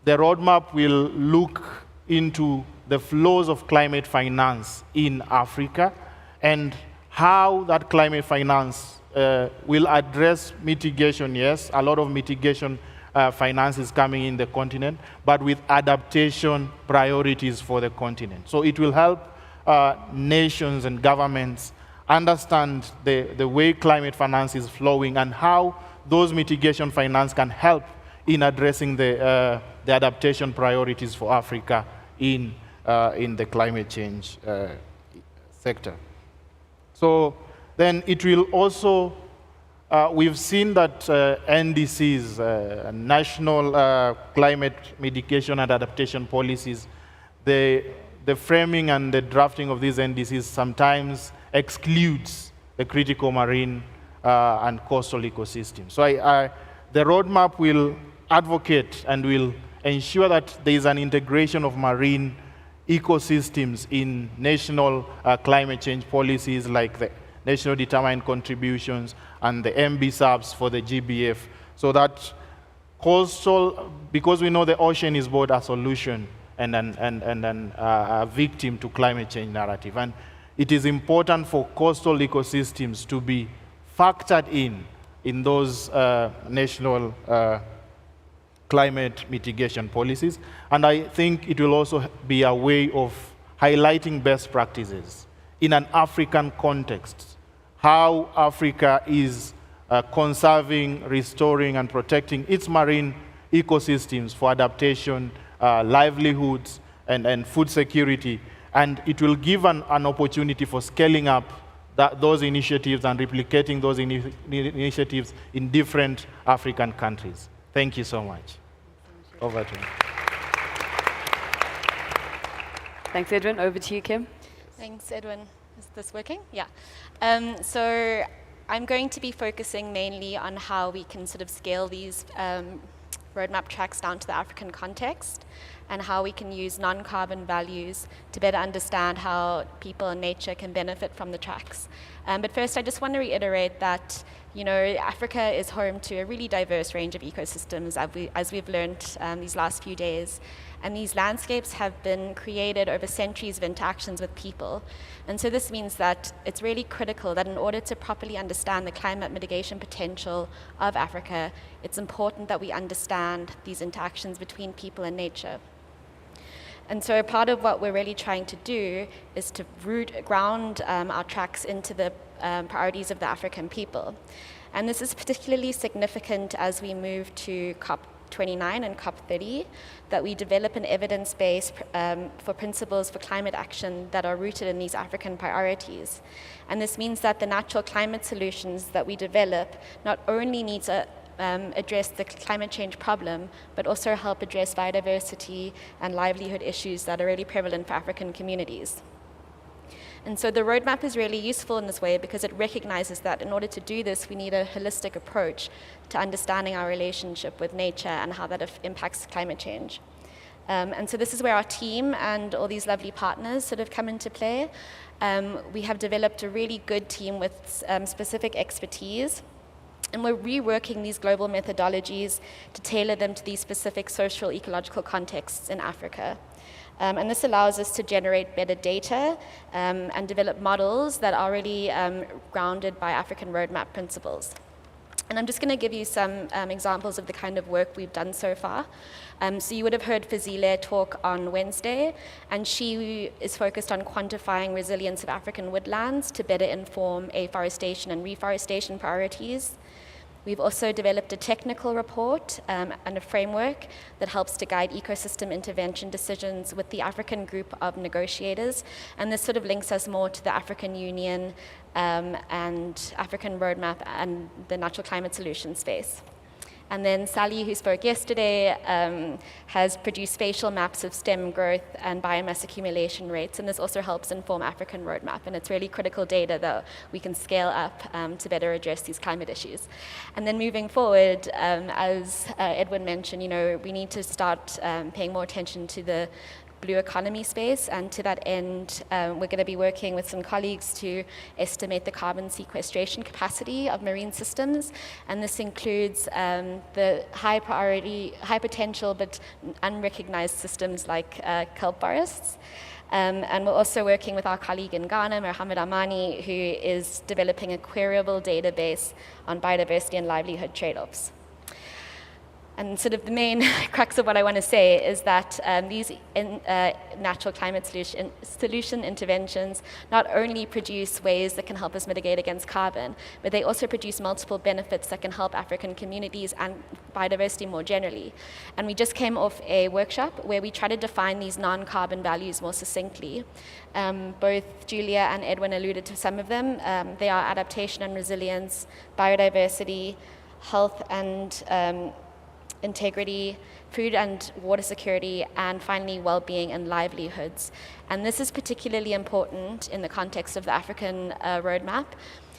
the roadmap will look into the flows of climate finance in Africa and how that climate finance will address mitigation. Yes, a lot of mitigation finance is coming in the continent, but with adaptation priorities for the continent. So it will help nations and governments understand the way climate finance is flowing and how those mitigation finance can help in addressing the adaptation priorities for Africa in the climate change sector. So then it will also, we've seen that NDCs, National Climate Mitigation and Adaptation Policies, the framing and the drafting of these NDCs sometimes excludes the critical marine and coastal ecosystems. So the roadmap will advocate and will ensure that there is an integration of marine ecosystems in national climate change policies like the national determined contributions and the MBSAPs for the GBF, so that coastal, because we know the ocean is both a solution and a victim to climate change narrative. And it is important for coastal ecosystems to be factored in those national climate mitigation policies. And I think it will also be a way of highlighting best practices in an African context, how Africa is conserving, restoring, and protecting its marine ecosystems for adaptation, livelihoods, and food security. And it will give an opportunity for scaling up those initiatives and replicating those initiatives in different African countries. Thank you so much. Over to you. Thanks, Edwin. Over to you, Kim. Thanks, Edwin. Is this working? Yeah. So I'm going to be focusing mainly on how we can sort of scale these roadmap tracks down to the African context, and how we can use non-carbon values to better understand how people and nature can benefit from the tracks. But first, I just want to reiterate that, you know, Africa is home to a really diverse range of ecosystems, as we've learned these last few days. And these landscapes have been created over centuries of interactions with people. And so this means that it's really critical that in order to properly understand the climate mitigation potential of Africa, it's important that we understand these interactions between people and nature. And so part of what we're really trying to do is to ground our tracks into the priorities of the African people. And this is particularly significant as we move to COP29 and COP30, that we develop an evidence base for principles for climate action that are rooted in these African priorities. And this means that the natural climate solutions that we develop not only need to address the climate change problem, but also help address biodiversity and livelihood issues that are really prevalent for African communities. And so the roadmap is really useful in this way because it recognizes that in order to do this, we need a holistic approach to understanding our relationship with nature and how that impacts climate change. And so this is where our team and all these lovely partners sort of come into play. We have developed a really good team with specific expertise. And we're reworking these global methodologies to tailor them to these specific social ecological contexts in Africa. And this allows us to generate better data and develop models that are really grounded by African roadmap principles. And I'm just going to give you some examples of the kind of work we've done so far. So you would have heard Fazile talk on Wednesday, and she is focused on quantifying resilience of African woodlands to better inform afforestation and reforestation priorities. We've also developed a technical report and a framework that helps to guide ecosystem intervention decisions with the African group of negotiators. And this sort of links us more to the African Union and African Roadmap and the natural climate solution space. And then Sally, who spoke yesterday, has produced spatial maps of stem growth and biomass accumulation rates, and this also helps inform African Roadmap, and it's really critical data that we can scale up to better address these climate issues. And then moving forward, as Edwin mentioned, you know, we need to start paying more attention to the blue economy space, and to that end, we're going to be working with some colleagues to estimate the carbon sequestration capacity of marine systems, and this includes the high potential but unrecognized systems like kelp forests. And we're also working with our colleague in Ghana, Mohammed Amani, who is developing a queryable database on biodiversity and livelihood trade-offs. And sort of the main crux of what I want to say is that these natural climate solution interventions not only produce ways that can help us mitigate against carbon, but they also produce multiple benefits that can help African communities and biodiversity more generally. And we just came off a workshop where we tried to define these non-carbon values more succinctly. Both Julia and Edwin alluded to some of them. They are adaptation and resilience, biodiversity, health and integrity, food and water security, and finally well-being and livelihoods. And this is particularly important in the context of the African roadmap,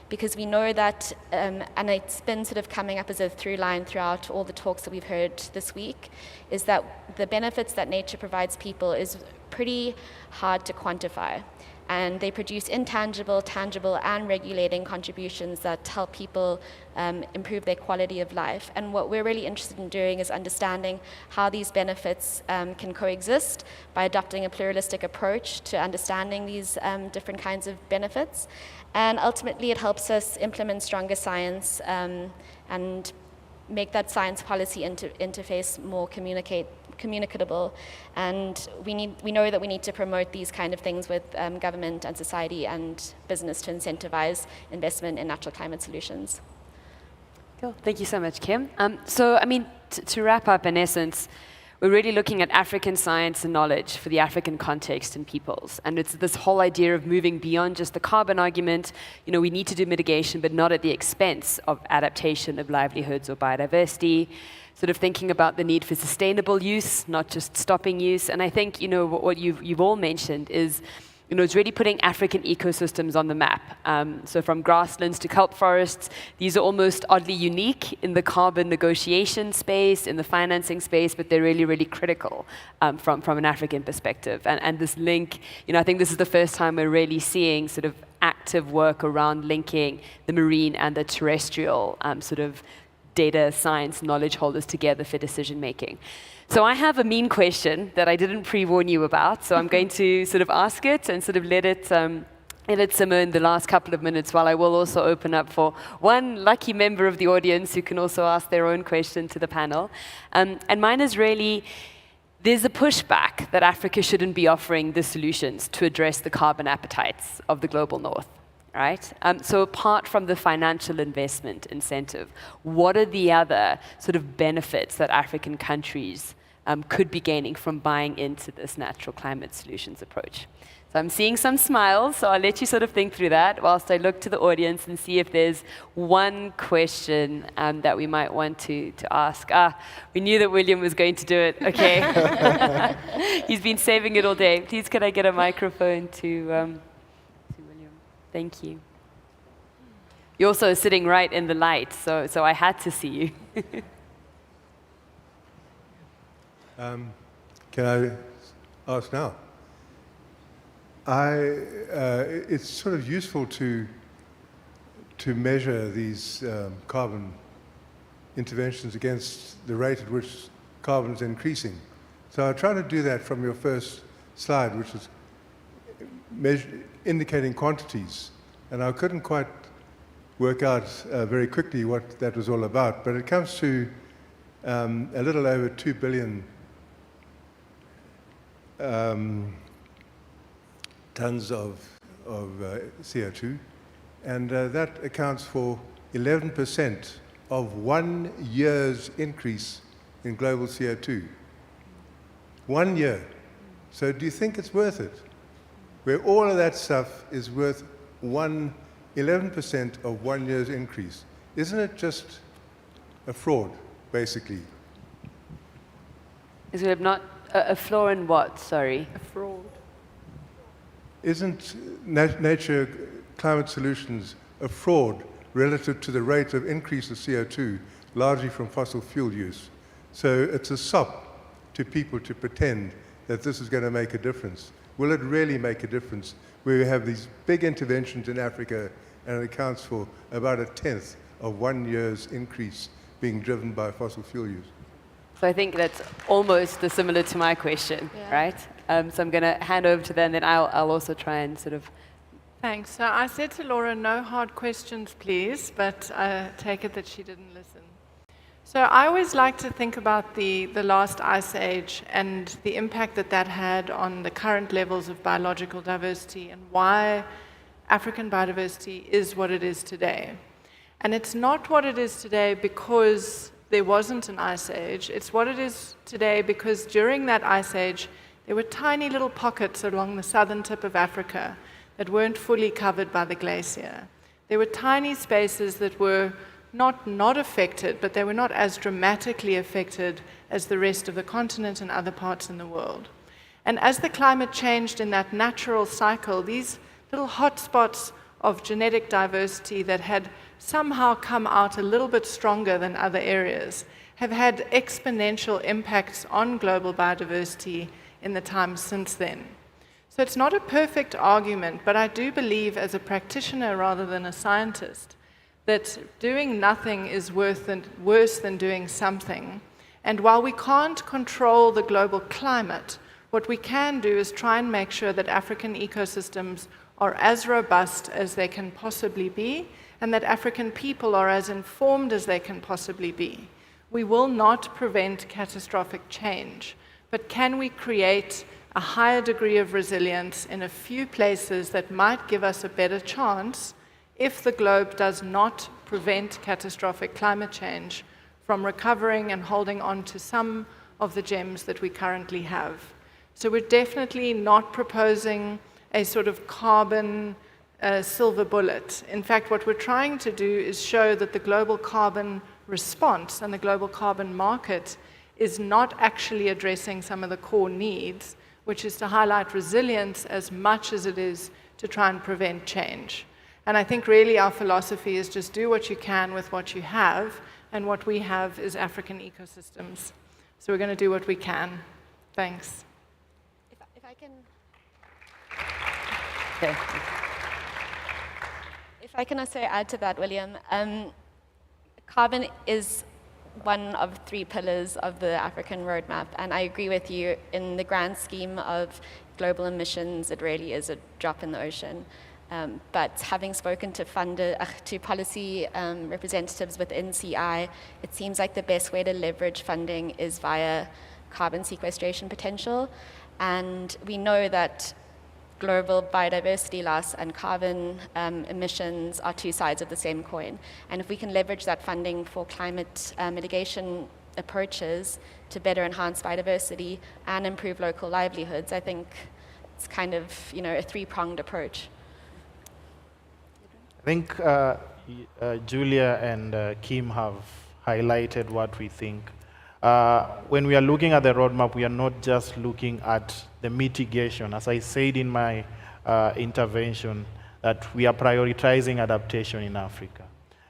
because we know that, and it's been sort of coming up as a through line throughout all the talks that we've heard this week, is that the benefits that nature provides people is pretty hard to quantify. And they produce intangible, tangible, and regulating contributions that help people improve their quality of life. And what we're really interested in doing is understanding how these benefits can coexist by adopting a pluralistic approach to understanding these different kinds of benefits. And ultimately, it helps us implement stronger science and make that science policy interface more communicable, and we know that we need to promote these kind of things with government and society and business to incentivize investment in natural climate solutions. Cool. Thank you so much, Kim. So, I mean, to wrap up, in essence, we're really looking at African science and knowledge for the African context and peoples. And it's this whole idea of moving beyond just the carbon argument. You know, we need to do mitigation, but not at the expense of adaptation of livelihoods or biodiversity. Sort of thinking about the need for sustainable use, not just stopping use. And I think, you know, what you've all mentioned is, you know, it's really putting African ecosystems on the map. So from grasslands to kelp forests, these are almost oddly unique in the carbon negotiation space, in the financing space, but they're really, really critical from an African perspective. And this link, you know, I think this is the first time we're really seeing sort of active work around linking the marine and the terrestrial sort of data science knowledge holders together for decision making. So I have a mean question that I didn't pre-warn you about, so I'm going to sort of ask it and sort of let it simmer in the last couple of minutes, while I will also open up for one lucky member of the audience who can also ask their own question to the panel. And mine is really, there's a pushback that Africa shouldn't be offering the solutions to address the carbon appetites of the global north. Right? So apart from the financial investment incentive, what are the other sort of benefits that African countries could be gaining from buying into this natural climate solutions approach? So I'm seeing some smiles, so I'll let you sort of think through that whilst I look to the audience and see if there's one question that we might want to ask. We knew that William was going to do it. Okay. He's been saving it all day. Please, could I get a microphone to Thank you. You're also sitting right in the light, so I had to see you. Can I ask now? It's sort of useful to measure these carbon interventions against the rate at which carbon is increasing. So I try to do that from your first slide, which is indicating quantities, and I couldn't quite work out very quickly what that was all about, but it comes to a little over 2 billion tons of CO2, and that accounts for 11% of 1 year's increase in global CO2. 1 year. So do you think it's worth it? Where all of that stuff is worth 11% of 1 year's increase. Isn't it just a fraud, basically? Is it not a flaw in what, sorry? A fraud. Isn't nature climate solutions a fraud relative to the rate of increase of CO2, largely from fossil fuel use? So it's a sop to people to pretend that this is going to make a difference. Will it really make a difference where we have these big interventions in Africa and it accounts for about 1/10 of 1 year's increase being driven by fossil fuel use? So I think that's almost similar to my question, right? So I'm going to hand over to them, then I'll also try and sort of... Thanks. So I said to Laura, no hard questions, please, but I take it that she didn't listen. So I always like to think about the last ice age and the impact that that had on the current levels of biological diversity and why African biodiversity is what it is today. And it's not what it is today because there wasn't an ice age. It's what it is today because during that ice age, there were tiny little pockets along the southern tip of Africa that weren't fully covered by the glacier. There were tiny spaces that were not affected, but they were not as dramatically affected as the rest of the continent and other parts in the world. And as the climate changed in that natural cycle, these little hotspots of genetic diversity that had somehow come out a little bit stronger than other areas have had exponential impacts on global biodiversity in the time since then. So it's not a perfect argument, but I do believe as a practitioner rather than a scientist that doing nothing is worse than doing something. And while we can't control the global climate, what we can do is try and make sure that African ecosystems are as robust as they can possibly be, and that African people are as informed as they can possibly be. We will not prevent catastrophic change, but can we create a higher degree of resilience in a few places that might give us a better chance if the globe does not prevent catastrophic climate change from recovering and holding on to some of the gems that we currently have. So we're definitely not proposing a sort of carbon silver bullet. In fact, what we're trying to do is show that the global carbon response and the global carbon market is not actually addressing some of the core needs, which is to highlight resilience as much as it is to try and prevent change. And I think really our philosophy is just do what you can with what you have, and what we have is African ecosystems. So we're going to do what we can. Thanks. If I can... Okay. If I can also add to that, William, carbon is one of 3 pillars of the African roadmap, and I agree with you, in the grand scheme of global emissions, it really is a drop in the ocean. But having spoken to policy representatives within CI, it seems like the best way to leverage funding is via carbon sequestration potential. And we know that global biodiversity loss and carbon emissions are 2 sides of the same coin. And if we can leverage that funding for climate mitigation approaches to better enhance biodiversity and improve local livelihoods, I think it's kind of, a 3-pronged approach. I think Julia and Kim have highlighted what we think. When we are looking at the roadmap, we are not just looking at the mitigation. As I said in my intervention, that we are prioritizing adaptation in Africa.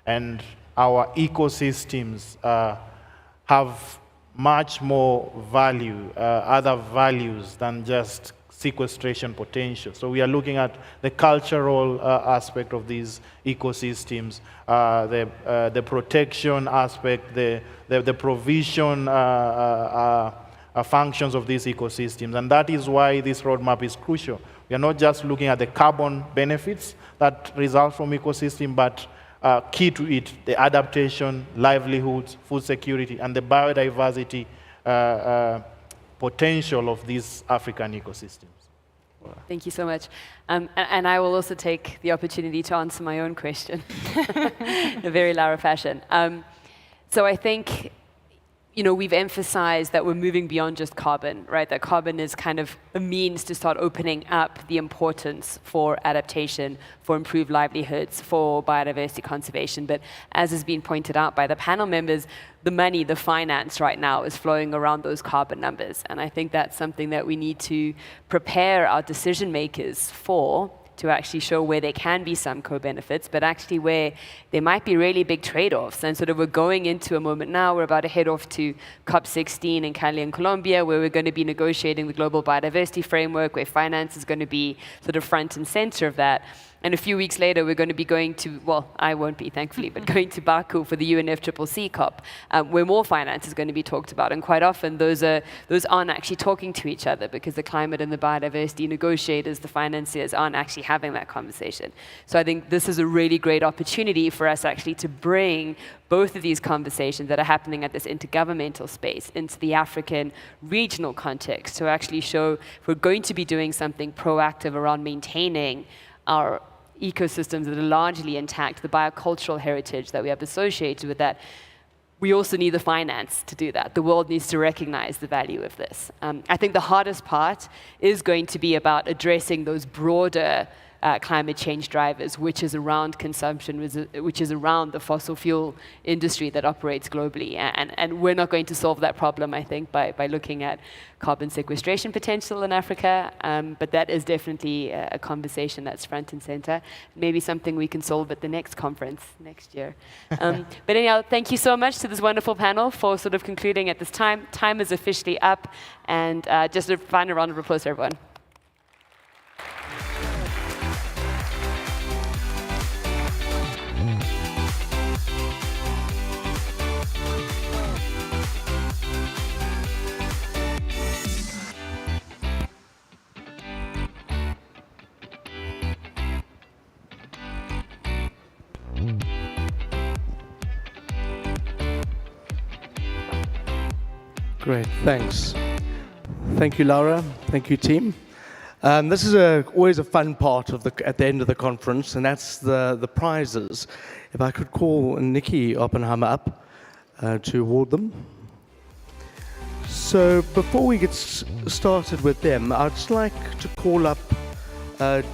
And our ecosystems have much more value, other values than just sequestration potential. So we are looking at the cultural aspect of these ecosystems, the protection aspect, the provision functions of these ecosystems. And that is why this roadmap is crucial. We are not just looking at the carbon benefits that result from ecosystem, but key to it, the adaptation, livelihoods, food security, and the biodiversity potential of these African ecosystems. Thank you so much. And I will also take the opportunity to answer my own question in a very Lara fashion. So I think, we've emphasized that we're moving beyond just carbon, right? That carbon is kind of a means to start opening up the importance for adaptation, for improved livelihoods, for biodiversity conservation. But as has been pointed out by the panel members, the money, the finance right now is flowing around those carbon numbers. And I think that's something that we need to prepare our decision makers for, to actually show where there can be some co-benefits, but actually where there might be really big trade-offs. And sort of we're going into a moment now, we're about to head off to COP16 in Cali in Colombia, where we're going to be negotiating the global biodiversity framework, where finance is going to be sort of front and center of that. And a few weeks later, we're going to be going to, well, I won't be, thankfully, but going to Baku for the UNFCCC COP, where more finance is going to be talked about. And quite often, those aren't actually talking to each other, because the climate and the biodiversity negotiators, the financiers, aren't actually having that conversation. So I think this is a really great opportunity for us actually to bring both of these conversations that are happening at this intergovernmental space into the African regional context, to actually show if we're going to be doing something proactive around maintaining our ecosystems that are largely intact, the biocultural heritage that we have associated with that, we also need the finance to do that. The world needs to recognize the value of this. I think the hardest part is going to be about addressing those broader climate change drivers, which is around consumption, which is around the fossil fuel industry that operates globally. And we're not going to solve that problem, I think, by looking at carbon sequestration potential in Africa. But that is definitely a conversation that's front and center. Maybe something we can solve at the next conference next year. But anyhow, thank you so much to this wonderful panel for sort of concluding at this time. Time is officially up. And just a final round of applause for everyone. Great, thanks. Thank you, Laura. Thank you, team. This is always a fun part of at the end of the conference, and that's the prizes. If I could call Nikki Oppenheimer up to award them. So before we get started with them, I'd just like to call up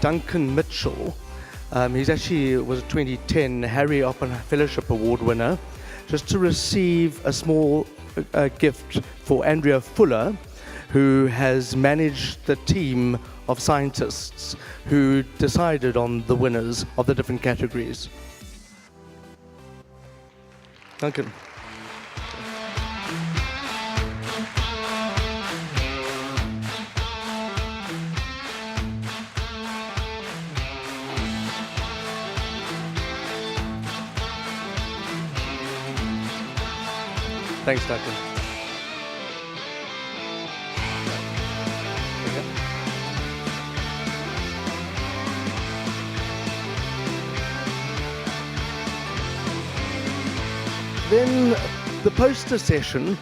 Duncan Mitchell. He's actually was a 2010 Harry Oppenheimer Fellowship Award winner, just to receive a small gift for Andrea Fuller, who has managed the team of scientists who decided on the winners of the different categories. Duncan. Thanks, Duncan. Then the poster session,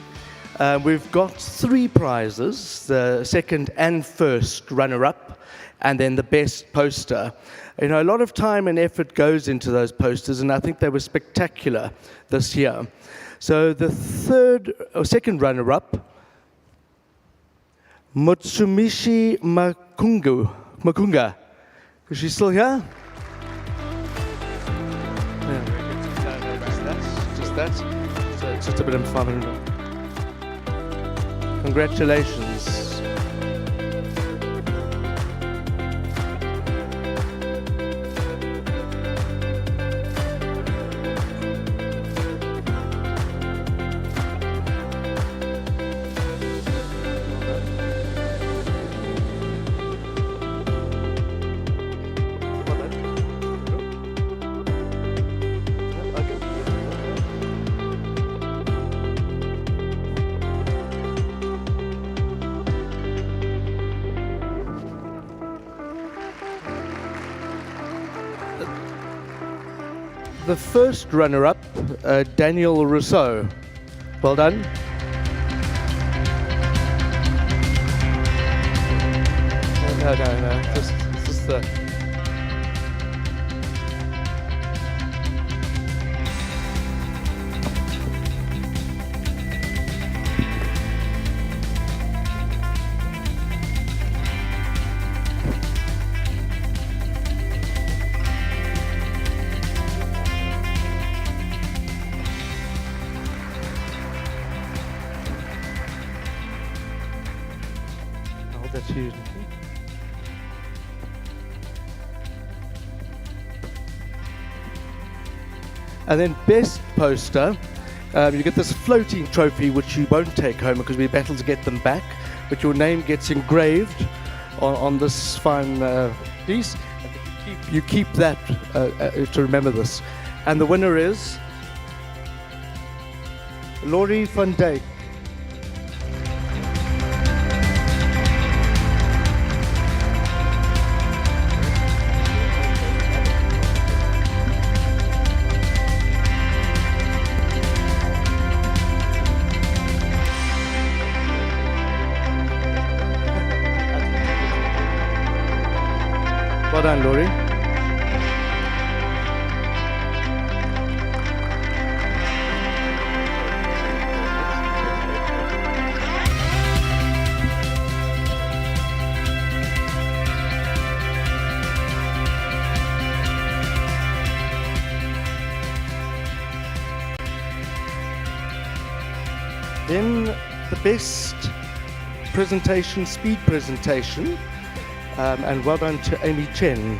we've got 3 prizes, the second and first runner-up, and then the best poster. You know, a lot of time and effort goes into those posters, and I think they were spectacular this year. So the second runner-up, Mutsumishi Makunga. Is she still here? Just that. So it's just a bit of fun. Congratulations. The first runner-up, Daniel Rousseau. Well done. No. Just the... That's huge. And then best poster, you get this floating trophy which you won't take home because we battle to get them back, but your name gets engraved on this fine piece. You keep that to remember this. And the winner is Laurie van Dijk. Well done, Laurie. Then the best presentation, speed presentation. And well done to Amy Chen.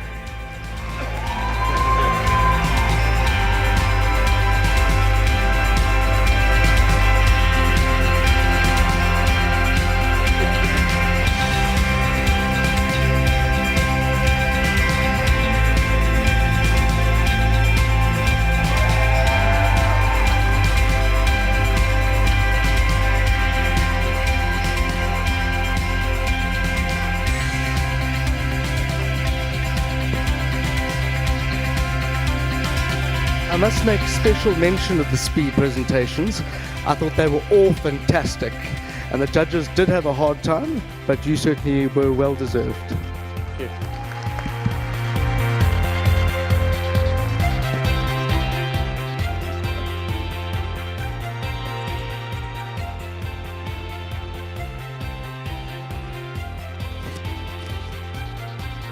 I must make special mention of the speed presentations. I thought they were all fantastic. And the judges did have a hard time, but you certainly were well deserved. Thank you.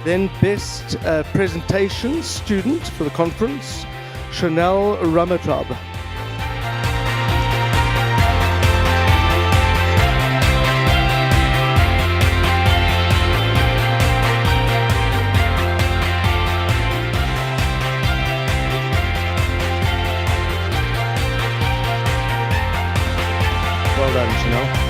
Then best presentation student for the conference, Chanel Ramatab. Well done, Chanel.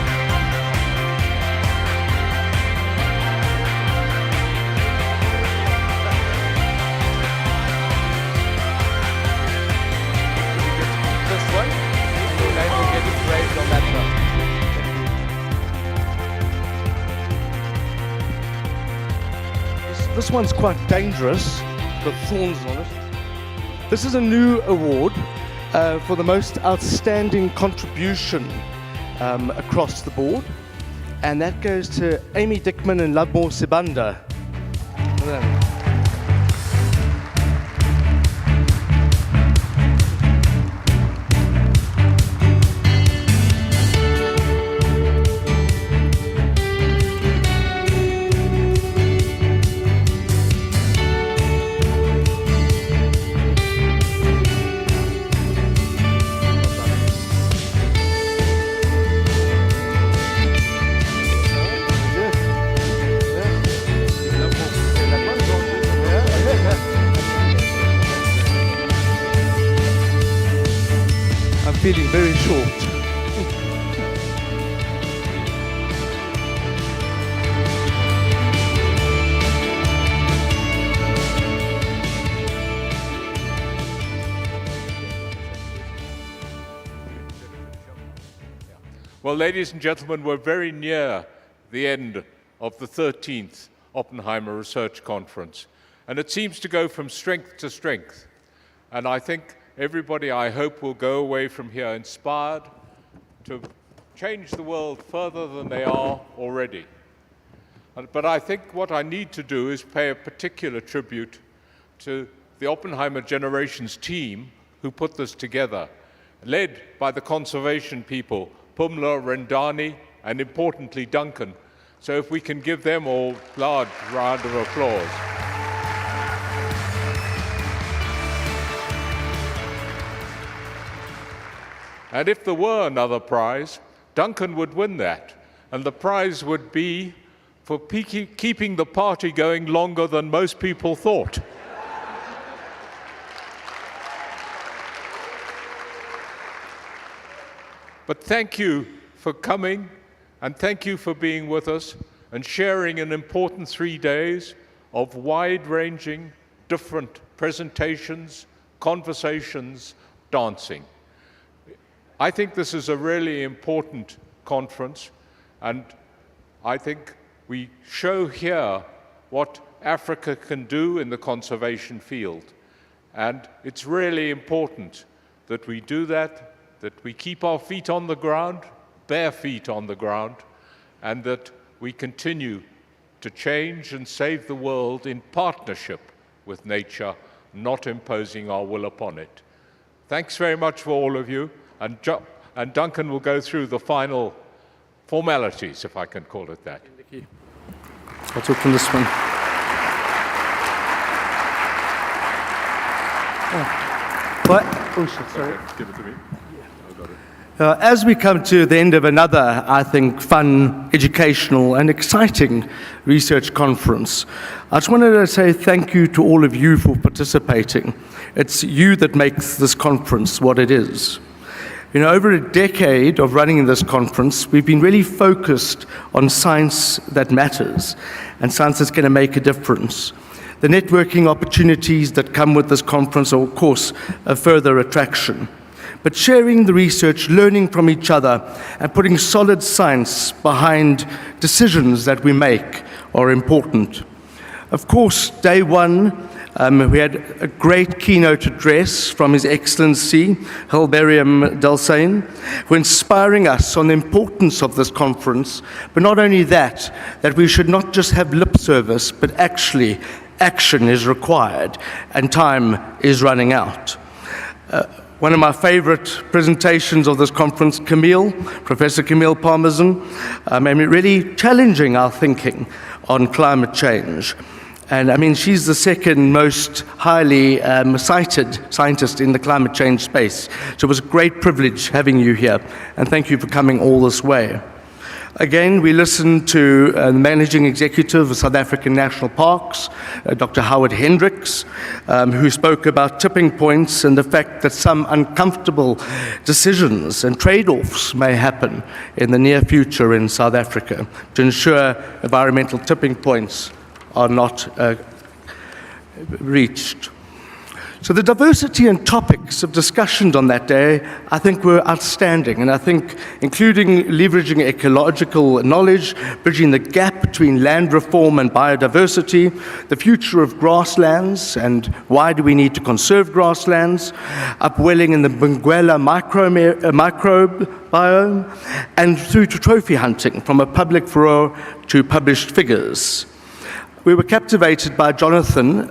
This one's quite dangerous, got thorns on it. This is a new award for the most outstanding contribution across the board, and that goes to Amy Dickman and Labmore Sibanda. Well done. Feeling very short. Well, ladies and gentlemen, we're very near the end of the 13th Oppenheimer Research Conference, and it seems to go from strength to strength. And I think everybody, I hope, will go away from here inspired to change the world further than they are already. But I think what I need to do is pay a particular tribute to the Oppenheimer Generations team who put this together, led by the conservation people, Pumla, Rendani, and importantly, Duncan. So if we can give them all a large round of applause. And if there were another prize, Duncan would win that. And the prize would be for keeping the party going longer than most people thought. But thank you for coming, and thank you for being with us and sharing an important 3 days of wide-ranging, different presentations, conversations, dancing. I think this is a really important conference, and I think we show here what Africa can do in the conservation field. And it's really important that we do that we keep our feet on the ground, bare feet on the ground, and that we continue to change and save the world in partnership with nature, not imposing our will upon it. Thanks very much for all of you. And Duncan will go through the final formalities, if I can call it that. I'll talk from this one. Oh shit, sorry. Okay, give it to me. I got it. As we come to the end of another, I think, fun, educational, and exciting research conference, I just wanted to say thank you to all of you for participating. It's you that makes this conference what it is. You know, over a decade of running this conference, we've been really focused on science that matters, and science that's going to make a difference. The networking opportunities that come with this conference are, of course, a further attraction. But sharing the research, learning from each other, and putting solid science behind decisions that we make are important. Of course, day one We had a great keynote address from His Excellency Hilberium Delsain, who inspiring us on the importance of this conference, but not only that we should not just have lip service, but actually action is required and time is running out. One of my favorite presentations of this conference, Professor Camille Parmesan, really challenging our thinking on climate change. And I mean, she's the second most highly cited scientist in the climate change space. So it was a great privilege having you here. And thank you for coming all this way. Again, we listened to the Managing Executive of South African National Parks, Dr. Howard Hendricks, who spoke about tipping points and the fact that some uncomfortable decisions and trade-offs may happen in the near future in South Africa to ensure environmental tipping points are not reached. So the diversity and topics of discussions on that day, I think, were outstanding. And I think including leveraging ecological knowledge, bridging the gap between land reform and biodiversity, the future of grasslands and why do we need to conserve grasslands, upwelling in the Benguela microbe biome, and through to trophy hunting from a public furore to published figures. We were captivated by Jonathan.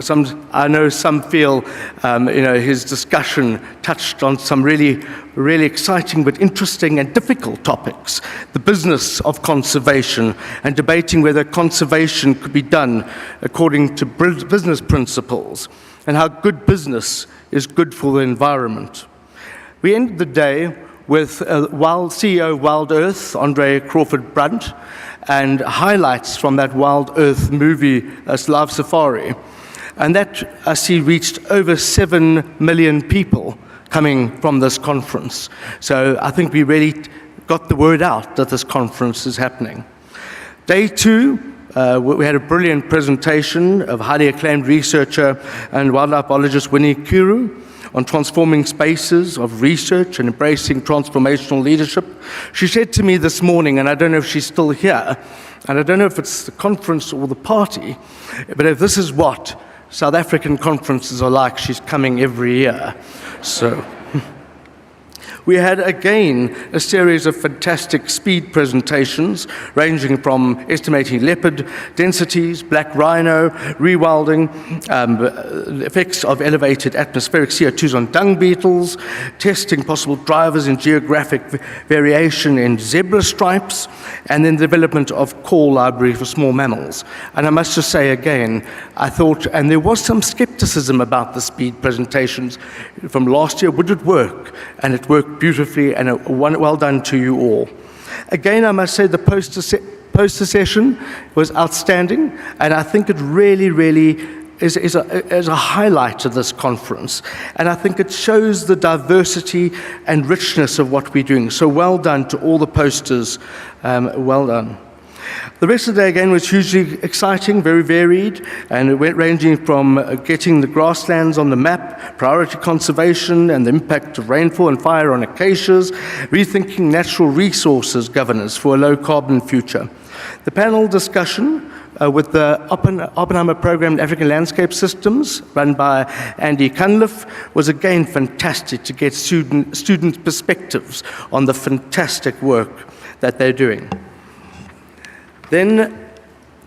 I know some feel, his discussion touched on some really, really exciting but interesting and difficult topics. The business of conservation and debating whether conservation could be done according to business principles and how good business is good for the environment. We ended the day with CEO of Wild Earth, Andre Crawford Brunt, and highlights from that Wild Earth movie, Live Safari. And that, I see, reached over 7 million people coming from this conference. So I think we really got the word out that this conference is happening. Day 2, we had a brilliant presentation of highly acclaimed researcher and wildlife biologist Winnie Kuru on transforming spaces of research and embracing transformational leadership. She said to me this morning, and I don't know if she's still here, and I don't know if it's the conference or the party, but if this is what South African conferences are like, she's coming every year. So we had, again, a series of fantastic speed presentations, ranging from estimating leopard densities, black rhino, rewilding, the effects of elevated atmospheric CO2s on dung beetles, testing possible drivers in geographic variation in zebra stripes, and then the development of call library for small mammals. And I must just say again, I thought, and there was some skepticism about the speed presentations from last year, would it work? And it worked beautifully, and well done to you all. Again, I must say the poster session was outstanding, and I think it really, really is a highlight of this conference. And I think it shows the diversity and richness of what we're doing. So well done to all the posters. Well done. The rest of the day, again, was hugely exciting, very varied, and it went ranging from getting the grasslands on the map, priority conservation and the impact of rainfall and fire on acacias, rethinking natural resources governance for a low-carbon future. The panel discussion with the Oppenheimer Program in African Landscape Systems, run by Andy Cunliffe, was again fantastic to get student perspectives on the fantastic work that they're doing. Then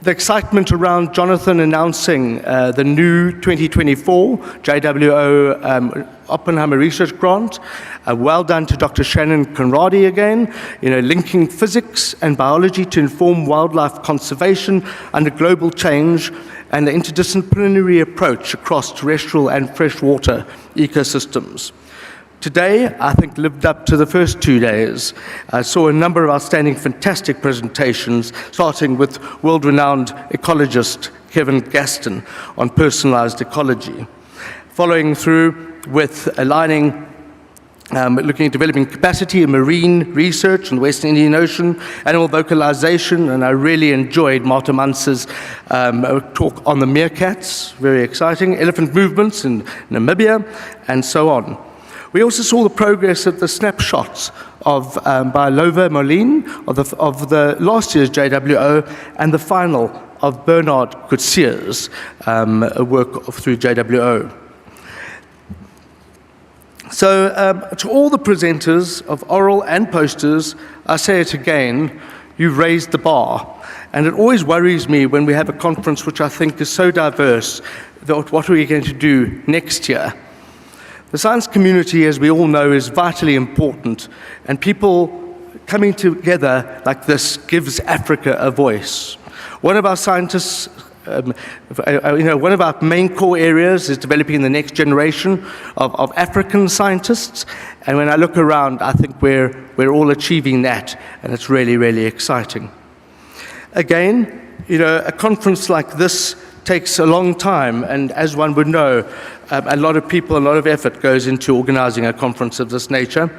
the excitement around Jonathan announcing the new 2024 JWO Oppenheimer Research Grant. Well done to Dr. Shannon Conradi again, linking physics and biology to inform wildlife conservation under global change and the interdisciplinary approach across terrestrial and freshwater ecosystems. Today, I think, lived up to the first 2 days. I saw a number of outstanding, fantastic presentations, starting with world-renowned ecologist Kevin Gaston on personalized ecology. Following through with aligning, looking at developing capacity in marine research in the Western Indian Ocean, animal vocalization, and I really enjoyed Marta Mans's talk on the meerkats, very exciting, elephant movements in Namibia, and so on. We also saw the progress of the snapshots by Lova Moline of the last year's JWO and the final of Bernard Coetzee, a work through JWO. So to all the presenters of oral and posters, I say it again, you've raised the bar. And it always worries me when we have a conference which I think is so diverse, that what are we going to do next year? The science community, as we all know, is vitally important, and people coming together like this gives Africa a voice. One of our scientists, one of our main core areas is developing the next generation of African scientists, and when I look around, I think we're all achieving that, and it's really, really exciting. Again, a conference like this takes a long time, and as one would know, a lot of people, a lot of effort goes into organizing a conference of this nature.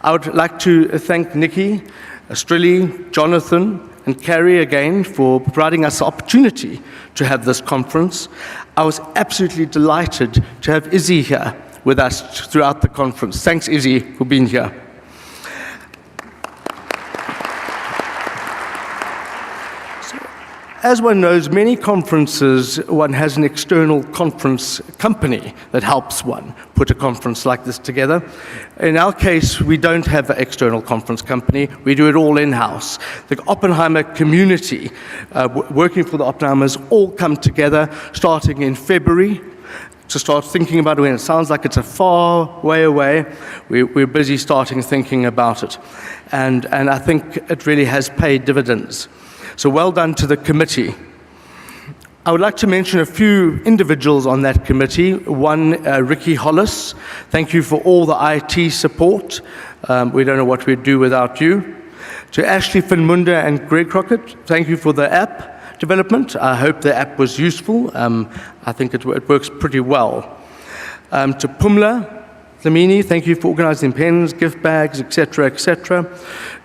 I would like to thank Nikki, Strilly, Jonathan, and Carrie again for providing us the opportunity to have this conference. I was absolutely delighted to have Izzy here with us throughout the conference. Thanks, Izzy, for being here. As one knows, many conferences, one has an external conference company that helps one put a conference like this together. In our case, we don't have an external conference company. We do it all in-house. The Oppenheimer community, working for the Oppenheimers, all come together starting in February to start thinking about it. When it sounds like it's a far way away, we're busy starting thinking about it. And I think it really has paid dividends. So well done to the committee. I would like to mention a few individuals on that committee. One, Ricky Hollis. Thank you for all the IT support. We don't know what we'd do without you. To Ashley Finmunda and Greg Crockett, thank you for the app development. I hope the app was useful. I think it works pretty well. To Pumla Dlamini, thank you for organizing pens, gift bags, etc., etc.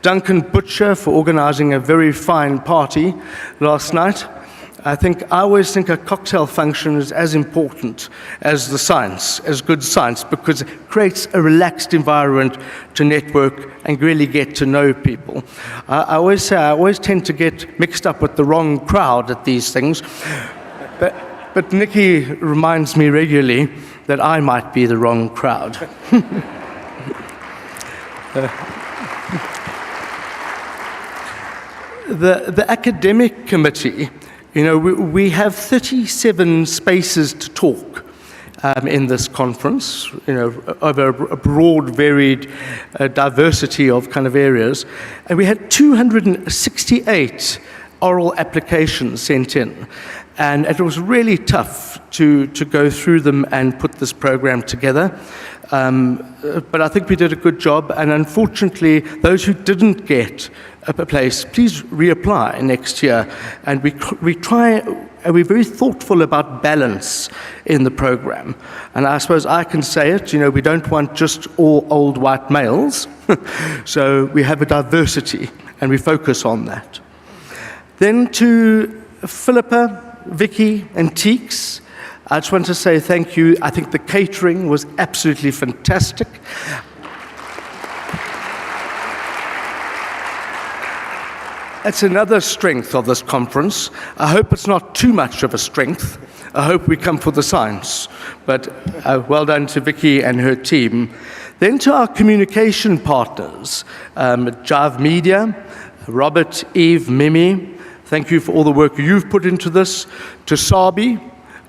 Duncan Butcher for organizing a very fine party last night. I always think a cocktail function is as important as the science, as good science, because it creates a relaxed environment to network and really get to know people. I always tend to get mixed up with the wrong crowd at these things, but Nikki reminds me regularly that I might be the wrong crowd. The academic committee, we have 37 spaces to talk in this conference, over a broad, varied diversity of kind of areas. And we had 268 oral applications sent in. And it was really tough to go through them and put this program together. But I think we did a good job. And unfortunately, those who didn't get a place, please reapply next year. And we're very thoughtful about balance in the program. And I suppose I can say it, we don't want just all old white males. So we have a diversity, and we focus on that. Then to Philippa, Vicky, and Teeks, I just want to say thank you. I think the catering was absolutely fantastic. It's another strength of this conference. I hope it's not too much of a strength. I hope we come for the science. But well done to Vicky and her team. Then to our communication partners, Jive Media, Robert, Eve, Mimi, thank you for all the work you've put into this. To Sabi,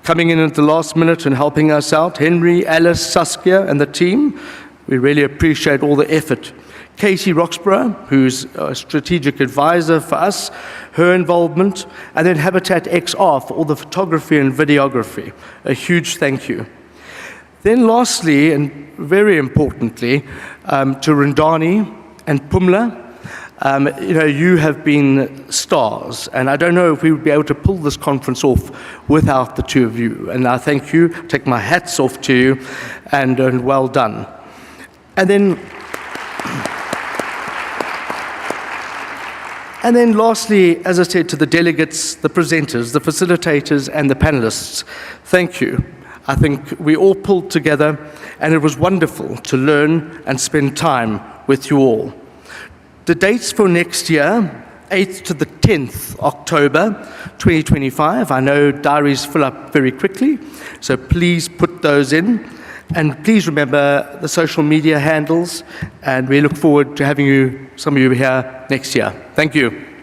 coming in at the last minute and helping us out. Henry, Alice, Saskia, and the team. We really appreciate all the effort. Katie Roxburgh, who's a strategic advisor for us, her involvement. And then Habitat XR for all the photography and videography. A huge thank you. Then lastly, and very importantly, to Rindani and Pumla. You have been stars, and I don't know if we would be able to pull this conference off without the two of you. And I thank you, take my hats off to you, and well done. And then lastly, as I said, to the delegates, the presenters, the facilitators, and the panelists, thank you. I think we all pulled together, and it was wonderful to learn and spend time with you all. The dates for next year, 8th to the 10th October 2025. I know diaries fill up very quickly, so please put those in. And please remember the social media handles, and we look forward to having some of you here next year. Thank you.